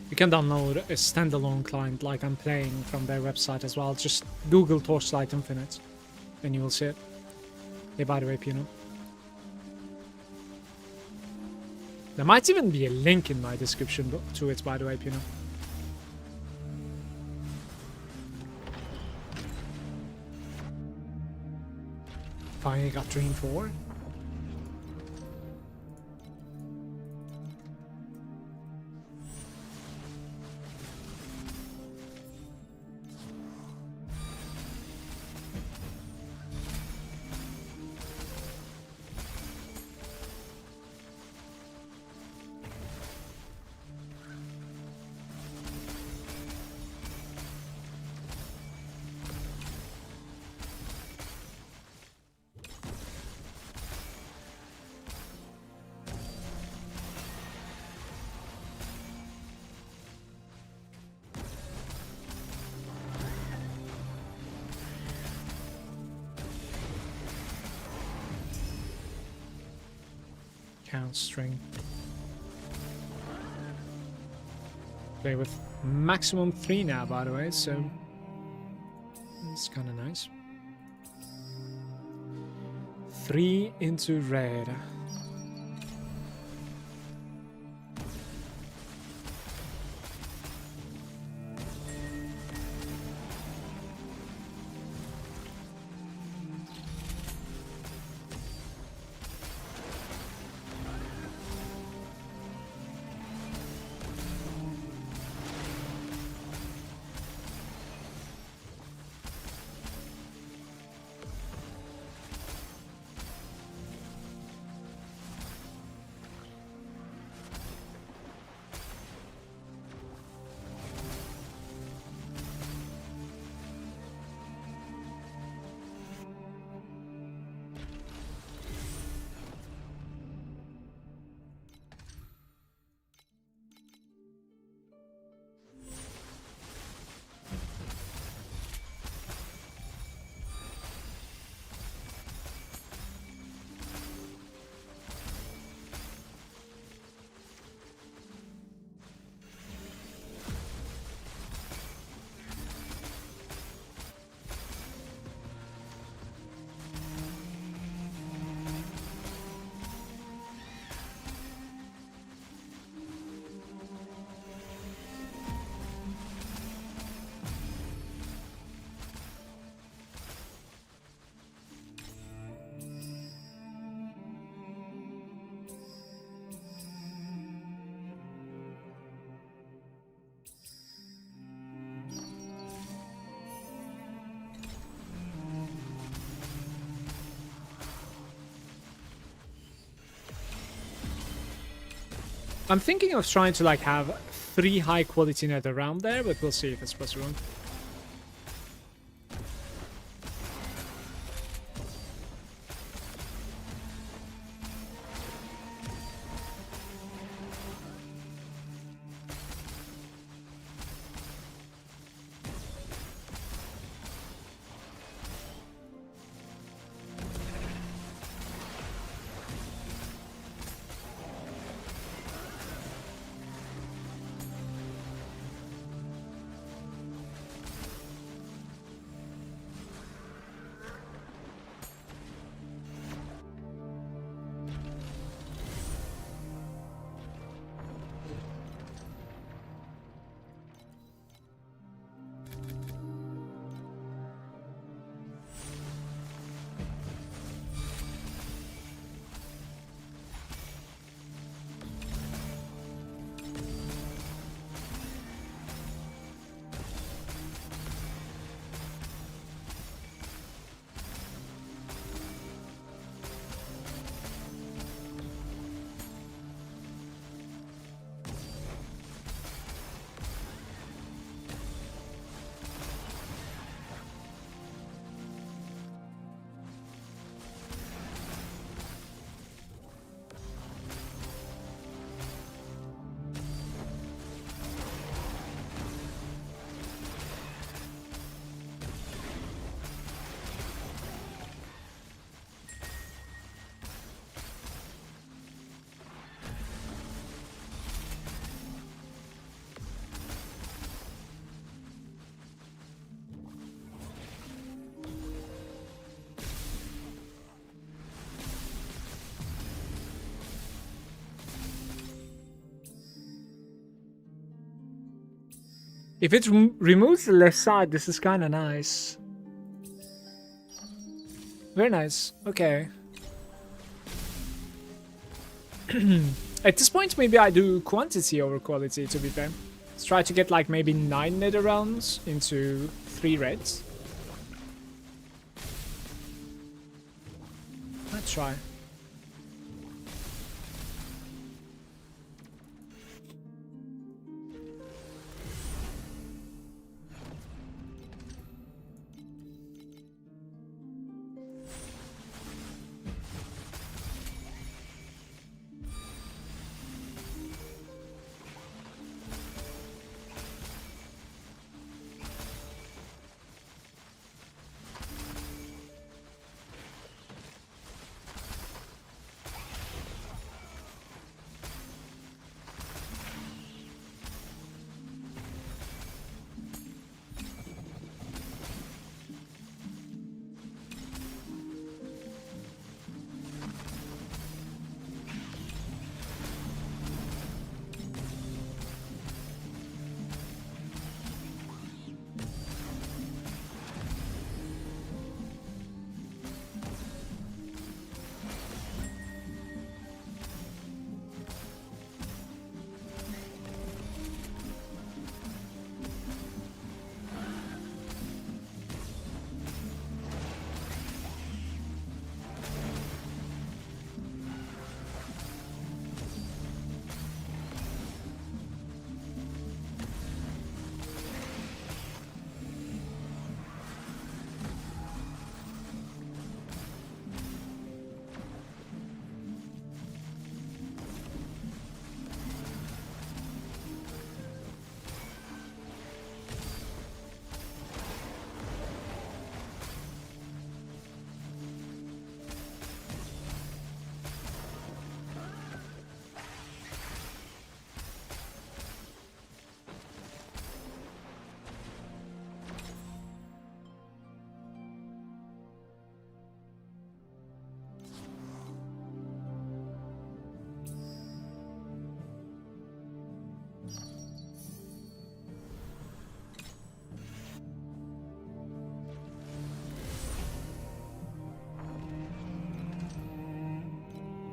You can download a standalone client like I'm playing from their website as well. Just Google Torchlight Infinite and you will see it. Hey, by the way, Pino. There might even be a link in my description to it, by the way, Pino. Finally got Dream 4. Count string. Play with maximum 3 now, by the way, so it's kind of nice. 3 into red. I'm thinking of trying to like have 3 high quality net around there, but we'll see if it's possible. If it removes the left side, this is kind of nice. Very nice. Okay. At this point, maybe I do quantity over quality, to be fair. Let's try to get like maybe 9 nether realms into 3 reds. Let's try.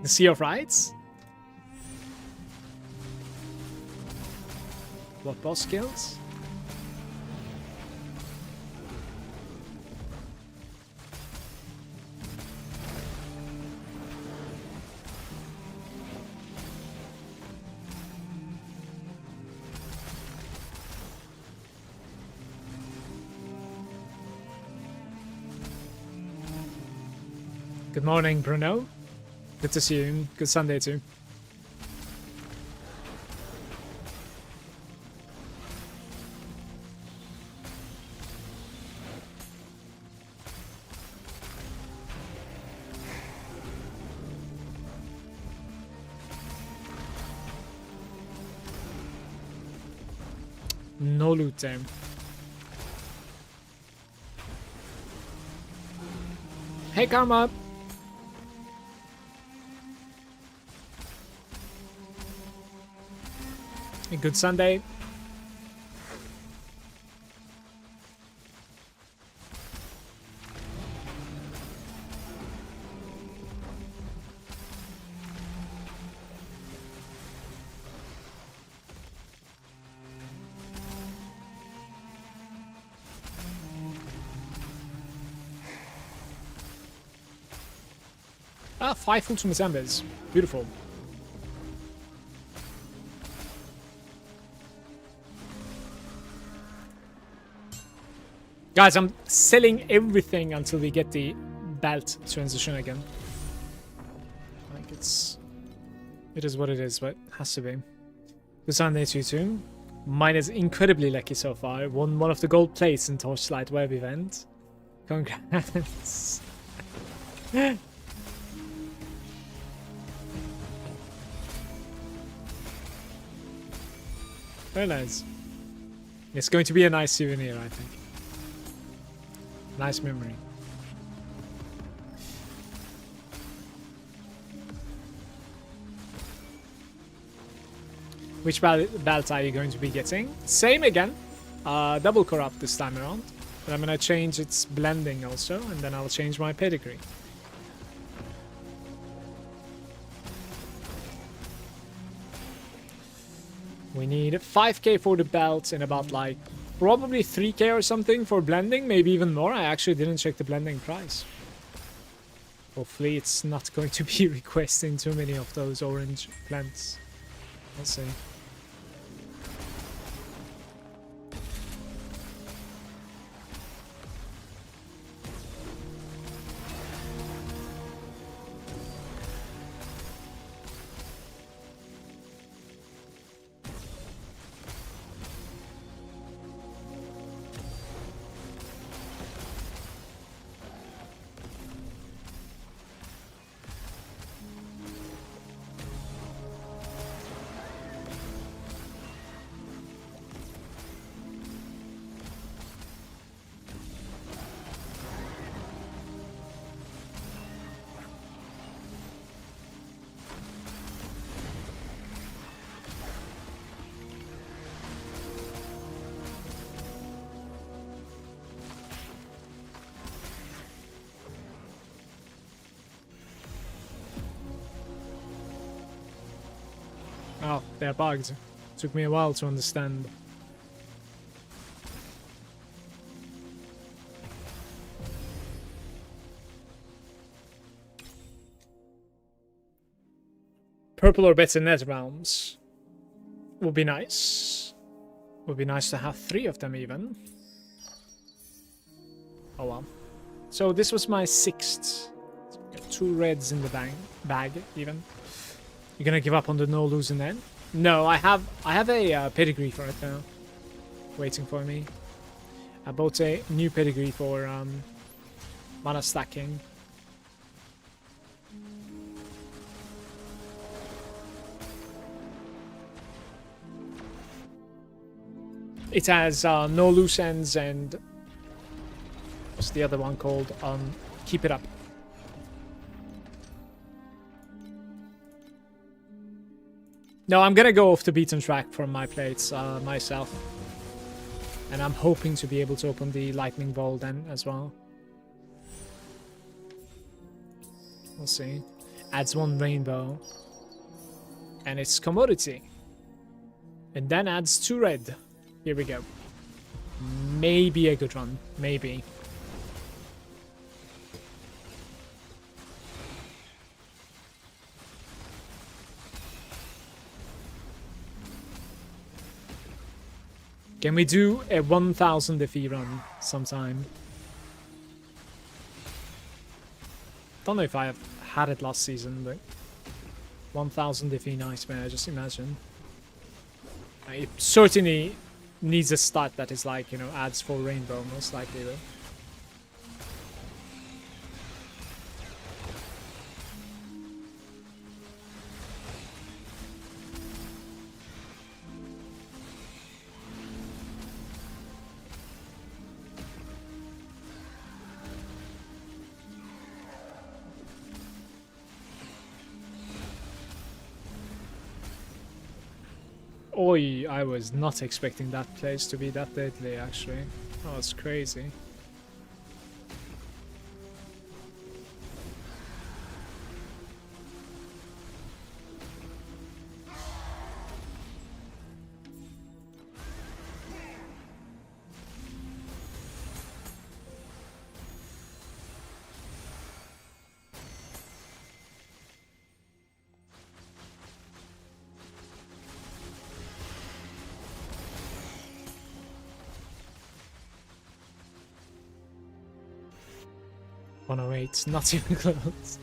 The Sea of Rights? What boss skills? Good morning, Bruno. Good to see you. Good Sunday too. No loot time. Hey, Karma. A good Sunday. Ah, 5 ultimate embers. Beautiful. Guys, I'm selling everything until we get the belt transition again. Like it is what it is, but it has to be. Good Sunday to you too. Mine is incredibly lucky so far. Won one of the gold plates in Torchlight web event. Congrats. Very nice. It's going to be a nice souvenir, I think. Nice memory. Which belt are you going to be getting? Same again. double corrupt this time around. And I'm gonna change its blending also, and then I'll change my pedigree. We need 5k for the belt and about like probably 3k or something for blending, maybe even more. I actually didn't check the blending price. Hopefully it's not going to be requesting too many of those orange plants. We'll see. Oh, they're bugged. Took me a while to understand. Purple or better net realms would be nice. Would be nice to have 3 of them even. Oh well. So this was my 6th. Got 2 reds in the bag even. You're gonna give up on the no losing then? No, I have a pedigree for it now, waiting for me. I bought a new pedigree for mana stacking. It has no loose ends and what's the other one called? Keep it up. No, I'm gonna go off the beaten track for my plates myself. And I'm hoping to be able to open the lightning ball then as well. We'll see. Adds 1 rainbow. And it's commodity. And then adds 2 red. Here we go. Maybe a good run. Maybe. Can we do a 1000 FE run sometime? Don't know if I have had it last season, but 1000 FE nightmare, just imagine. It certainly needs a stat that is like, you know, adds 4 rainbow, most likely though. Oi, I was not expecting that place to be that deadly, actually. Oh, it's crazy. Oh wait, not even close.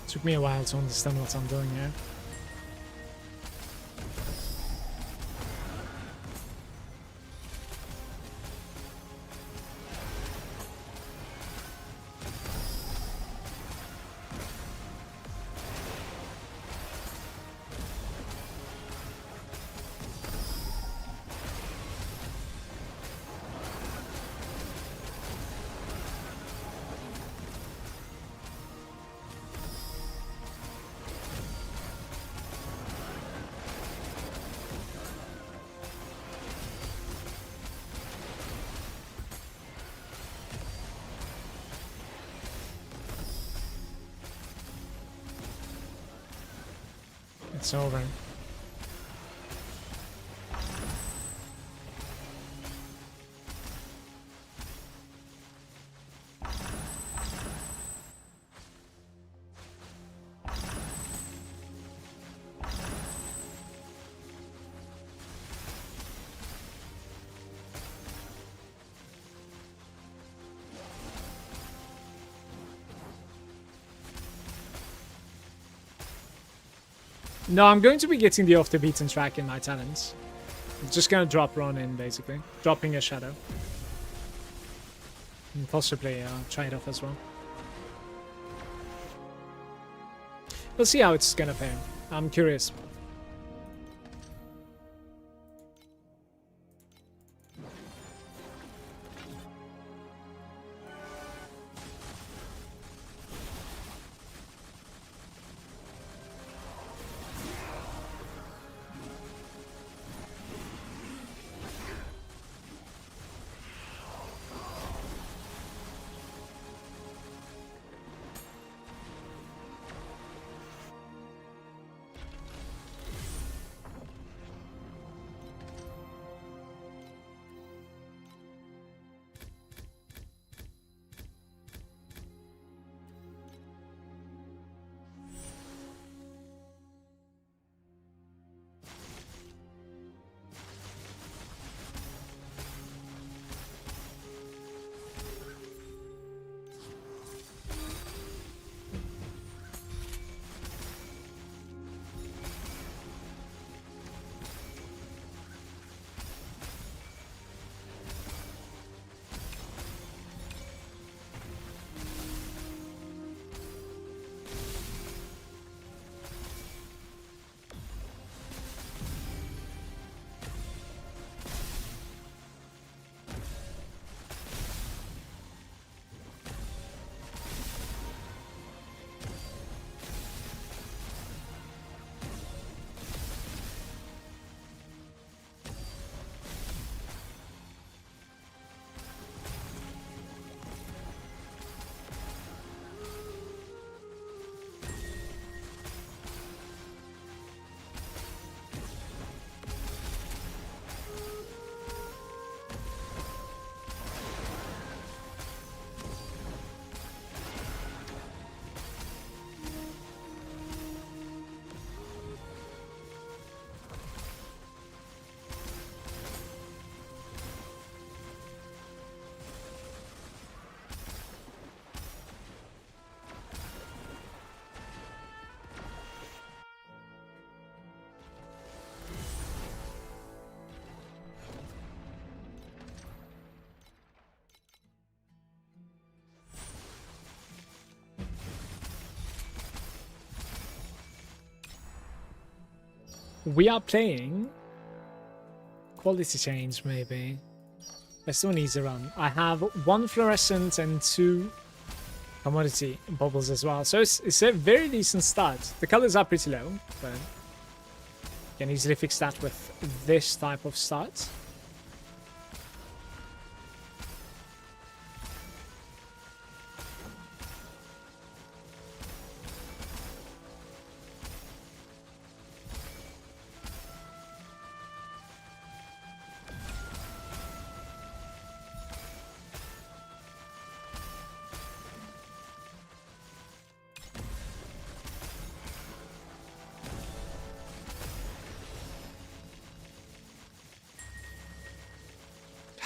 Took me a while to understand what I'm doing here. It's over. No, I'm going to be getting the off the beaten track in my talents. I'm just gonna drop Ron in, basically. Dropping a shadow. And possibly try it off as well. We'll see how it's gonna fare. I'm curious. We are playing quality change, maybe. Let's do an easy run. I have 1 fluorescent and 2 commodity bubbles as well. So it's a very decent start. The colors are pretty low, but you can easily fix that with this type of start.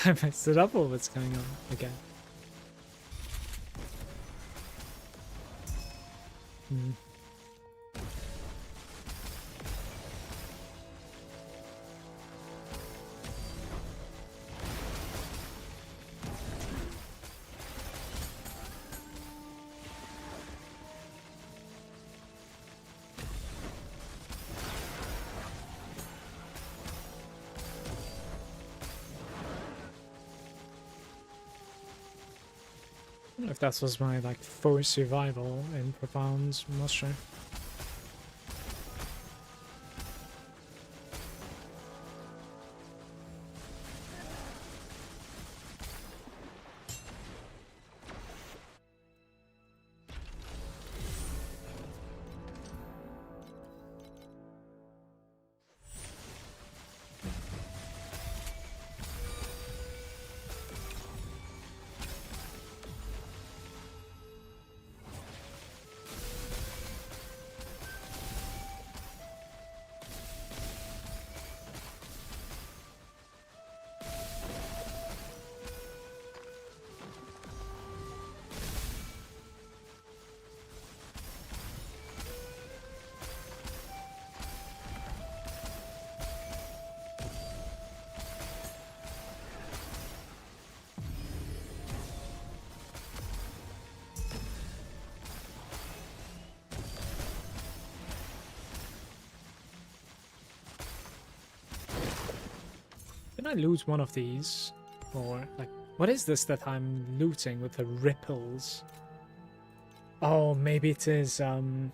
I messed it up or what's going on? Okay. don't know if that was my like forced survival in Profound, I'm not sure. Can I loot one of these? Or, like, what is this that I'm looting with the ripples? Oh, maybe it is, 500,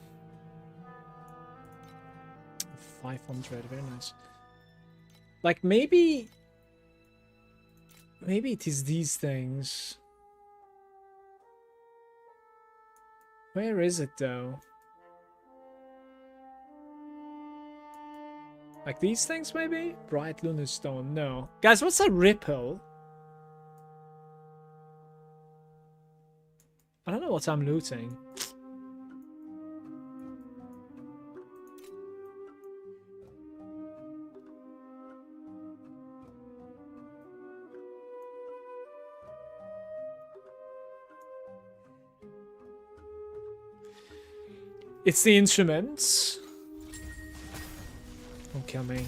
very nice. Like, maybe it is these things. Where is it, though? Like these things, maybe? Bright lunar stone, no. Guys, what's a ripple? I don't know what I'm looting. It's the instruments. Don't kill me.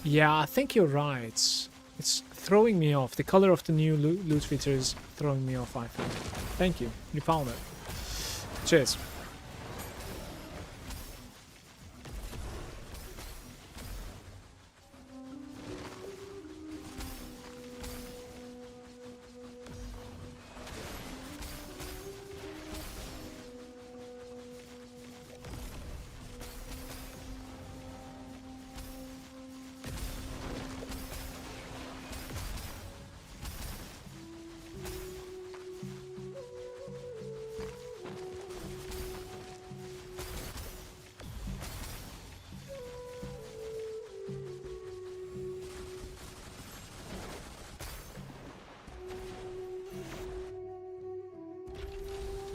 Yeah, I think you're right. It's throwing me off. The color of the new loot feature is throwing me off, I think. Thank you. You found it. Cheers.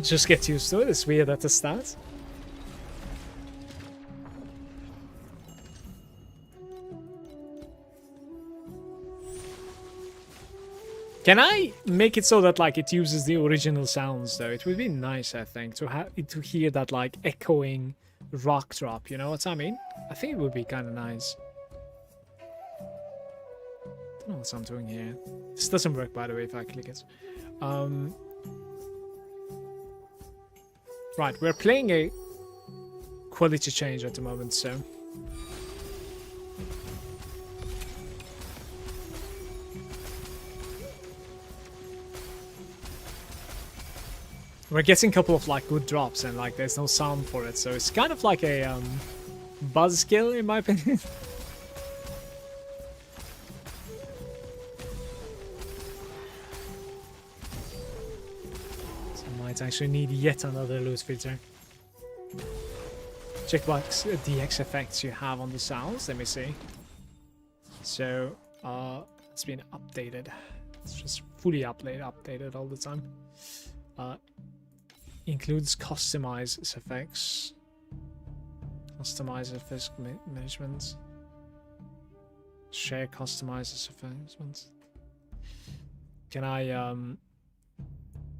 Just get used to it. It's weird at the start. Can I make it so that like it uses the original sounds though? It would be nice, I think, to hear that like echoing rock drop. You know what I mean? I think it would be kind of nice. Don't know what I'm doing here. This doesn't work, by the way, if I click it. Right, we're playing a quality change at the moment, so... We're getting a couple of like good drops and like there's no sound for it, so it's kind of like a buzzkill in my opinion. Might actually need yet another loot feature. Check what DX effects you have on the sounds. Let me see. So, it's been updated. It's just fully updated all the time. Includes customize effects. Customize effects management. Share customize effects. Can I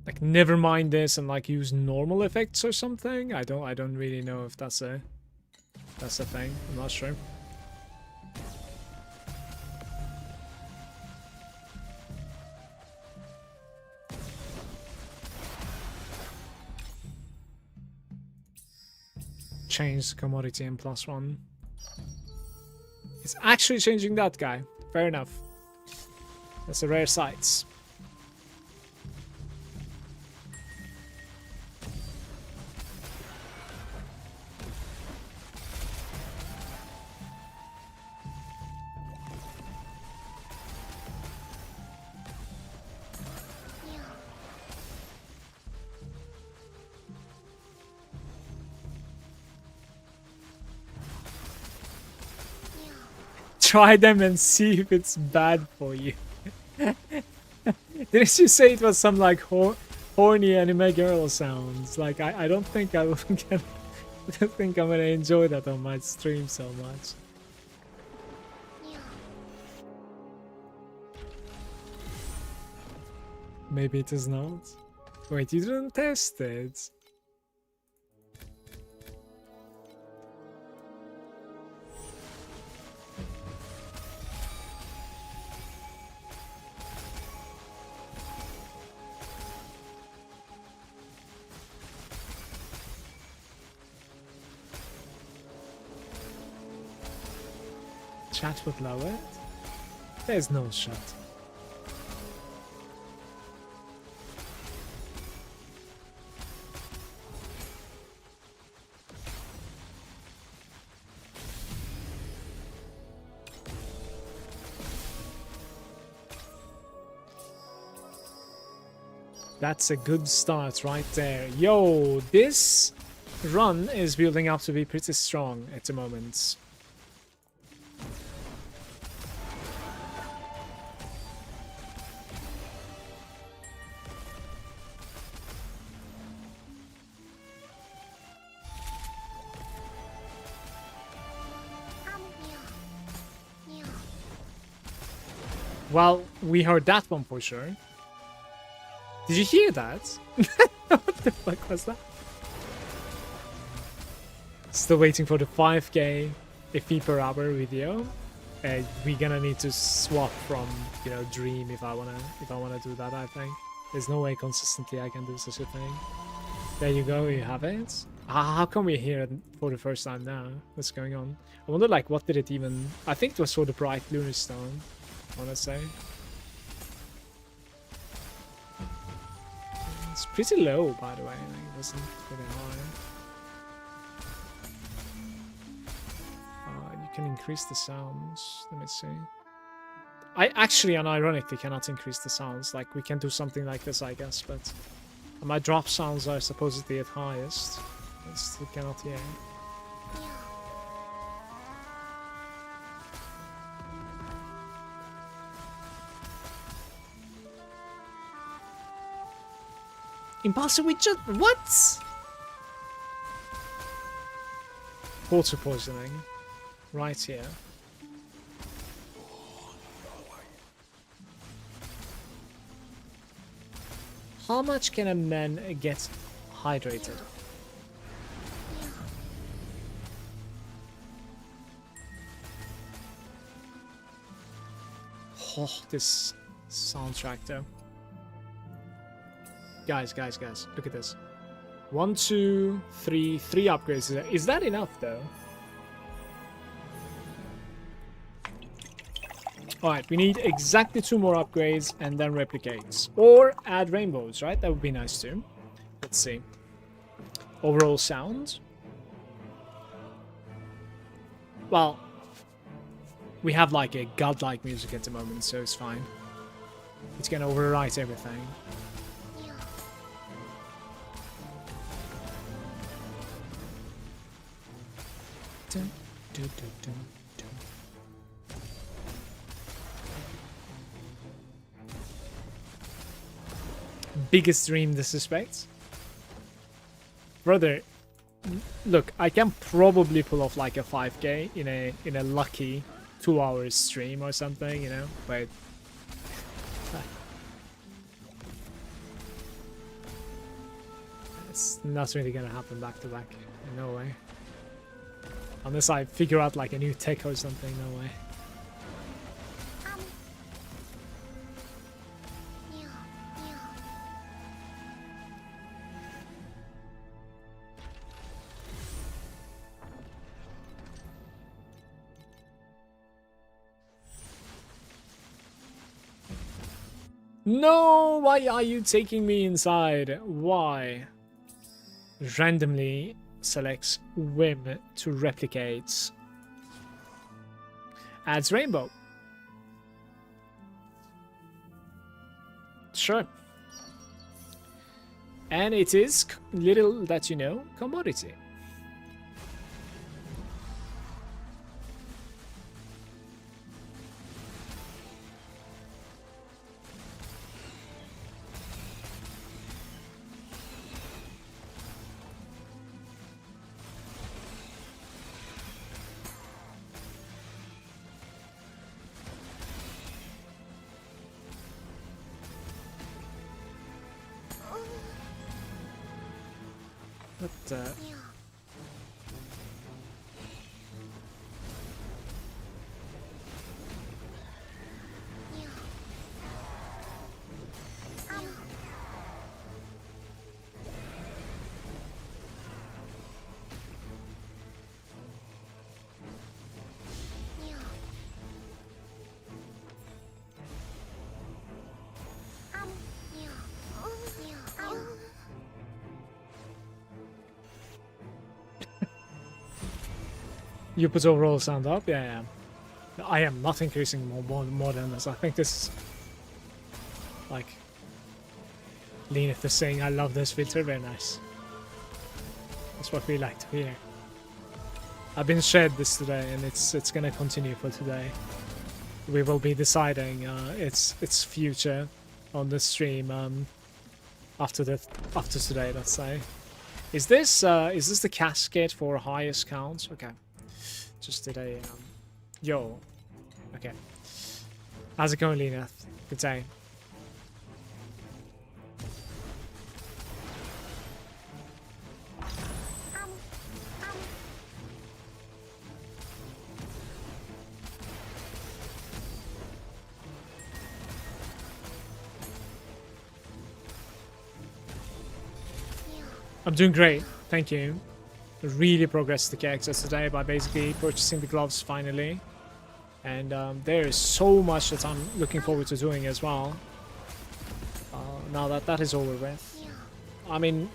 like never mind this and like use normal effects or something? I don't really know if that's a thing. I'm not sure. Change the commodity in +1. It's actually changing that guy. Fair enough. That's a rare sight. Try them and see if it's bad for you. Didn't you say it was some like horny anime girl sounds? Like I don't think I will get. I don't think I'm gonna enjoy that on my stream so much. Maybe it is not. Wait, you didn't test it. Chat would love it. There's no shot. That's a good start right there. Yo, this run is building up to be pretty strong at the moment. Well, we heard that one for sure. Did you hear that? What the fuck was that? Still waiting for the 5k FP per hour video. We're gonna need to swap from, you know, Dream if I wanna do that. I think there's no way consistently I can do such a thing. There you go, you have it. How come we're here for the first time now? What's going on? I wonder, like, what did it even? I think it was for the bright lunar stone. I wanna say. It's pretty low, by the way. It wasn't very high. You can increase the sounds. Let me see. I actually, unironically, cannot increase the sounds. Like, we can do something like this, I guess, but my drop sounds are supposedly at highest. I still cannot hear. Imposter with just what? Water poisoning, right here. How much can a man get hydrated? Oh, this soundtrack though. Guys, look at this. 1, 2, 3, 3 upgrades. Is that enough though? Alright, we need exactly 2 more upgrades and then replicates. Or add rainbows, right? That would be nice too. Let's see. Overall sound. Well, we have like a godlike music at the moment, so it's fine. It's gonna overwrite everything. Dun, dun, dun, dun, dun. Biggest dream disrespect? Brother, look, I can probably pull off like a 5k in a lucky 2-hour stream or something, you know, but it's not really gonna happen back to back. No way. Unless I figure out like a new tech or something, no way. No, why are you taking me inside? Why? Randomly selects whim to replicate. Adds rainbow. Sure. And it is, little that you know, commodity. But, you put overall sound up? Yeah. I am not increasing more than this. I think this, like, Lenith is saying, I love this filter. Very nice. That's what we like to hear. I've been shared this today, and it's gonna continue for today. We will be deciding its future on the stream after today. Let's say. Is this the cascade for highest counts? Okay. Just did a yo. Okay. How's it going, Lenith? Good day. I'm doing great, thank you. Really progressed the characters today by basically purchasing the gloves finally. And there is so much that I'm looking forward to doing as well. Now that that is over with. I mean,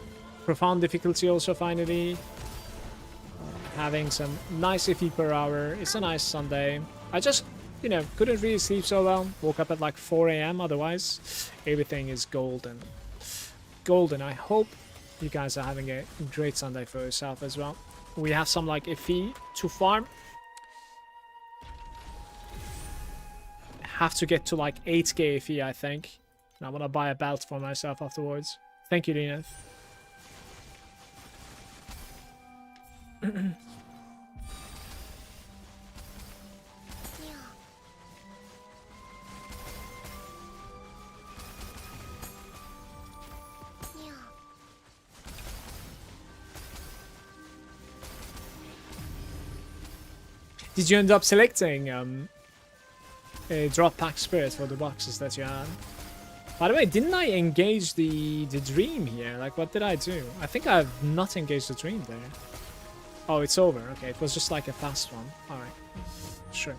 profound difficulty also finally. Having some nice iffy per hour. It's a nice Sunday. I just, you know, couldn't really sleep so well. Woke up at like 4 AM, otherwise everything is golden. Golden. I hope you guys are having a great Sunday for yourself as well. We have some like iffy to farm. Have to get to like 8k iffy, I think. And I want to buy a belt for myself afterwards. Thank you, Lenith. Did you end up selecting a drop pack spirit for the boxes that you had? By the way, didn't I engage the dream here? Like, what did I do? I think I've not engaged the dream there. Oh, it's over. Okay, it was just like a fast one. All right, sure.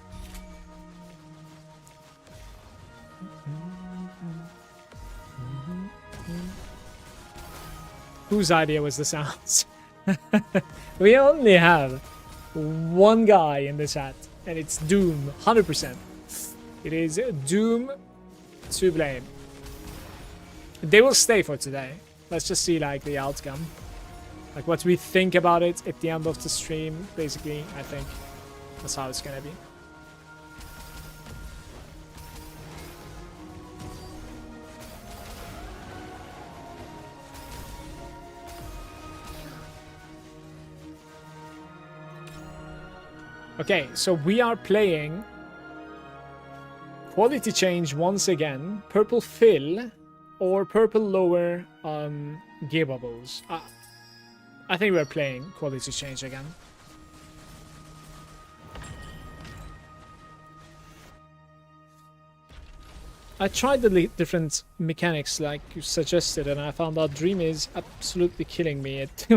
Whose idea was the sounds? We only have one guy in the chat, and it's Doom, 100%. It is Doom to blame. They will stay for today. Let's just see like the outcome, like what we think about it at the end of the stream. Basically, I think that's how it's gonna be. Okay, so we are playing quality change once again, purple fill or purple lower gear bubbles. I think we're playing quality change again. I tried the different mechanics like you suggested, and I found out Dream is absolutely killing me at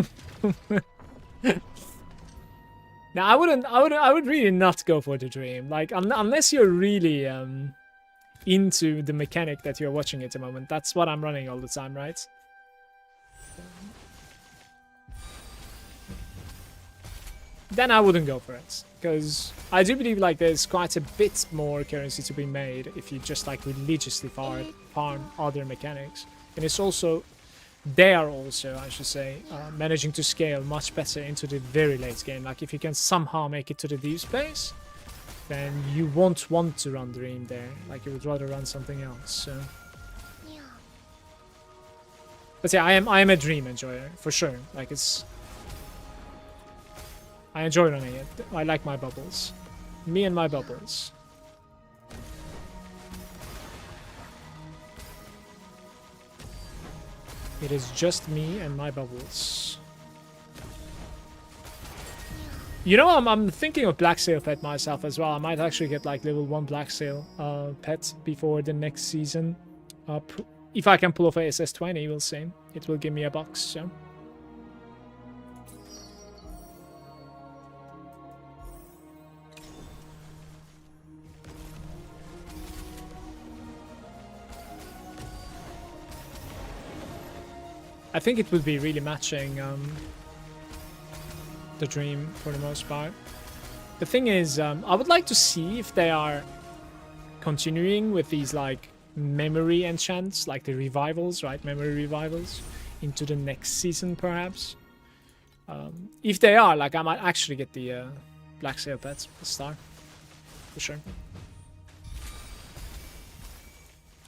Now I would really not go for the dream. Like unless you're really into the mechanic that you're watching at the moment. That's what I'm running all the time, right? Then I wouldn't go for it, because I do believe like there's quite a bit more currency to be made if you just like religiously farm other mechanics. And it's also, they are also, I should say, managing to scale much better into the very late game. Like if you can somehow make it to the deep space, then you won't want to run Dream there. Like you would rather run something else. So. But yeah, I am a Dream enjoyer for sure. Like it's, I enjoy running it. I like my bubbles. Me and my bubbles. It is just me and my bubbles. You know, I'm thinking of Black Sail pet myself as well. I might actually get like level 1 Black Sail pet before the next season. If I can pull off a SS20, we'll see. It will give me a box, so. I think it would be really matching the Dream for the most part. The thing is, I would like to see if they are continuing with these like memory enchants, like the revivals, right? Memory revivals into the next season, perhaps. If they are, like, I might actually get the Black Sail pets, the star, for sure.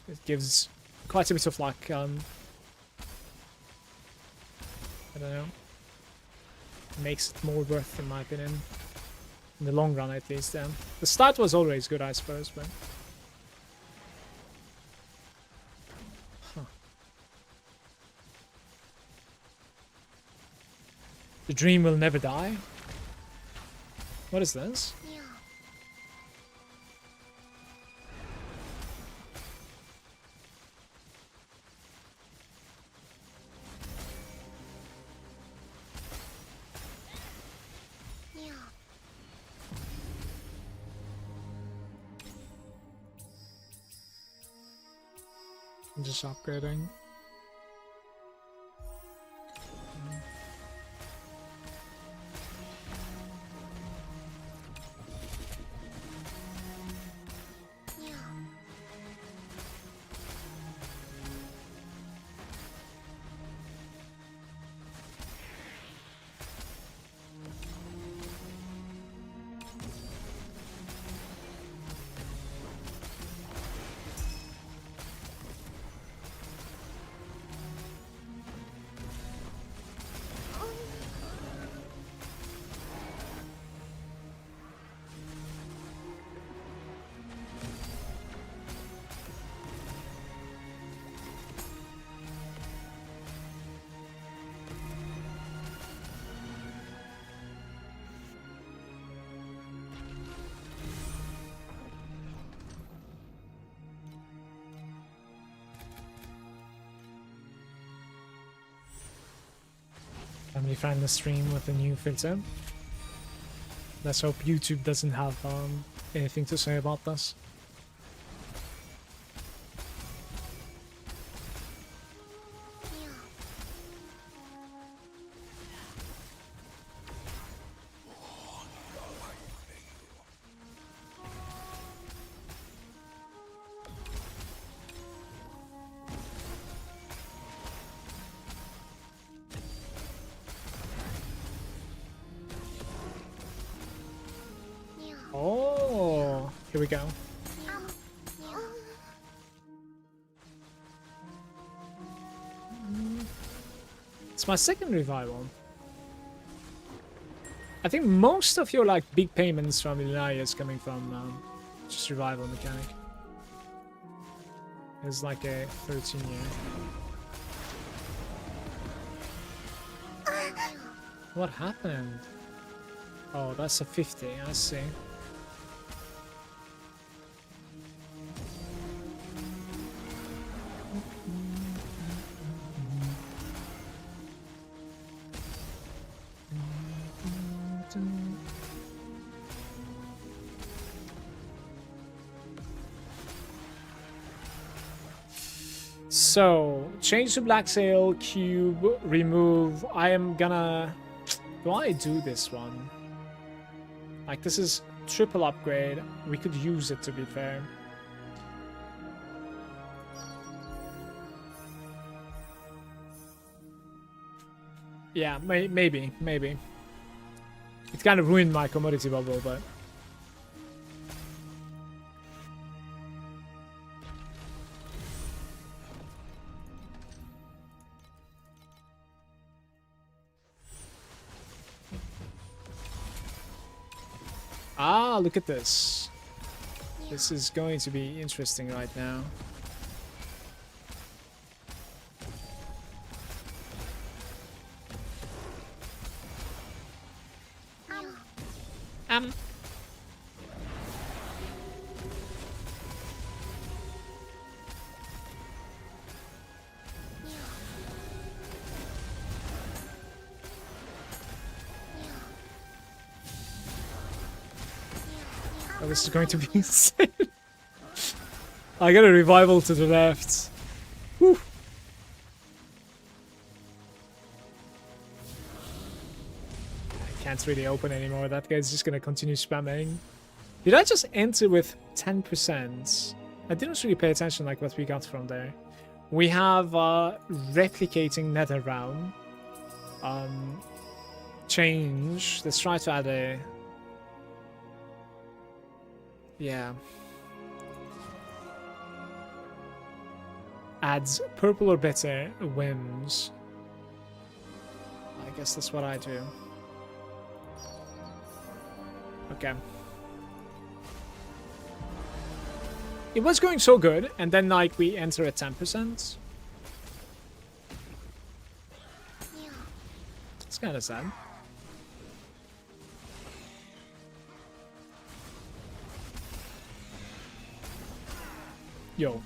It gives quite a bit of like I don't know. Makes it more worth, in my opinion. In the long run, at least. The start was always good, I suppose, but... Huh. The Dream will never die? What is this? I'm just upgrading. Family friend the stream with a new filter. Let's hope YouTube doesn't have anything to say about this. Oh, here we go. It's my second revival. I think most of your like big payments from Lunaria is coming from just revival mechanic. It's like a 13-year. What happened? Oh, that's a 50, I see. So, change to Black Sail, cube, remove. I am gonna... Do I do this one? Like, this is triple upgrade. We could use it, to be fair. Yeah, maybe. It kind of ruined my commodity bubble, but... Ah, look at this. This is going to be interesting right now. Oh, this is going to be insane. I got a revival to the left. Whew. I can't really open anymore. That guy's just gonna continue spamming. Did I just enter with 10%? I didn't really pay attention like what we got from there. We have replicating nether realm. Change. Let's try to add a... Yeah. Adds purple or better whims. I guess that's what I do. Okay. It was going so good, and then like we enter at 10%. It's kind of sad. Yo.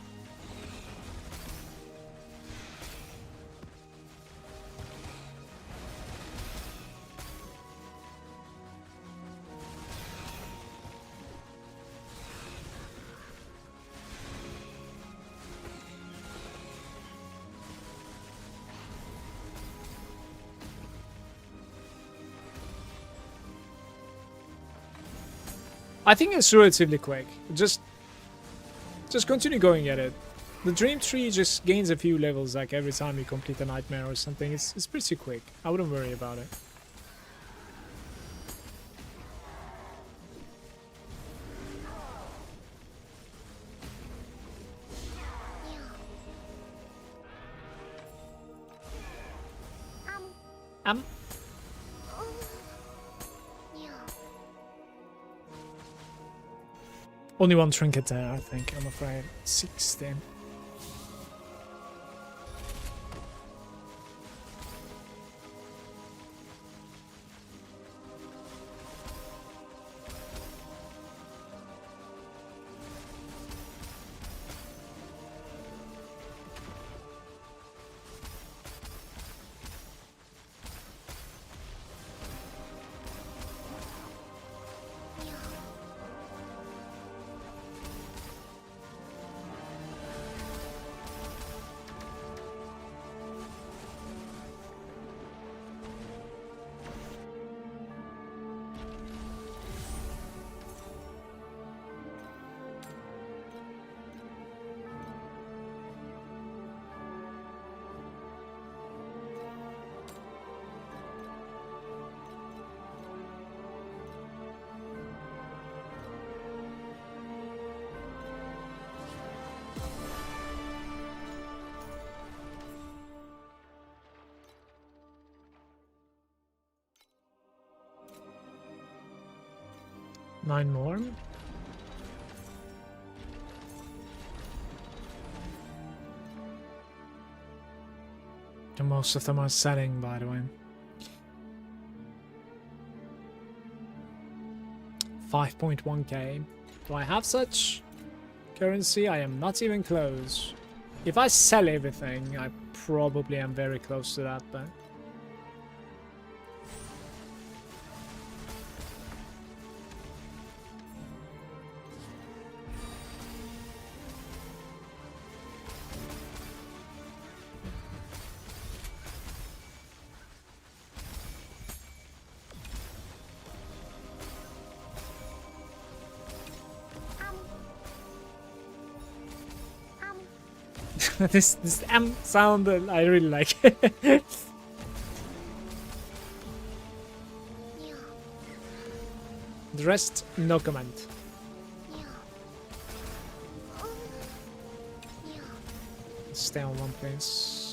I think it's relatively quick. Just continue going at it. The Dream Tree just gains a few levels like every time you complete a nightmare or something. It's pretty quick. I wouldn't worry about it. Only one trinket there, I think, I'm afraid. 16. Nine more. And most of them are selling, by the way. 5.1k. Do I have such currency? I am not even close. If I sell everything, I probably am very close to that, but... this M sound, I really like. The rest, no comment. Stay on one place.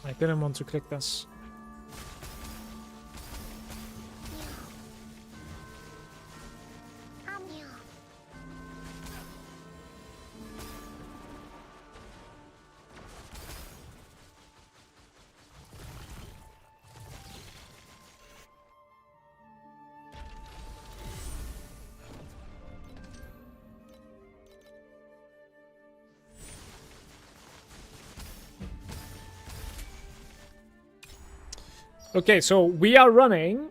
I didn't want to click this. Okay, so we are running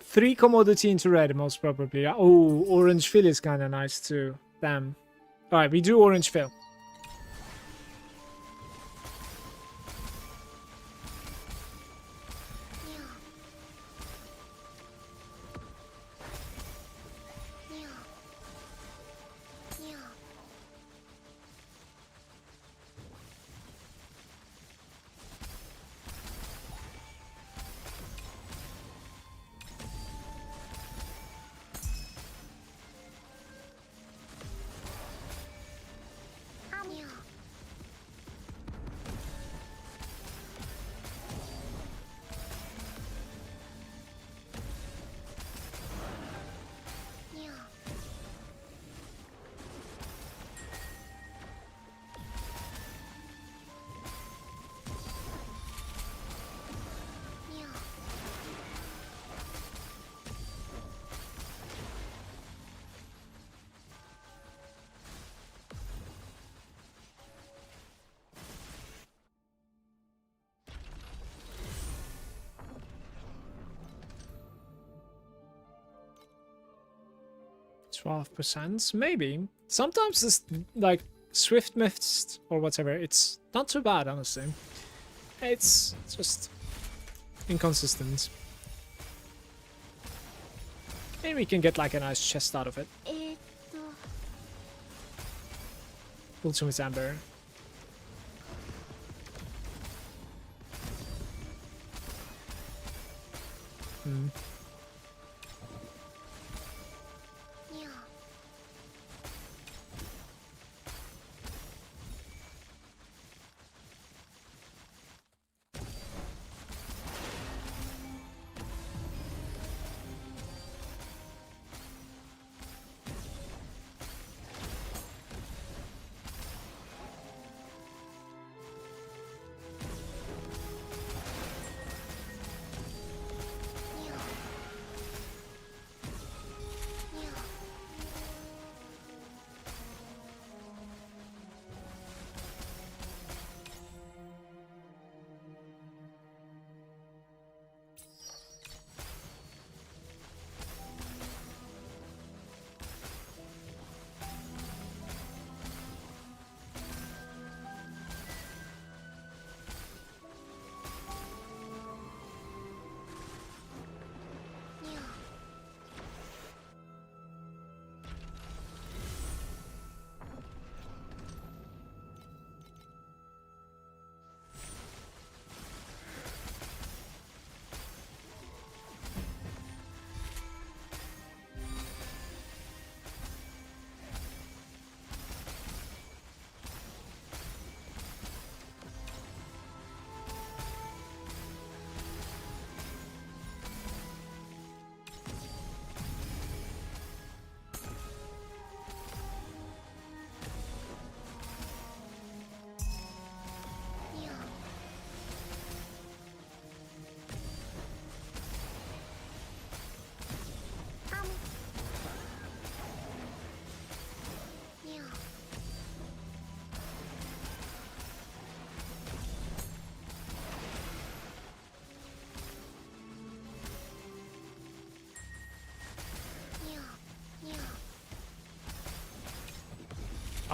3 commodity into red, most probably. Oh, orange fill is kind of nice too. Damn. Alright, we do orange fill. %, maybe. Sometimes this, like, Swift Mist or whatever, it's not too bad, honestly. It's just inconsistent. Maybe we can get, like, a nice chest out of it. Ultimate Amber.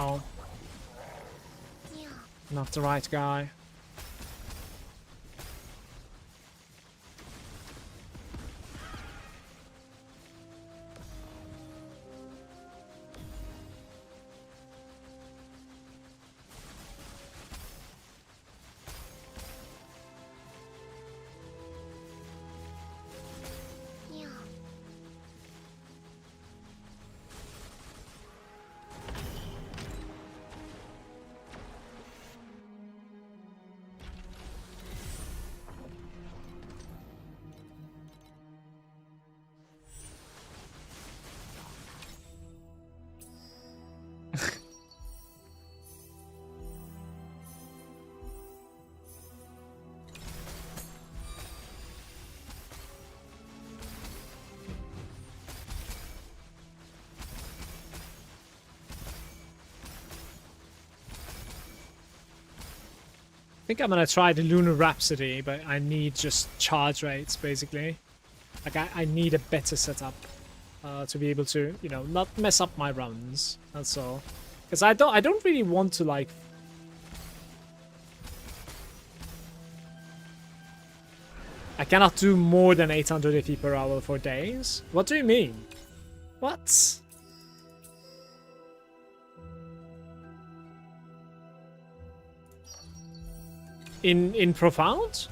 Oh. Not the right guy. I think I'm gonna try the Lunar Rhapsody, but I need just charge rates, basically. Like, I need a better setup to be able to, you know, not mess up my runs. That's all. Because I don't really want to, like... I cannot do more than 800 AP per hour for days? What do you mean? What? In Profound?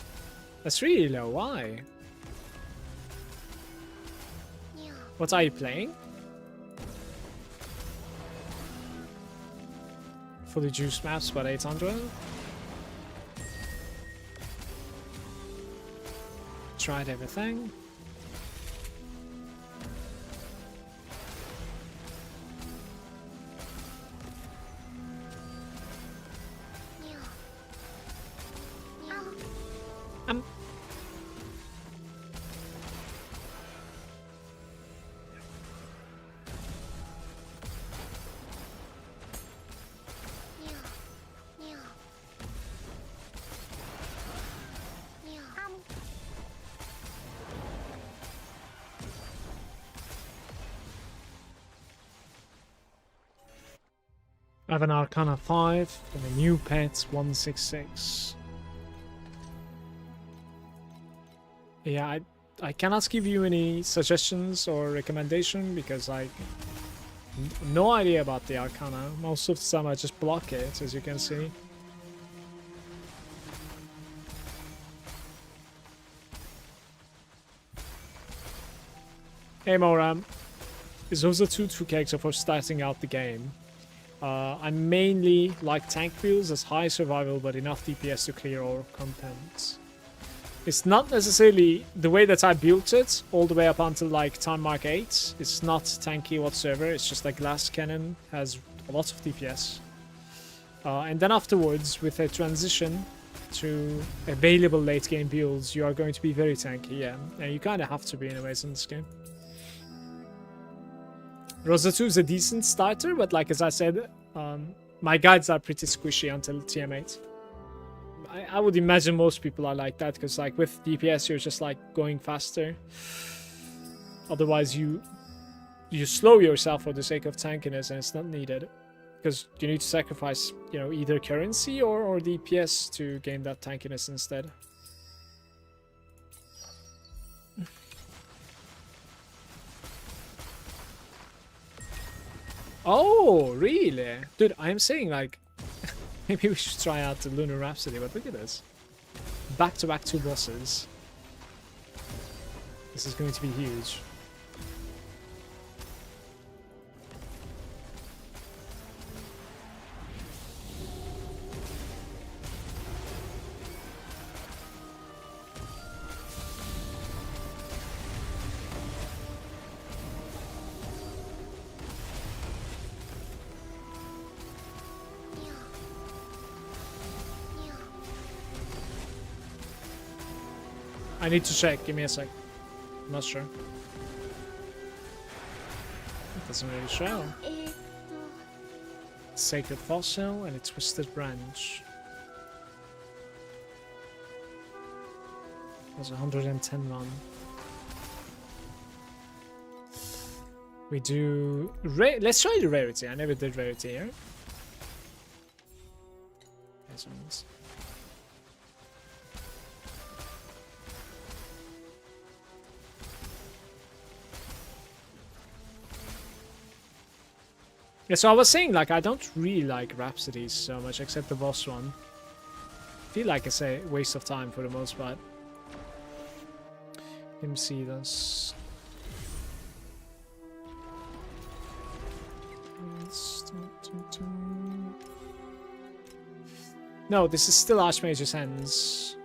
That's really low. Why? What are you playing? Fully juiced maps, but 800? Tried everything. I have an Arcana 5 and a new pet 166. Yeah, I cannot give you any suggestions or recommendation because I no idea about the Arcana. Most of the time I just block it, as you can see. Hey Moram, is Rosa 2 too character for starting out the game? I mainly like tank builds as high survival but enough DPS to clear all contents. It's not necessarily the way that I built it all the way up until like time mark 8. It's not tanky whatsoever. It's just like glass cannon has a lot of DPS. And then afterwards, with a transition to available late game builds, you are going to be very tanky, yeah. And you kind of have to be anyways in this game. Rosa 2 is a decent starter, but like as I said, my guides are pretty squishy until TM8. I would imagine most people are like that, because like with DPS you're just like going faster. Otherwise you slow yourself for the sake of tankiness, and it's not needed. Because you need to sacrifice, you know, either currency or DPS to gain that tankiness instead. Oh, really? Dude, I am saying like, maybe we should try out the Lunar Rhapsody, but look at this. Back-to-back 2 bosses. This is going to be huge. I need to check, give me a sec. I'm not sure. It doesn't really show. Sacred Fossil and a Twisted Branch. It was 110 run. We do... Let's try the rarity. I never did rarity here. mechanisms. Yeah, so I was saying, like, I don't really like Rhapsodies so much, except the boss one. I feel like it's a waste of time for the most part. Let me see this. No, this is still Archmage's Hands.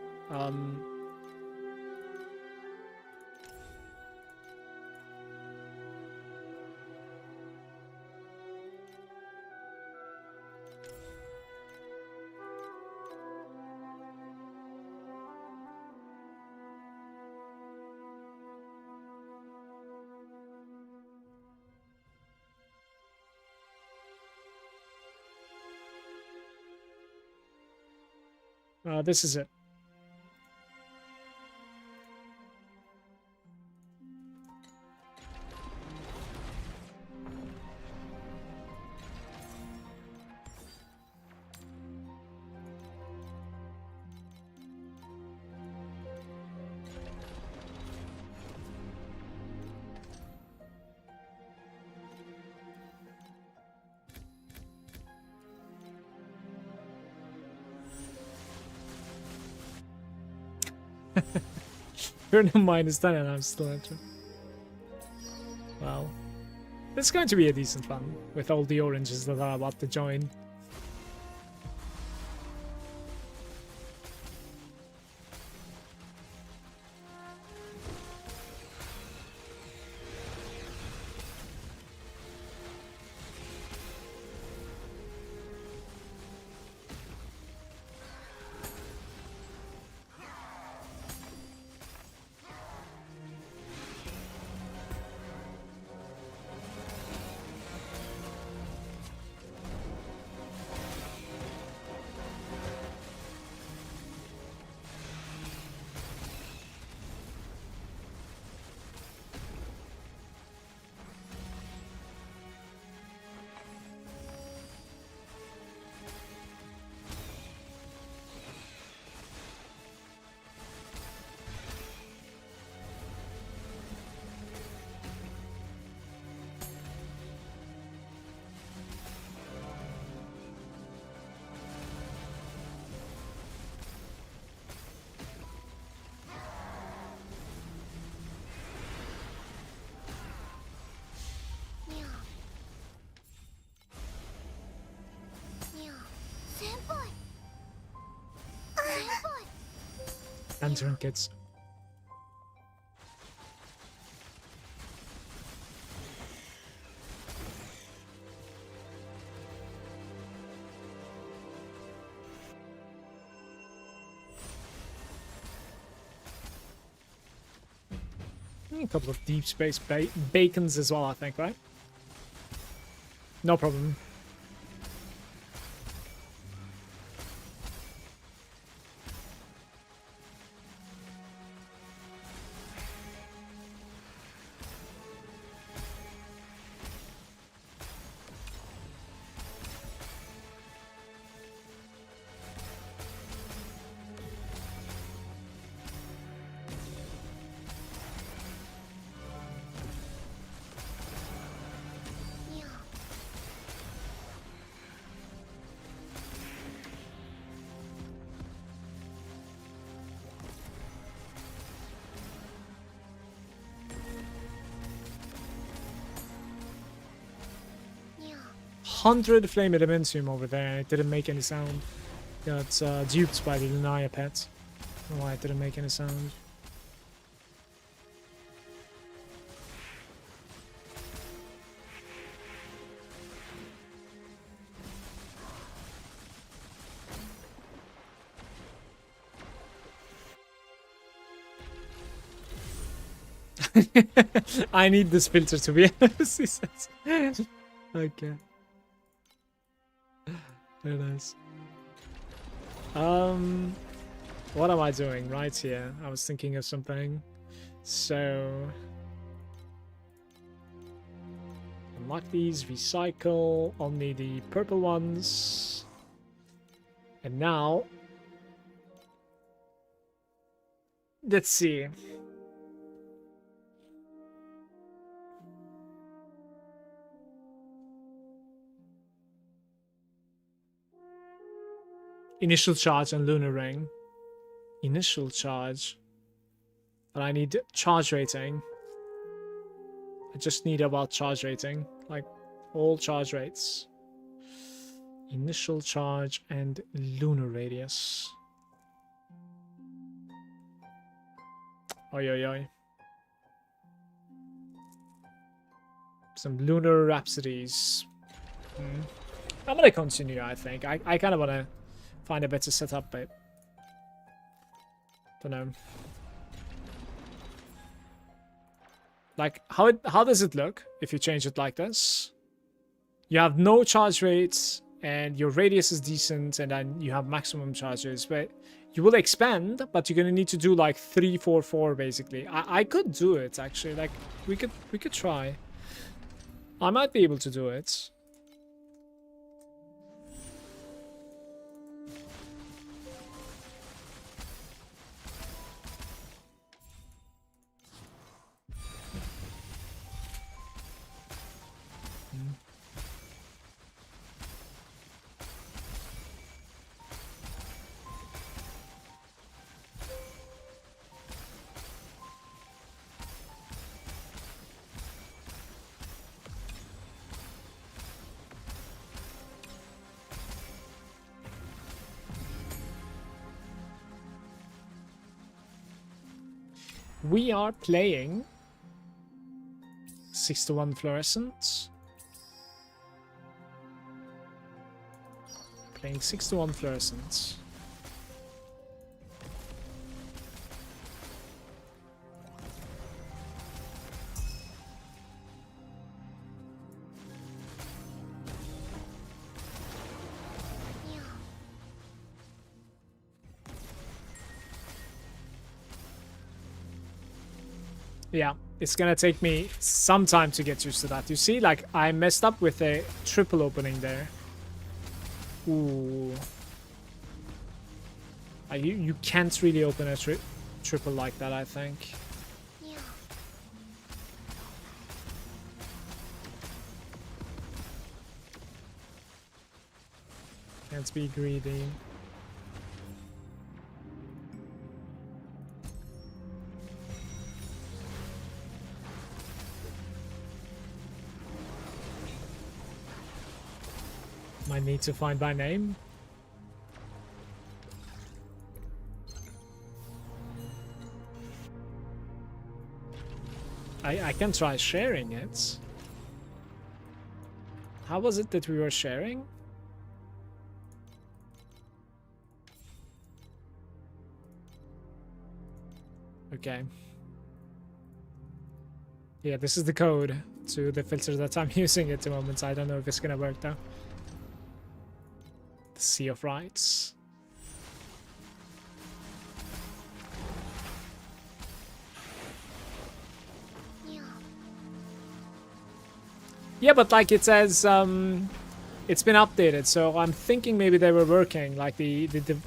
This is it. You're no -10 and I'm still entering. Well, it's going to be a decent fun with all the oranges that are about to join. And trinkets. A couple of deep space bacons as well, I think, right? No problem. $100 flame adamantium over there. It didn't make any sound. Got duped by the Lunaria pet. I don't know why it didn't make any sound. I need this filter to be honest, he says. Okay. Very nice. What am I doing right here? I was thinking of something. So unlock these, recycle, only the purple ones. And now, let's see. Initial charge on Lunar Ring. Initial charge. But I need charge rating. I just need about charge rating. Like, all charge rates. Initial charge and lunar radius. Oi, oi, oi. Some lunar rhapsodies. I'm gonna continue, I think. I kind of want to find a better setup, but don't know. Like, how does it look if you change it like this? You have no charge rates, and your radius is decent, and then you have maximum charges, but you will expand, but you're gonna need to do like 3, 4, 4 basically. I could do it actually. Like, we could try. I might be able to do it. We are playing 6-1 fluorescent. Playing 6-1 fluorescent. Yeah, it's gonna take me some time to get used to that. You see, like, I messed up with a triple opening there. Ooh. You can't really open a triple like that, I think. Can't be greedy. Might need to find by name. I can try sharing it. How was it that we were sharing? Okay. Yeah, this is the code to the filter that I'm using at the moment. I don't know if it's gonna work though. The Sea of Rights. Yeah, but like it says, it's been updated, so I'm thinking maybe they were working, like the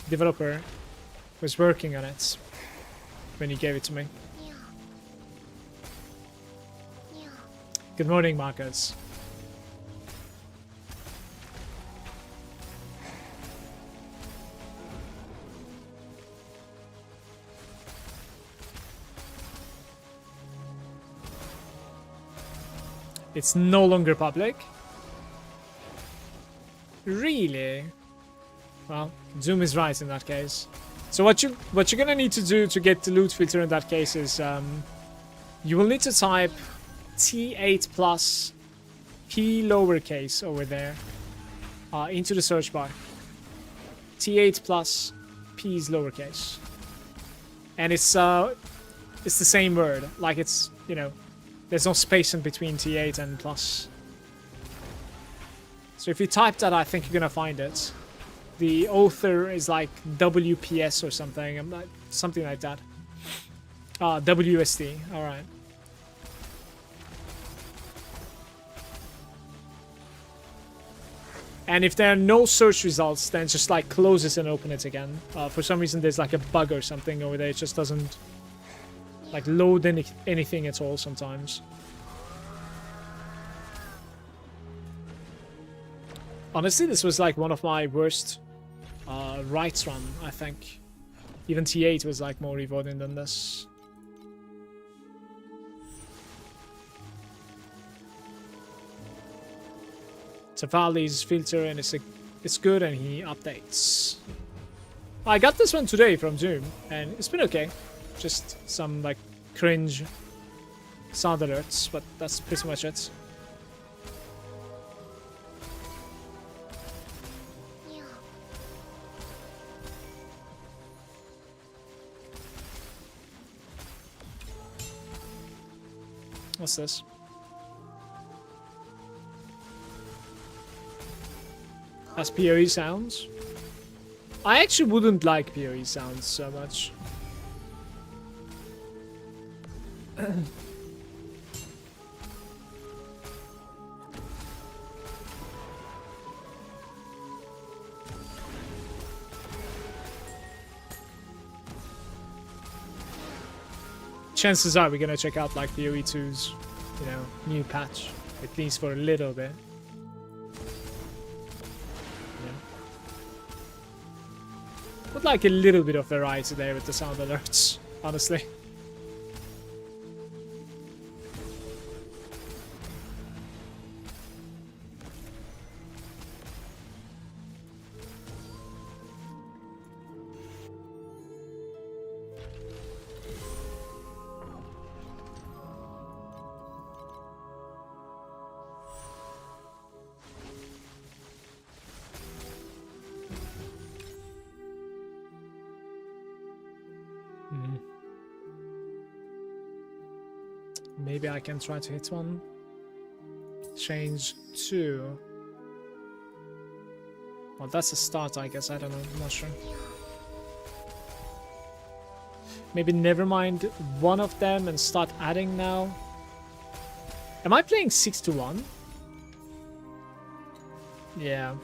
developer was working on it when he gave it to me. Good morning, Marcus. It's no longer public. Really? Well, Zoom is right in that case. So what you're gonna need to do to get the loot filter in that case is you will need to type T8 plus P lowercase over there into the search bar. T8 plus P is lowercase, and it's the same word. Like it's, you know, there's no space in between T8 and plus. So if you type that, I think you're gonna find it. The author is like WPS or something. Something like that. WSD. All right. And if there are no search results, then just like closes and open it again. For some reason, there's like a bug or something over there. It just doesn't like load anything at all sometimes. Honestly, this was like one of my worst rights run, I think. Even T8 was like more rewarding than this. Savali's filter and it's good and he updates. I got this one today from Zoom and it's been okay. Just some like cringe sound alerts, but that's pretty much it. What's this? Has PoE sounds? I actually wouldn't like PoE sounds so much. Chances are we're gonna check out like PoE 2's, you know, new patch, at least for a little bit. Would like a little bit of variety there with the sound alerts, honestly. Maybe I can try to hit one. Change 2. Well, that's a start, I guess. I don't know. I'm not sure. Maybe never mind one of them and start adding now. Am I playing 6 to 1? Yeah.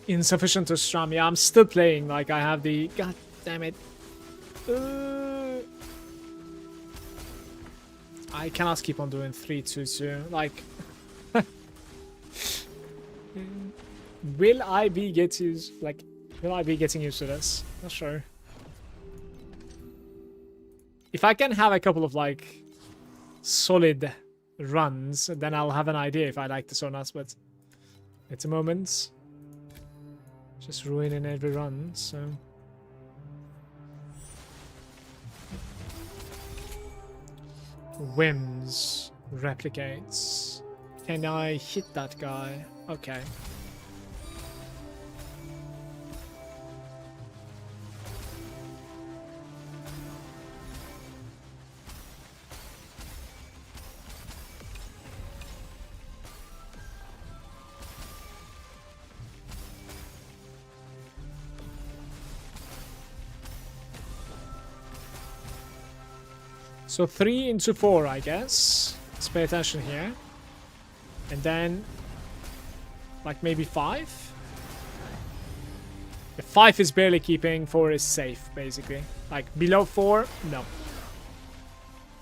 Insufficient to strum. Yeah, I'm still playing. Like, I have the... God damn it. I cannot keep on doing 3-2-2. Like... will I be getting used to this? Not sure. If I can have a couple of, like, solid runs, then I'll have an idea if I like this or not, but... at the moment... just ruining every run, so... Whims. Replicates. Can I hit that guy? Okay. So 3 into 4, I guess. Let's pay attention here. And then, like maybe 5? If 5 is barely keeping, 4 is safe, basically. Like below 4, no.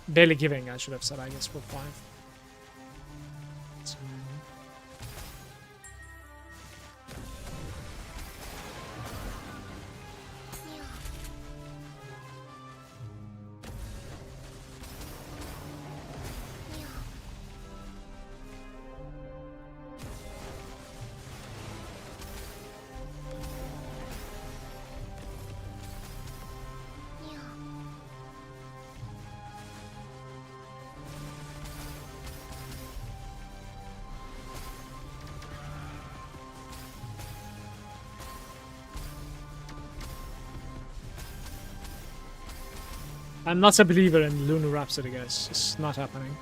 Barely giving, I should have said, I guess, for 5. So, I'm not a believer in Lunar Rhapsody, guys. It's not happening.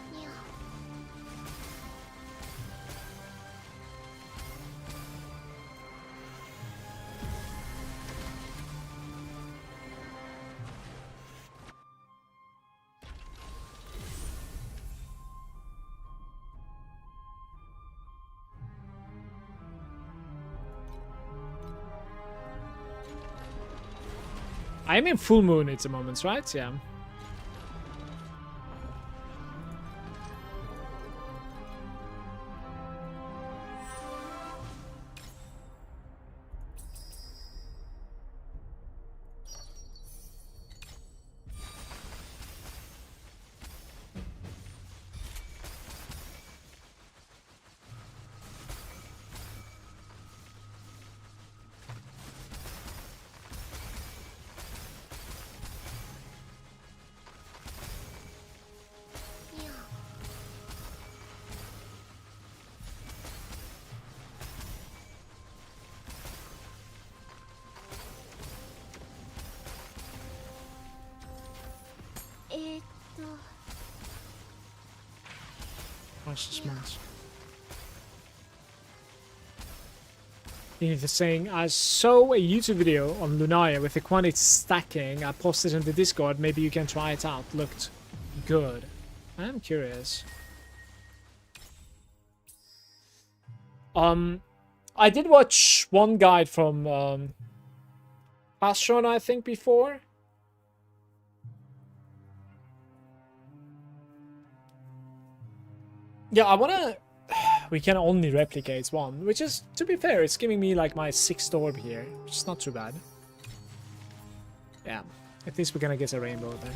I'm in full moon at the moment, right? Yeah. Precious mask. He's saying, I saw a YouTube video on Lunaria with the quantity stacking. I posted in the Discord. Maybe you can try it out. Looked good. I'm curious. I did watch one guide from Passion, I think, before. Yeah, I wanna... We can only replicate one, which is, to be fair, it's giving me like my 6th orb here, which is not too bad. Yeah, at least we're gonna get a rainbow then.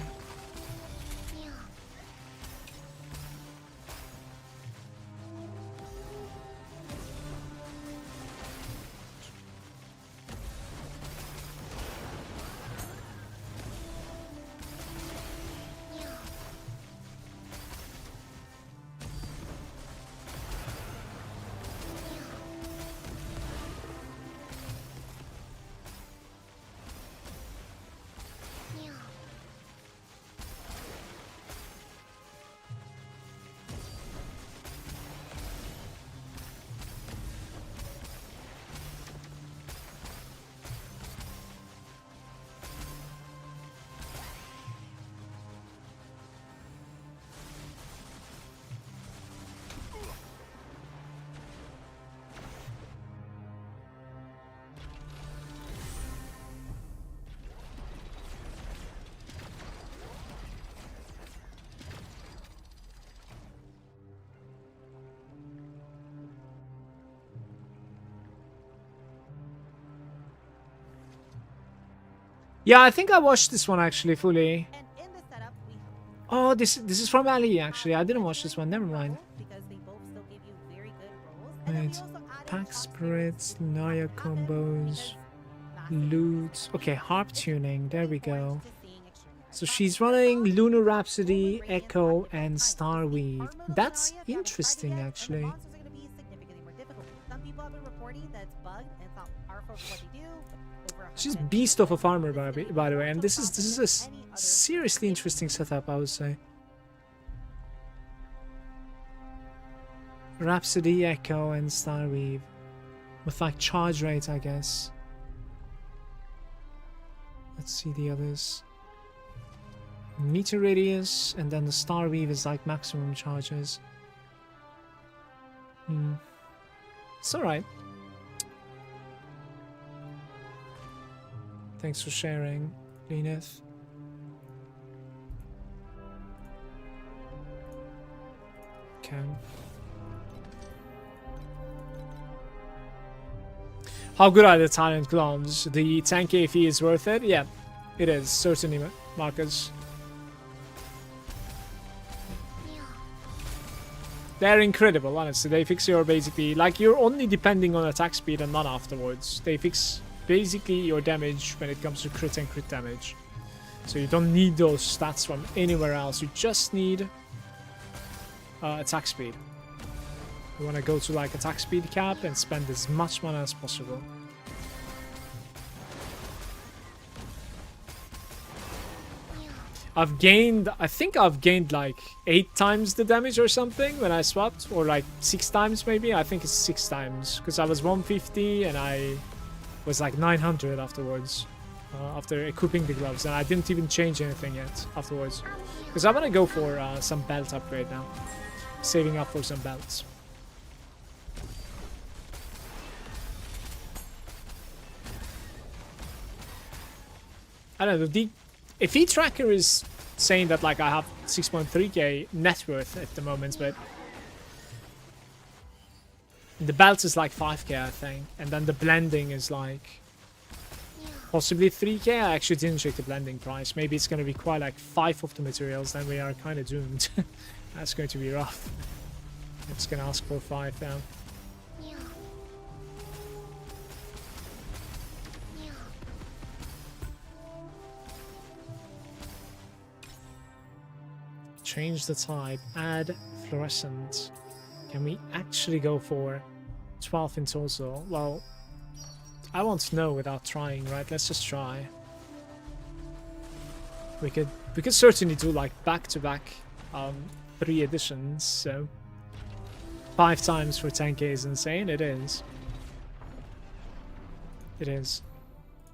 Yeah, I think I watched this one actually fully. Oh, this is from Ali actually. I didn't watch this one. Never mind. Wait, pack spirits, Lunaria combos, loot. Okay, harp tuning. There we go. So she's running Lunar Rhapsody, Echo, and Starweave. That's interesting actually. She's beast of a farmer by the way, and this is a seriously interesting setup, I would say. Rhapsody, Echo, and Starweave with like charge rate, I guess. Let's see the others. Meter radius, and then the Starweave is like maximum charges. It's alright. Thanks for sharing, Lenith. Okay. How good are the talent clones? The 10k fee is worth it? Yeah, it is, certainly, Marcus. They're incredible, honestly. They fix your basically... Like, you're only depending on attack speed and none afterwards. They fix basically your damage when it comes to crit and crit damage. So you don't need those stats from anywhere else. You just need attack speed. You want to go to like attack speed cap and spend as much mana as possible. I think I've gained like 8 times the damage or something when I swapped, or like 6 times maybe. I think it's 6 times because I was 150 and I was like 900 afterwards, after equipping the gloves, and I didn't even change anything yet afterwards because I'm gonna go for some belt upgrade now, saving up for some belts. I don't know, the FE tracker is saying that like I have 6.3k net worth at the moment, but the belt is like 5k I think, and then the blending is like possibly 3k. I actually didn't check the blending price. Maybe it's going to be quite like 5 of the materials, then we are kind of doomed. That's going to be rough. I'm just going to ask for 5 now. Change the type, add fluorescent. Can we actually go for 12 in total? Well, I won't know without trying, right? Let's just try. We could certainly do like back-to-back 3 editions, so 5 times for 10k is insane. It is. It is.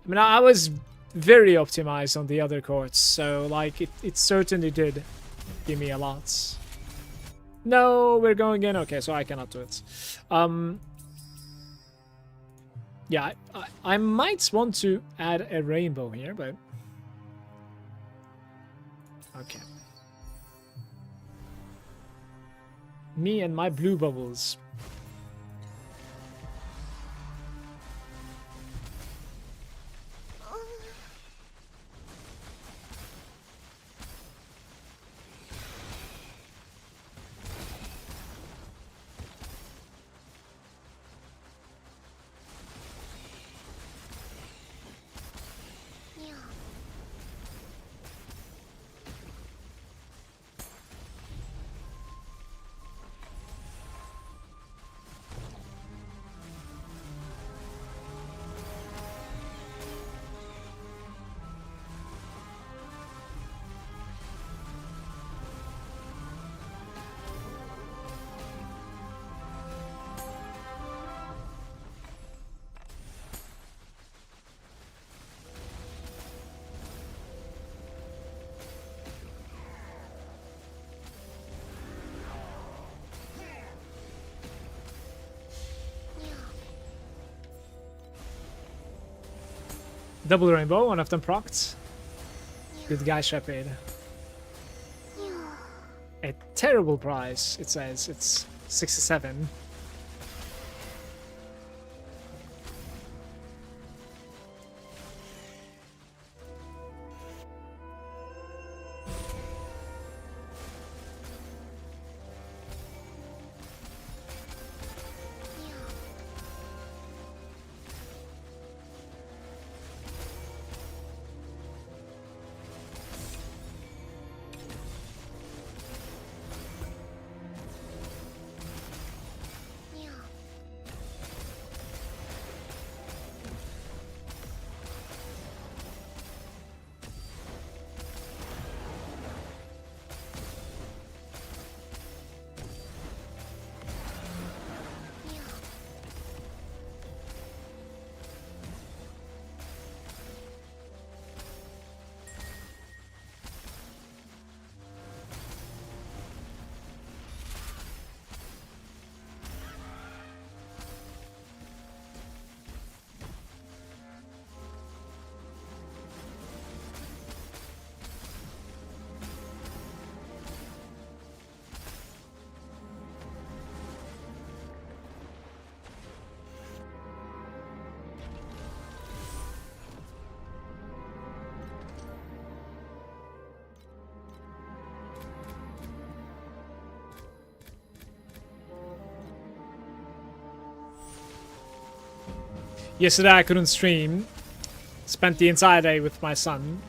I mean, I was very optimized on the other courts, so like it certainly did give me a lot. No, we're going in. Okay, so I cannot do it. Yeah, I might want to add a rainbow here, but okay. Me and my blue bubbles. Double rainbow, one of them procced. Good guy, Shepard. A terrible price, it says. It's 67. Yesterday I couldn't stream. Spent the entire day with my son.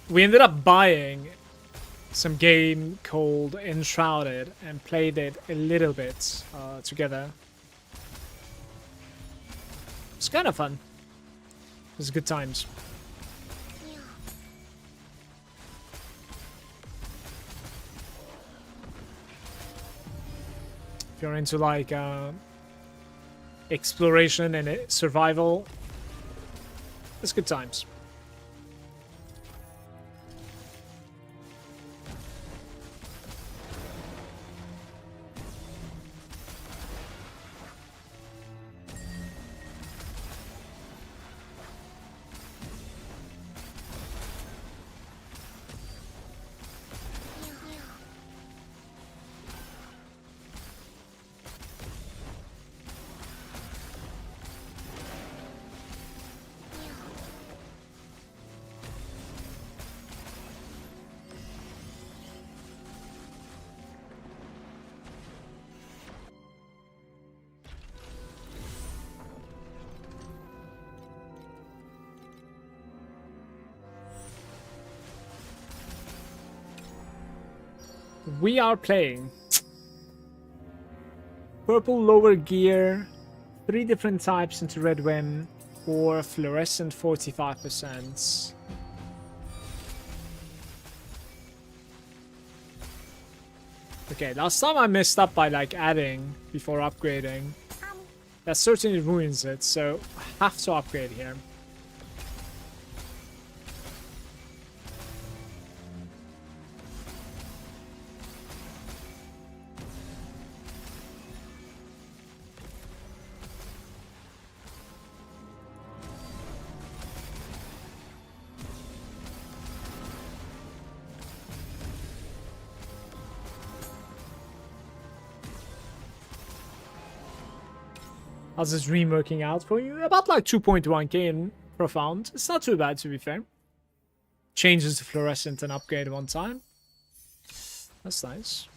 We ended up buying some game called Enshrouded and played it a little bit together. It's kind of fun. It's good times. If you're into like exploration and survival, it's good times. We are playing purple lower gear, 3 different types into red win, or fluorescent 45%. Okay, last time I messed up by like adding before upgrading. That certainly ruins it, so I have to upgrade here. How's this dream working out for you? About like 2.1k in profound. It's not too bad, to be fair. Changes to fluorescent and upgrade one time. That's nice.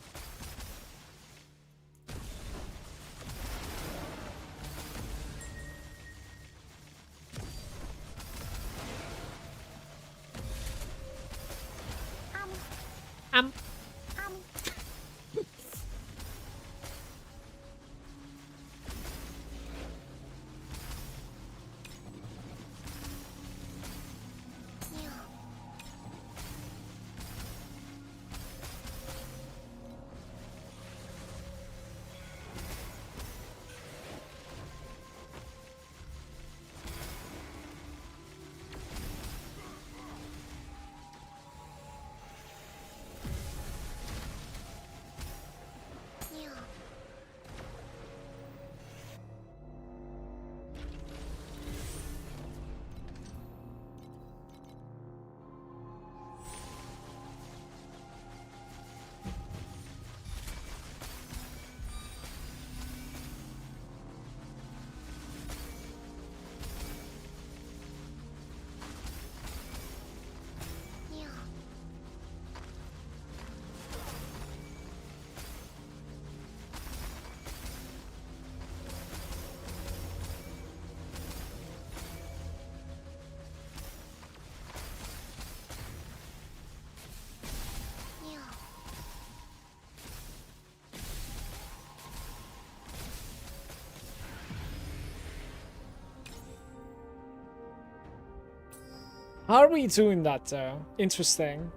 How are we doing that though? Interesting.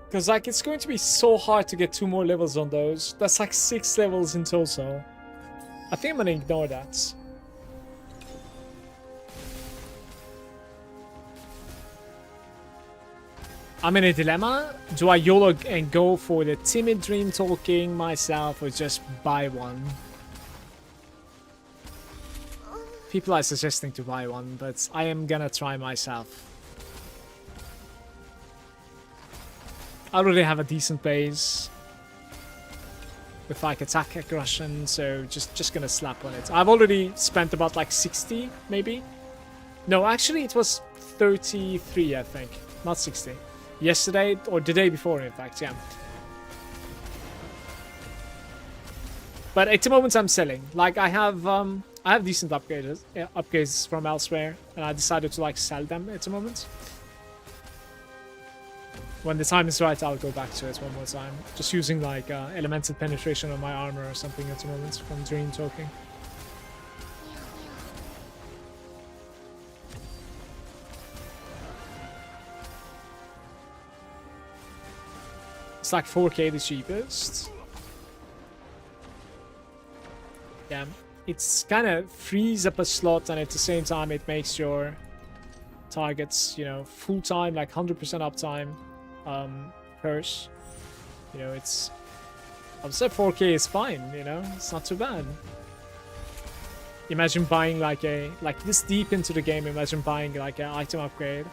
Because like it's going to be so hard to get 2 more levels on those. That's like 6 levels in total. I think I'm gonna ignore that. I'm in a dilemma. Do I YOLO and go for the timid dream talking myself or just buy one? People are suggesting to buy one, but I am gonna try myself. I already have a decent base with like attack aggression, so just gonna slap on it. I've already spent about like 60, maybe. No, actually it was 33, I think, not 60. Yesterday or the day before, in fact, yeah. But at the moment I'm selling. Like I have decent upgrades from elsewhere, and I decided to like sell them at the moment. When the time is right, I'll go back to it one more time. Just using like elemental penetration on my armor or something at the moment from Dream Talking. it's like 4k the cheapest. Yeah, it's kind of frees up a slot, and at the same time it makes your targets, you know, full time, like 100% uptime. Purse, you know, it's, I would say 4k is fine, you know, it's not too bad. Imagine buying like this deep into the game, imagine buying like an item upgrade.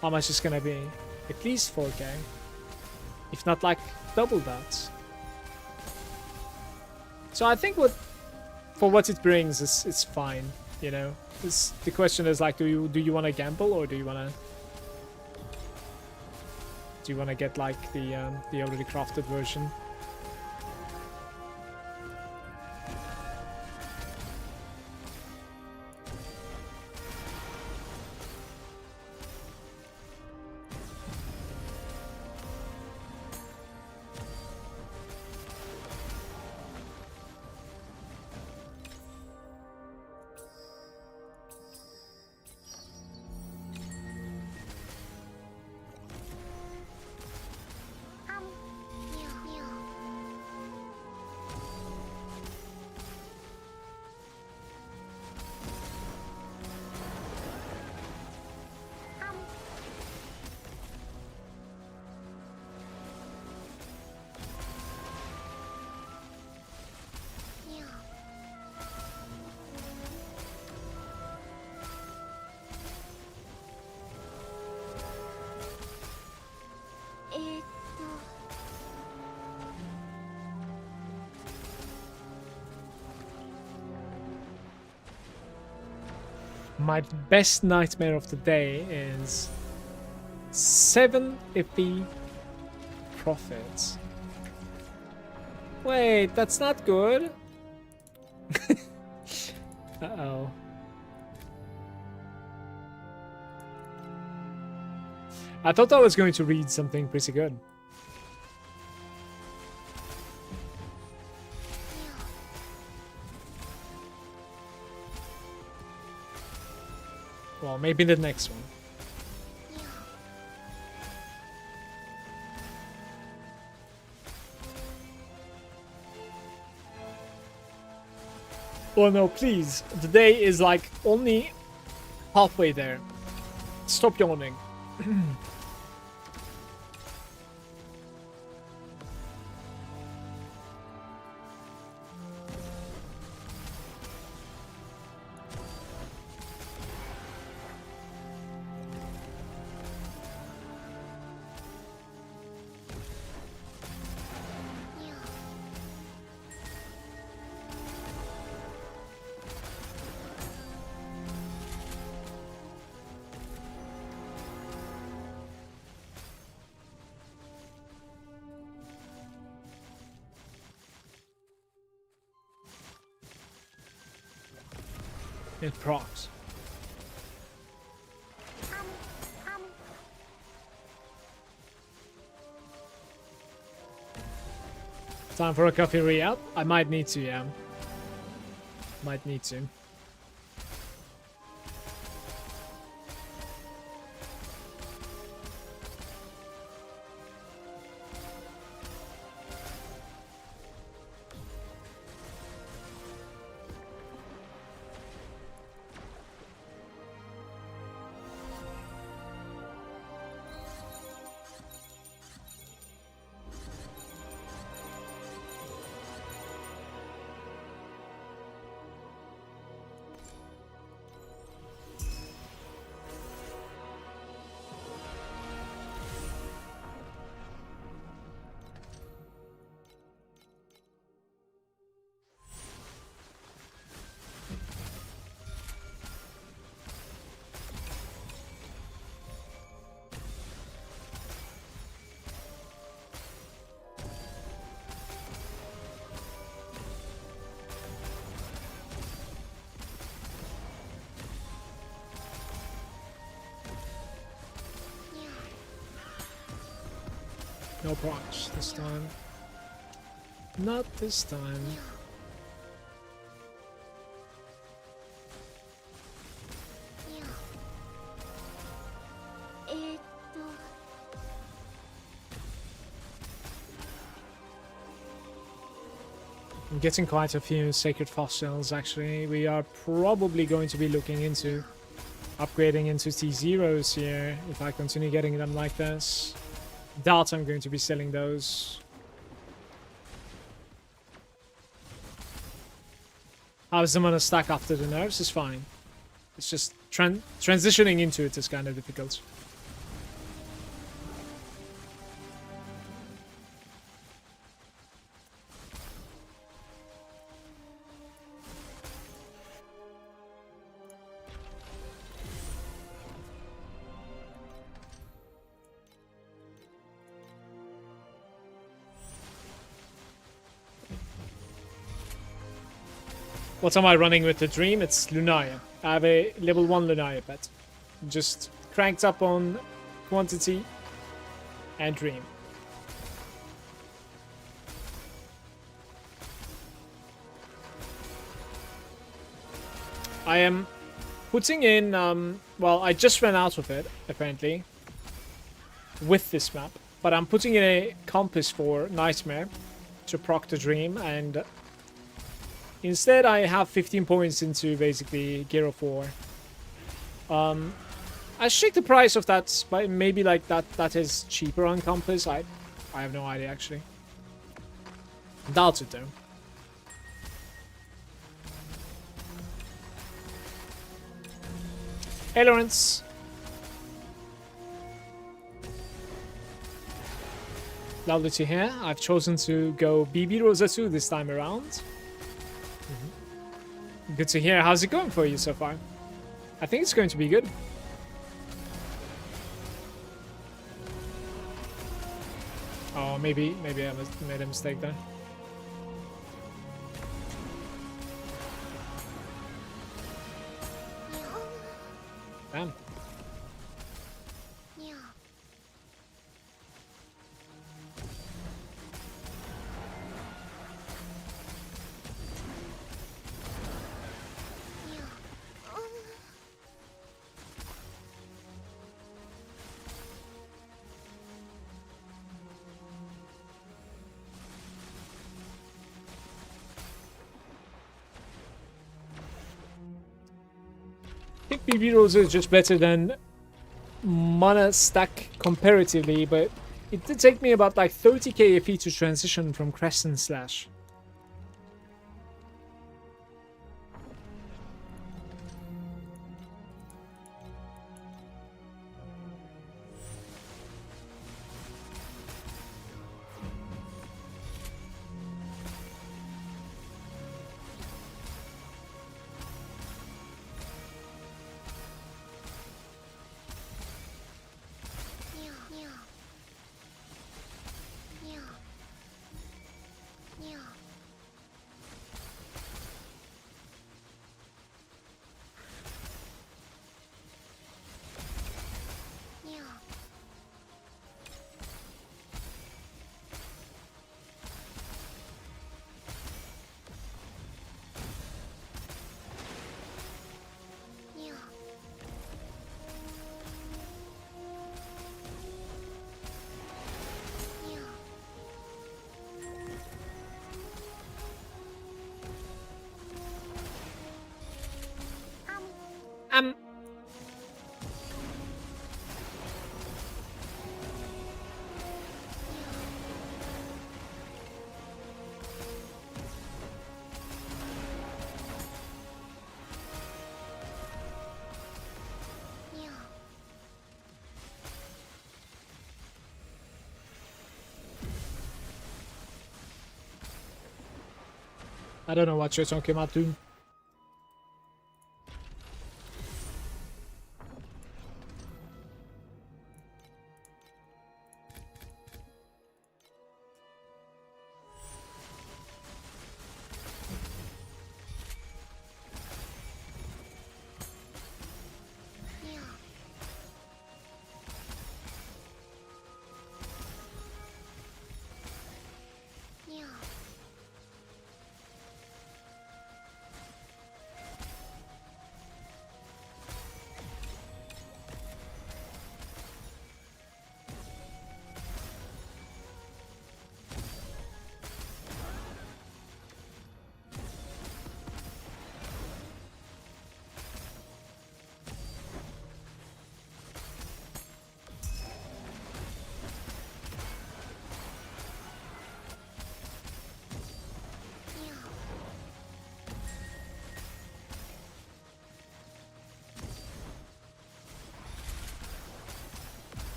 How much is gonna be? At least 4k. If not like double that. So I think for what it brings it's fine, you know. The question is like, do you want to gamble, or do you want to get like the already crafted version? My best nightmare of the day is 7 iffy profits. Wait, that's not good. Uh-oh. I thought I was going to read something pretty good. Well, maybe the next one. Oh no, please. The day is like only halfway there. Stop yawning. It procs. Time for a coffee re-up? I might need to, yeah. Might need to. No procs this time. Not this time. I'm getting quite a few sacred fossils, actually. We are probably going to be looking into upgrading into T0s here if I continue getting them like this. Doubt I'm going to be selling those. How's the mana stack after the nerfs? Is fine. It's just transitioning into it is kind of difficult. What am I running with the Dream? It's Lunaria. I have a level 1 Lunaria pet. Just cranked up on quantity and Dream. I am putting in, well, I just ran out of it, apparently, with this map. But I'm putting in a compass for Nightmare to proc the Dream, and instead I have 15 points into basically Gear of War. I checked the price of that, but maybe like that is cheaper on compass. I have no idea actually. Doubt it though. Hey Lawrence. Lovely to hear. I've chosen to go BB Rosa 2 this time around. Good to hear. How's it going for you so far? I think it's going to be good. Oh, maybe I made a mistake there. Damn. I think BB Rosa is just better than mana stack comparatively, but it did take me about like 30k FE to transition from Crescent Slash. I don't know what you're talking about, dude.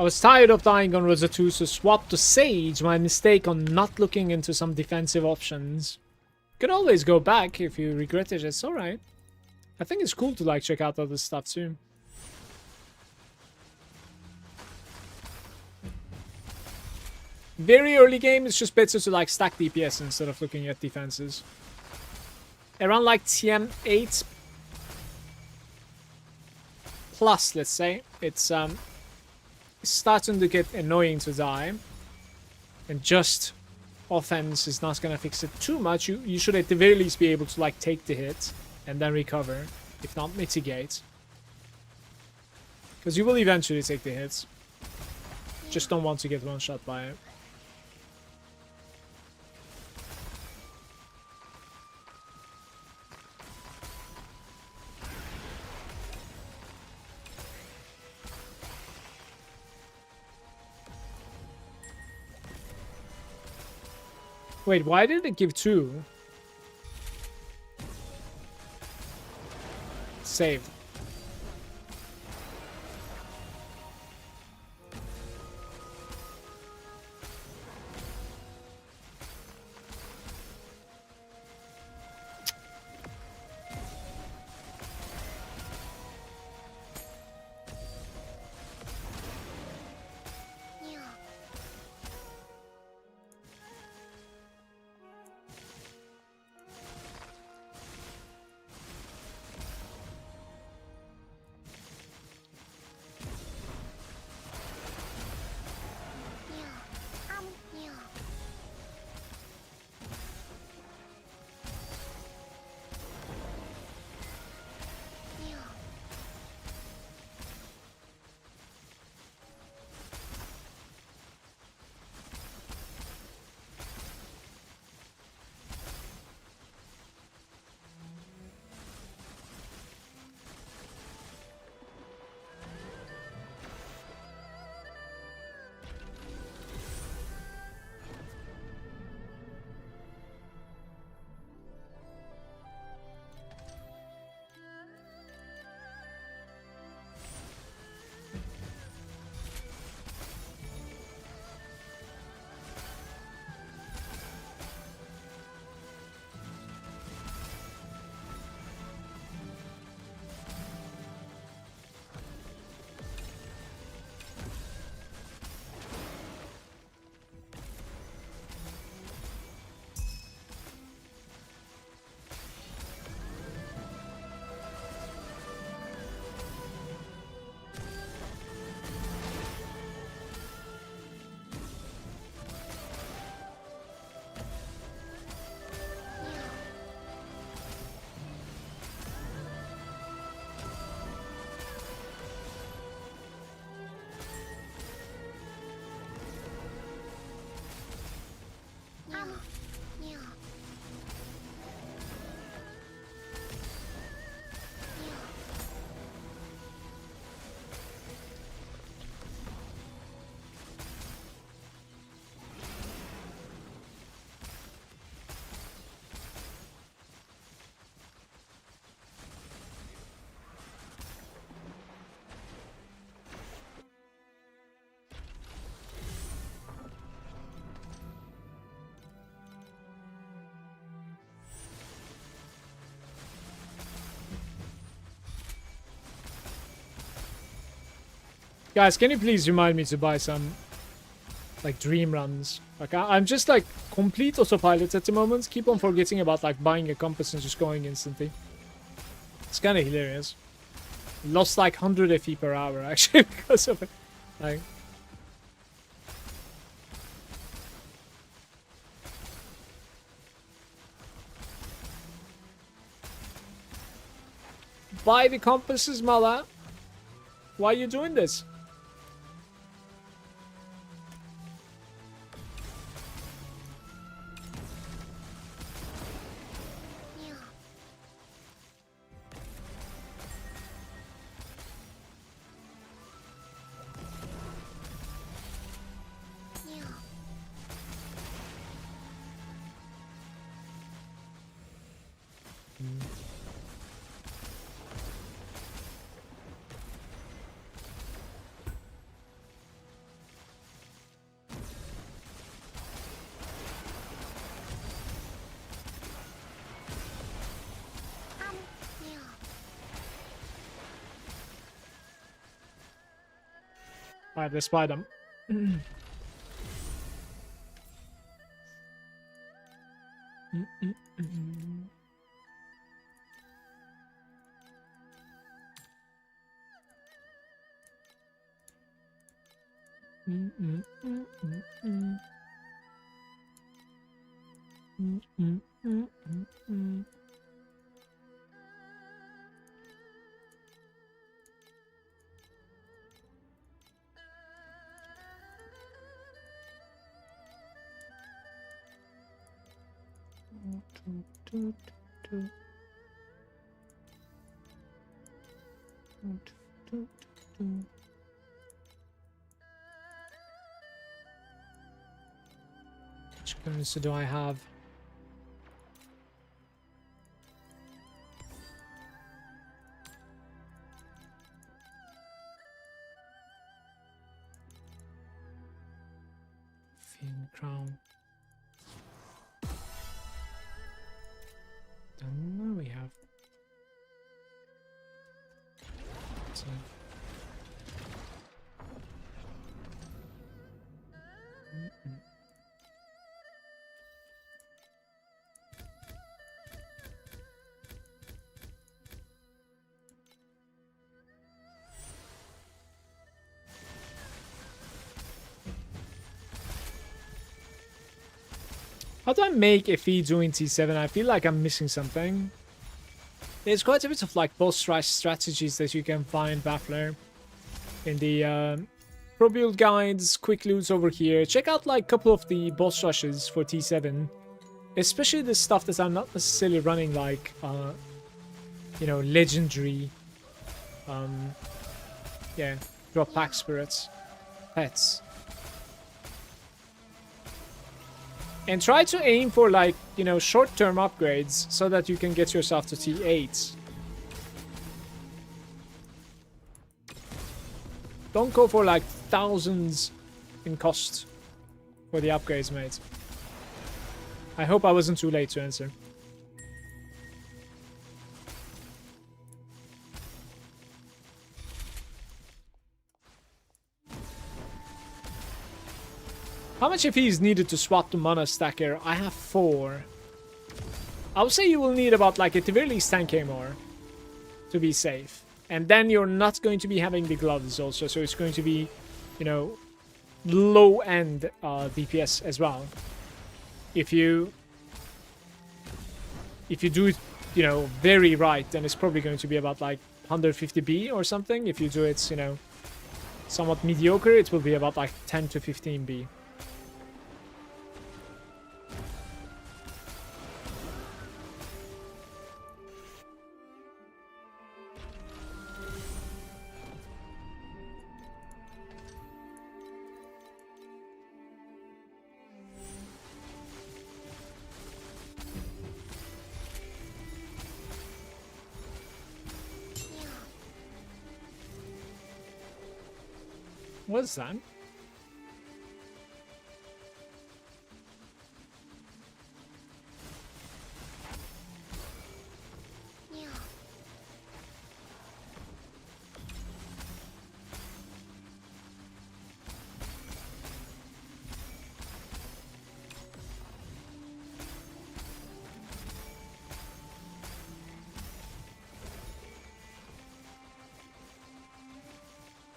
I was tired of dying on Rosa 2, so swapped to Sage. My mistake on not looking into some defensive options. You can always go back if you regret it. It's alright. I think it's cool to like check out other stuff too. Very early game, it's just better to like stack DPS instead of looking at defenses. Around like TM8 plus, let's say, it's starting to get annoying to die. And just offense is not gonna fix it too much. You should at the very least be able to like take the hit and then recover, if not mitigate. Because you will eventually take the hits. Just don't want to get one shot by it. Wait, why did it give 2? Saved. Guys, can you please remind me to buy some, like, dream runs? Like, I'm just, like, complete autopilot at the moment. Keep on forgetting about, like, buying a compass and just going instantly. It's kind of hilarious. Lost, like, 100 FE per hour, actually, because of it. Like... Buy the compasses, Mala. Why are you doing this? Alright, let's buy them. Which currency do I have? Fiend crown. Don't know we have. So. How do I make a feed doing T7? I feel like I'm missing something. There's quite a bit of like boss rush strategies that you can find, Baffler, in the pro build guides, quick loots over here. Check out like a couple of the boss rushes for T7, especially the stuff that I'm not necessarily running, like you know, legendary, yeah, drop pack spirits, pets. And try to aim for, like, you know, short-term upgrades so that you can get yourself to T8. Don't go for, like, thousands in cost for the upgrades, mate. I hope I wasn't too late to answer. How much FE is needed to swap the mana stacker? I have 4. I would say you will need about, like, at the very least 10k more to be safe. And then you're not going to be having the gloves also, so it's going to be, you know, low-end DPS as well. If you do it, you know, very right, then it's probably going to be about, like, 150B or something. If you do it, you know, somewhat mediocre, it will be about, like, 10 to 15B. What's that?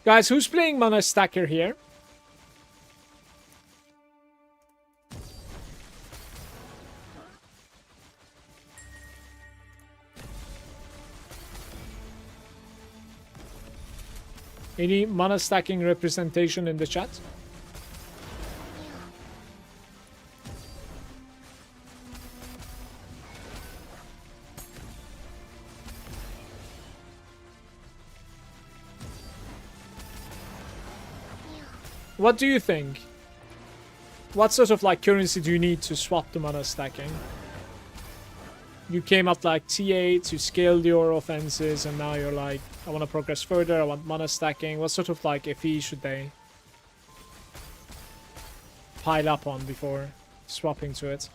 Guys, who's playing Mana Stacker here? Any mana stacking representation in the chat? What do you think? What sort of like currency do you need to swap the mana stacking? You came up like T8 to scale your offenses, and now you're like, I want to progress further, I want mana stacking. What sort of like FE should they pile up on before swapping to it?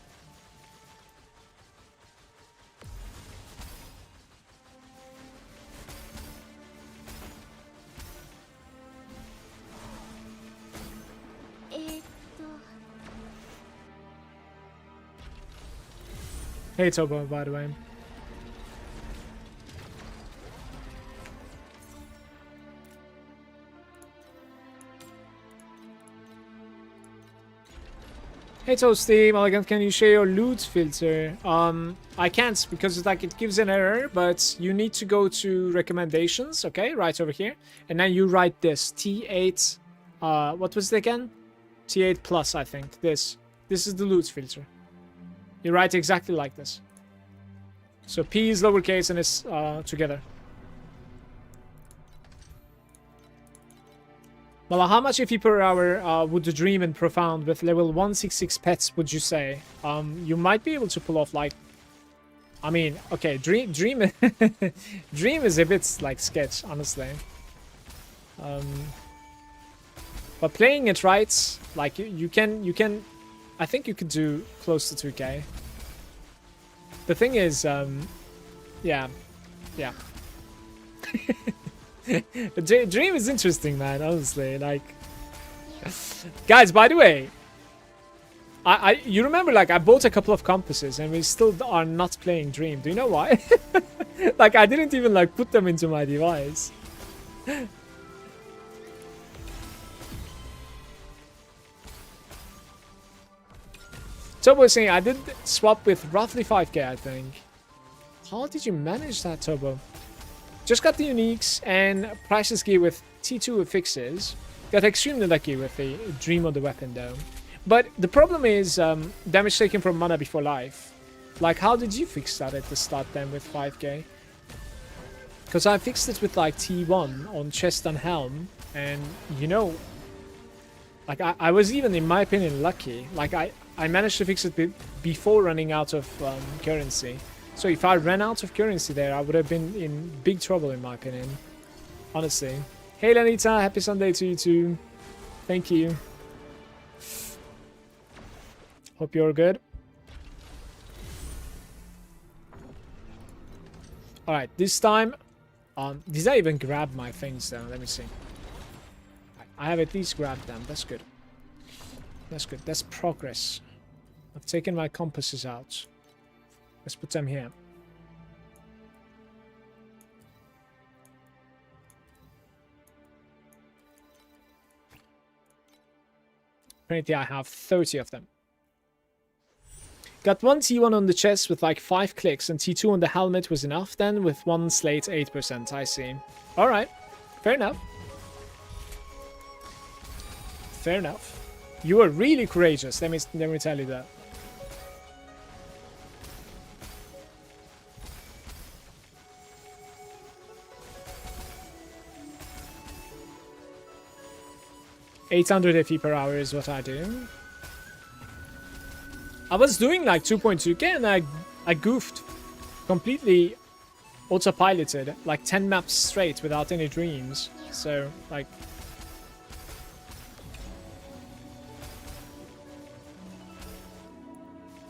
Hey Tobo, by the way. Hey Toasty, Malagant, can you share your loot filter? I can't because like it gives an error, but you need to go to recommendations, okay, right over here, and then you write this T8. What was it again? T8 plus, I think. This is the loot filter. You write exactly like this. So P is lowercase and it's together. Well, how much FP per hour would the Dream and Profound with level 166 pets would you say? You might be able to pull off like... I mean, okay, Dream Dream is a bit like sketch, honestly. But playing it right, like you can... I think you could do close to 2k. The thing is, yeah. Dream is interesting, man, honestly, like... Guys, by the way, you remember, like, I bought a couple of compasses and we still are not playing Dream. Do you know why? Like, I didn't even, like, put them into my device. Tobo is saying, I did swap with roughly 5k, I think. How did you manage that, Tobo? Just got the uniques and priceless gear with T2 fixes. Got extremely lucky with the Dream on the weapon though. But the problem is damage taken from mana before life. Like, how did you fix that at the start then with 5k? Because I fixed it with like T1 on chest and helm, and you know, like I was even, in my opinion, lucky. Like I managed to fix it before running out of currency. So if I ran out of currency there, I would have been in big trouble, in my opinion. Honestly. Hey, Lanita. Happy Sunday to you too. Thank you. Hope you're good. Alright, this time... did I even grab my things though? Let me see. I have at least grabbed them. That's good. That's good. That's progress. I've taken my compasses out. Let's put them here. Apparently I have 30 of them. Got one T1 on the chest with like 5 clicks, and T2 on the helmet was enough then with one slate 8%, I see. Alright, fair enough. Fair enough. You were really courageous, let me tell you that. $800 FP per hour is what I do. I was doing like 2.2k and I goofed. Completely autopiloted like 10 maps straight without any dreams. So like...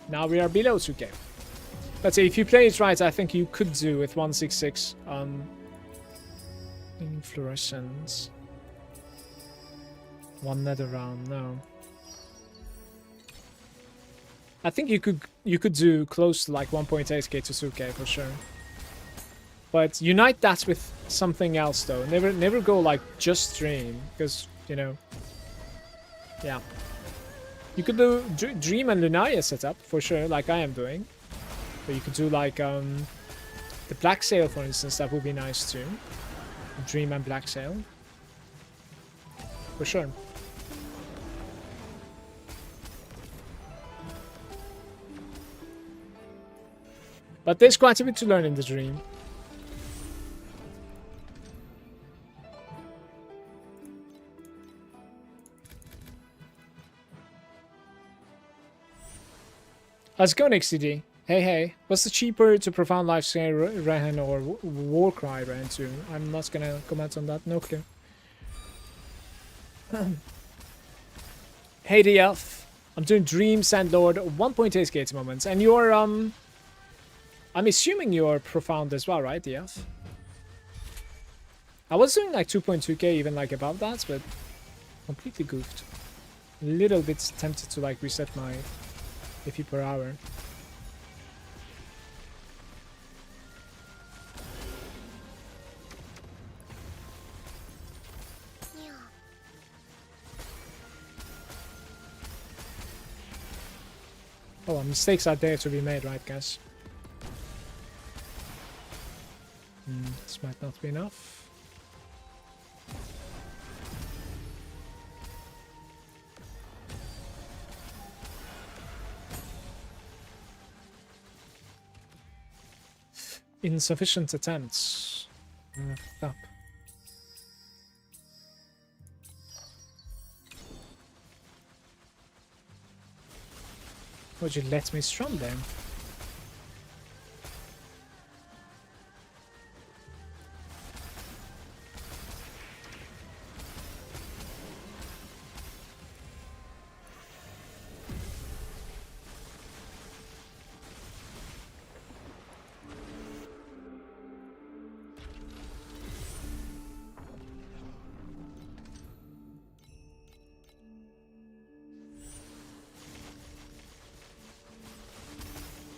Now we are below 2k. But if you play it right, I think you could do with 166 inflorescence. One nether round, no. I think you could do close to like 1.8k to 2k for sure. But unite that with something else though. Never go like just Dream, because you know. Yeah. You could do Dream and Lunaria setup for sure, like I am doing. But you could do like the Black Sail, for instance. That would be nice too. Dream and Black Sail. For sure. But there's quite a bit to learn in the Dream. How's it going, XCD? Hey, hey. What's the cheaper to Profound Lifescale Rehan or Warcry Rehan to? I'm not gonna comment on that, no clue. Hey, the Elf. I'm doing Dream Sandlord 1.8k at the moment. And you're, I'm assuming you're Profound as well, right, the Elf? I was doing like 2.2k, even like above that, but completely goofed. A little bit tempted to like reset my FP per hour. Oh, mistakes are there to be made, right, guys? This might not be enough. Insufficient attempts. Up. Would you let me strum them?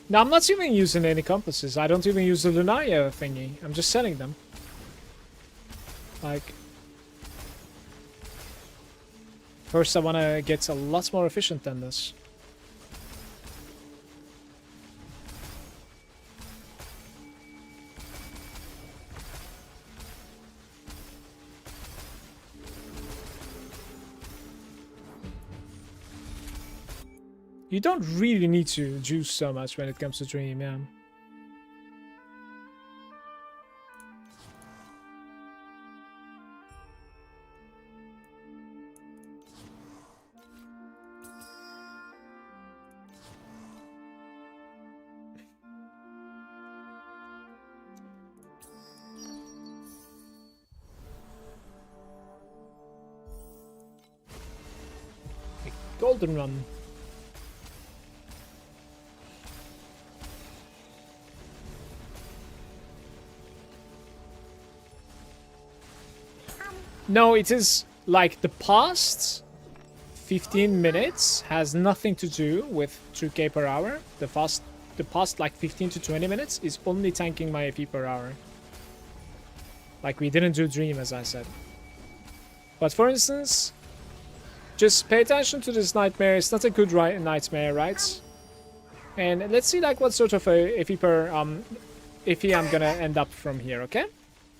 No, I'm not even using any compasses. I don't even use the Lunaria thingy. I'm just selling them. Like... First I want to get a lot more efficient than this. You don't really need to juice so much when it comes to Dream, yeah. Golden run. No, it is like the past 15 minutes has nothing to do with 2k per hour. The past like 15 to 20 minutes is only tanking my AP per hour. Like we didn't do Dream, as I said. But for instance, just pay attention to this nightmare. It's not a good nightmare, right? And let's see like what sort of a AP per AP I'm gonna end up from here, okay?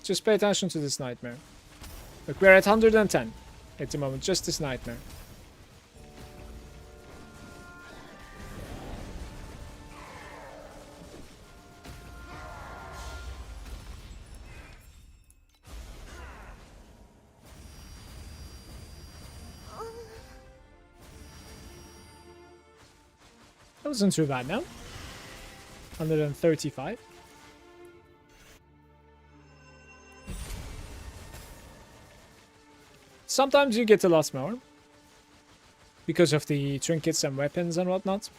Just pay attention to this nightmare. Look, we're at 110 at the moment, just this nightmare. That wasn't too bad now. 135. Sometimes you get a lot more because of the trinkets and weapons and whatnot.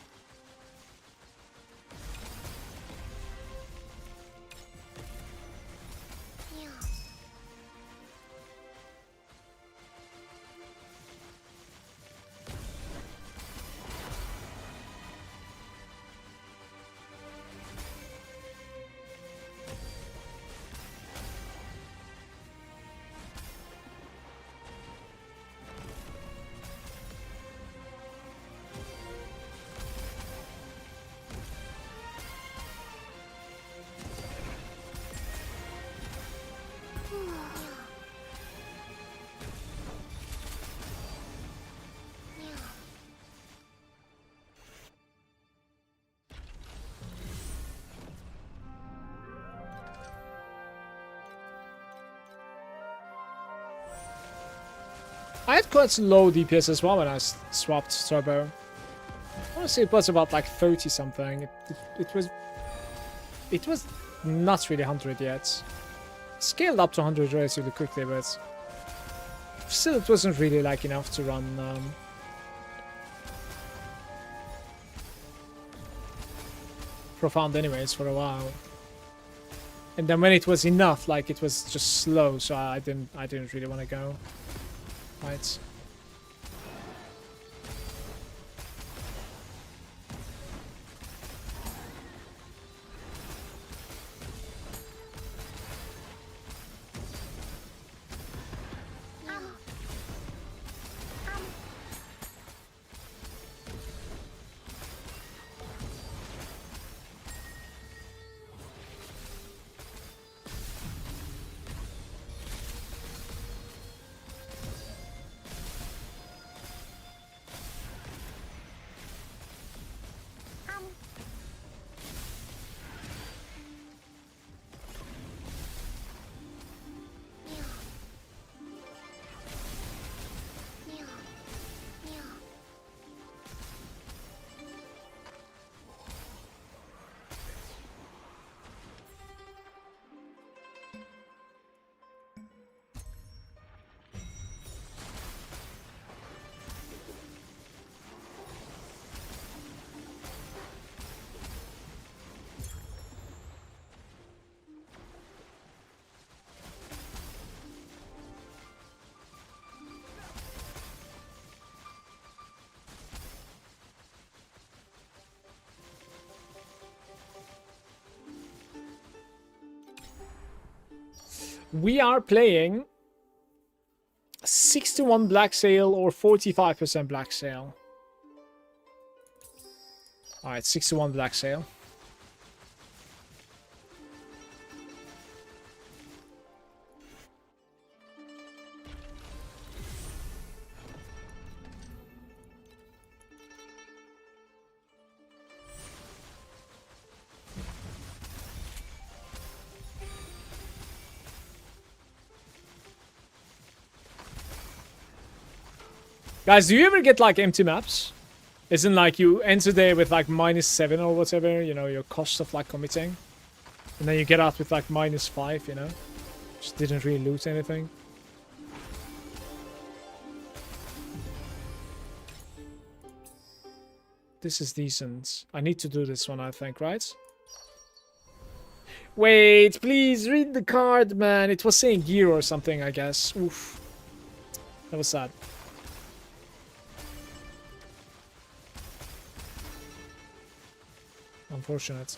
I had quite low DPS as well when I swapped Turbo. Honestly, it was about like 30 something. It was not really 100 yet. Scaled up to 100 relatively quickly, but still it wasn't really like enough to run Profound anyways for a while. And then when it was enough, like it was just slow, so I didn't really want to go. Right. We are playing 61 Black Sail or 45% Black Sail. Alright, 61 Black Sail. Guys, do you ever get like empty maps? Isn't like you enter there with like -7 or whatever, you know, your cost of like committing. And then you get out with like -5, you know? Just didn't really loot anything. This is decent. I need to do this one, I think, right? Wait, please read the card, man. It was saying gear or something, I guess. Oof. That was sad. Unfortunate.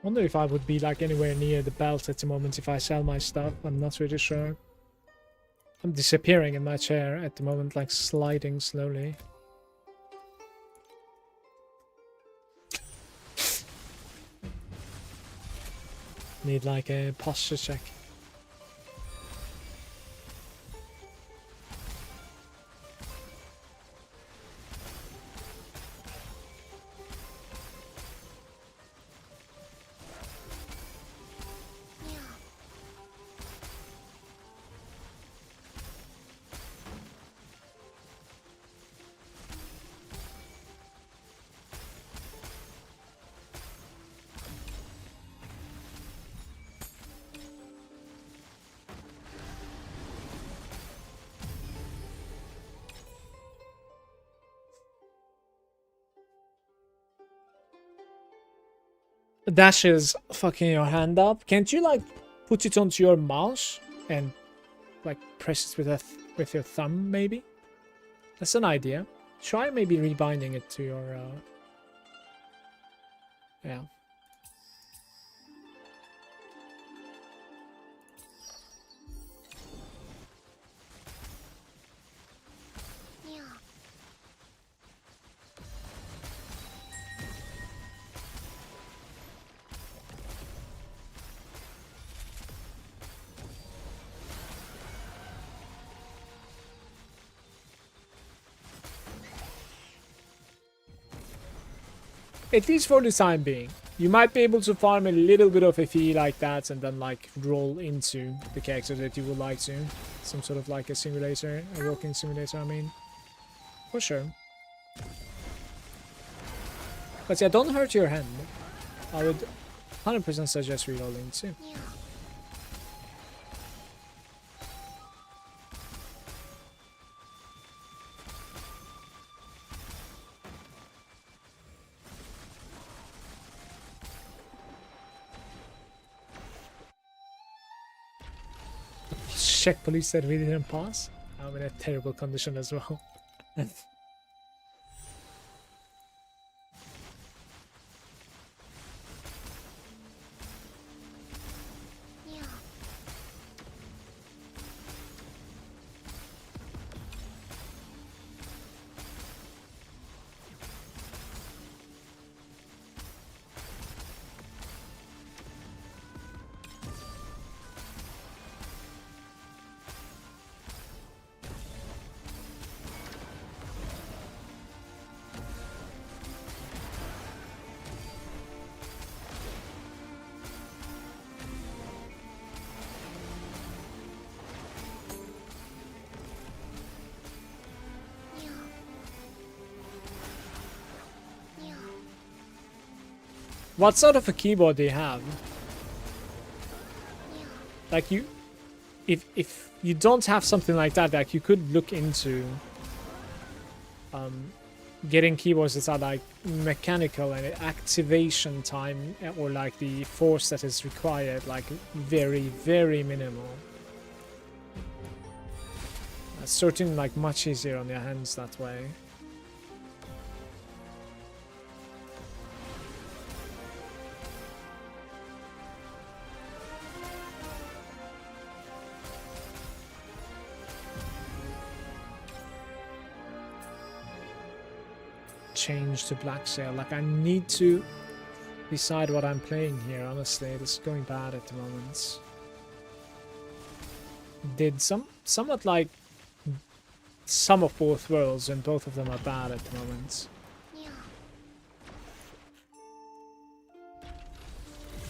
Wonder if I would be like anywhere near the belt at the moment if I sell my stuff. I'm not really sure. I'm disappearing in my chair at the moment, like sliding slowly. Need like a posture check. Dash is fucking your hand up. Can't you like put it onto your mouse and like press it with your thumb maybe? That's an idea. Try maybe rebinding it to your yeah. At least for the time being. You might be able to farm a little bit of FE like that and then like roll into the character that you would like to. Some sort of like a simulator, a walking simulator, I mean. For sure. But yeah, don't hurt your hand. I would 100% suggest rerolling too. Check police said we didn't pass. I'm in a terrible condition as well. What sort of a keyboard do you have? Like you, if you don't have something like that, like you could look into getting keyboards that are like mechanical and activation time or like the force that is required like very, very minimal. That's certainly like much easier on your hands that way. Change to Black Sail. Like, I need to decide what I'm playing here, honestly. This is going bad at the moment. Did somewhat like some of both worlds, and both of them are bad at the moment.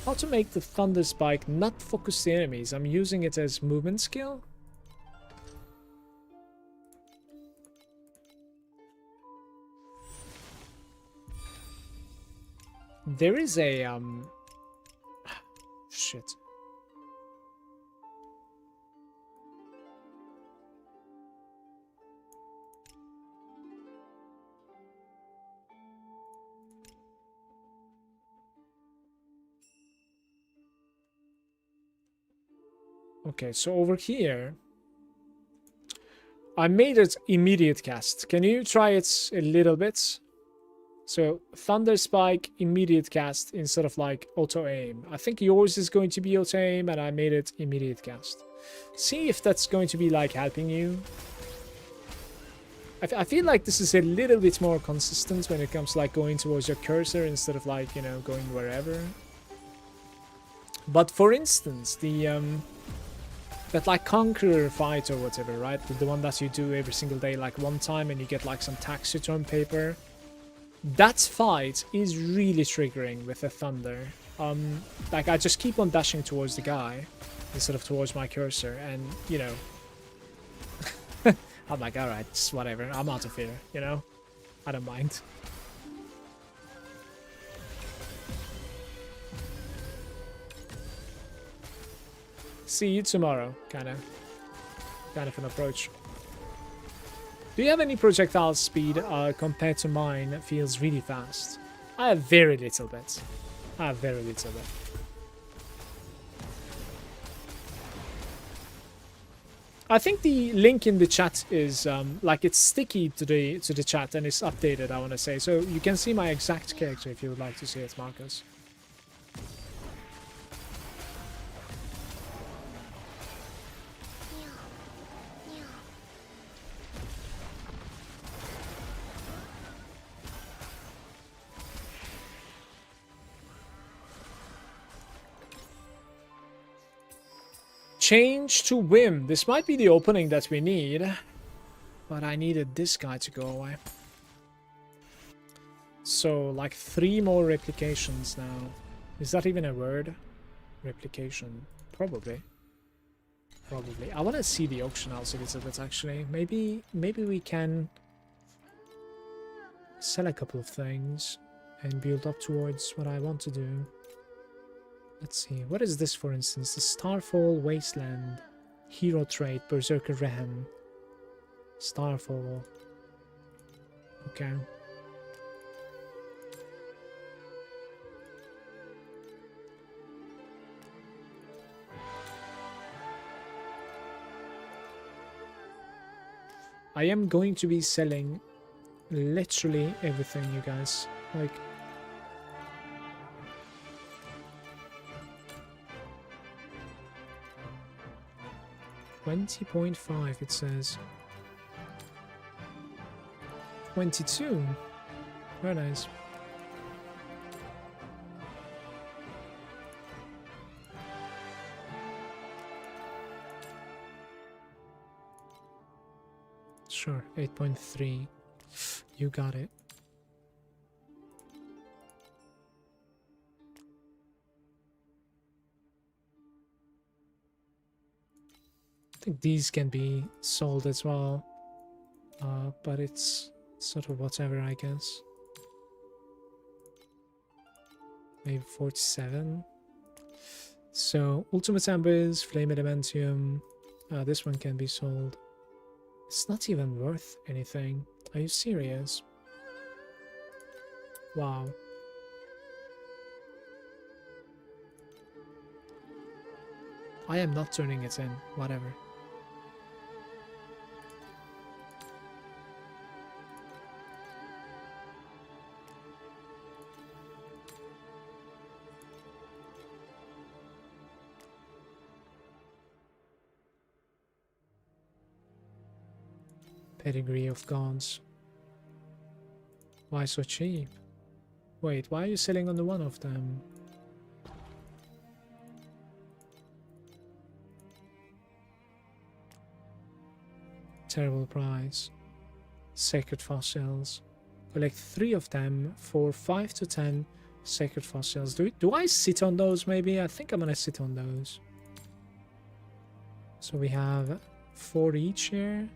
How to make the Thunder Spike not focus the enemies? I'm using it as movement skill. There is a shit. Okay, so over here I made it immediate cast. Can you try it a little bit? So Thunder Spike, immediate cast instead of like auto aim. I think yours is going to be auto aim and I made it immediate cast. See if that's going to be like helping you. I feel like this is a little bit more consistent when it comes to like going towards your cursor instead of like, you know, going wherever. But for instance, the that like Conqueror fight or whatever, right? The one that you do every single day like one time and you get like some tax return paper. That fight is really triggering with the thunder. Like I just keep on dashing towards the guy instead of towards my cursor, and you know, I'm like, all right, just whatever. I'm out of here, you know. I don't mind. See you tomorrow, kind of an approach. Do you have any projectile speed compared to mine that feels really fast? I have very little bit. I have very little bit. I think the link in the chat is like it's sticky to the chat and it's updated, I want to say. So you can see my exact character if you would like to see it, Marcus. Change to Whim. This might be the opening that we need, but I needed this guy to go away. So, like 3 more replications now. Is that even a word? Replication. Probably. Probably. I want to see the auction house a little bit, actually. Maybe we can sell a couple of things and build up towards what I want to do. Let's see, what is this for instance? The Starfall Wasteland, Hero Trait, Berserker Rehem, Starfall. Okay. I am going to be selling literally everything, you guys. Like, 20.5 it says. 22. Very nice. Sure, 8.3. You got it. I think these can be sold as well, but it's sort of whatever, I guess. Maybe 47. So, Ultimate Embers, Flame Elementium. This one can be sold. It's not even worth anything. Are you serious? Wow. I am not turning it in. Whatever. Pedigree of Gods. Why so cheap? Wait, why are you selling on the one of them? Terrible price. Sacred Fossils. Collect 3 of them for 5 to 10 Sacred Fossils. Do I sit on those maybe? I think I'm gonna sit on those. So we have 4 each here.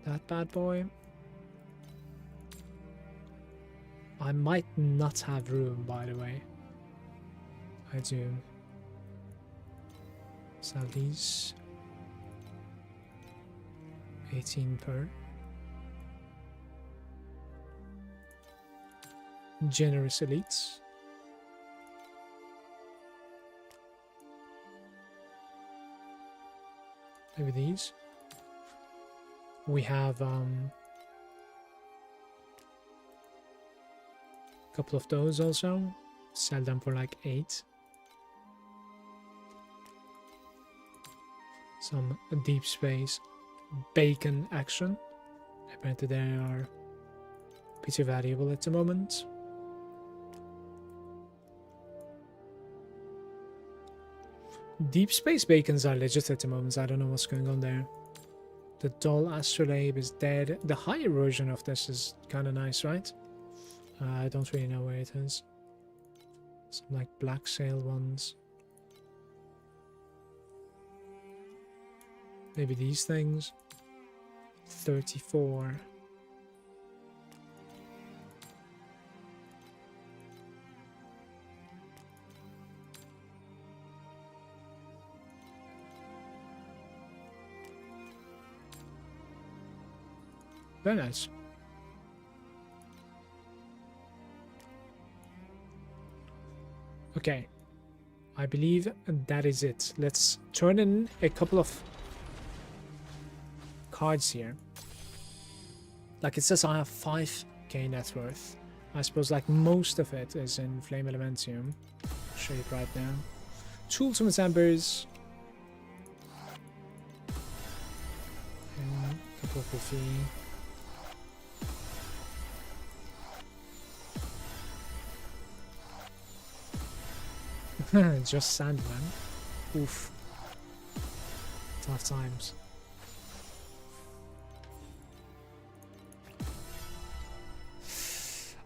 That bad boy. I might not have room, by the way. I do. Sell these. 18 per. Generous elites. Maybe these. We have a couple of those also. Sell them for like 8. Some deep space bacon action. Apparently they are pretty valuable at the moment. Deep space bacons are legit at the moment. I don't know what's going on there. The dull astrolabe is dead. The higher version of this is kind of nice, right? I don't really know where it is. Some like black sail ones. Maybe these things. 34. Very nice. Okay. I believe that is it. Let's turn in a couple of cards here. Like it says I have 5k net worth. I suppose like most of it is in Flame Elementium. I'll show you right now. 2 Ultimate Embers. And a couple of Buffy. Just Sandman. Oof. Tough times.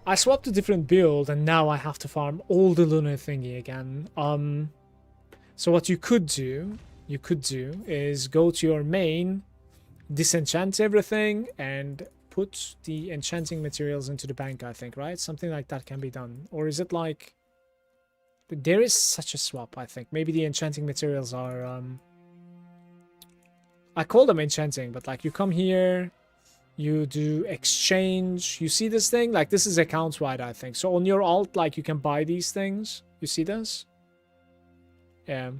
I swapped a different build and now I have to farm all the lunar thingy again. So what you could do is go to your main, disenchant everything and put the enchanting materials into the bank, I think, right? Something like that can be done. Or is it like... There is such a swap, I think. Maybe the enchanting materials are... I call them enchanting, but like you come here, you do exchange. You see this thing? Like this is account-wide, I think. So on your alt, like you can buy these things. You see this? Yeah.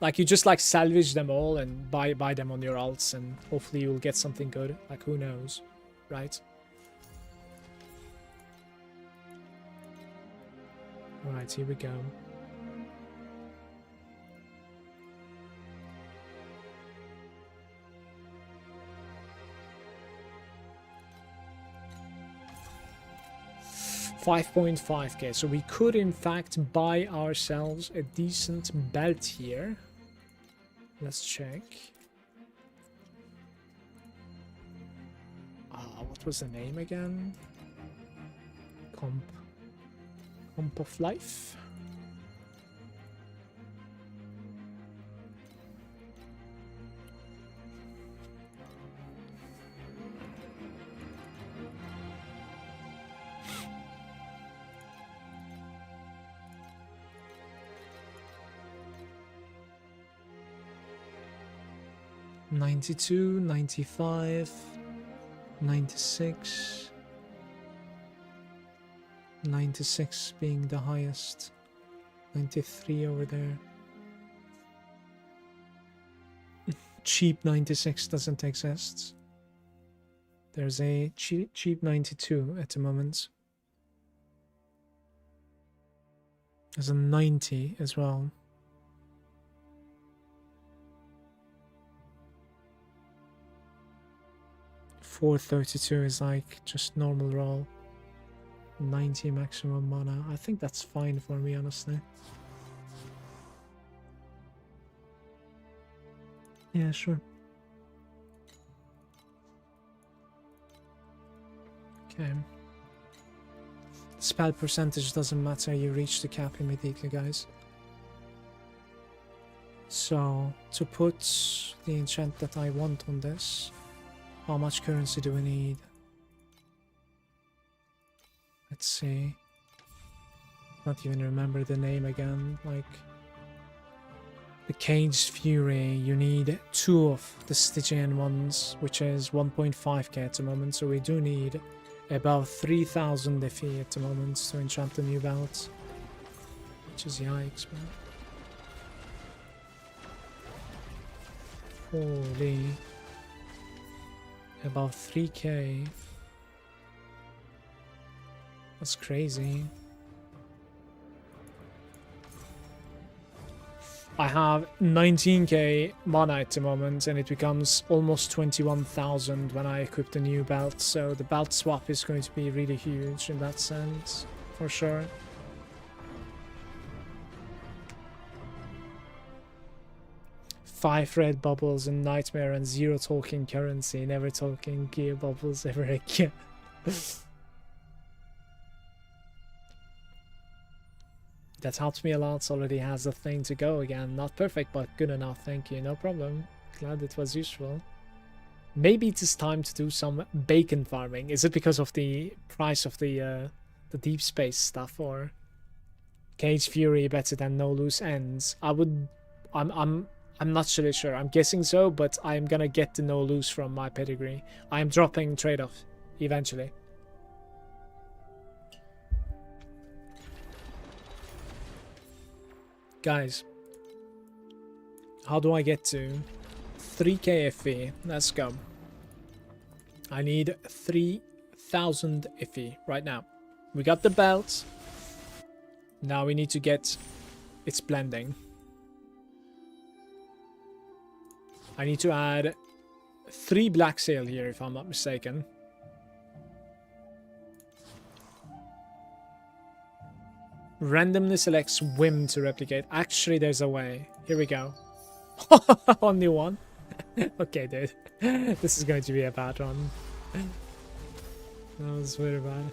Like you just like salvage them all and buy them on your alts and hopefully you'll get something good. Like who knows, right? Alright, here we go. $5.5k. So we could in fact buy ourselves a decent belt here. Let's check. What was the name again? Comp of Life. 92, 95, 96. 96 being the highest. 93 over there. Cheap 96 doesn't exist. There's a cheap 92 at the moment. There's a 90 as well. $432 is like just normal roll. 90 maximum mana. I think that's fine for me, honestly. Yeah, sure. Okay. Spell percentage doesn't matter, you reach the cap immediately, guys. So, to put the enchant that I want on this, how much currency do we need? Let's see. Not even remember the name again. Like, the Caged Fury, you need 2 of the Stygian ones, which is 1.5k at the moment, so we do need about 3,000 FE at the moment to enchant the new belt. Which is yikes, man. Holy. About 3k. That's crazy. I have 19k mana at the moment, and it becomes almost 21,000 when I equip the new belt, so the belt swap is going to be really huge in that sense, for sure. Five red bubbles and nightmare and 0 talking currency, never talking gear bubbles ever again. That helps me a lot, already has a thing to go again. Not perfect, but good enough, thank you, no problem. Glad it was useful. Maybe it is time to do some bacon farming. Is it because of the price of the deep space stuff, or Cage Fury better than no loose ends? I'm not really sure. I'm guessing so, but I'm gonna get the no loose from my pedigree. I am dropping trade-off eventually. Guys, how do I get to 3k FE? Let's go. I need 3,000 FE right now. We got the belt. Now we need to get its blending. I need to add 3 black sail here, if I'm not mistaken. Randomly selects whim to replicate. Actually, there's a way. Here we go. Only one? Okay, dude. This is going to be a bad one. That was very bad.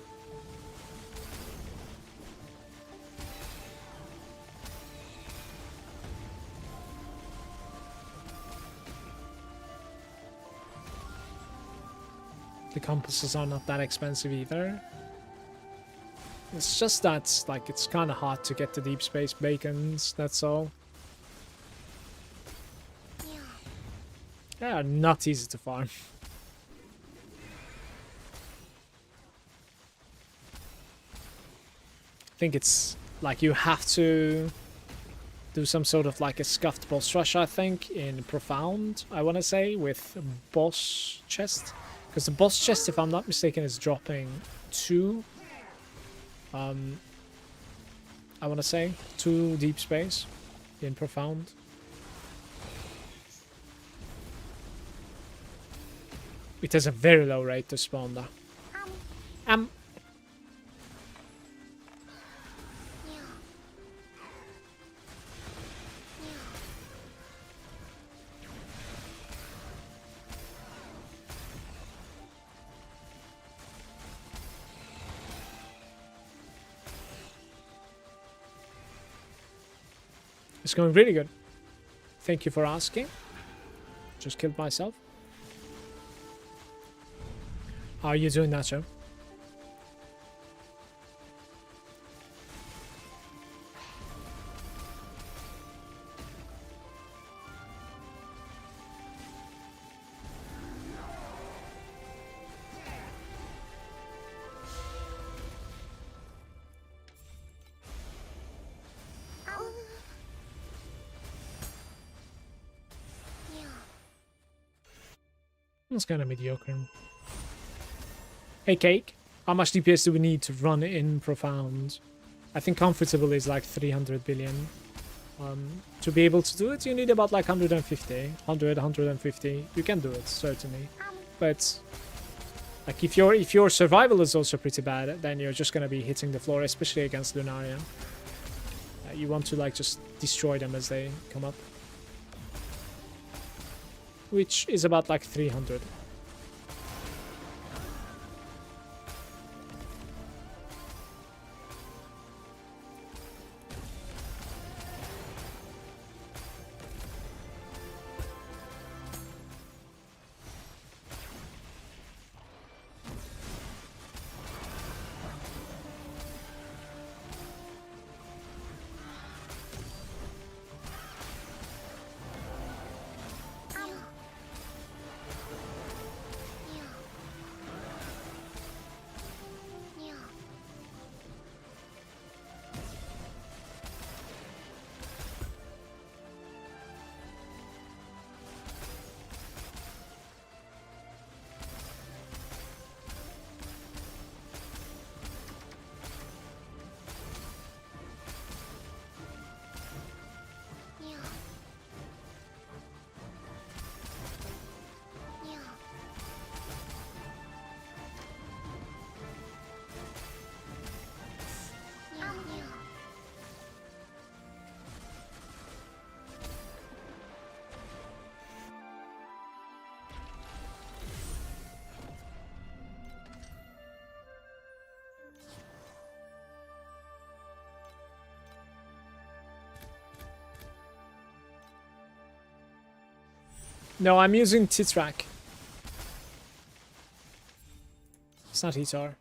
The compasses are not that expensive either. It's just that, like, it's kind of hard to get the deep space bacons, that's all. They are not easy to farm. I think it's, like, you have to do some sort of, like, a scuffed boss rush, I think, in Profound, I want to say, with boss chest. Because the boss chest, if I'm not mistaken, is dropping 2... I want to say 2 deep space in Profound. It has a very low rate to spawn though. It's going really good. Thank you for asking. Just killed myself. How are you doing, Nacho? It's kind of mediocre. Hey, Cake. How much DPS do we need to run in Profound? I think comfortable is like 300 billion. To be able to do it, you need about like 150. 150. You can do it, certainly. But like if your survival is also pretty bad, then you're just gonna be hitting the floor, especially against Lunaria. You want to like just destroy them as they come up. Which is about like 300. No, I'm using Titrak. It's not Hitar.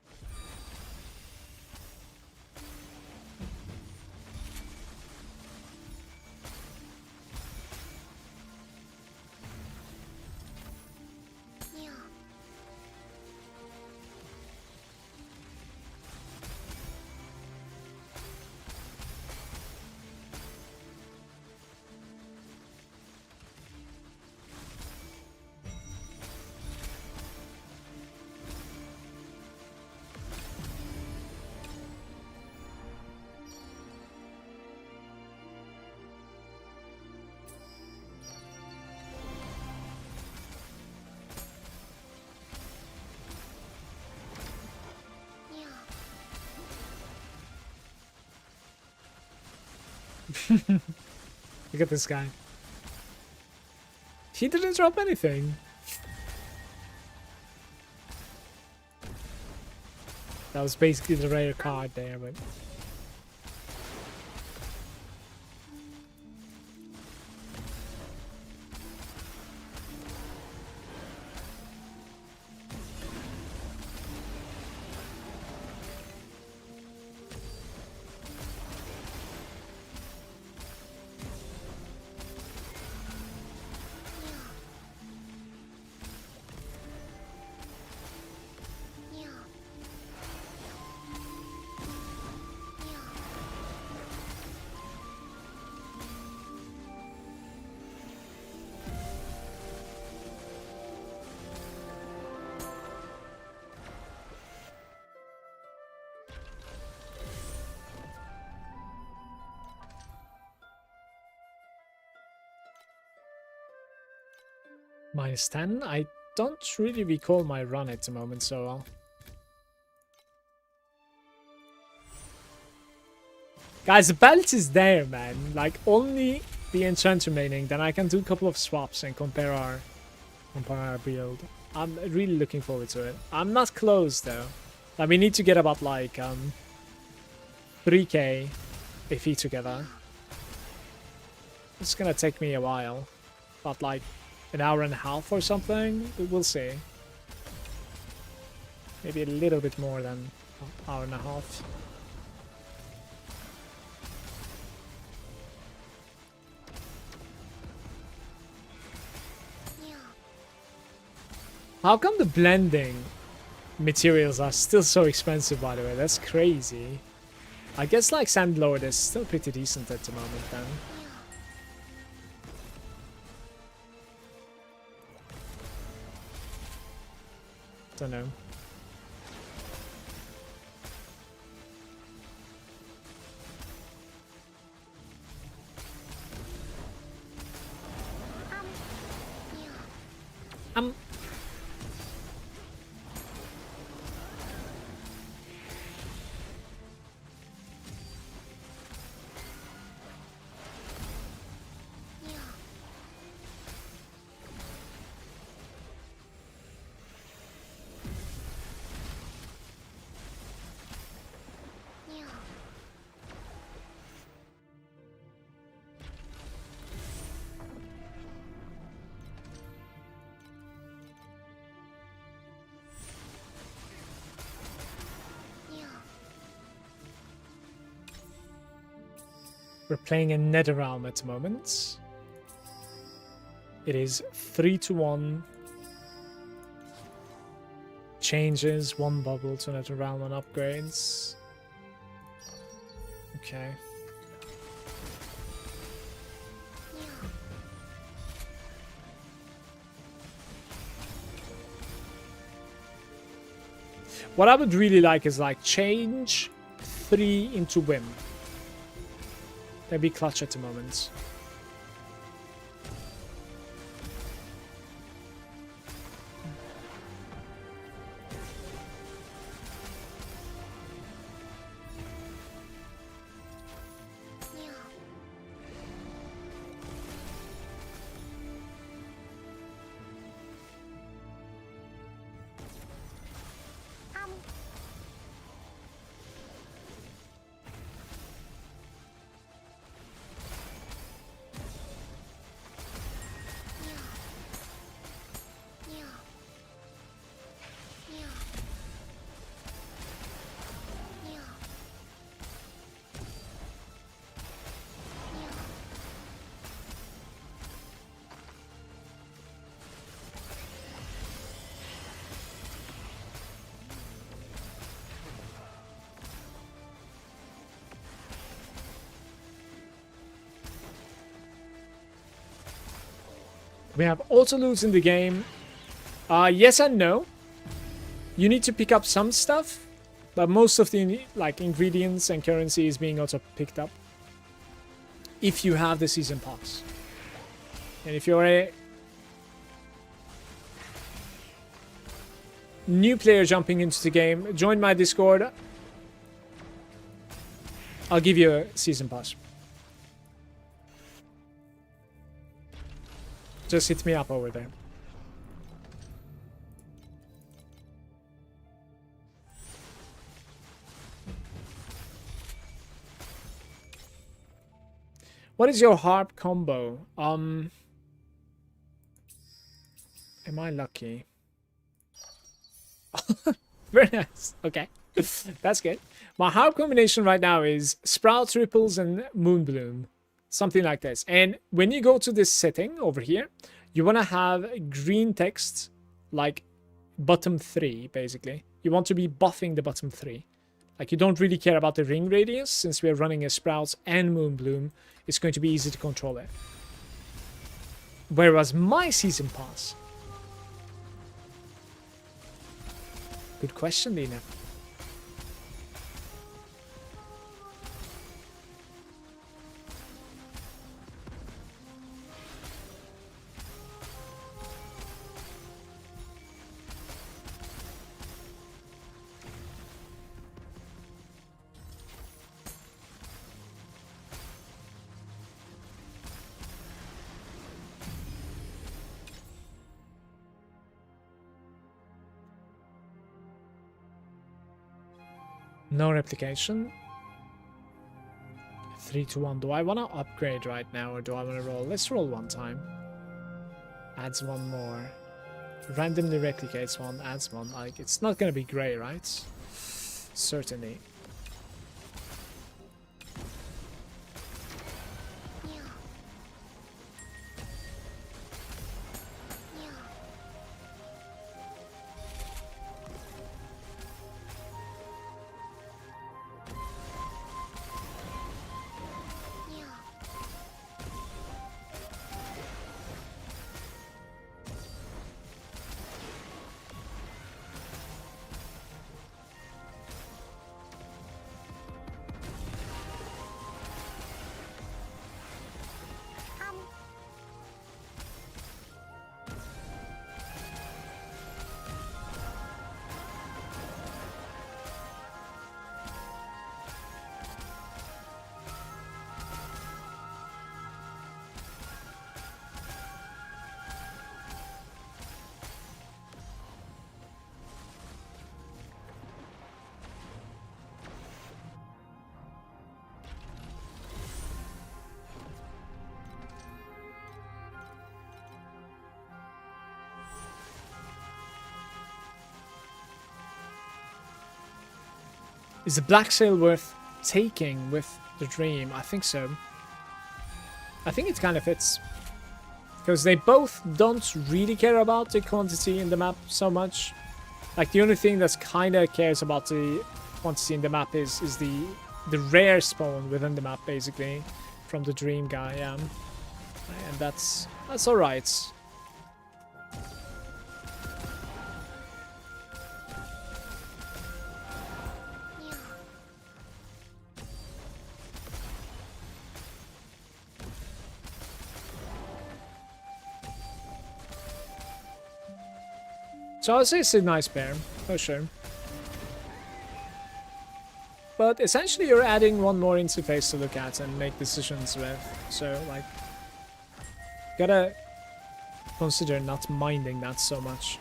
Look at this guy. He didn't drop anything. That was basically the rare card there, but... -10? I don't really recall my run at the moment so well. Guys, the belt is there, man. Like, only the enchant remaining. Then I can do a couple of swaps and compare our build. I'm really looking forward to it. I'm not close, though. Like, we need to get about, like, 3k if together. It's gonna take me a while. But, like, an hour and a half or something? We'll see. Maybe a little bit more than an hour and a half. How come the blending materials are still so expensive, by the way? That's crazy. I guess like Sandlord is still pretty decent at the moment then. don't know. Um. We're playing a Nether Realm at the moment. It is 3-1. Changes 1 bubble to Nether Realm on upgrades. Okay. What I would really like is like change 3 into Whim. That'd be clutch at the moment. We have auto loots in the game. Yes and no. You need to pick up some stuff, but most of the like ingredients and currency is being auto picked up if you have the season pass. And if you're a new player jumping into the game, join my Discord. I'll give you a season pass. Just hit me up over there. What is your harp combo? Am I lucky? Very nice. Okay. That's good. My harp combination right now is Sprout, Ripples, and Moonbloom. Something like this. And when you go to this setting over here, you want to have green text, like bottom 3, basically. You want to be buffing the bottom 3. Like, you don't really care about the ring radius, since we're running a Sprouts and Moonbloom. It's going to be easy to control it. Whereas my season pass... Good question, Lina. No replication. 3-1. Do I want to upgrade right now or do I want to roll? Let's roll one time. Adds one more. Randomly replicates one, adds one. Like, it's not going to be great, right? Certainly. Is the Black Sail worth taking with the Dream? I think so. I think it kind of fits. Because they both don't really care about the quantity in the map so much. Like, the only thing that's kind of cares about the quantity in the map is the rare spawn within the map, basically. From the Dream guy, yeah. And that's alright. So I'll say it's a nice pair, for sure. But essentially you're adding one more interface to look at and make decisions with. So, like, gotta consider not minding that so much.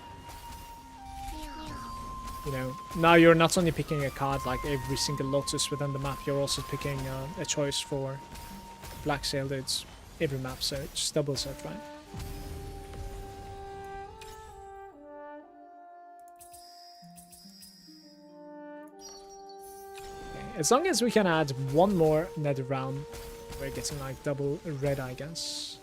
You know, now you're not only picking a card like every single Lotus within the map, you're also picking a choice for Black Sail dudes every map, so it just doubles it, right? As long as we can add one more nether round, we're getting like double red, I guess.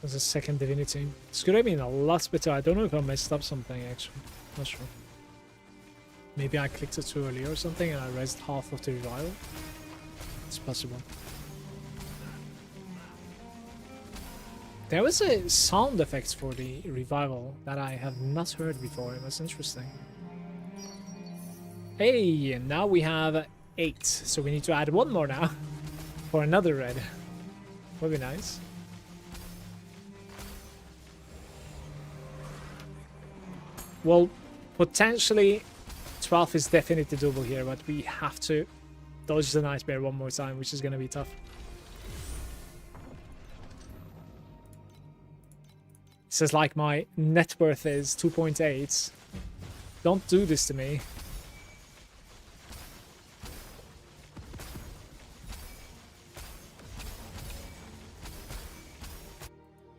There's a second divinity. This could have been a lot better. I don't know if I messed up something, actually. Not sure. Maybe I clicked it too early or something and I raised half of the revival. It's possible. There was a sound effect for the revival that I have not heard before. It was interesting. Hey, and now we have 8. So we need to add one more now for another red. Would be nice. Well, potentially 12 is definitely doable here, but we have to dodge the Nightmare one more time, which is going to be tough. It says like my net worth is 2.8. Don't do this to me.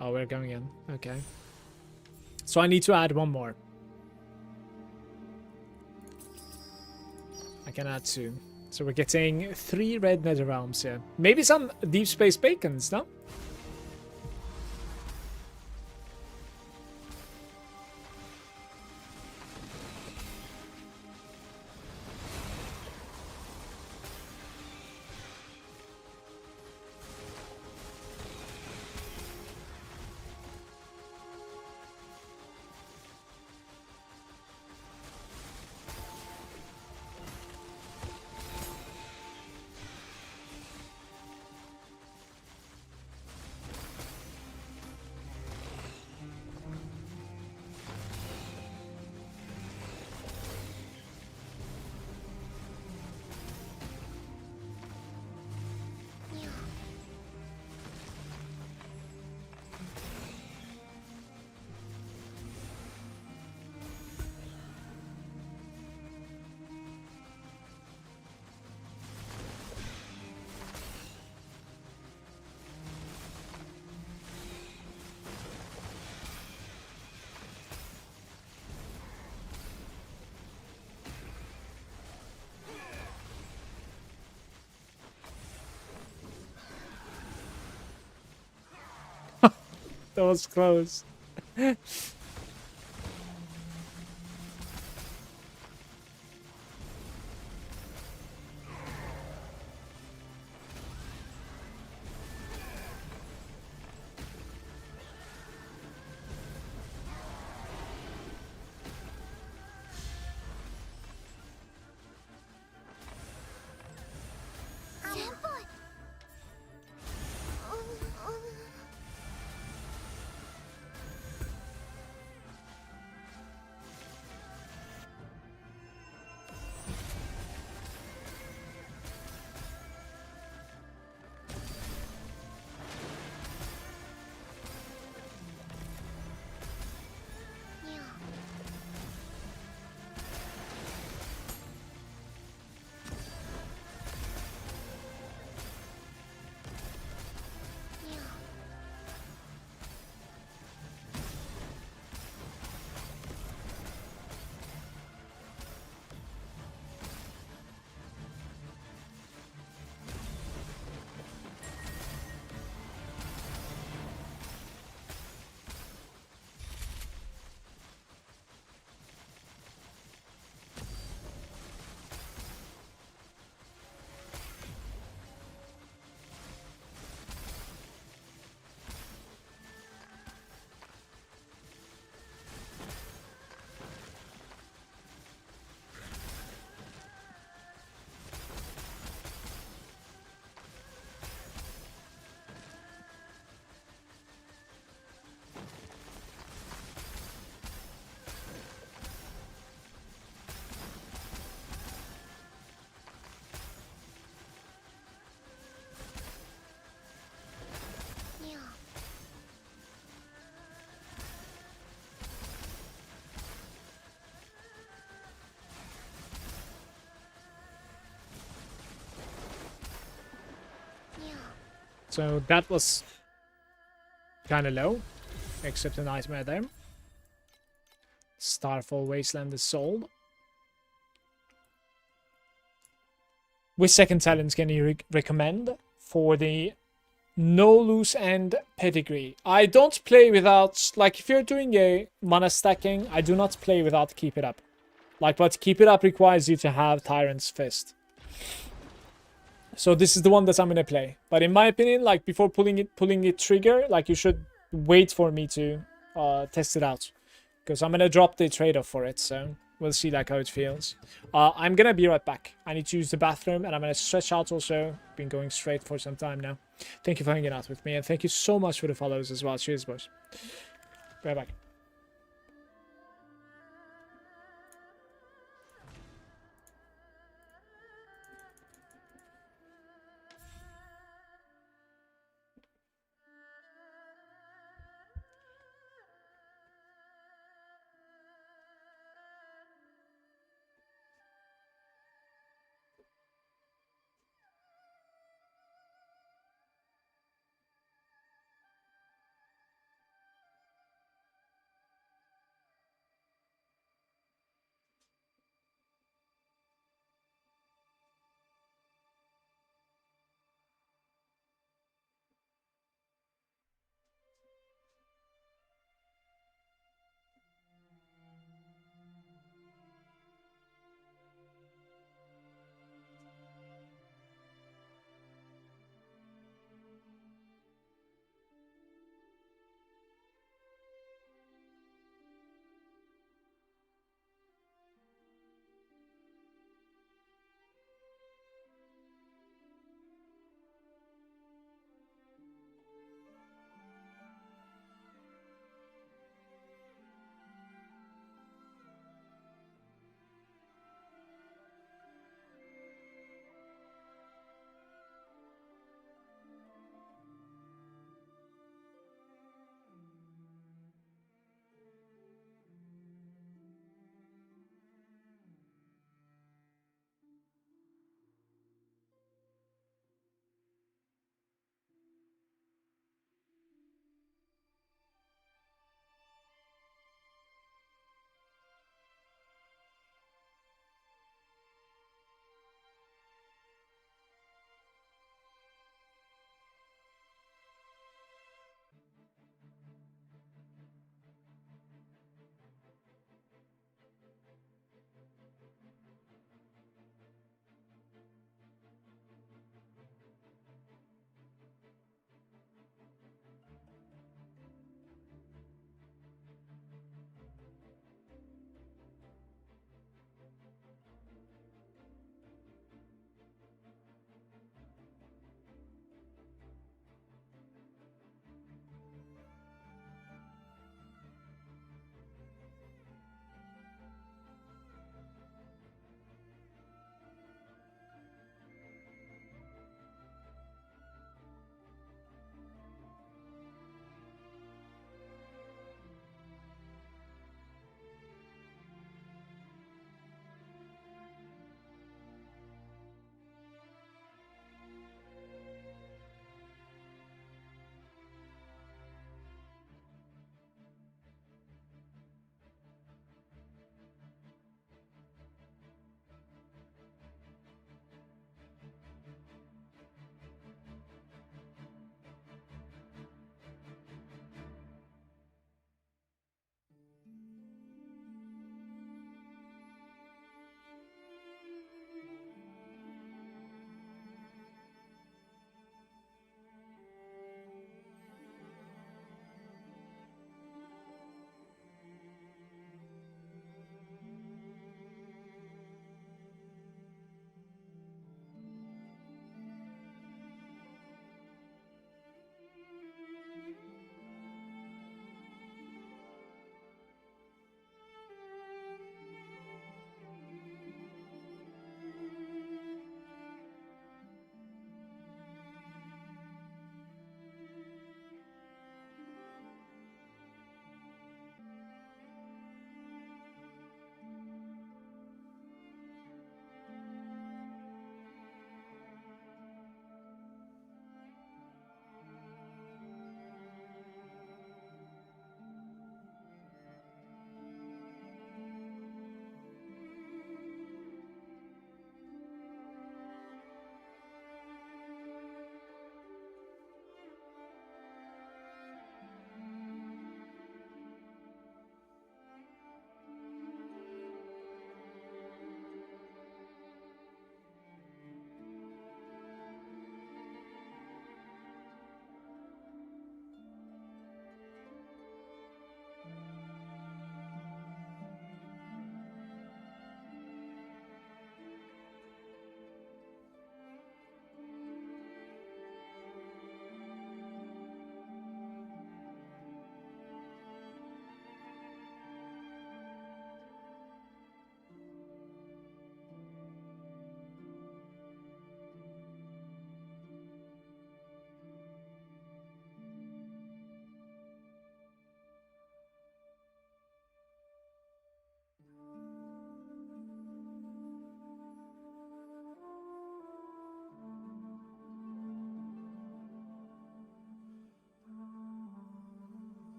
Oh, we're going in. Okay. So I need to add one more. I can add 2. So we're getting 3 red nether realms here. Maybe some deep space bacons, no? That was close. So that was kind of low, except a nightmare there. Starfall Wasteland is sold. Which second talent can you recommend for the no loose end pedigree? I don't play without, like, if you're doing a mana stacking, I do not play without Keep It Up. Like, but Keep It Up requires you to have Tyrant's Fist. So this is the one that I'm gonna play. But in my opinion, like, before pulling it trigger, like, you should wait for me to test it out. Because I'm gonna drop the trade-off for it, so we'll see like how it feels. I'm gonna be right back. I need to use the bathroom and I'm gonna stretch out also. Been going straight for some time now. Thank you for hanging out with me and thank you so much for the follows as well. Cheers, boys. Be right back.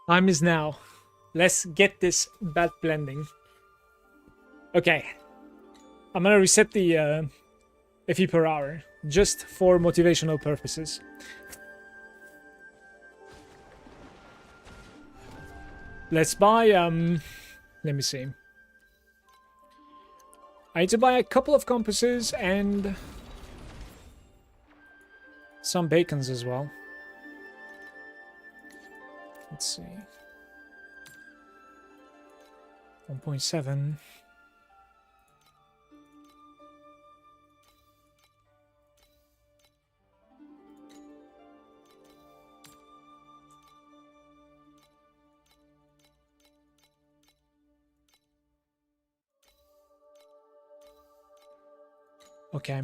Time is now. Let's get this bad blending. Okay. I'm gonna reset the FE per hour, just for motivational purposes. Let's buy, let me see. I need to buy a couple of compasses and some bacons as well. Let's see. 1.7. Okay.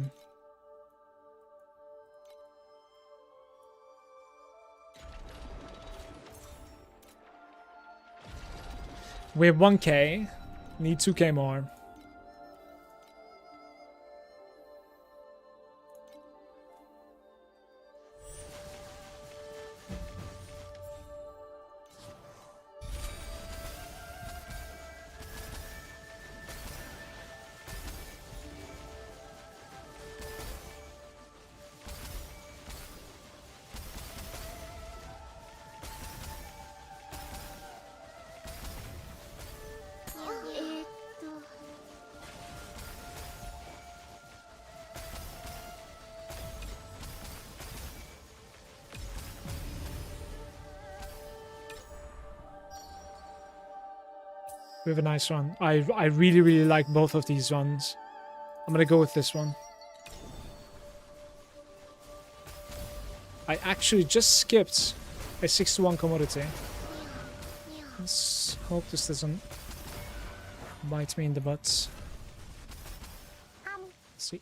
We have 1k. Need 2k more. We have a nice one. I really, really like both of these ones. I'm gonna go with this one. I actually just skipped a 6-to-1 commodity. Let's hope this doesn't bite me in the butt. Let's see.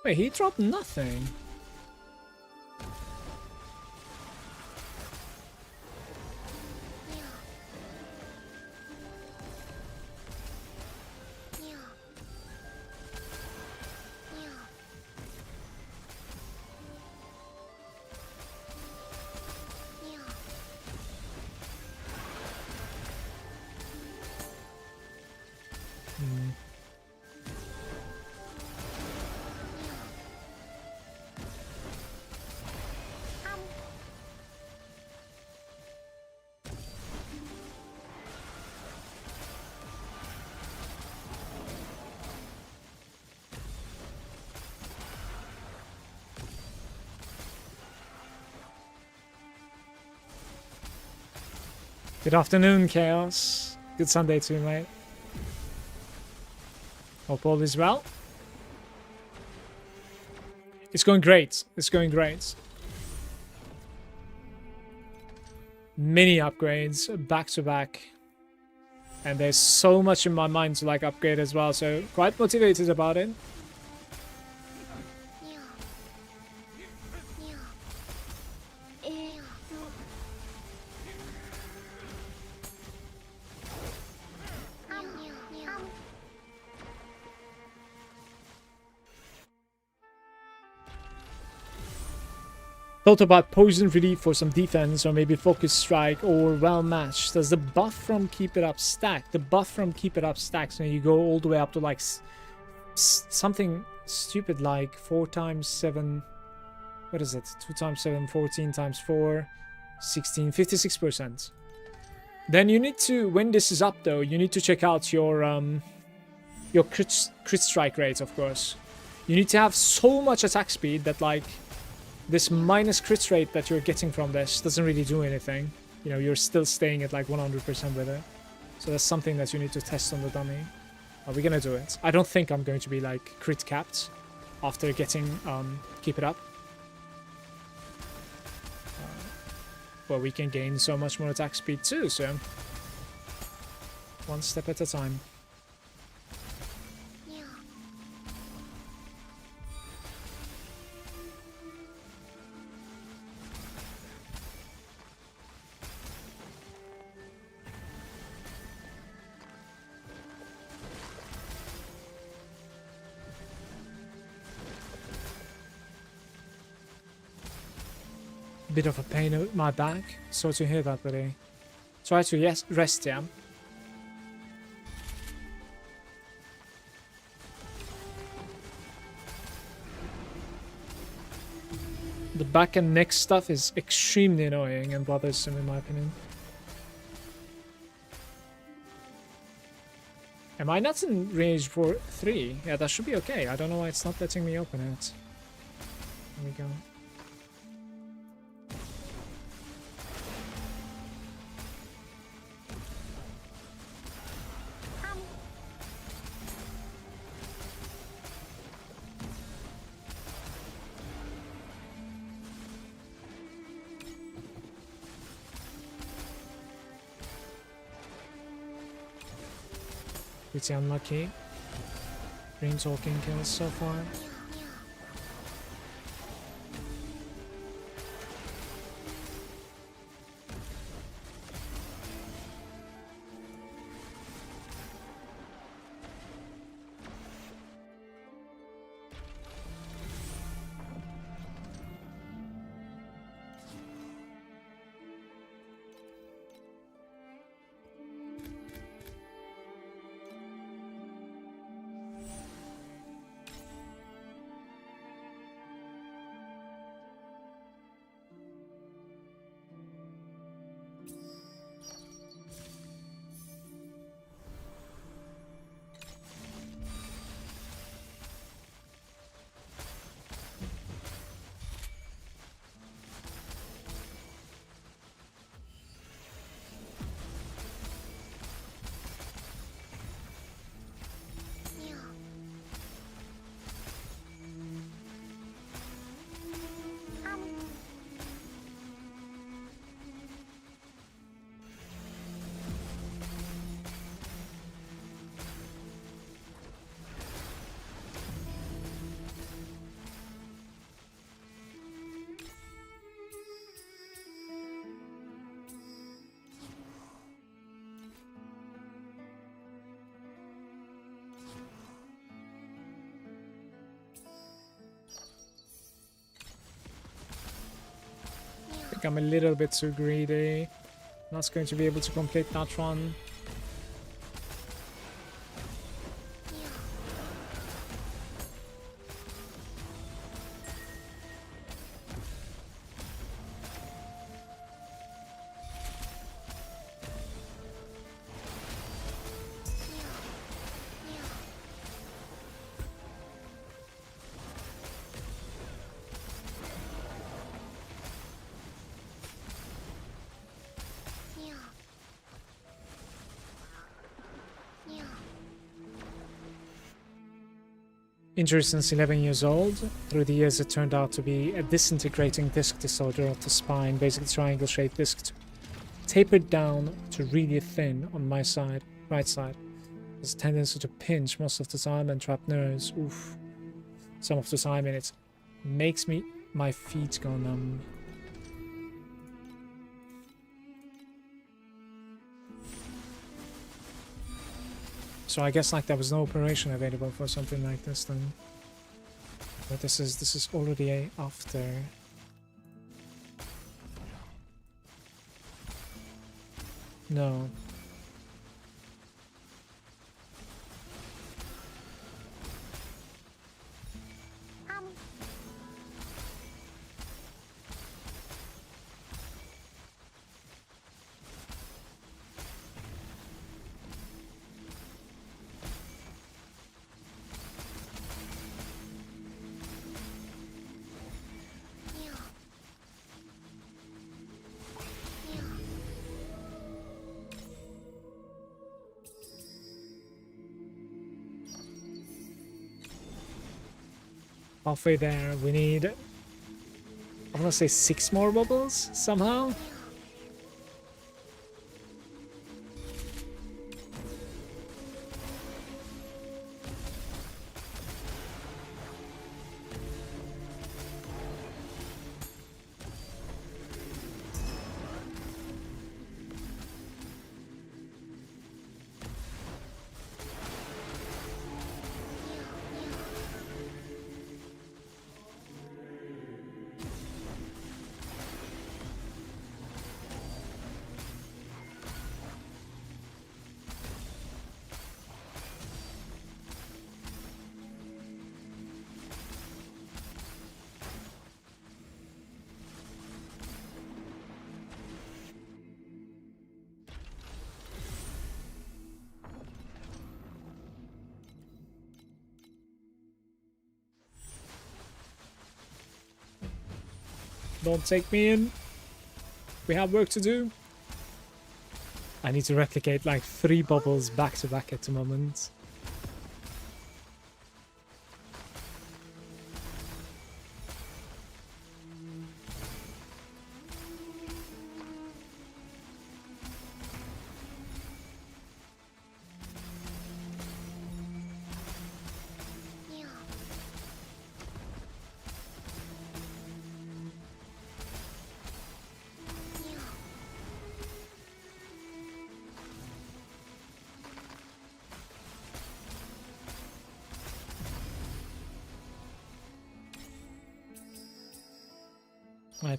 Wait, he dropped nothing. Good afternoon, Chaos. Good Sunday to you, mate. Hope all is well. It's going great. It's going great. Mini upgrades back to back. And there's so much in my mind to like upgrade as well, so quite motivated about it. Thought about poison relief for some defense, or maybe focus strike, or well matched. Does the buff from keep it up stack? The buff from keep it up stacks when you go all the way up to like something stupid like 4 times 7. What is it? 2 times 7, 14 times 4, 16, 56%. Then you need to, when this is up though, you need to check out your crit strike rate, of course. You need to have so much attack speed that like this minus crit rate that you're getting from this doesn't really do anything. You know, you're still staying at like 100% with it. So that's something that you need to test on the dummy. Are we gonna do it? I don't think I'm going to be like crit capped after getting keep it up. But we can gain so much more attack speed too, so one step at a time. bit of a pain in my back. Sorry to hear that, buddy. Try to rest, yeah. The back and neck stuff is extremely annoying and bothersome in my opinion. Am I not in range for 3? Yeah, that should be okay. I don't know why it's not letting me open it. There we go. Pretty unlucky. Green talking kills so far. I'm a little bit too greedy. Not going to be able to complete that run. Injured since 11 years old. Through the years it turned out to be a disintegrating disc disorder of the spine, basically triangle-shaped disc tapered down to really thin on my side, right side. There's a tendency to pinch most of the time and trap nerves, oof, some of the time, and it makes my feet go numb. So I guess like there was no operation available for something like this then. But this is already after. No. Halfway there, we need, I want to say 6 more bubbles somehow. Don't take me in. We have work to do. I need to replicate like 3 bubbles back to back at the moment.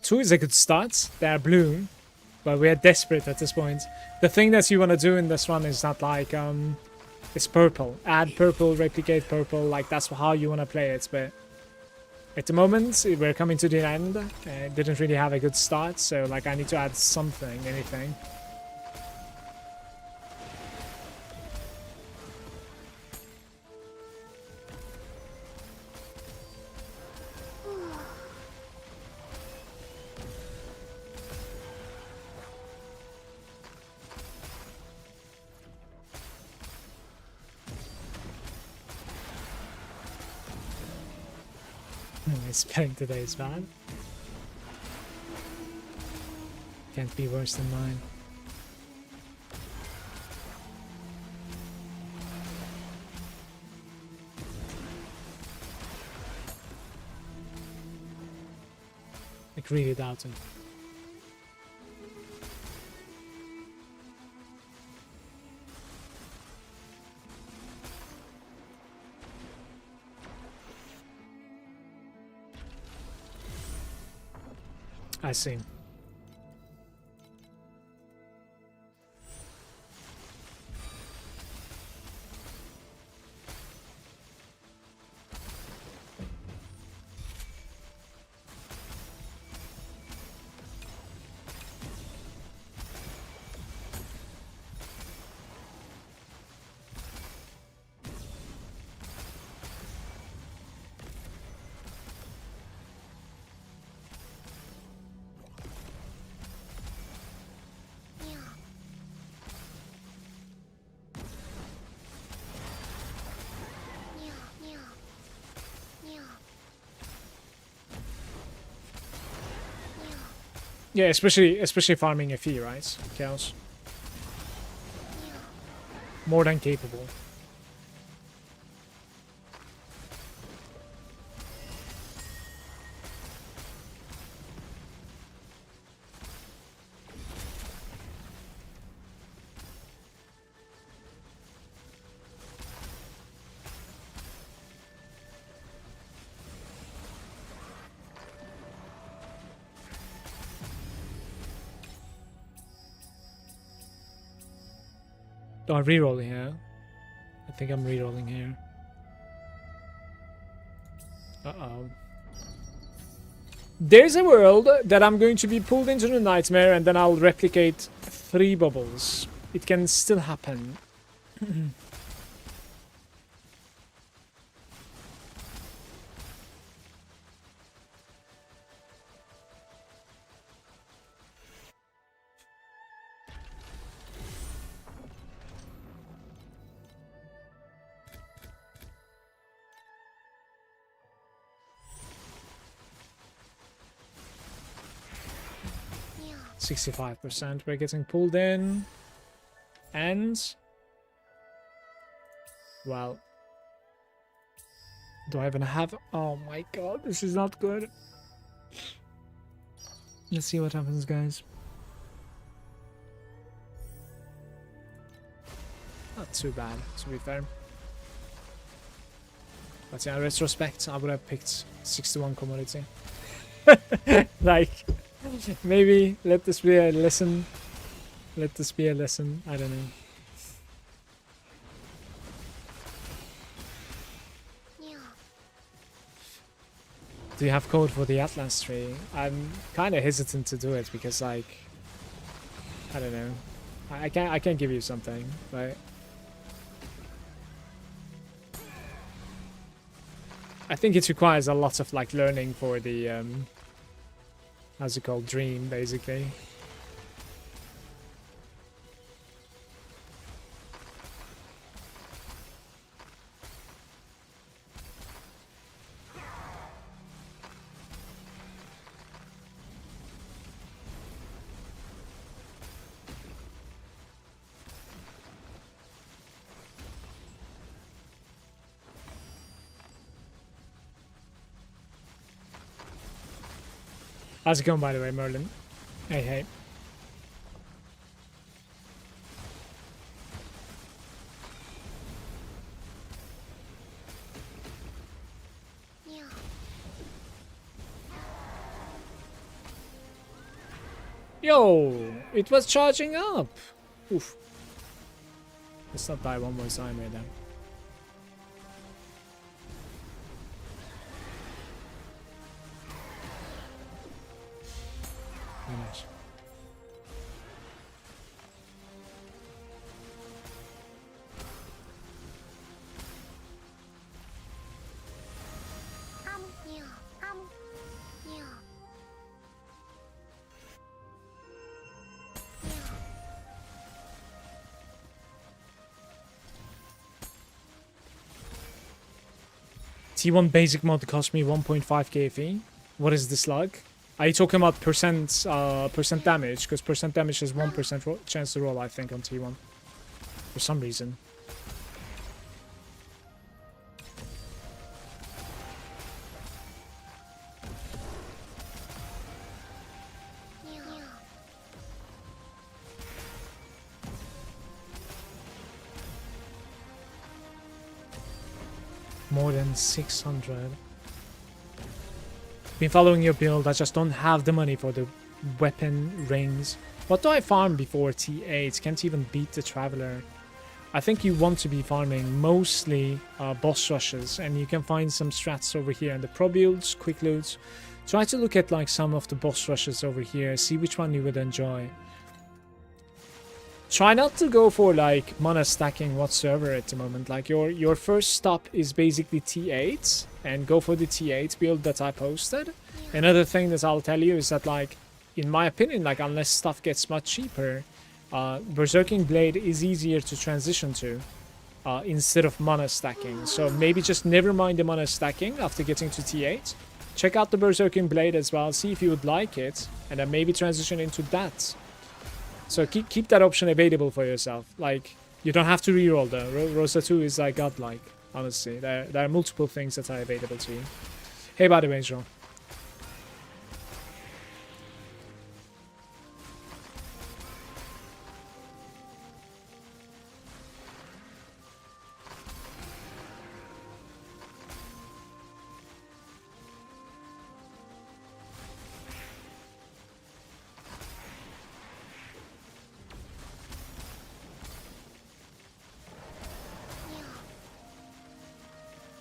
Two is a good start. They are blue, but we are desperate at this point. The thing that you want to do in this one is not like it's purple. Add purple, replicate purple. Like that's how you want to play it. But at the moment, we're coming to the end. Didn't really have a good start, so like I need to add something, anything. Spelling today is bad. Can't be worse than mine. Like really doubt it. I see. Yeah, especially farming a fee, right? Chaos. More than capable. Oh, I'm rerolling here. I think I'm rerolling here. Uh-oh. There's a world that I'm going to be pulled into the nightmare and then I'll replicate 3 bubbles. It can still happen. 65%. We're getting pulled in. And... well... do I even have... oh my god, this is not good. Let's see what happens, guys. Not too bad, to be fair. But yeah, in retrospect, I would have picked 61 commodity. Like, maybe let this be a lesson. Let this be a lesson. I don't know. Do you have code for the Atlas tree? I'm kind of hesitant to do it because, like, I don't know. I can't give you something, but I think it requires a lot of like learning for the how's it called, dream, basically. How's it going, by the way, Merlin? Hey, hey. Yo, it was charging up. Oof. Let's not die one more time right now. Very nice. T1 basic mod cost me 1.5k fee. What is this like? Are you talking about percent damage? Because percent damage has 1% chance to roll, I think, on T1. For some reason. More than 600. Been following your build, I just don't have the money for the weapon rings. What do I farm before T8? Can't even beat the Traveler. I think you want to be farming mostly boss rushes, and you can find some strats over here in the pro builds, quick loots. Try to look at like some of the boss rushes over here, see which one you would enjoy. Try not to go for like mana stacking whatsoever at the moment. Like your first stop is basically T8, and go for the T8 build that I posted. Another thing that I'll tell you is that, like, in my opinion, like, unless stuff gets much cheaper, Berserking Blade is easier to transition to instead of mana stacking. So maybe just never mind the mana stacking after getting to T8. Check out the Berserking Blade as well, see if you would like it, and then maybe transition into that. So keep that option available for yourself. Like, you don't have to reroll though. Rosa 2 is like godlike, honestly. There are multiple things that are available to you. Hey, by the way, Joe.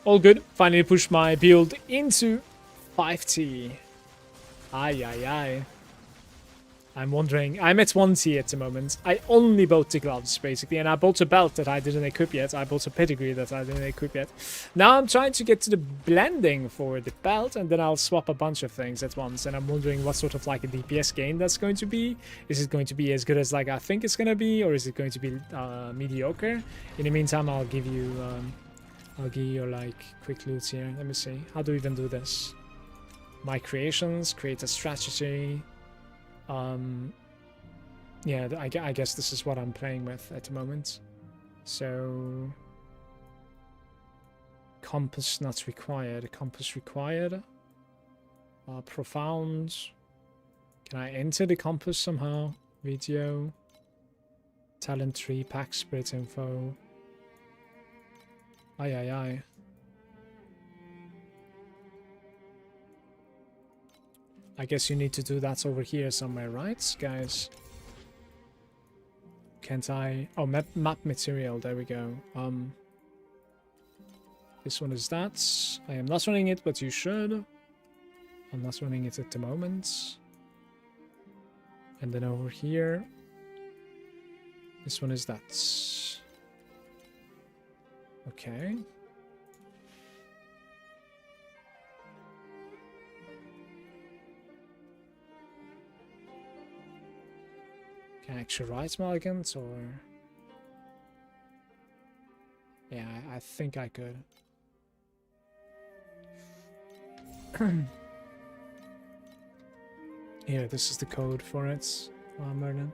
All good. Finally pushed my build into 5T. Aye. I'm wondering. I'm at 1T at the moment. I only bought the gloves, basically. And I bought a belt that I didn't equip yet. I bought a pedigree that I didn't equip yet. Now I'm trying to get to the blending for the belt. And then I'll swap a bunch of things at once. And I'm wondering what sort of like a DPS gain that's going to be. Is it going to be as good as like I think it's going to be? Or is it going to be mediocre? In the meantime, I'll give you like quick loots here. Let me see. How do we even do this? My creations, create a strategy. Yeah, I guess this is what I'm playing with at the moment. So compass not required. Compass required. Profound. Can I enter the compass somehow? Video. Talent tree, pack spirit info. Aye. I guess you need to do that over here somewhere, right, guys? Can't I? Oh, map material. There we go. This one is that. I am not running it, but you should. I'm not running it at the moment. And then over here, this one is that. Okay. actually write Malagant, or... Yeah, I think I could. Here, this is the code for it. Merlin.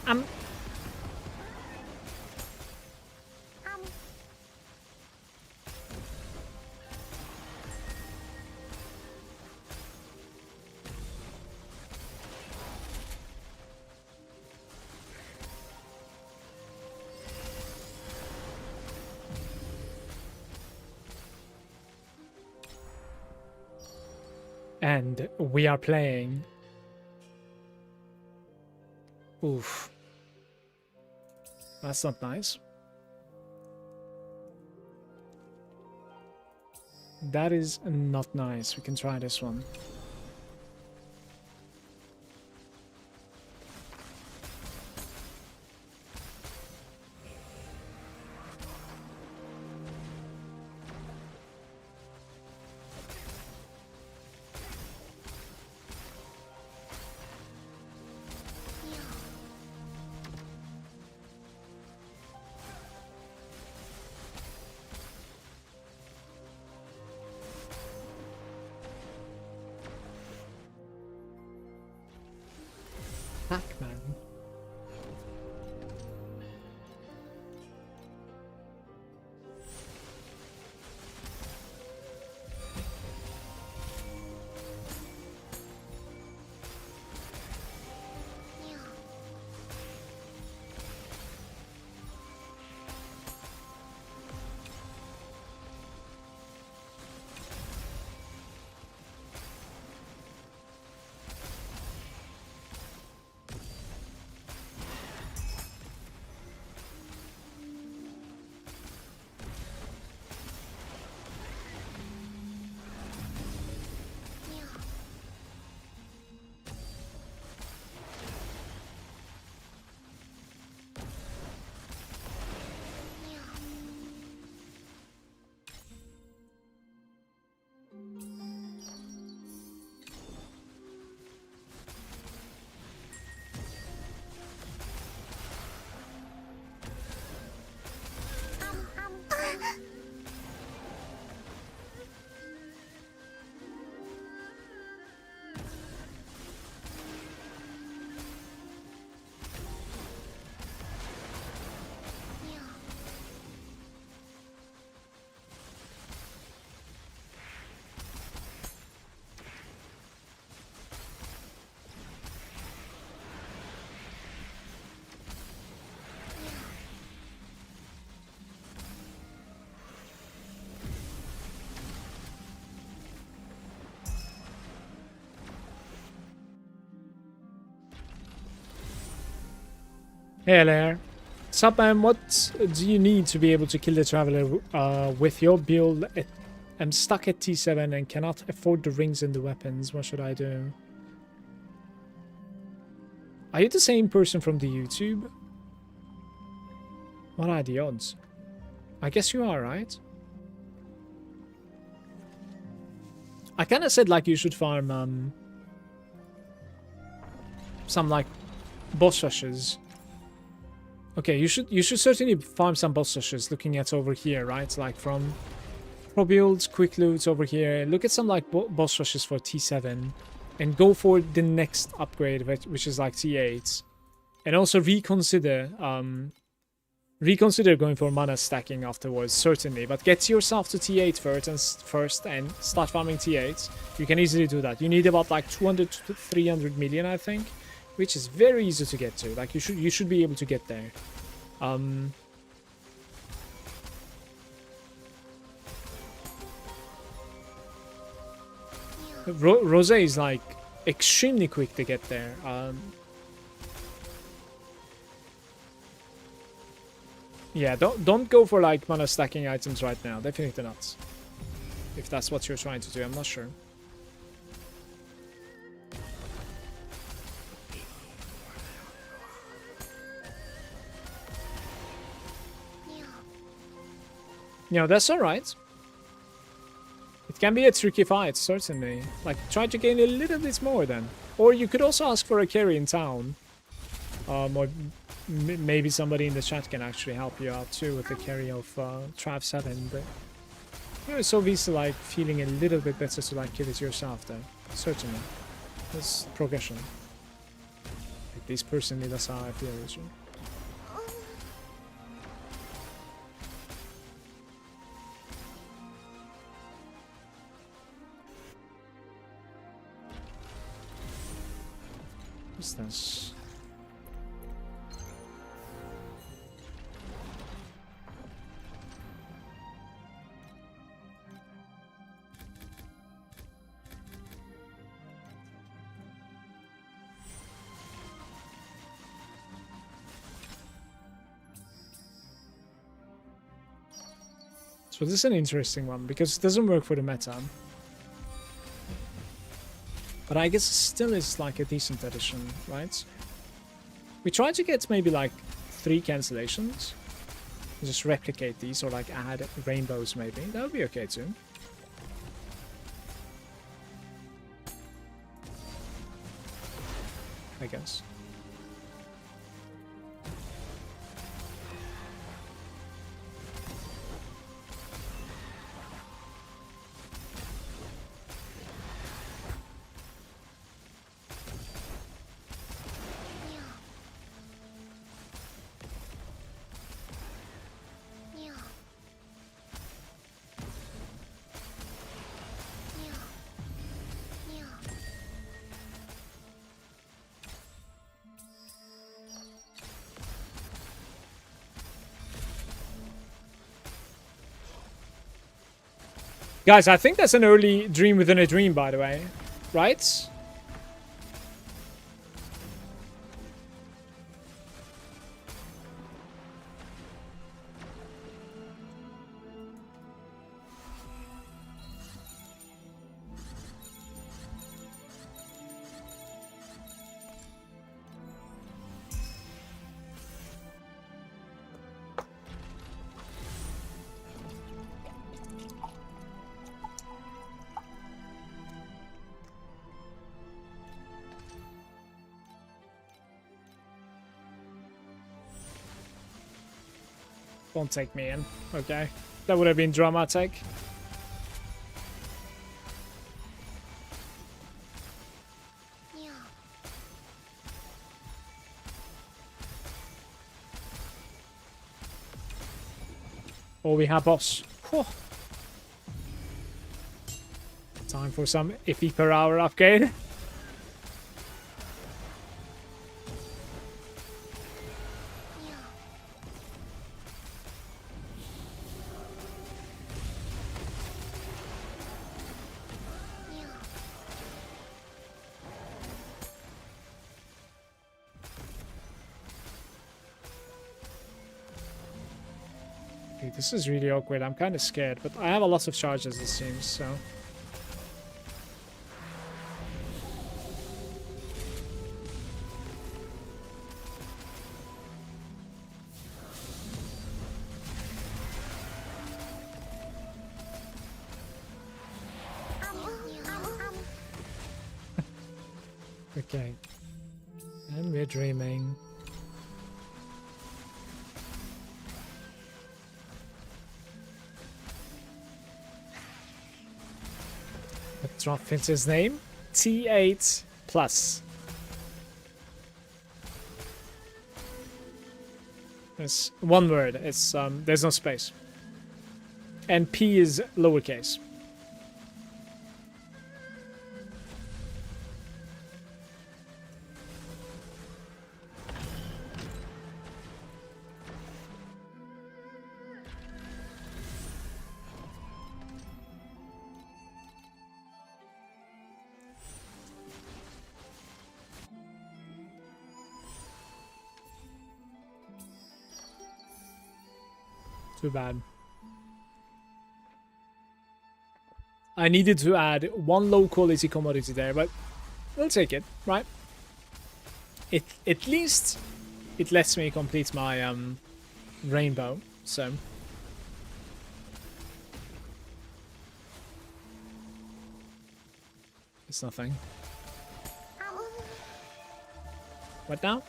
I'm... And we are playing. Oof. That's not nice. That is not nice. We can try this one. Pac-Man. Hey there. Sup, man, what do you need to be able to kill the Traveler with your build? I'm stuck at T7 and cannot afford the rings and the weapons. What should I do? Are you the same person from the YouTube? What are the odds? I guess you are, right? I kind of said like you should farm some like boss rushes. Okay, you should certainly farm some boss rushes. Looking at over here, right? Like from pro builds, quick loots over here. Look at some like boss rushes for T7, and go for the next upgrade, which is like T8, and also reconsider reconsider going for mana stacking afterwards, certainly. But get yourself to T8 first and start farming T8. You can easily do that. You need about like 200 to 300 million, I think, which is very easy to get to. Like you should be able to get there. Rosa is like extremely quick to get there. Yeah, don't go for like mana stacking items right now. Definitely not. If that's what you're trying to do, I'm not sure. You know, that's alright. It can be a tricky fight, certainly. Like, try to gain a little bit more then. Or you could also ask for a carry in town. Or maybe somebody in the chat can actually help you out too with the carry of Trav 7. But you know, it's obviously like feeling a little bit better to like kill it yourself though. Certainly. That's progression. At least personally, that's how I feel as well. What's this? So this is an interesting one because it doesn't work for the meta. But I guess it still is like a decent addition, right? We try to get maybe like 3 cancellations. Just replicate these or like add rainbows maybe. That would be okay too. I guess. Guys, I think that's an early dream within a dream, by the way. Right? Don't take me in. Okay. That would have been dramatic. Oh, we have boss. Whew. Time for some iffy per hour upgrade. This is really awkward. I'm kind of scared, but I have a lot of charges, it seems, so... Okay. And we're dreaming. Drop Finch's name. T8 plus. It's one word. It's there's no space. And P is lowercase. Too bad. I needed to add one low quality commodity there, but we'll take it, right? At least it lets me complete my rainbow, so it's nothing. What now?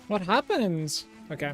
What happens? Okay.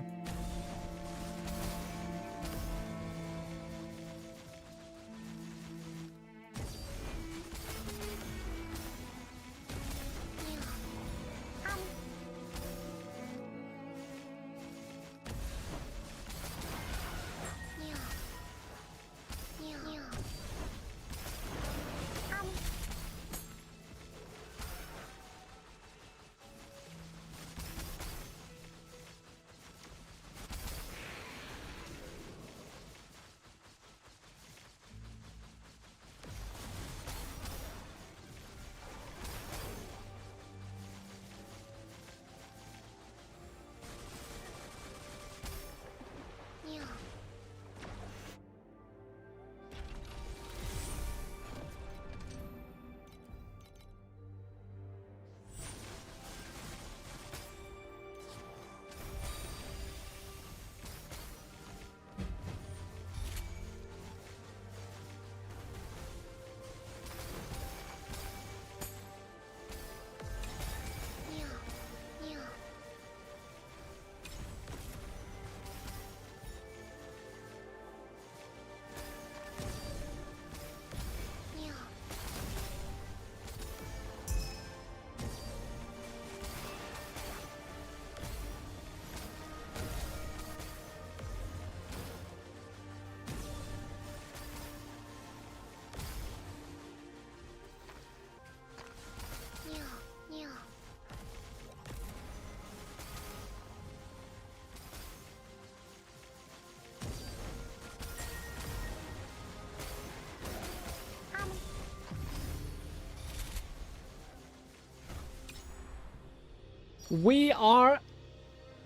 We are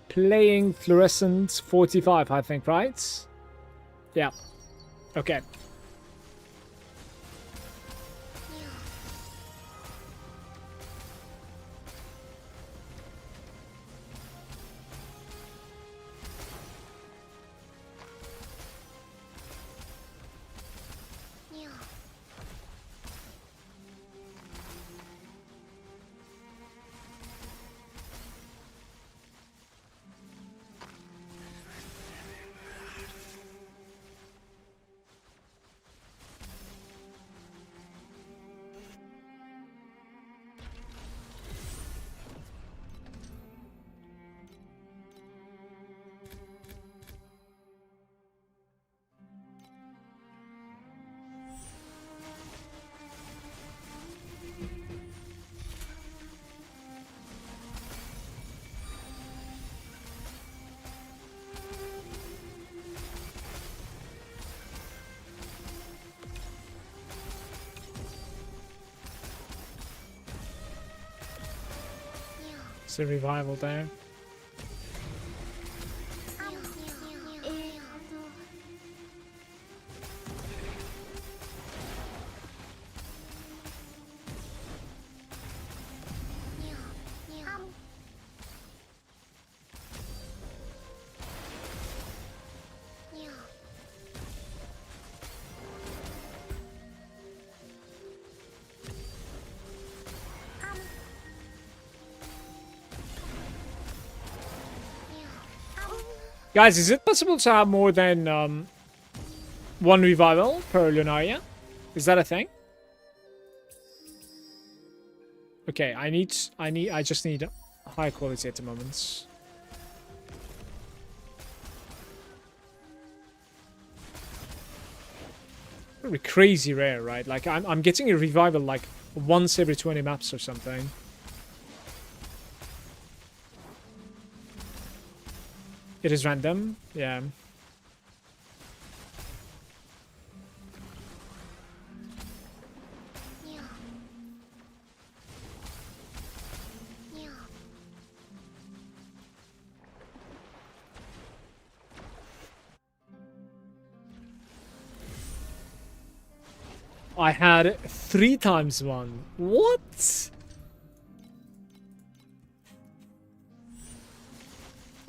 playing Fluorescent 45, I think, right? Yeah. Okay. It's a revival there. Guys, is it possible to have more than one revival per Lunaria? Is that a thing? Okay, I just need high quality at the moment. Pretty crazy rare, right? Like I'm getting a revival like once every 20 maps or something. It is random, yeah. I had 3 times 1. What?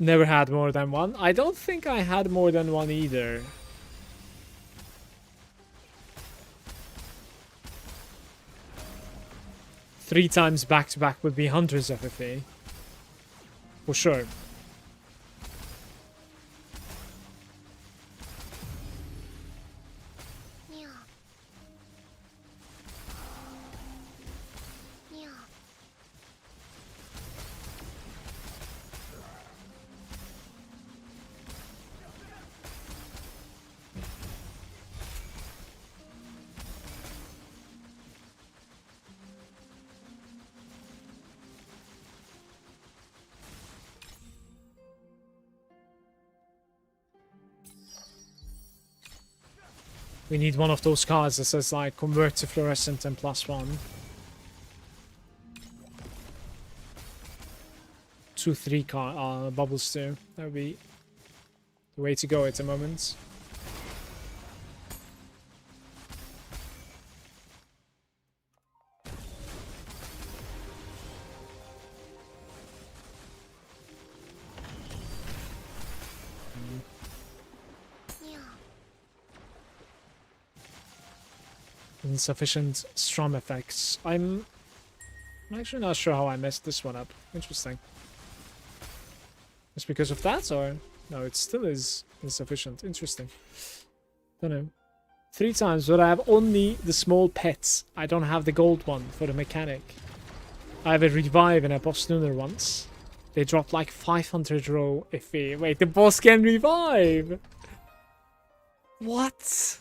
Never had more than 1. I don't think I had more than 1 either. Three times back to back would be hundreds of FFA. For sure. We need one of those cards that says like convert to fluorescent and +1. 2-3 card bubbles too. That would be the way to go at the moment. Insufficient strum effects. I'm actually not sure how I messed this one up. Interesting. Just because of that, or no? It still is insufficient. Interesting. Don't know. 3 times, but I have only the small pets. I don't have the gold one for the mechanic. I have a revive and a boss lunar once. They dropped like 500 row FE. Wait, the boss can revive. What?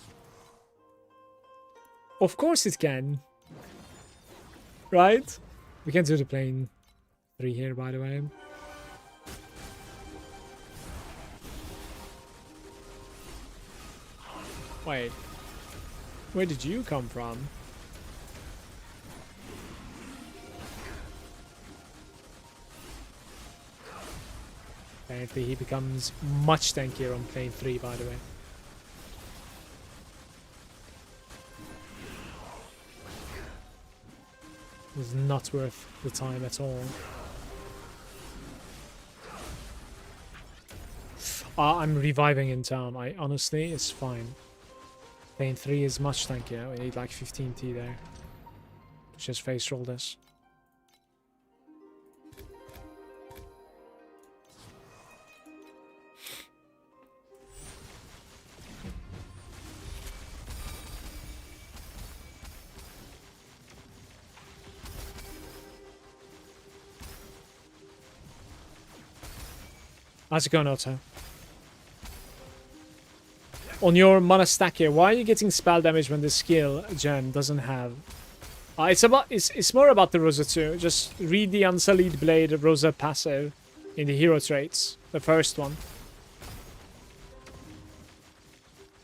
Of course it can. Right? We can do the plane 3 here, by the way. Wait. Where did you come from? Apparently he becomes much tankier on plane 3, by the way. It's not worth the time at all. I'm reviving in town. I honestly, it's fine. Lane 3 is much tankier. We need like 15 T there. Just face roll this. How's it going, Otto? On your mana stack here, why are you getting spell damage when the skill gem doesn't have? It's more about the Rosa 2. Just read the Unsullied Blade Rosa passive in the hero traits, the first one.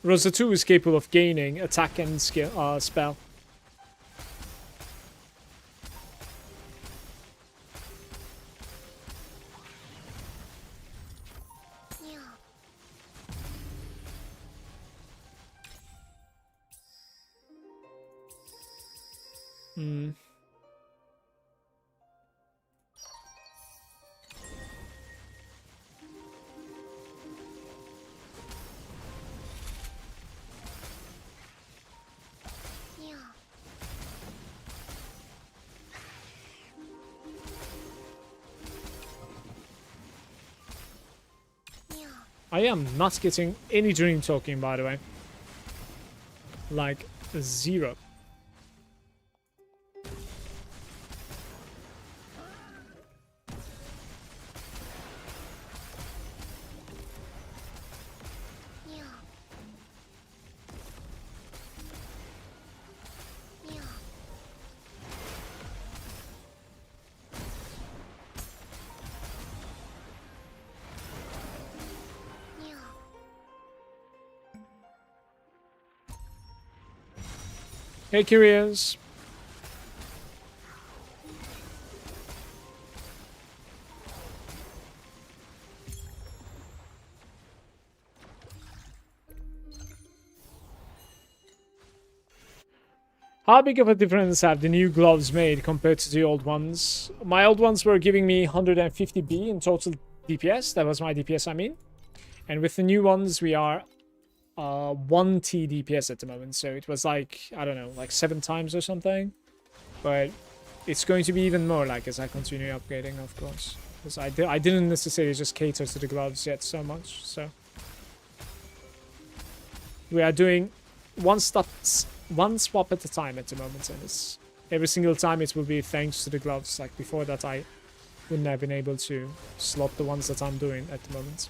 Rosa 2 is capable of gaining attack and skill spell. Mm. I am not getting any dream talking, by the way. Like, 0. Hey, Curious. How big of a difference have the new gloves made compared to the old ones? My old ones were giving me 150B in total DPS. That was my DPS, I mean. And with the new ones, we are 1T DPS at the moment. So it was like, I don't know, like 7 times or something. But it's going to be even more like as I continue upgrading, of course. Because I didn't necessarily just cater to the gloves yet so much. So we are doing one swap at a time at the moment, and it's every single time it will be thanks to the gloves. Like before that, I wouldn't have been able to slot the ones that I'm doing at the moment.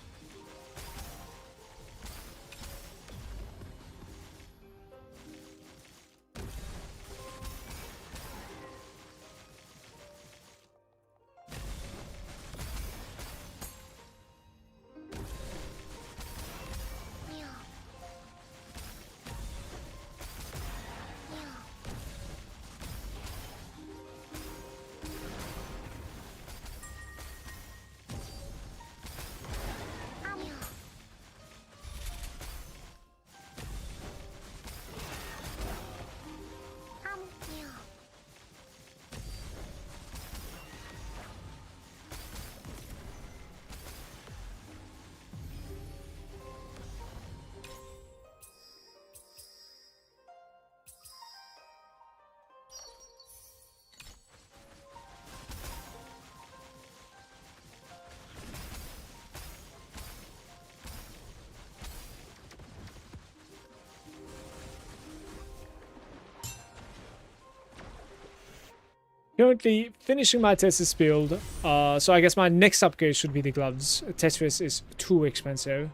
Currently finishing my Tetris build, so I guess my next upgrade should be the gloves. Tetris is too expensive.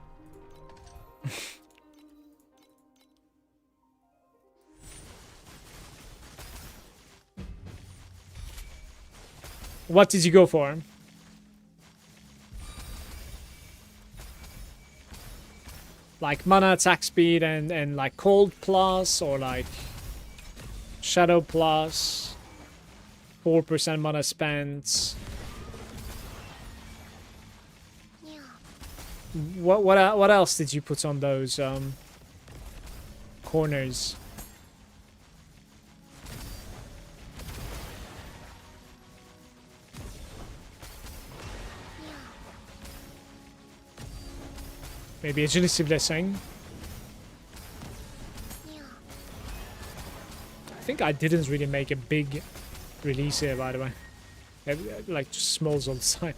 What did you go for? Like mana attack speed and like cold plus, or like shadow plus? 4% mana spent. What else did you put on those corners? Maybe agility blessing. I think I didn't really make a big release here, by the way. Like just smalls all the time.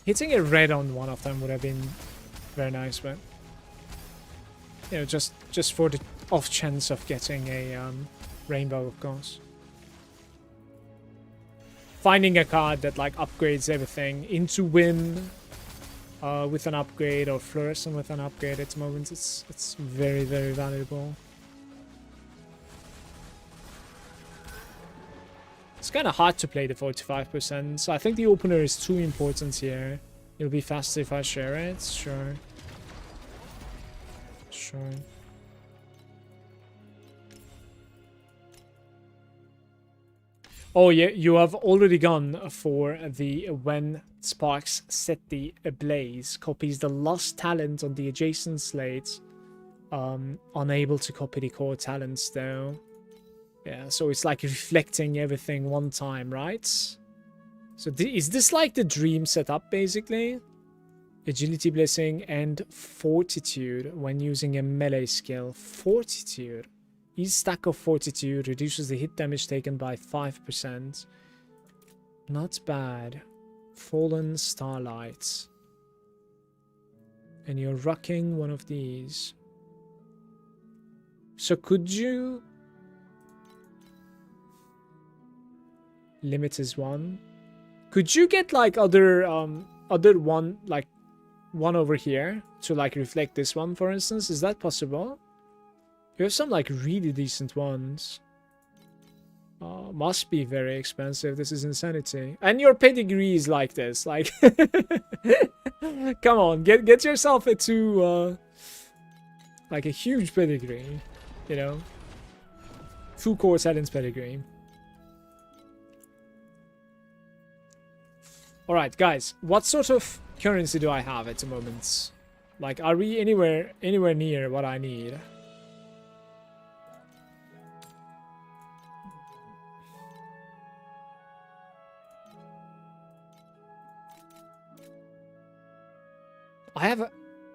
Hitting a red on one of them would have been very nice, but you know, just for the off chance of getting a rainbow, of course. Finding a card that like upgrades everything into Win with an upgrade, or Fluorescent with an upgrade at the moment, it's very, very valuable. It's kind of hard to play the 45%, so I think the opener is too important here. It'll be faster if I share it, sure. Sure. Oh yeah, you have already gone for the when sparks set the ablaze. Copies the lost talent on the adjacent slate. Unable to copy the core talents though. Yeah, so it's like reflecting everything one time, right? So is this like the dream setup basically? Agility blessing and fortitude when using a melee skill. Fortitude. Each stack of fortitude reduces the hit damage taken by 5%. Not bad. Fallen Starlight. And you're rocking one of these. So could you... Limit is one. Could you get like other one, like one over here to like reflect this one, for instance? Is that possible? You have some like really decent ones. Must be very expensive. This is insanity. And your pedigree is like this. Like, come on, get yourself a like a huge pedigree. You know, 2 core talents pedigree. All right, guys. What sort of currency do I have at the moment? Like, are we anywhere near what I need?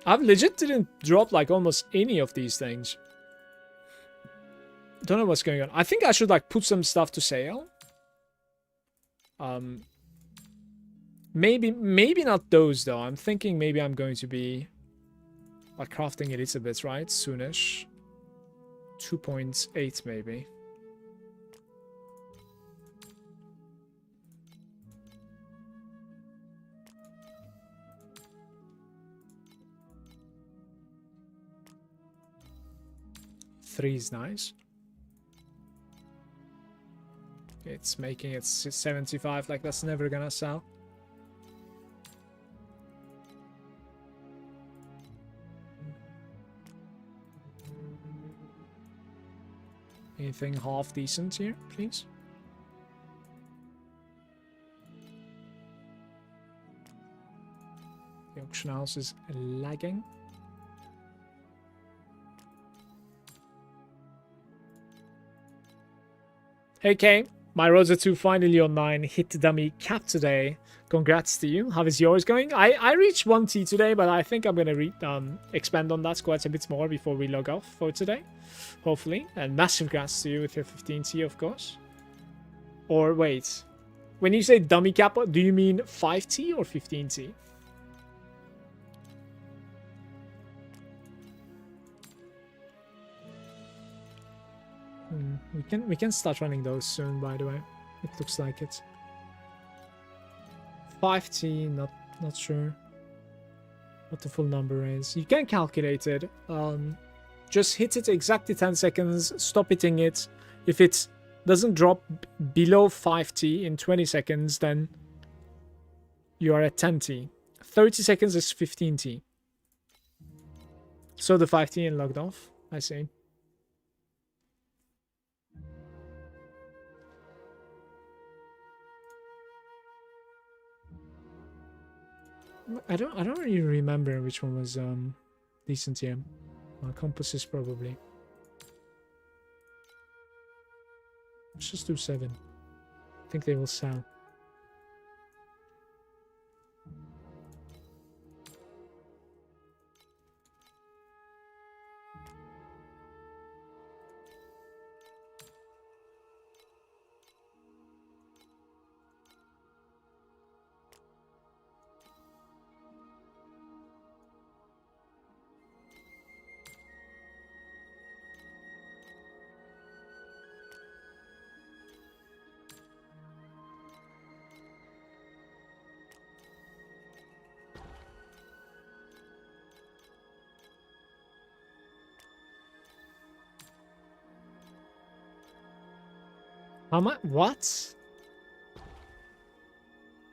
I've legit didn't drop like almost any of these things. Don't know what's going on. I think I should like put some stuff to sale. Maybe not those though. I'm thinking maybe I'm going to be like crafting Elizabeth, right? Soonish. 2.8 maybe. Three is nice. It's making it 75, like that's never gonna sell. Anything half decent here, please? The auction house is lagging. Hey Kay, my Rosa 2 finally online, hit the dummy cap today. Congrats to you. How is yours going? I reached 1T today, but I think I'm gonna expand on that quite a bit more before we log off for today. Hopefully. And massive congrats to you with your 15T, of course. Or wait. When you say dummy cap, do you mean 5T or 15T? We can start running those soon, by the way. It looks like it. 5T, not sure what the full number is. You can calculate it. Just hit it exactly 10 seconds, stop hitting it. If it doesn't drop below 5T in 20 seconds, then you are at 10T. 30 seconds is 15T. So the 5T and logged off, I see. I don't really remember which one was decent here. Compasses probably. Let's just do 7. I think they will sell. How much? What? I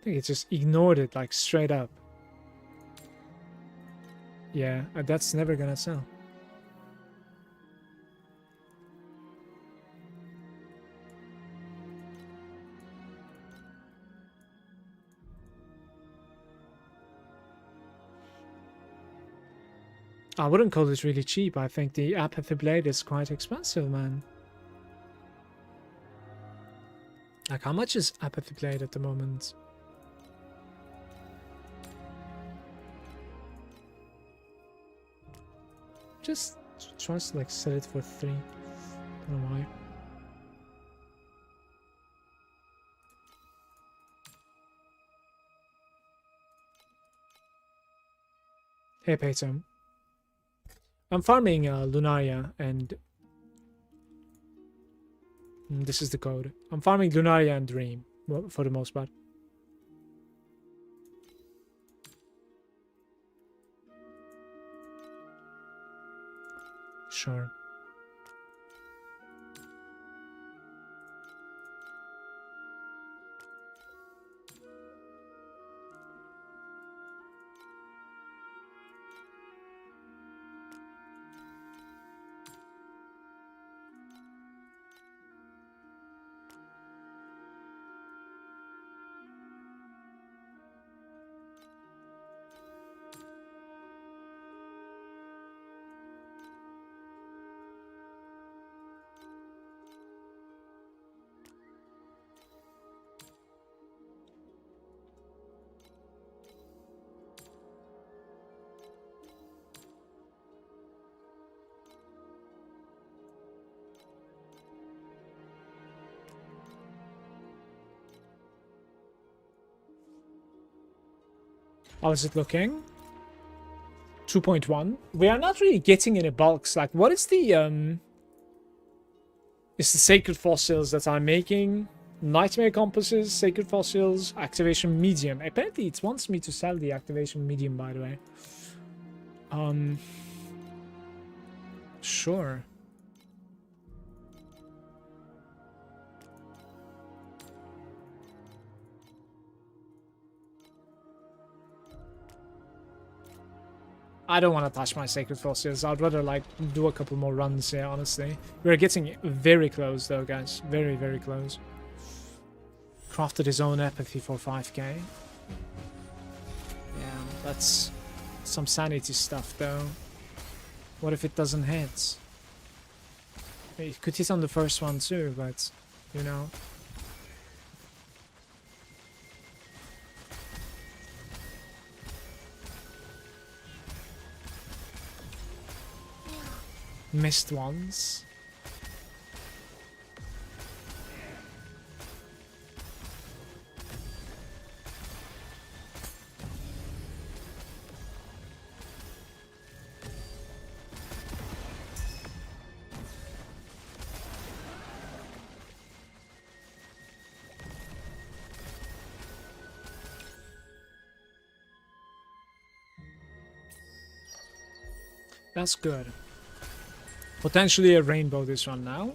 think it just ignored it, like, straight up. Yeah, that's never gonna sell. I wouldn't call it really cheap. I think the Apathy Blade is quite expensive, man. Like, how much is Apathy Blade at the moment? Just tries to like sell it for 3. Don't know why. Hey Peyton. I'm farming Lunaria and this is the code. I'm farming Lunaria and Dream for the most part. Sure. How is it looking? 2.1. We are not really getting any bulks. Like, what is the It's the sacred fossils that I'm making. Nightmare compasses, sacred fossils, activation medium. Apparently it wants me to sell the activation medium, by the way. Sure. I don't want to touch my sacred fossils. I'd rather like do a couple more runs here, honestly. We're getting very close though, guys. Very, very close. Crafted his own apathy for 5k. Yeah, that's some sanity stuff though. What if it doesn't hit? It could hit on the first one too, but you know. Missed ones. That's good. Potentially a rainbow this one now.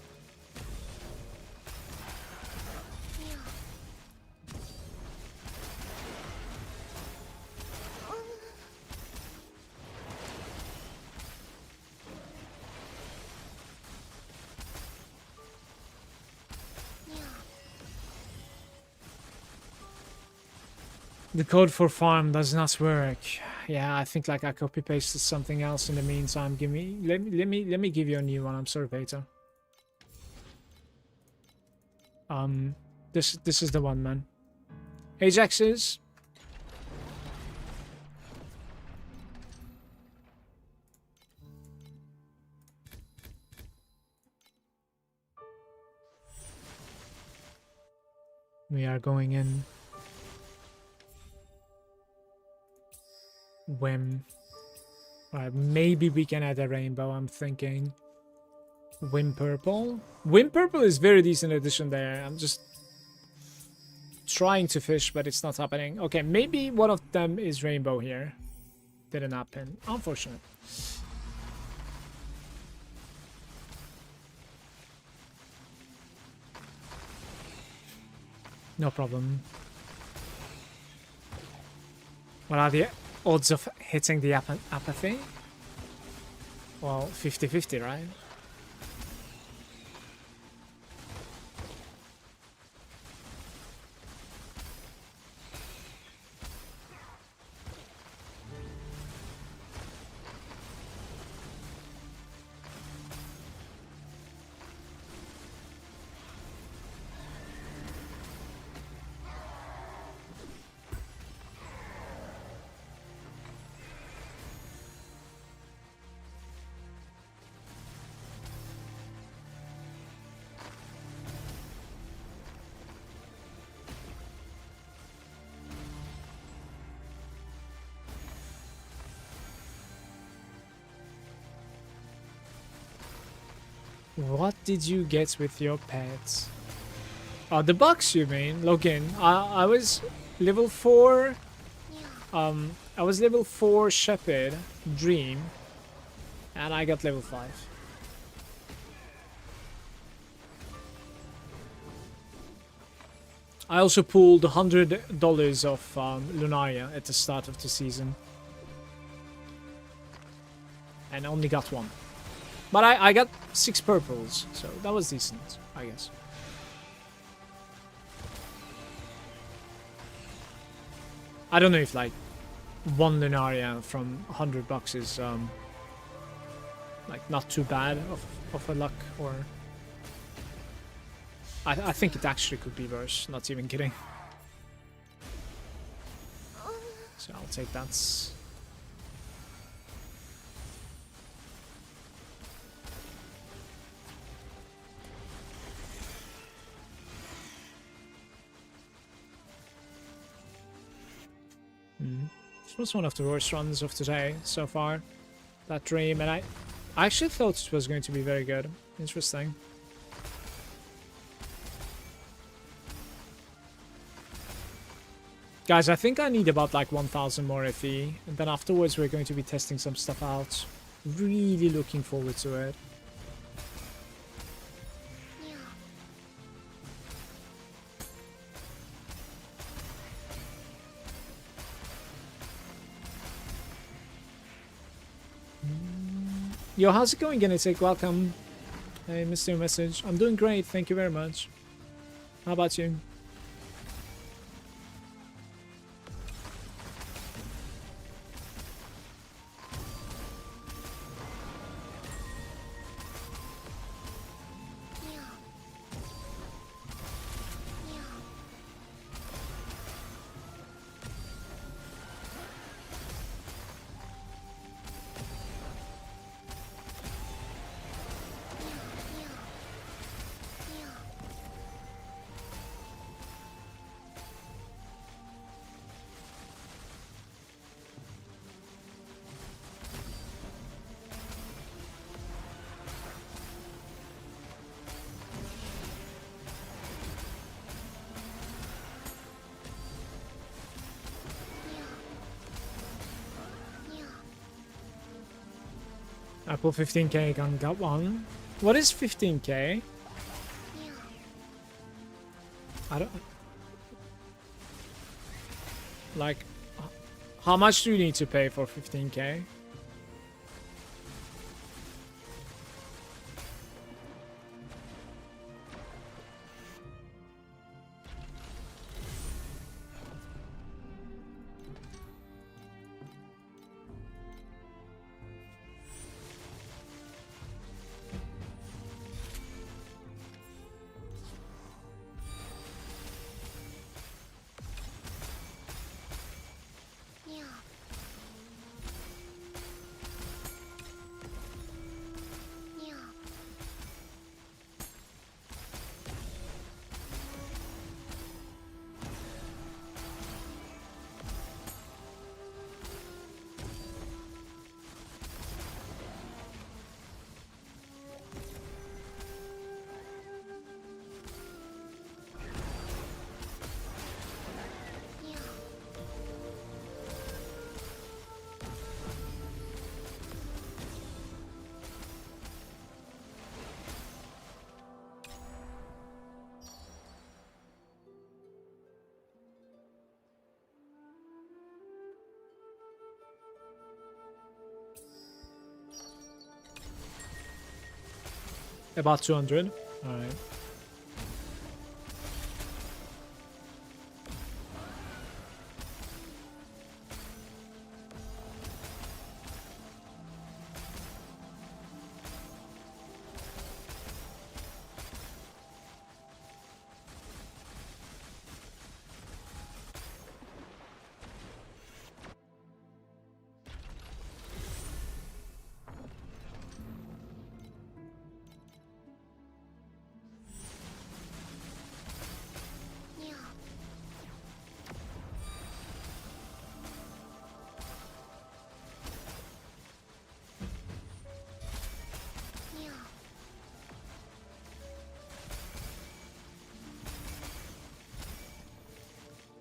The code for farm does not work. Yeah, I think like I copy pasted something else in the meantime. Let me give you a new one. I'm sorry, Peter. This is the one, man. Ajaxes. We are going in. Whim. Alright, maybe we can add a rainbow, I'm thinking. Whim purple. Whim purple is very decent addition there. I'm just trying to fish, but it's not happening. Okay, maybe one of them is rainbow here. Didn't happen. Unfortunate. No problem. What are the odds of hitting the apathy? Well, 50-50, right? What did you get with your pets? Oh, the box you mean? Login. I was level 4. I was level 4 Shepherd Dream, and I got level 5. I also pulled $100 of Lunaria at the start of the season, and only got 1. But I got 6 purples, so that was decent, I guess. I don't know if like 1 Lunaria from $100 is like not too bad of a luck, or I think it actually could be worse, not even kidding. So I'll take that. This was one of the worst runs of today so far, that dream, and I actually thought it was going to be very good. Interesting. Guys, I think I need about like 1000 more FE, and then afterwards we're going to be testing some stuff out. Really looking forward to it. Yo, how's it going, Genetic? Welcome. Hey, missed your message. I'm doing great, thank you very much. How about you? Apple 15k gun got one. What is 15k? I don't... Like, how much do you need to pay for 15k? About 200. Alright.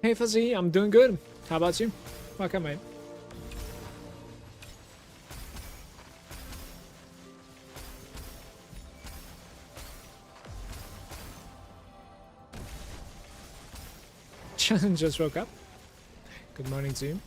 Hey Fuzzy, I'm doing good. How about you? Welcome, mate. Just woke up. Good morning to you.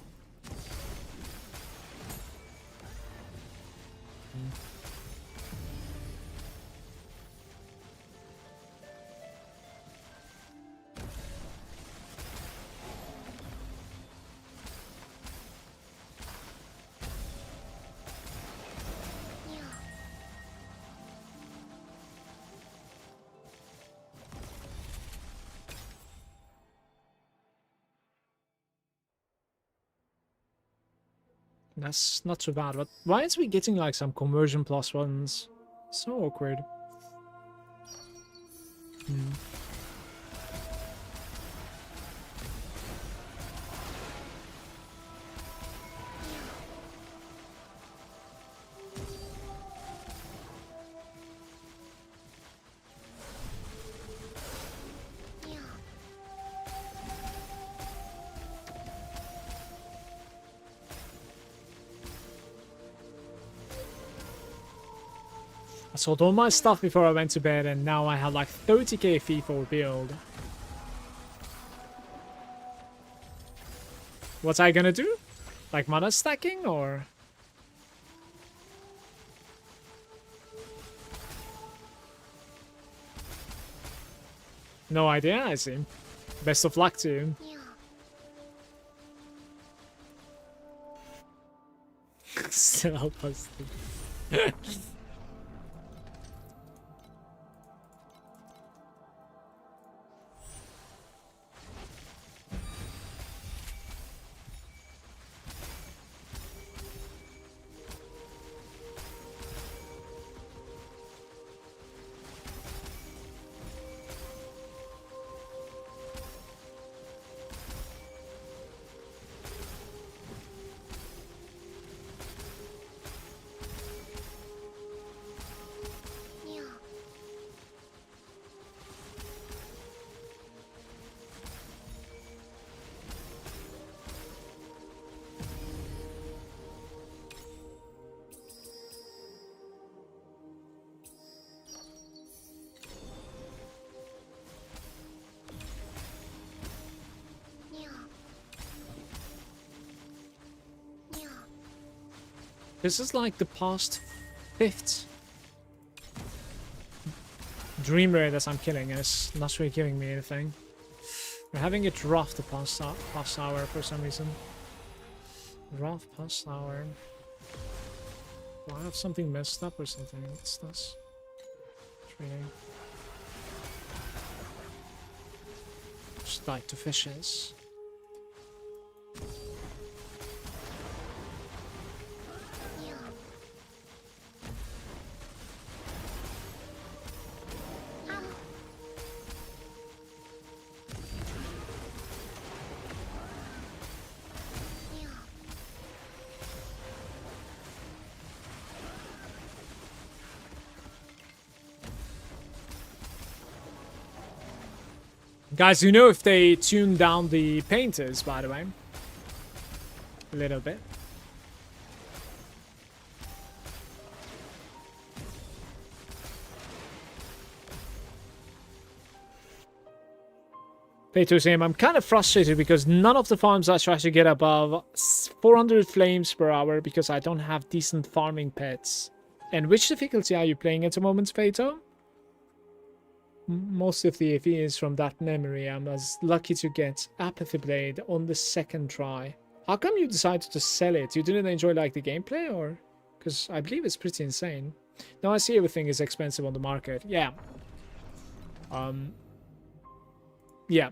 That's not too bad, but why is we getting like some conversion plus ones? So awkward. I sold all my stuff before I went to bed, and now I have like 30k fee for build. What's I gonna do? Like mana stacking or? No idea, I see. Best of luck to you. Still posted. This is like the past 5th dream raid that I'm killing, and it's not really giving me anything. We're having it rough the past hour for some reason. Rough past hour. Do I have something messed up or something? What's this? Trading. Just like to fishes. Guys, you know if they tune down the painters, by the way? A little bit. Peter saying, I'm kind of frustrated because none of the farms I try to get above 400 flames per hour because I don't have decent farming pets. And which difficulty are you playing at the moment, Peter? Most of the AV is from that memory. I was lucky to get Apathy Blade on the 2nd try. How come you decided to sell it? You didn't enjoy like the gameplay, or? Because I believe it's pretty insane. Now I see everything is expensive on the market. Yeah. Yeah.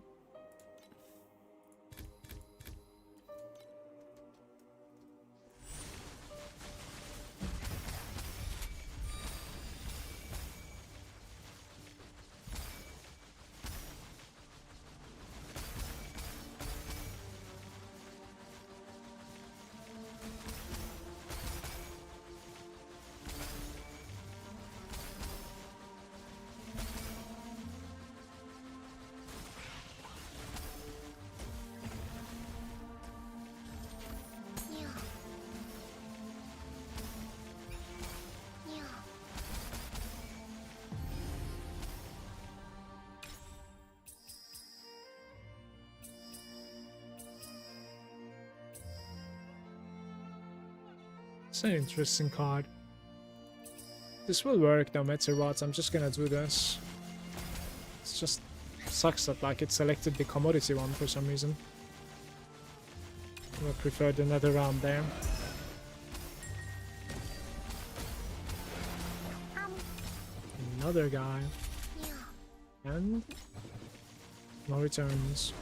It's an interesting card. This will work no matter what. I'm just gonna do this. It just sucks that like it selected the commodity one for some reason. I preferred another round there. Another guy. And no returns.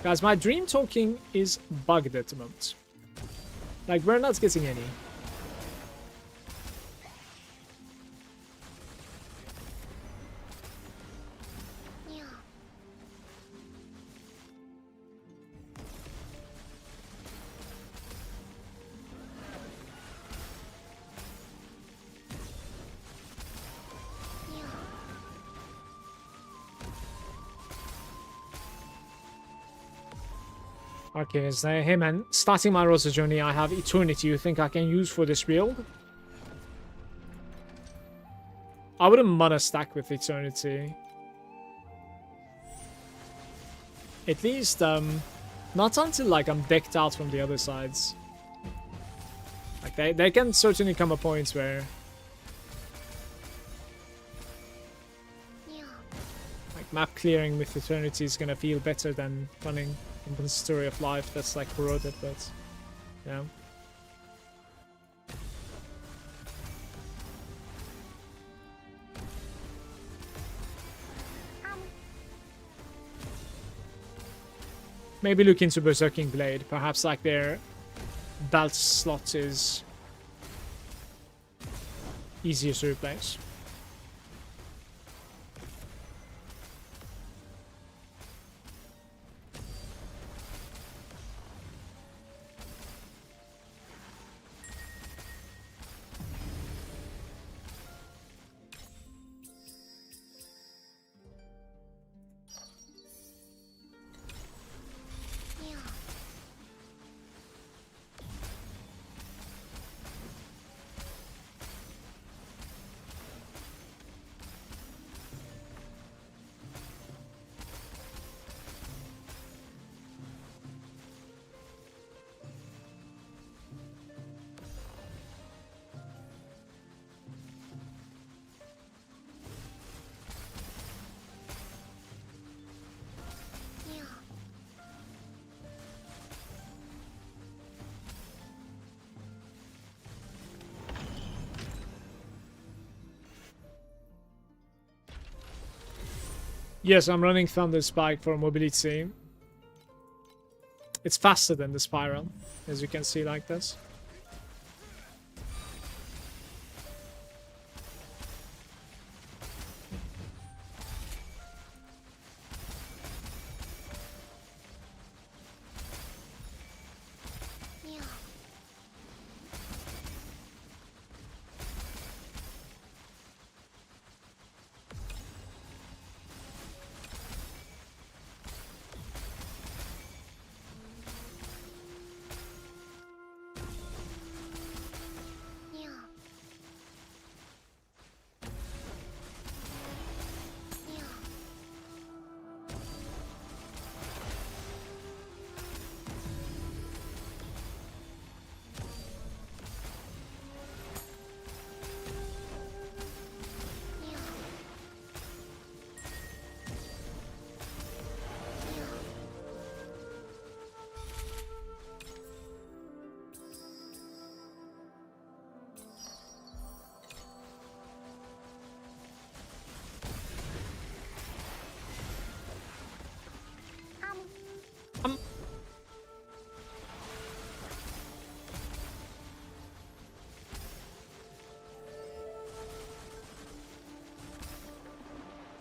Guys, my dream token is bugged at the moment. Like, we're not getting any. Okay, so hey man, starting my Rosa journey, I have Eternity. You think I can use for this build? I wouldn't mana stack with Eternity. At least, not until like I'm decked out from the other sides. Like they can certainly come a point where like map clearing with Eternity is gonna feel better than running Story of Life that's like corroded, but yeah. Maybe look into Berserking Blade. Perhaps like their belt slot is easier to replace. Yes, I'm running Thunder Spike for mobility. It's faster than the Spiral, as you can see like this.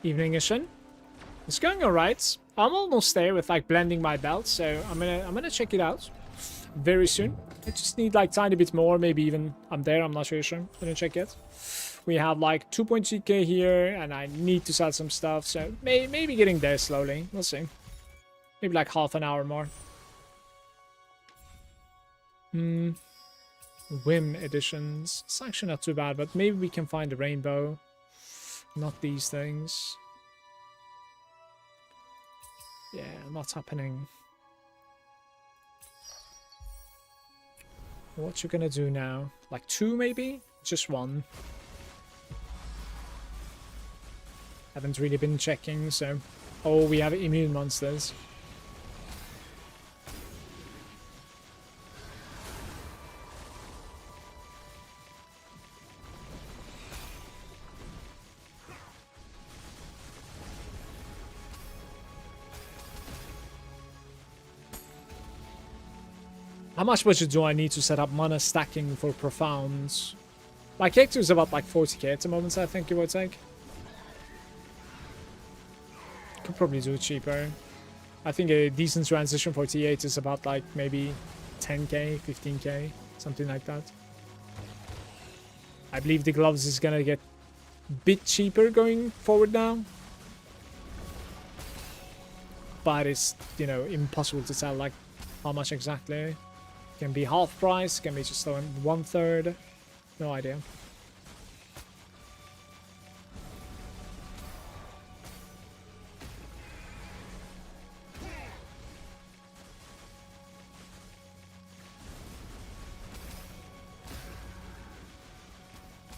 Evening Ishin. It's going alright. I'm almost there with like blending my belt, so I'm gonna check it out very soon. I just need like tiny bit more, maybe even I'm there, I'm not really sure. I'm gonna check it. We have like 2.2k here, and I need to sell some stuff, so maybe getting there slowly. We'll see. Maybe like half an hour more. Whim editions. It's actually not too bad, but maybe we can find a rainbow. Not these things. Yeah, not happening. What you gonna do now? Like 2 maybe? Just 1. Haven't really been checking, so... Oh, we have immune monsters. How much budget do I need to set up mana stacking for Profounds? My character is about like 40k at the moment, I think it would take. Could probably do it cheaper. I think a decent transition for T8 is about like maybe 10k, 15k, something like that. I believe the gloves is gonna get a bit cheaper going forward now. But it's, you know, impossible to tell like how much exactly. Can be half price, can be just 1/3. No idea.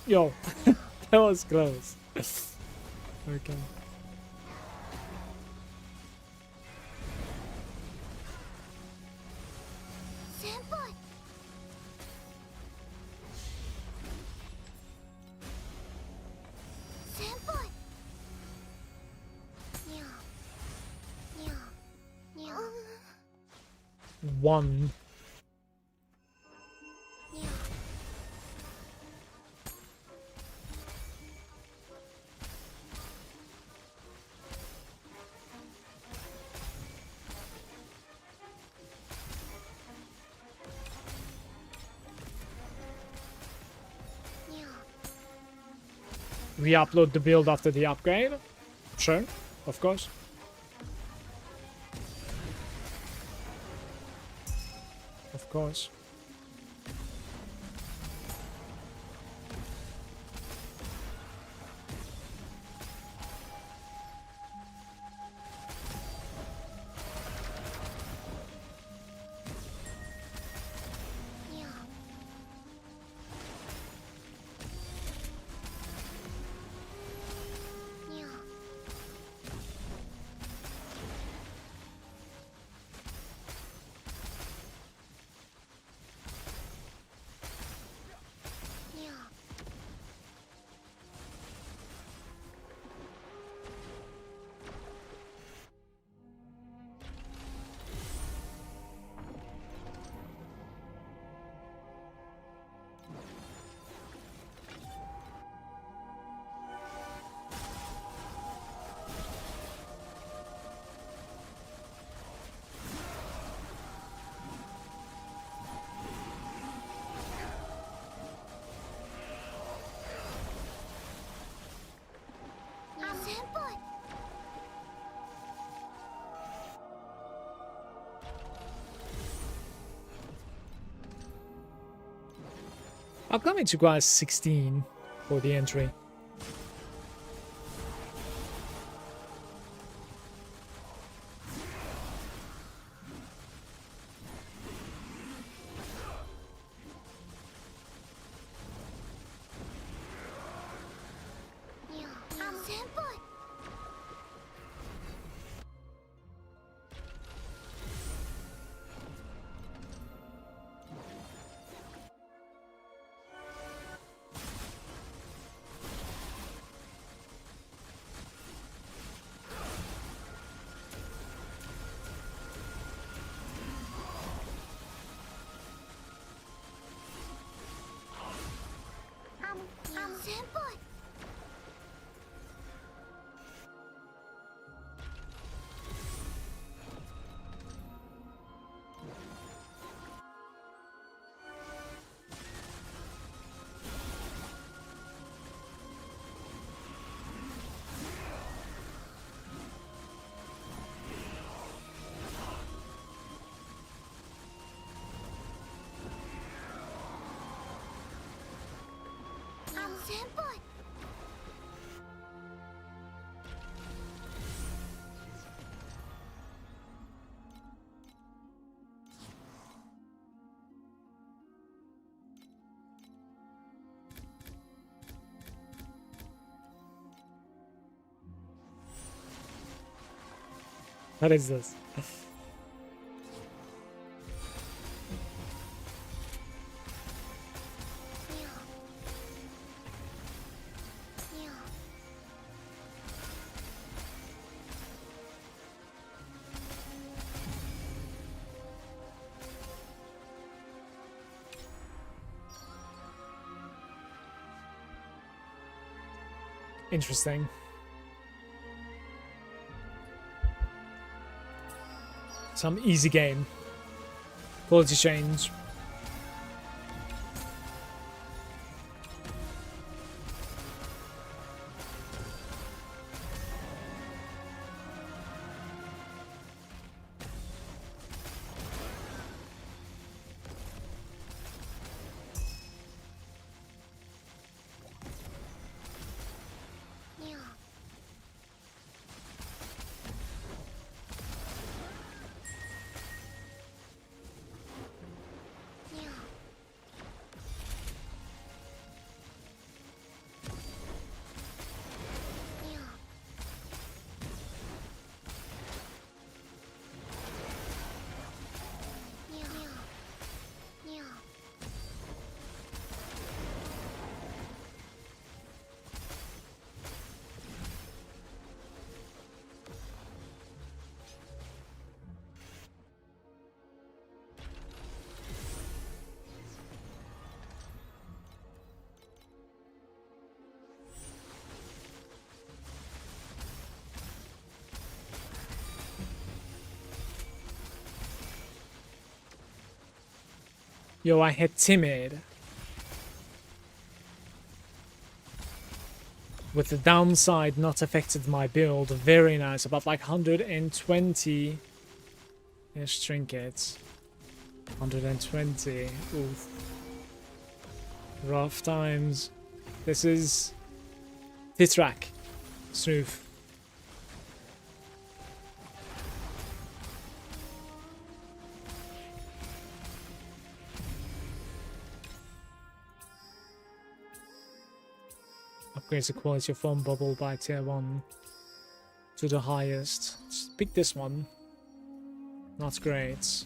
Yo, that was close. Okay. One. Re-upload the build after the upgrade? Sure, of course. Of course. How come it requires 16 for the entry? What is this? Interesting. Some easy game. Quality change. Yo, I hit timid. With the downside not affected my build. Very nice. About like 120-ish trinkets. 120. Oof. Rough times. This is Titrak. Smooth. Upgrades the quality of foam bubble by tier 1 to the highest. Just pick this one. Not great.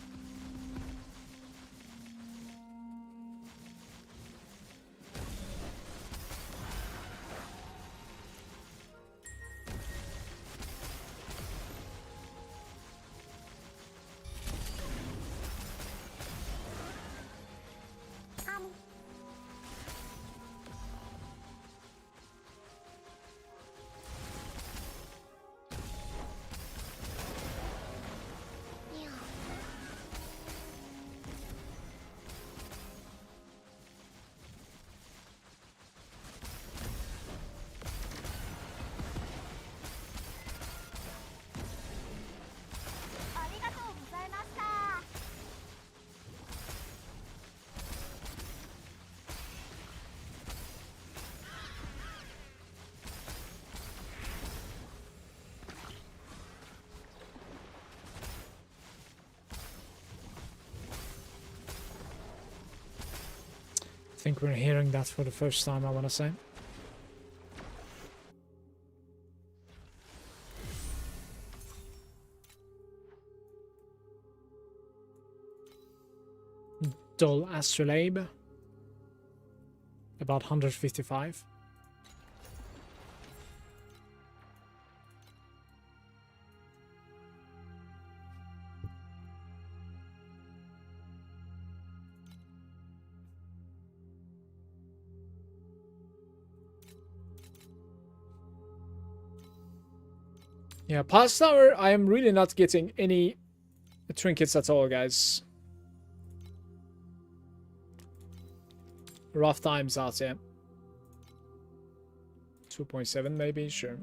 I think we're hearing that for the first time, I want to say. Dull Astrolabe. About 155. Yeah, past hour, I am really not getting any trinkets at all, guys. Rough times out here. 2.7 maybe, sure.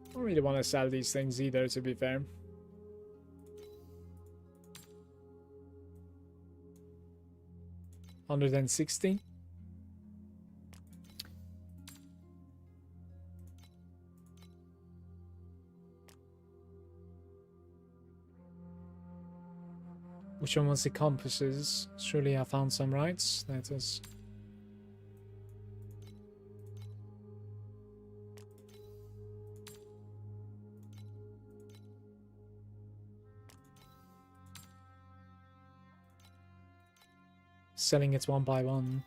I don't really want to sell these things either, to be fair. $160. Which one was the compasses? Surely I found some, right? That is. selling it one by one.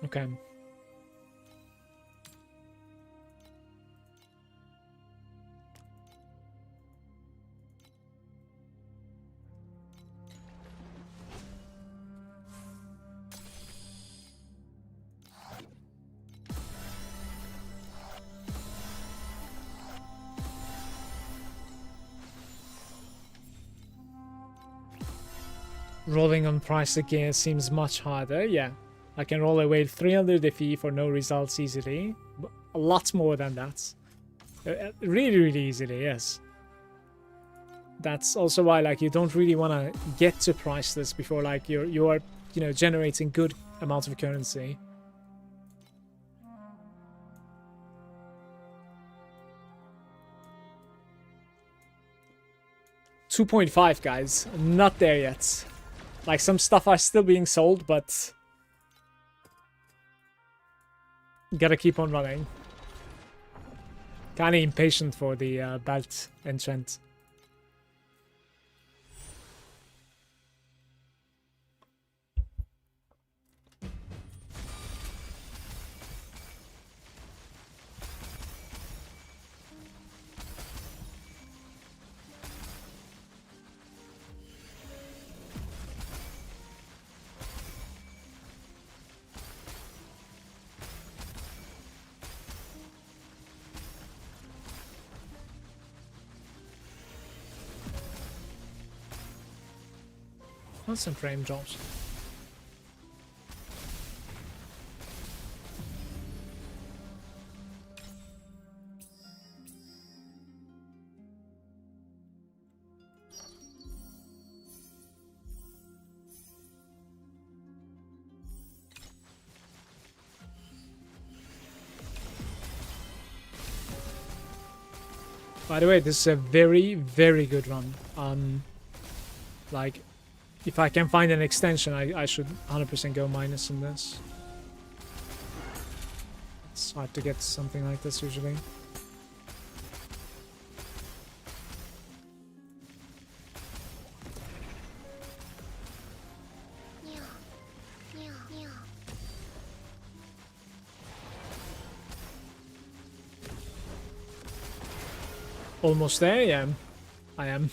Okay. Rolling on price of gear seems much harder, yeah. I can roll away 300 FE for no results easily. A lot more than that. Really, really easily, yes. That's also why, like, you don't really want to get to priceless before, like, you are, you know, generating good amounts of currency. $2.5, guys. Not there yet. Like, some stuff are still being sold, but gotta keep on running. Kinda impatient for the belt enchant. That's some frame drops. By the way, this is a very, very good run. Like, if I can find an extension, I should 100% go minus in this. It's hard to get something like this usually. Almost there, yeah. I am.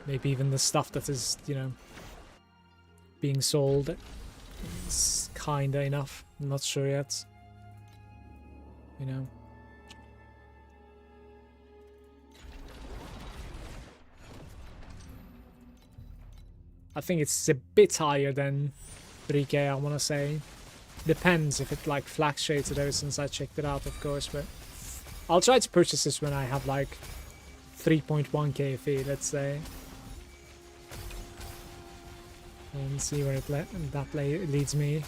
Maybe even the stuff that is, you know, being sold is kinda enough. I'm not sure yet. You know. I think it's a bit higher than 3k, I wanna say. Depends if it like fluctuated ever since I checked it out, of course, but I'll try to purchase this when I have like 3.1k fee, let's say. And see where that leads me.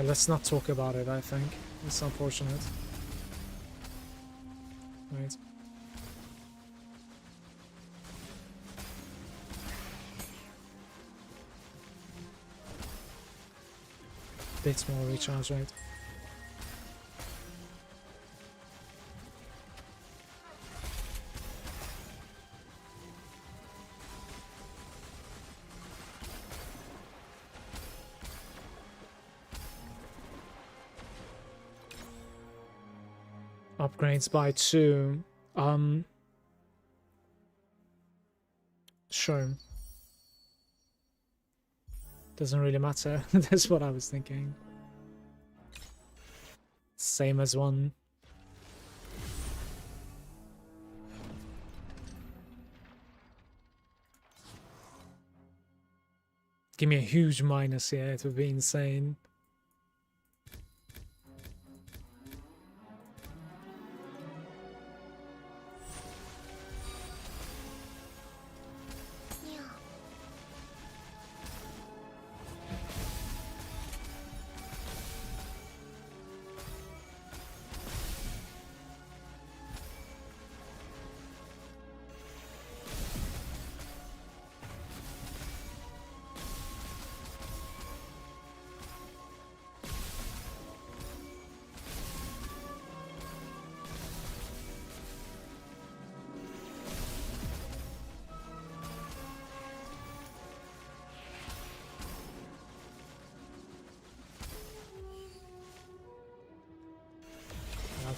Let's not talk about it, I think. It's unfortunate. Right. Bit more recharge rate. Upgrades by 2. Sure. Doesn't really matter. That's what I was thinking. Same as 1. Give me a huge minus here, it would be insane.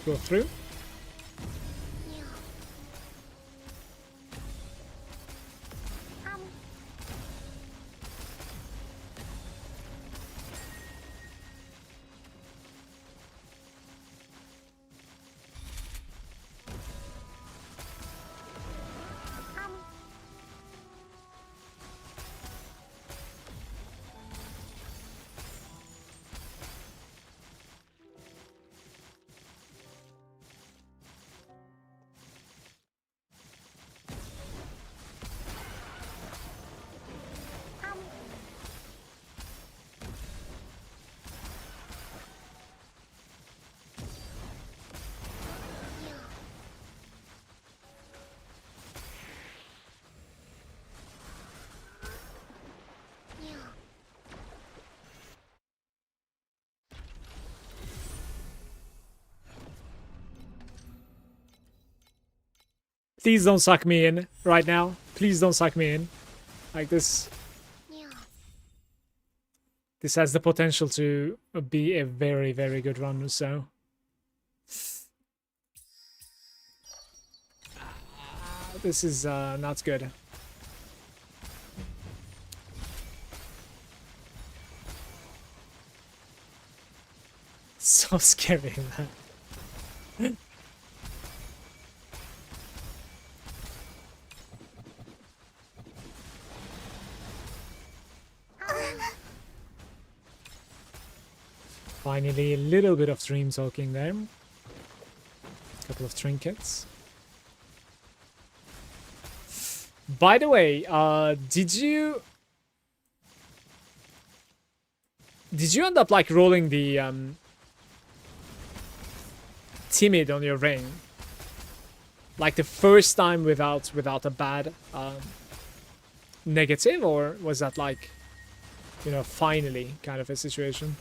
go through. Please don't suck me in right now. Please don't suck me in. Like this. This has the potential to be a very, very good run, so. This is not good. So scary, man. Finally, a little bit of dream talking there. Couple of trinkets. By the way, did you end up like rolling the timid on your ring? Like the first time without a bad negative, or was that like, you know, finally kind of a situation?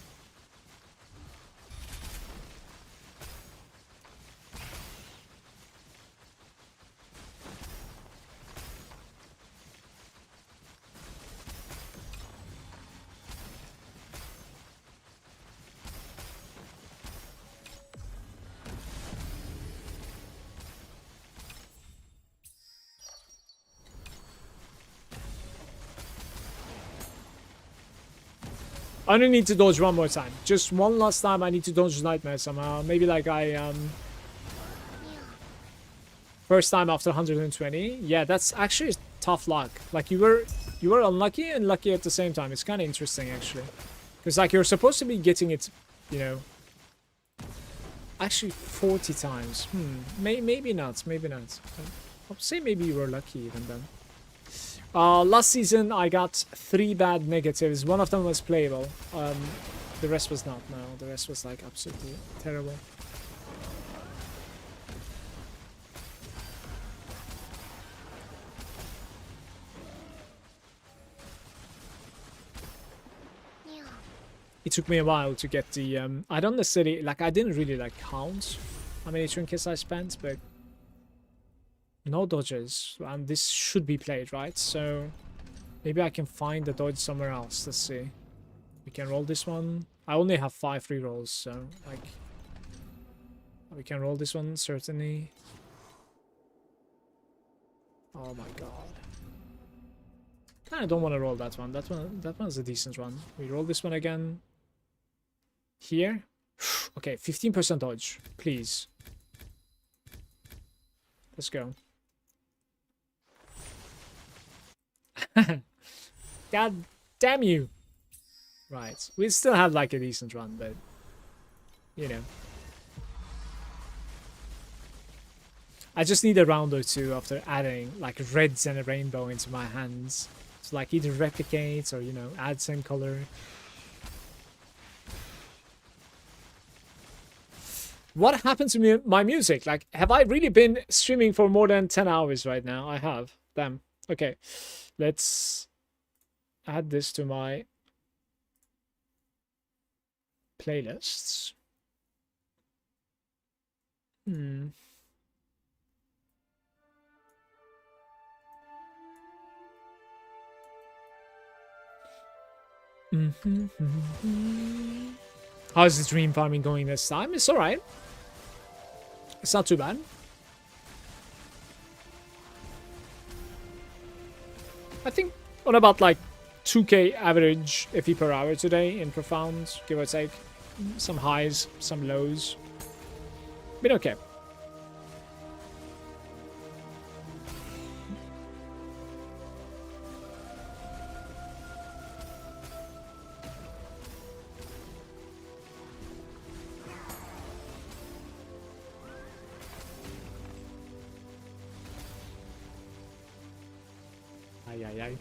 I only need to dodge one more time. Just one last time I need to dodge Nightmare somehow. Maybe like first time after 120. Yeah, that's actually tough luck. Like you were unlucky and lucky at the same time. It's kind of interesting actually. Because like you're supposed to be getting it, you know, actually 40 times. Maybe not. Maybe not. I'll say maybe you were lucky even then. Last season I got 3 bad negatives. One of them was playable. The rest was not. No, the rest was like absolutely terrible. It took me a while to get the I don't necessarily like, I didn't really like count how many trinkets I spent, but no dodges, and this should be played, right? So maybe I can find the dodge somewhere else. Let's see. We can roll this one. I only have 5 free rolls, so like we can roll this one certainly. Oh my god. I don't want to roll that one. That one's a decent one. We roll this one again. Here. Okay, 15% dodge, please. Let's go. God damn you. Right. We still have like a decent run, but you know. I just need a round or two after adding like reds and a rainbow into my hands. To like either replicate or, you know, add same color. What happened to my music? Like, have I really been streaming for more than 10 hours right now? I have. Damn. Okay. Let's add this to my playlists. How's the dream farming going this time? It's alright. It's not too bad. I think on about like 2k average FE per hour today in Profound, give or take. Some highs, some lows. Been okay. Ay, ay, ay.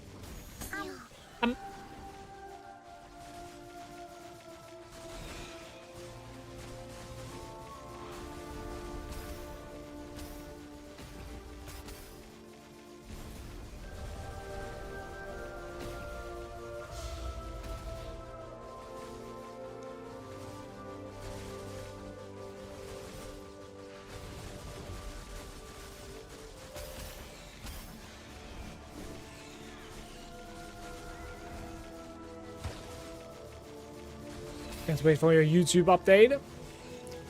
Can't wait for your YouTube update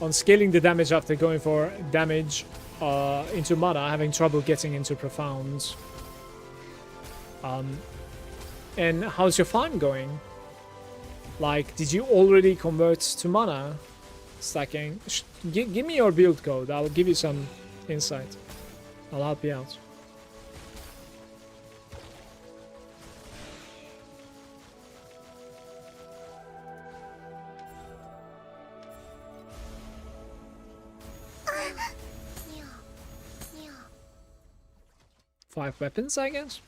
on scaling the damage after going for damage into mana, having trouble getting into Profound. And how's your farm going? Like, did you already convert to mana stacking? Give me your build code. I'll give you some insight. I'll help you out. Five weapons, I guess.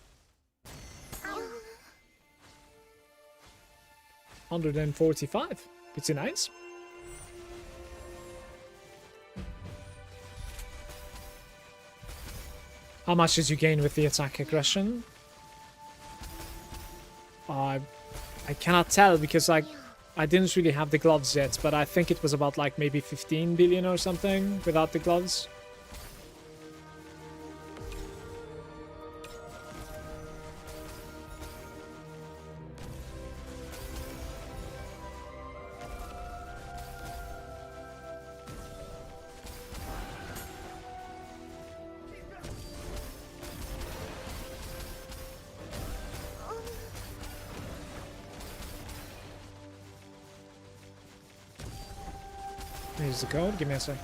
145. Pretty nice. How much did you gain with the attack aggression? I cannot tell because I didn't really have the gloves yet, but I think it was about like maybe 15 billion or something without the gloves. Here's the code. Give me a sec.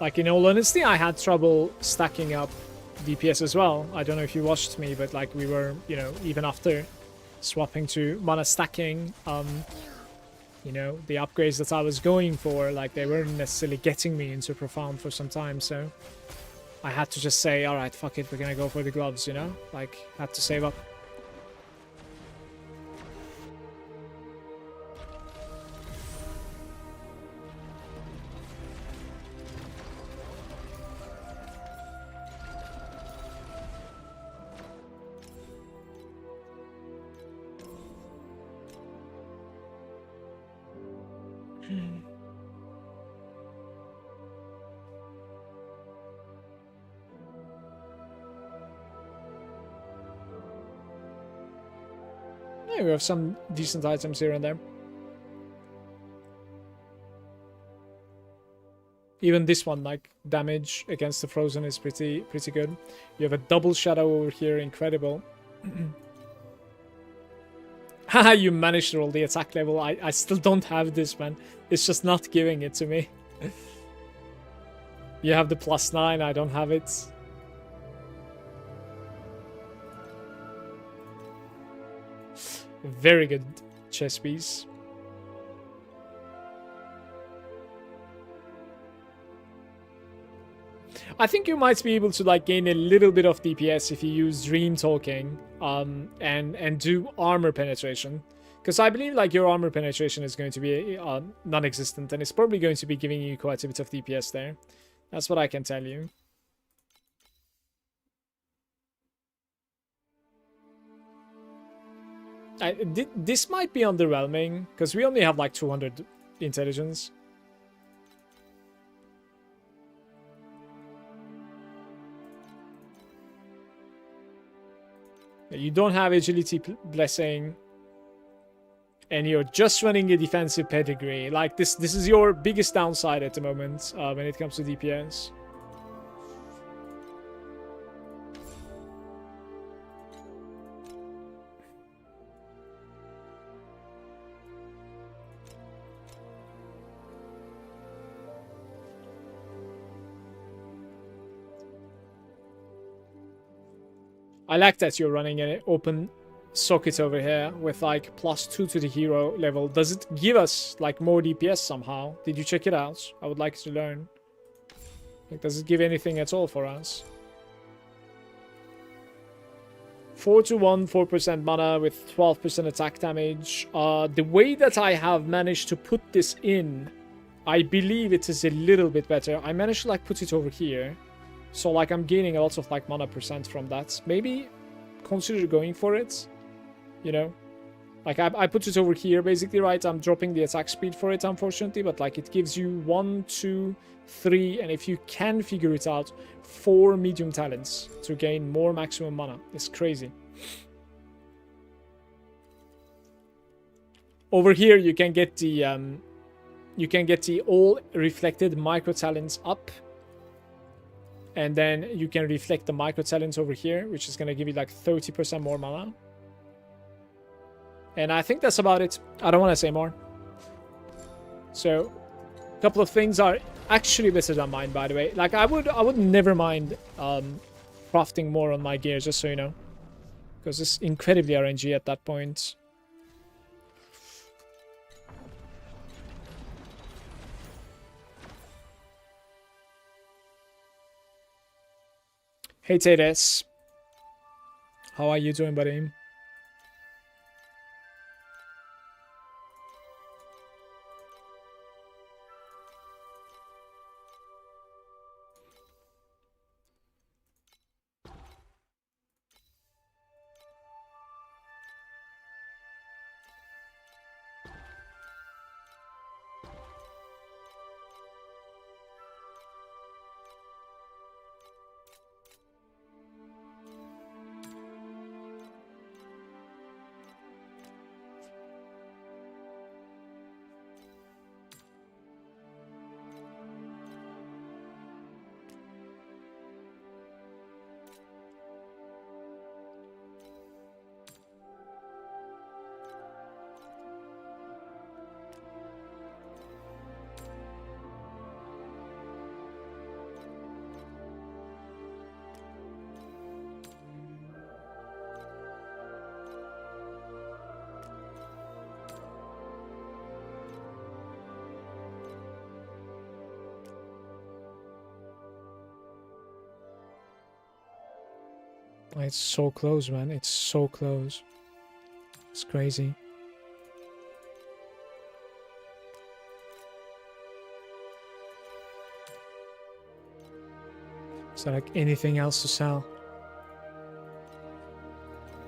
Like, in all honesty, I had trouble stacking up DPS as well. I don't know if you watched me, but like we were, you know, even after swapping to mana stacking, you know, the upgrades that I was going for, like, they weren't necessarily getting me into Profound for some time, so I had to just say, alright, fuck it, we're gonna go for the gloves, you know? Like, had to save up. Yeah, we have some decent items here and there. Even this one, like, damage against the Frozen is pretty good. You have a double shadow over here, incredible. Haha, you managed to roll the attack level. I still don't have this, man. It's just not giving it to me. You have the +9, I don't have it. Very good chess piece. I think you might be able to like gain a little bit of DPS if you use Dream Talking and do armor penetration, because I believe like your armor penetration is going to be non-existent, and it's probably going to be giving you quite a bit of DPS there. That's what I can tell you. This might be underwhelming because we only have like 200 intelligence. You don't have agility blessing, and you're just running a defensive pedigree. Like this is your biggest downside at the moment when it comes to DPS. I like that you're running an open socket over here with like +2 to the hero level. Does it give us like more DPS somehow? Did you check it out? I would like to learn. Like, does it give anything at all for us? 4 to 1, 4% mana with 12% attack damage. The way that I have managed to put this in, I believe it is a little bit better. I managed to like put it over here. So like I'm gaining a lot of like mana percent from that. Maybe consider going for it. You know? Like I put it over here basically, right? I'm dropping the attack speed for it, unfortunately. But like it gives you 1, 2, 3, and if you can figure it out, 4 medium talents to gain more maximum mana. It's crazy. Over here you can get the all reflected micro talents up. And then you can reflect the micro talents over here, which is going to give you like 30% more mana. And I think that's about it. I don't want to say more. So, a couple of things are actually better than mine, by the way. Like, I would never mind crafting more on my gear, just so you know. Because it's incredibly RNG at that point. Hey Teres, how are you doing, buddy? It's so close, man. It's so close. It's crazy. Is there like anything else to sell?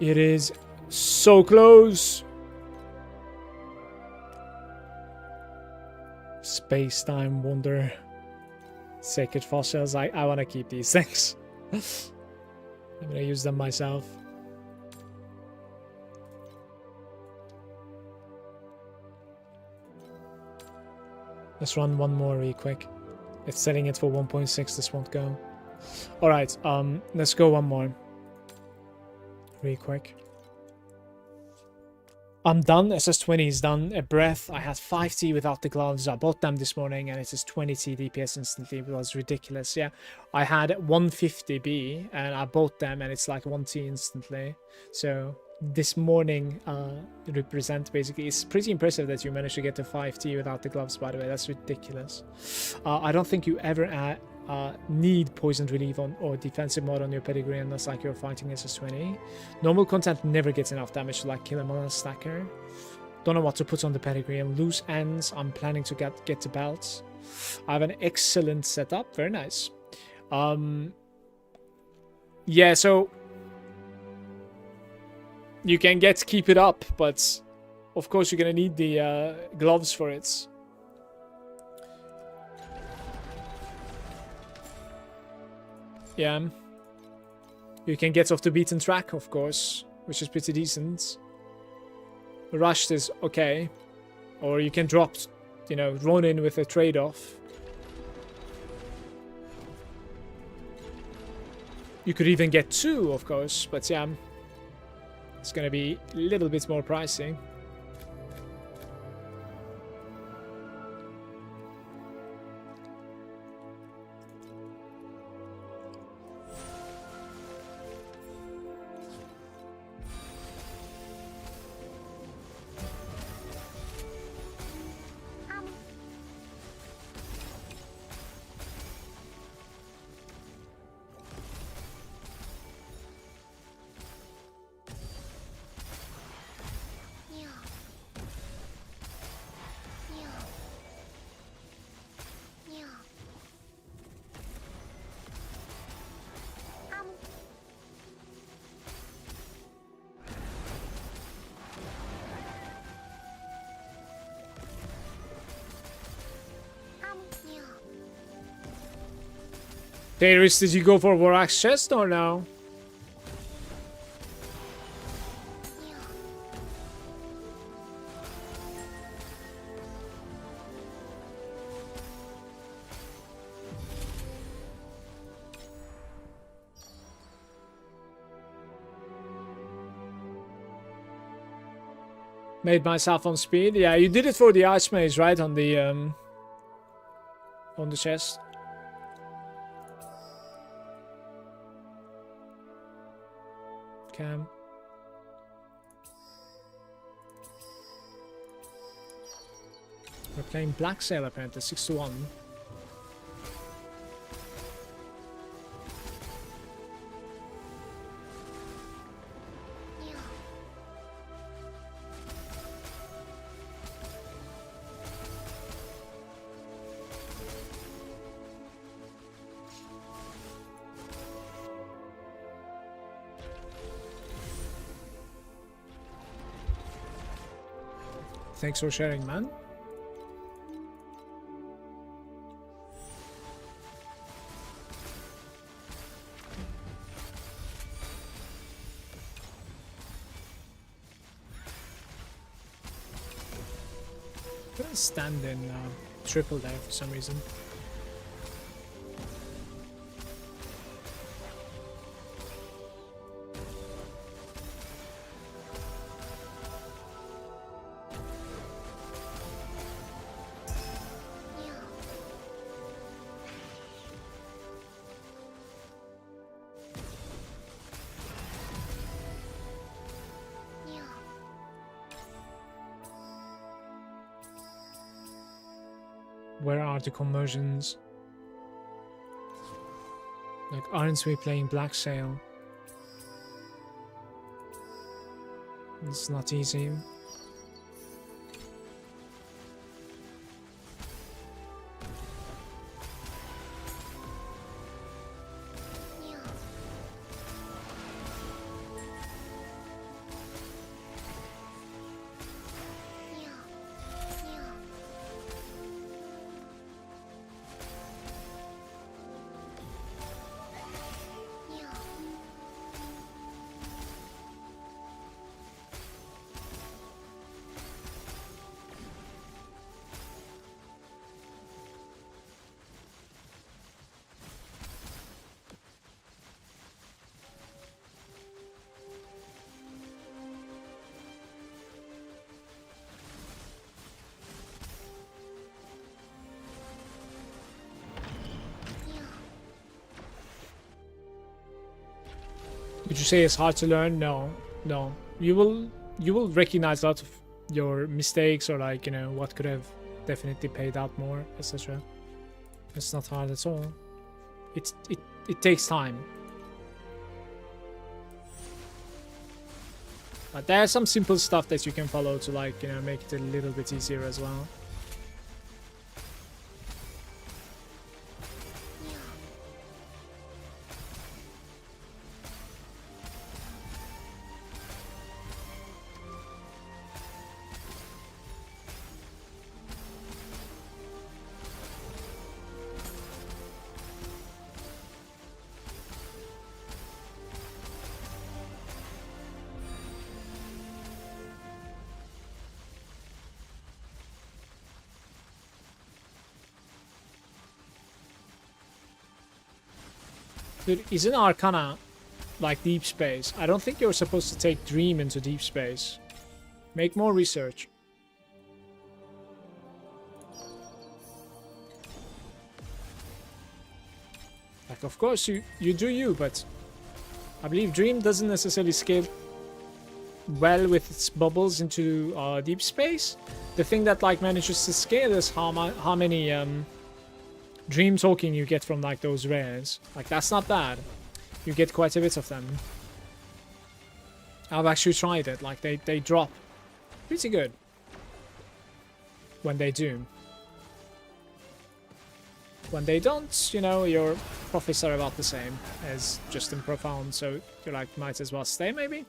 It is so close. Space-time wonder. Sacred fossils. I want to keep these things. I'm gonna use them myself. Let's run one more really quick. It's setting it for 1.6, this won't go. Alright, let's go one more. Really quick. I'm done. SS20 is done. A breath. I had 5T without the gloves. I bought them this morning and it is 20T DPS instantly. It was ridiculous. Yeah, I had 150B and I bought them and it's like 1T instantly. So this morning represent basically. It's pretty impressive that you managed to get to 5T without the gloves, by the way. That's ridiculous. I don't think you ever need poison relief on or defensive mode on your pedigree unless like you're fighting SS20. Normal content never gets enough damage to like kill a mana stacker. Don't know what to put on the pedigree. And loose ends, I'm planning to get the belts. I have an excellent setup. Very nice. Yeah, so you can keep it up, but of course you're gonna need the gloves for it. Yeah, you can get off the beaten track, of course. which is pretty decent. Rushed is okay. Or you can drop, you know, Ronin with a trade-off. You could even get 2, of course, but yeah, it's gonna be a little bit more pricey. Darius, did you go for War Axe chest or no? Made myself on speed. Yeah, you did it for the Archmage, right? On the chest. Cam. We're playing Black Sail apparently, 6-1. Thanks for sharing, man. Couldn't stand in triple there for some reason. Where are the conversions? Like, aren't we playing Black Sail? It's not easy. Would you say it's hard to learn? No, no. You will recognize a lot of your mistakes, or like, you know, what could have definitely paid out more, etc. It's not hard at all. It takes time. But there's some simple stuff that you can follow to, like, you know, make it a little bit easier as well. Dude, isn't Arcana like deep space? I don't think you're supposed to take Dream into deep space. Make more research. Like, of course, you do you, but I believe Dream doesn't necessarily scale well with its bubbles into deep space. The thing that like manages to scale is how many Dream token you get from like those rares. Like, that's not bad. You get quite a bit of them. I've actually tried it. Like, they drop pretty good when they do. When they don't, you know, your profits are about the same as just in Profound, so you like might as well stay maybe.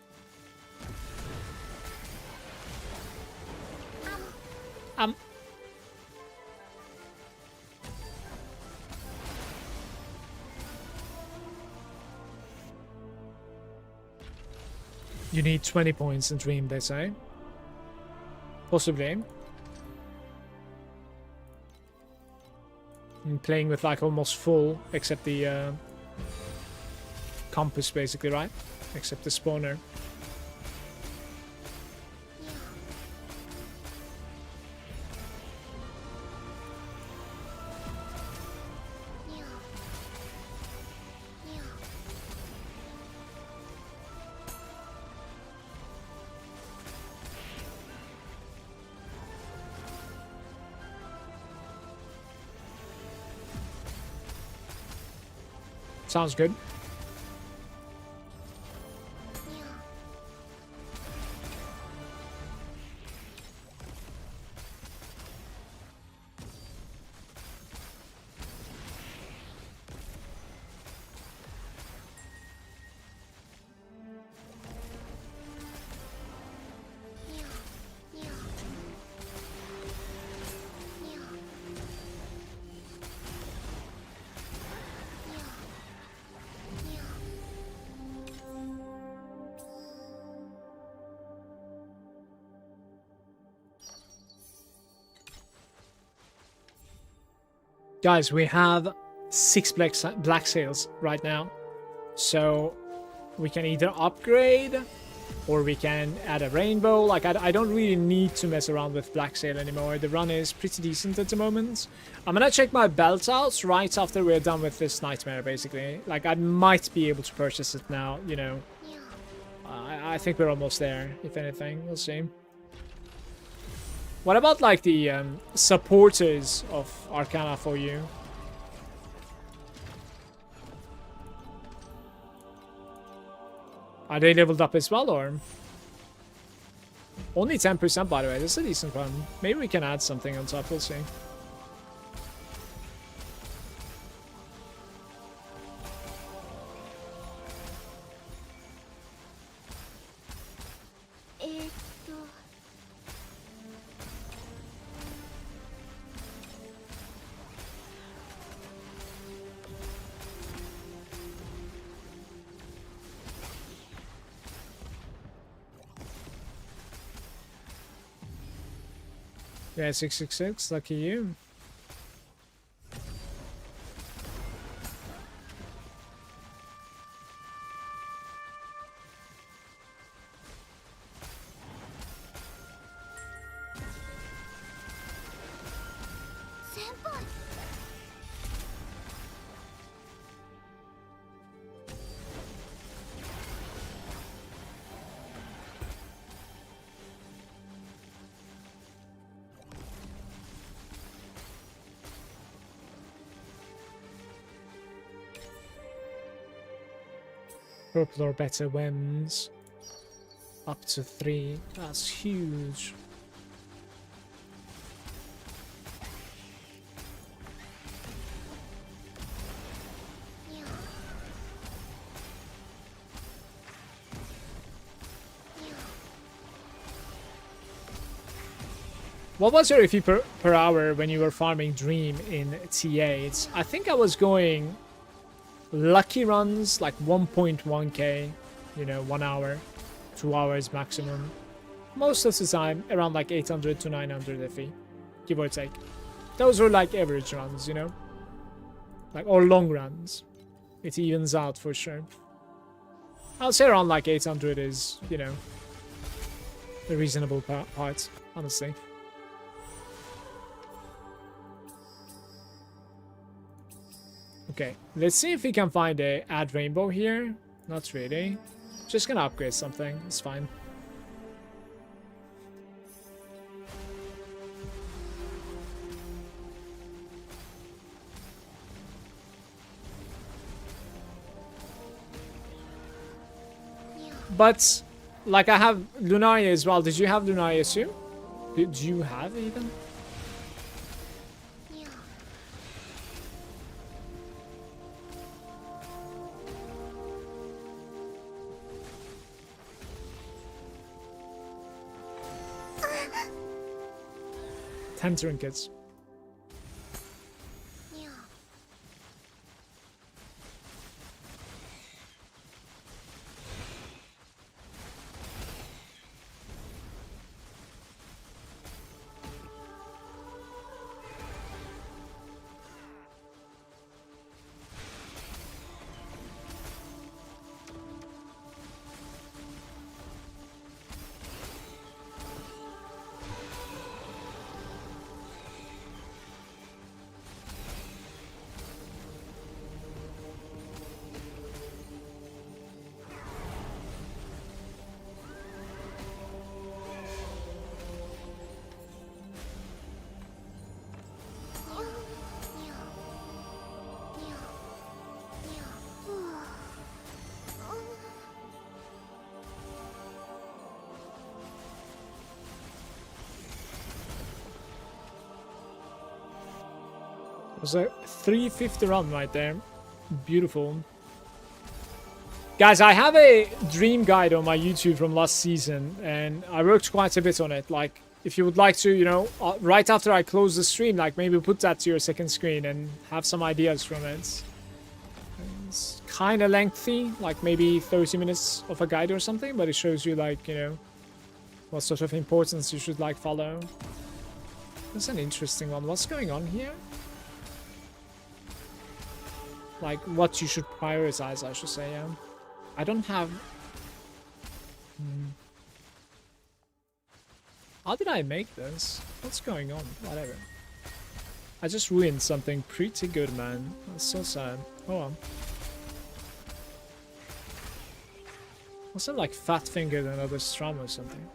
You need 20 points in Dream, they say. Possibly. I'm playing with like almost full, except the compass basically, right? Except the spawner. Sounds good. Guys, we have 6 black sails right now, so we can either upgrade or we can add a rainbow. Like, I don't really need to mess around with black sail anymore. The run is pretty decent at the moment. I'm gonna check my belt out right after we're done with this nightmare, basically. Like, I might be able to purchase it now, you know. I think we're almost there, if anything. We'll see. What about, like, the supporters of Arcana for you? Are they leveled up as well, or? Only 10%, by the way. This is a decent one. Maybe we can add something on top. We'll see. Yeah, 666, lucky you. Purple or better wins. Up to 3. That's huge. What was your FP per hour when you were farming Dream in T8? I think I was going lucky runs like 1.1k, you know, 1 hour, 2 hours maximum. Most of the time around like 800 to 900 FE, give or take. Those were like average runs, you know, like, or long runs. it evens out for sure. I'll say around like 800 is, you know, the reasonable part, honestly. Okay, let's see if we can find a add rainbow here. Not really. Just gonna upgrade something. It's fine. But, like, I have Lunaria as well. Did you have Lunaria too? Did you have even? Ten trinkets. Was a 350 run right there. Beautiful. Guys, I have a dream guide on my YouTube from last season, and I worked quite a bit on it. Like, if you would like to, you know, right after I close the stream, like, maybe put that to your second screen and have some ideas from it. It's kind of lengthy, like maybe 30 minutes of a guide or something, but it shows you, like, you know, what sort of importance you should, like, follow. That's an interesting one. What's going on here? Like, what you should prioritize, I should say, yeah. I don't have... How did I make this? What's going on? Whatever. I just ruined something pretty good, man. That's so sad. Oh well. What's it like fat fingered another strum or something?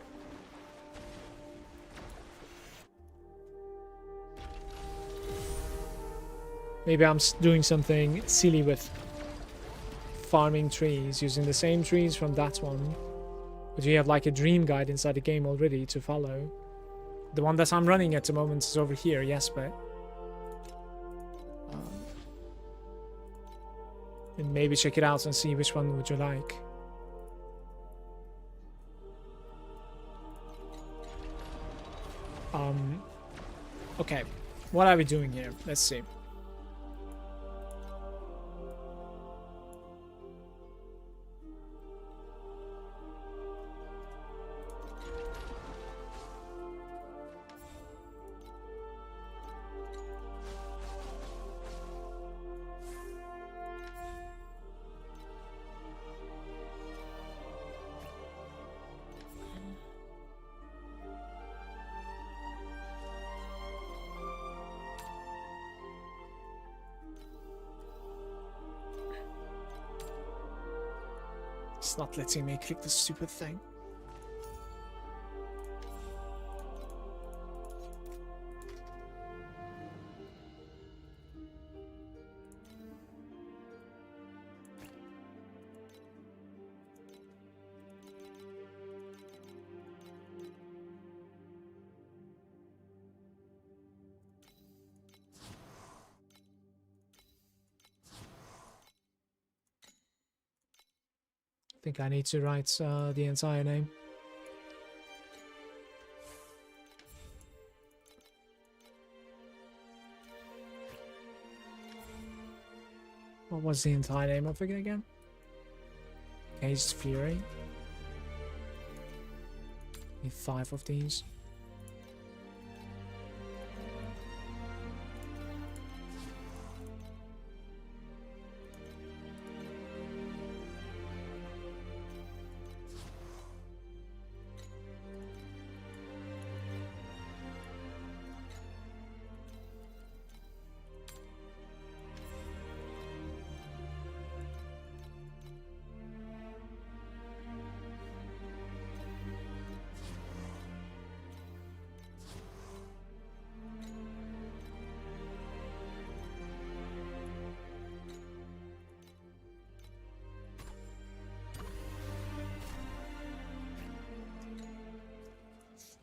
Maybe I'm doing something silly with farming trees, using the same trees from that one. But you have like a dream guide inside the game already to follow. The one that I'm running at the moment is over here, yes, but... and maybe check it out and see which one would you like. Okay, what are we doing here? Let's see. It's not letting me click the stupid thing. I think I need to write the entire name. What was the entire name of it again? Caged Fury. Need 5 of these.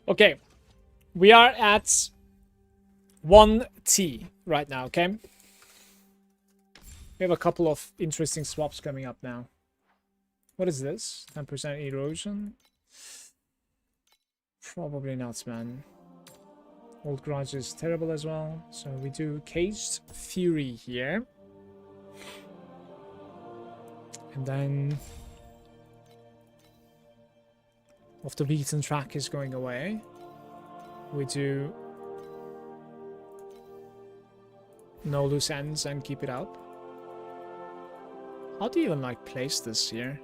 Okay, we are at 1T right now, okay? We have a couple of interesting swaps coming up now. What is this? 10% erosion? Probably not, man. Old Grudge is terrible as well. So we do Caged Fury here. And then Off the Beaten Track is going away. We do No Loose Ends and keep it up. How do you even like place this here?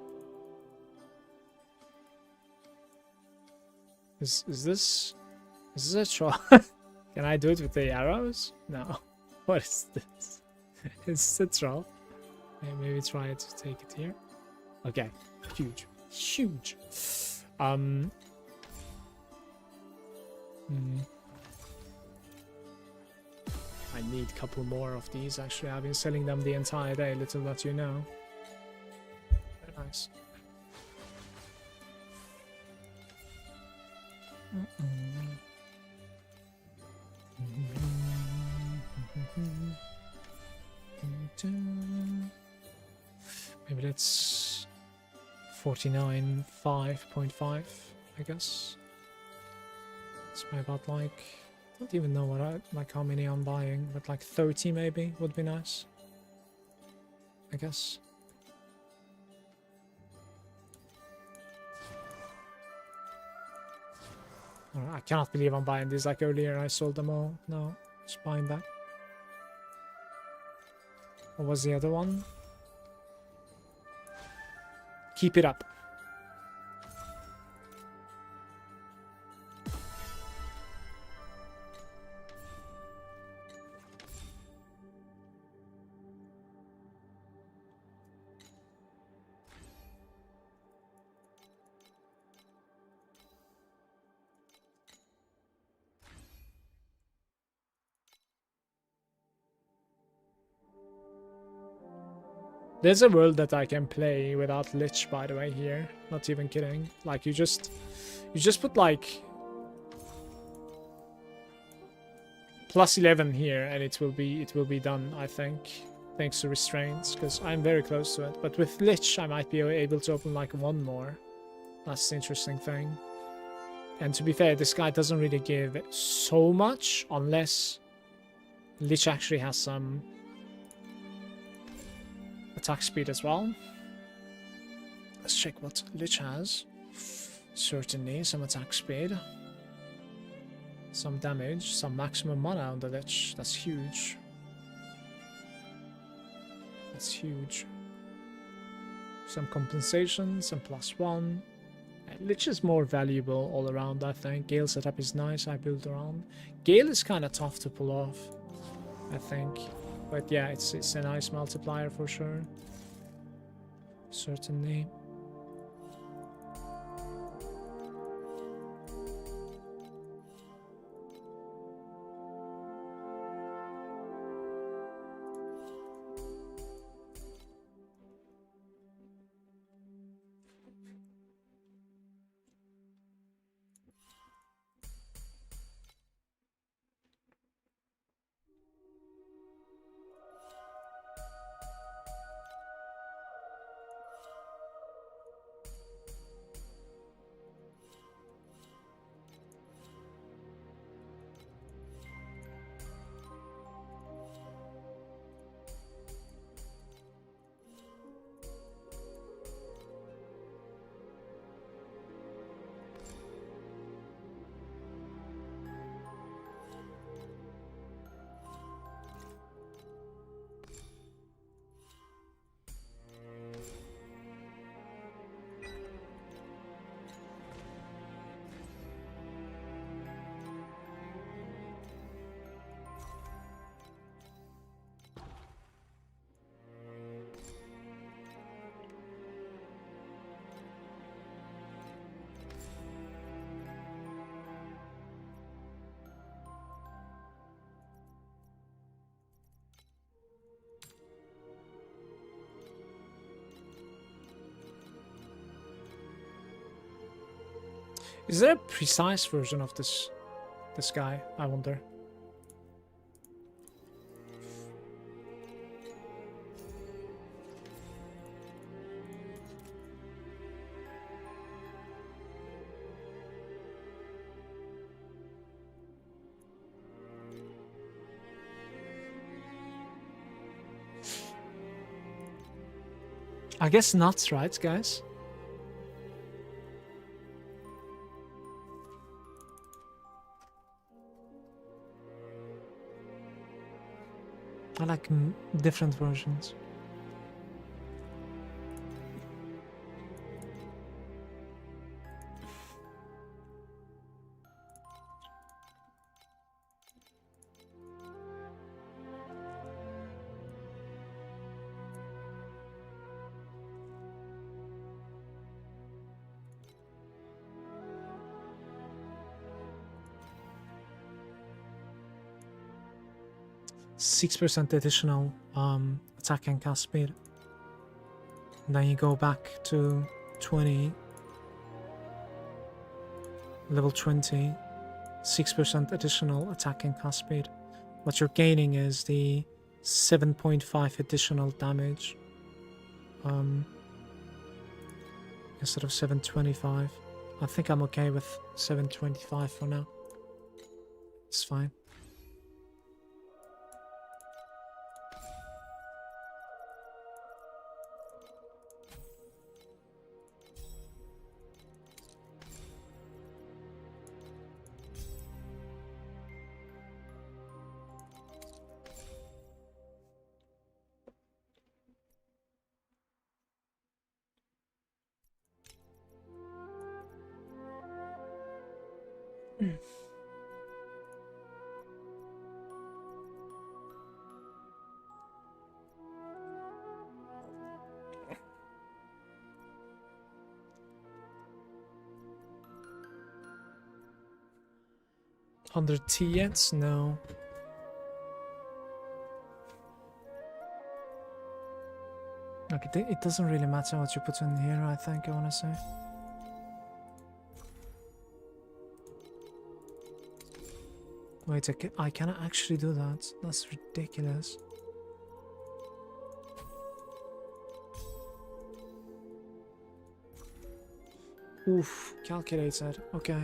Is this a troll? Can I do it with the arrows? No. What is this? It's a troll. Okay, maybe try to take it here. Okay, huge, huge. I need a couple more of these. Actually, I've been selling them the entire day. Little that you know. Very nice. Maybe let's 49 5.5, I guess. It's about like, I don't even know what like how many I'm buying, but like 30 maybe would be nice, I guess. I cannot believe I'm buying these. Like earlier I sold them all. No, just buying back. What was the other one? Keep it up. There's a world that I can play without Lich, by the way, here. Not even kidding. Like you just put like +11 here and it will be done, I think. Thanks to restraints, because I'm very close to it. But with Lich I might be able to open like one more. That's the interesting thing. And to be fair, this guy doesn't really give so much unless Lich actually has some attack speed as well. Let's check what Lich has. Certainly some attack speed, some damage, some maximum mana on the Lich. That's huge. That's huge. Some compensation, some +1. Lich is more valuable all around, I think. Gale setup is nice, I build around. Gale is kind of tough to pull off, I think. But yeah, it's a nice multiplier for sure. Certainly. Is there a precise version of this guy, I wonder? I guess not, right, guys? I like different versions. %6 additional attack and cast speed. And then you go back to 20, level 20, 6% additional attack and cast speed. What you're gaining is the 7.5 additional damage instead of 725. I think I'm okay with 725 for now. It's fine. Under T yet? No. Like it doesn't really matter what you put in here, I think, I want to say. Wait, I cannot actually do that. That's ridiculous. Oof, calculated. Okay.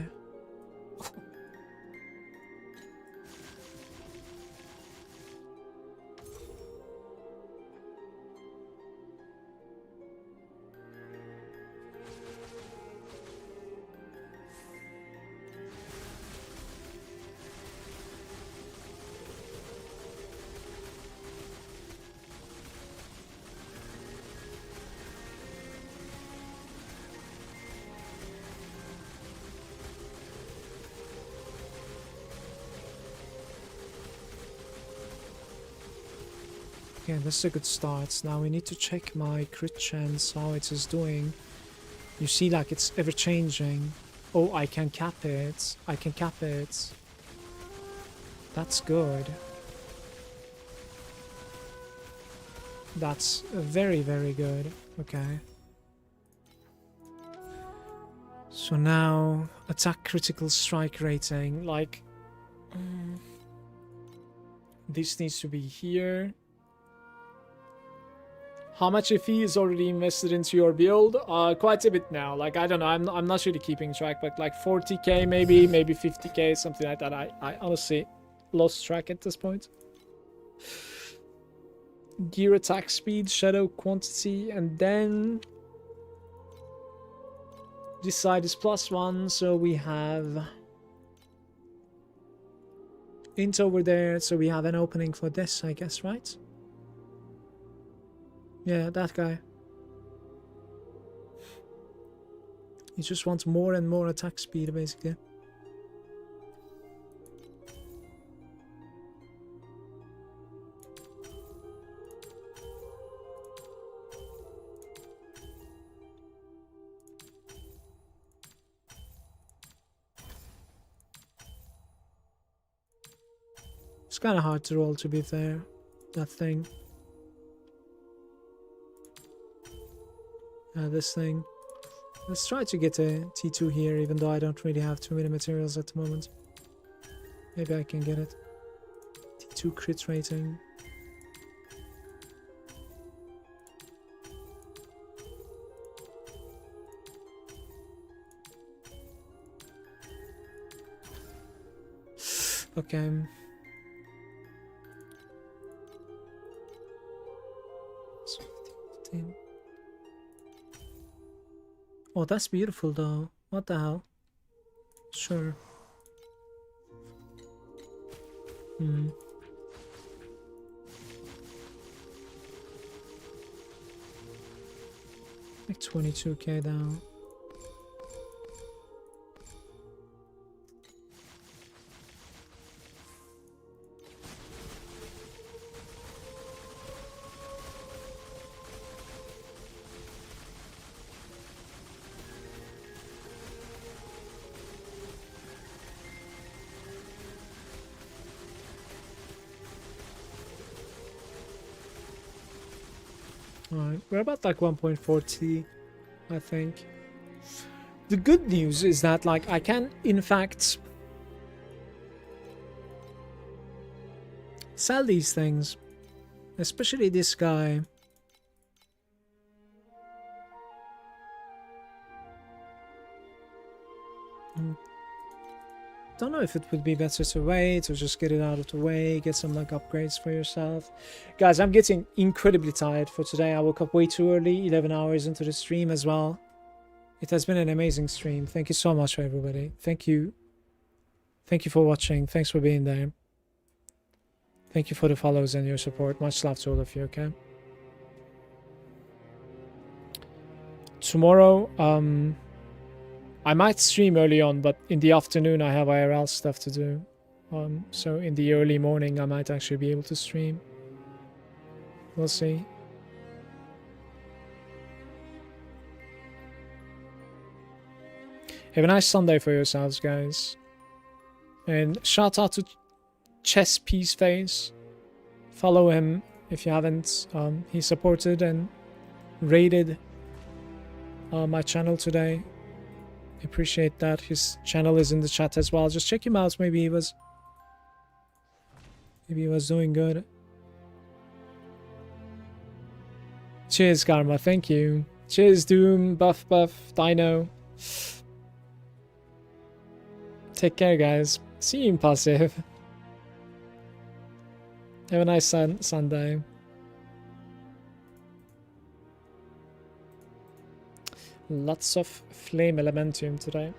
Okay, this is a good start. Now we need to check my crit chance, how it is doing. You see, like, it's ever changing. Oh, I can cap it. I can cap it. That's good. That's very, very good. Okay. So now, attack critical strike rating. Like, this needs to be here. How much FE is already invested into your build? Quite a bit now. Like, I don't know. I'm not really keeping track, but like 40k maybe 50k, something like that. I honestly lost track at this point. Gear attack speed, shadow quantity, and then this side is +1, so we have int over there, so we have an opening for this, I guess, right? Yeah, that guy. He just wants more and more attack speed, basically. It's kind of hard to roll, to be fair, that thing. This thing. Let's try to get a T2 here, even though I don't really have too many materials at the moment. Maybe I can get it. T2 crit rating. Okay. So, 15. Oh, that's beautiful though. What the hell? Sure. Like 22k down. Alright, we're about like 1.4T, I think. The good news is that like I can in fact sell these things, especially this guy. Don't know if it would be better to wait or just get it out of the way, get some like upgrades for yourself. Guys, I'm getting incredibly tired for today. I woke up way too early, 11 hours into the stream as well. It has been an amazing stream. Thank you so much, everybody. Thank you. Thank you for watching. Thanks for being there. Thank you for the follows and your support. Much love to all of you, okay? Tomorrow, I might stream early on, but in the afternoon I have IRL stuff to do. So in the early morning I might actually be able to stream. We'll see. Have a nice Sunday for yourselves, guys. And shout out to Chess Peace Face. Follow him if you haven't. He supported and rated my channel today. Appreciate that. His channel is in the chat as well. Just check him out. Maybe he was doing good. Cheers, Karma. Thank you. Cheers, Doom, Buff, Dino. Take care, guys. See you, Impulsive. Have a nice Sunday. Lots of flame elementum today.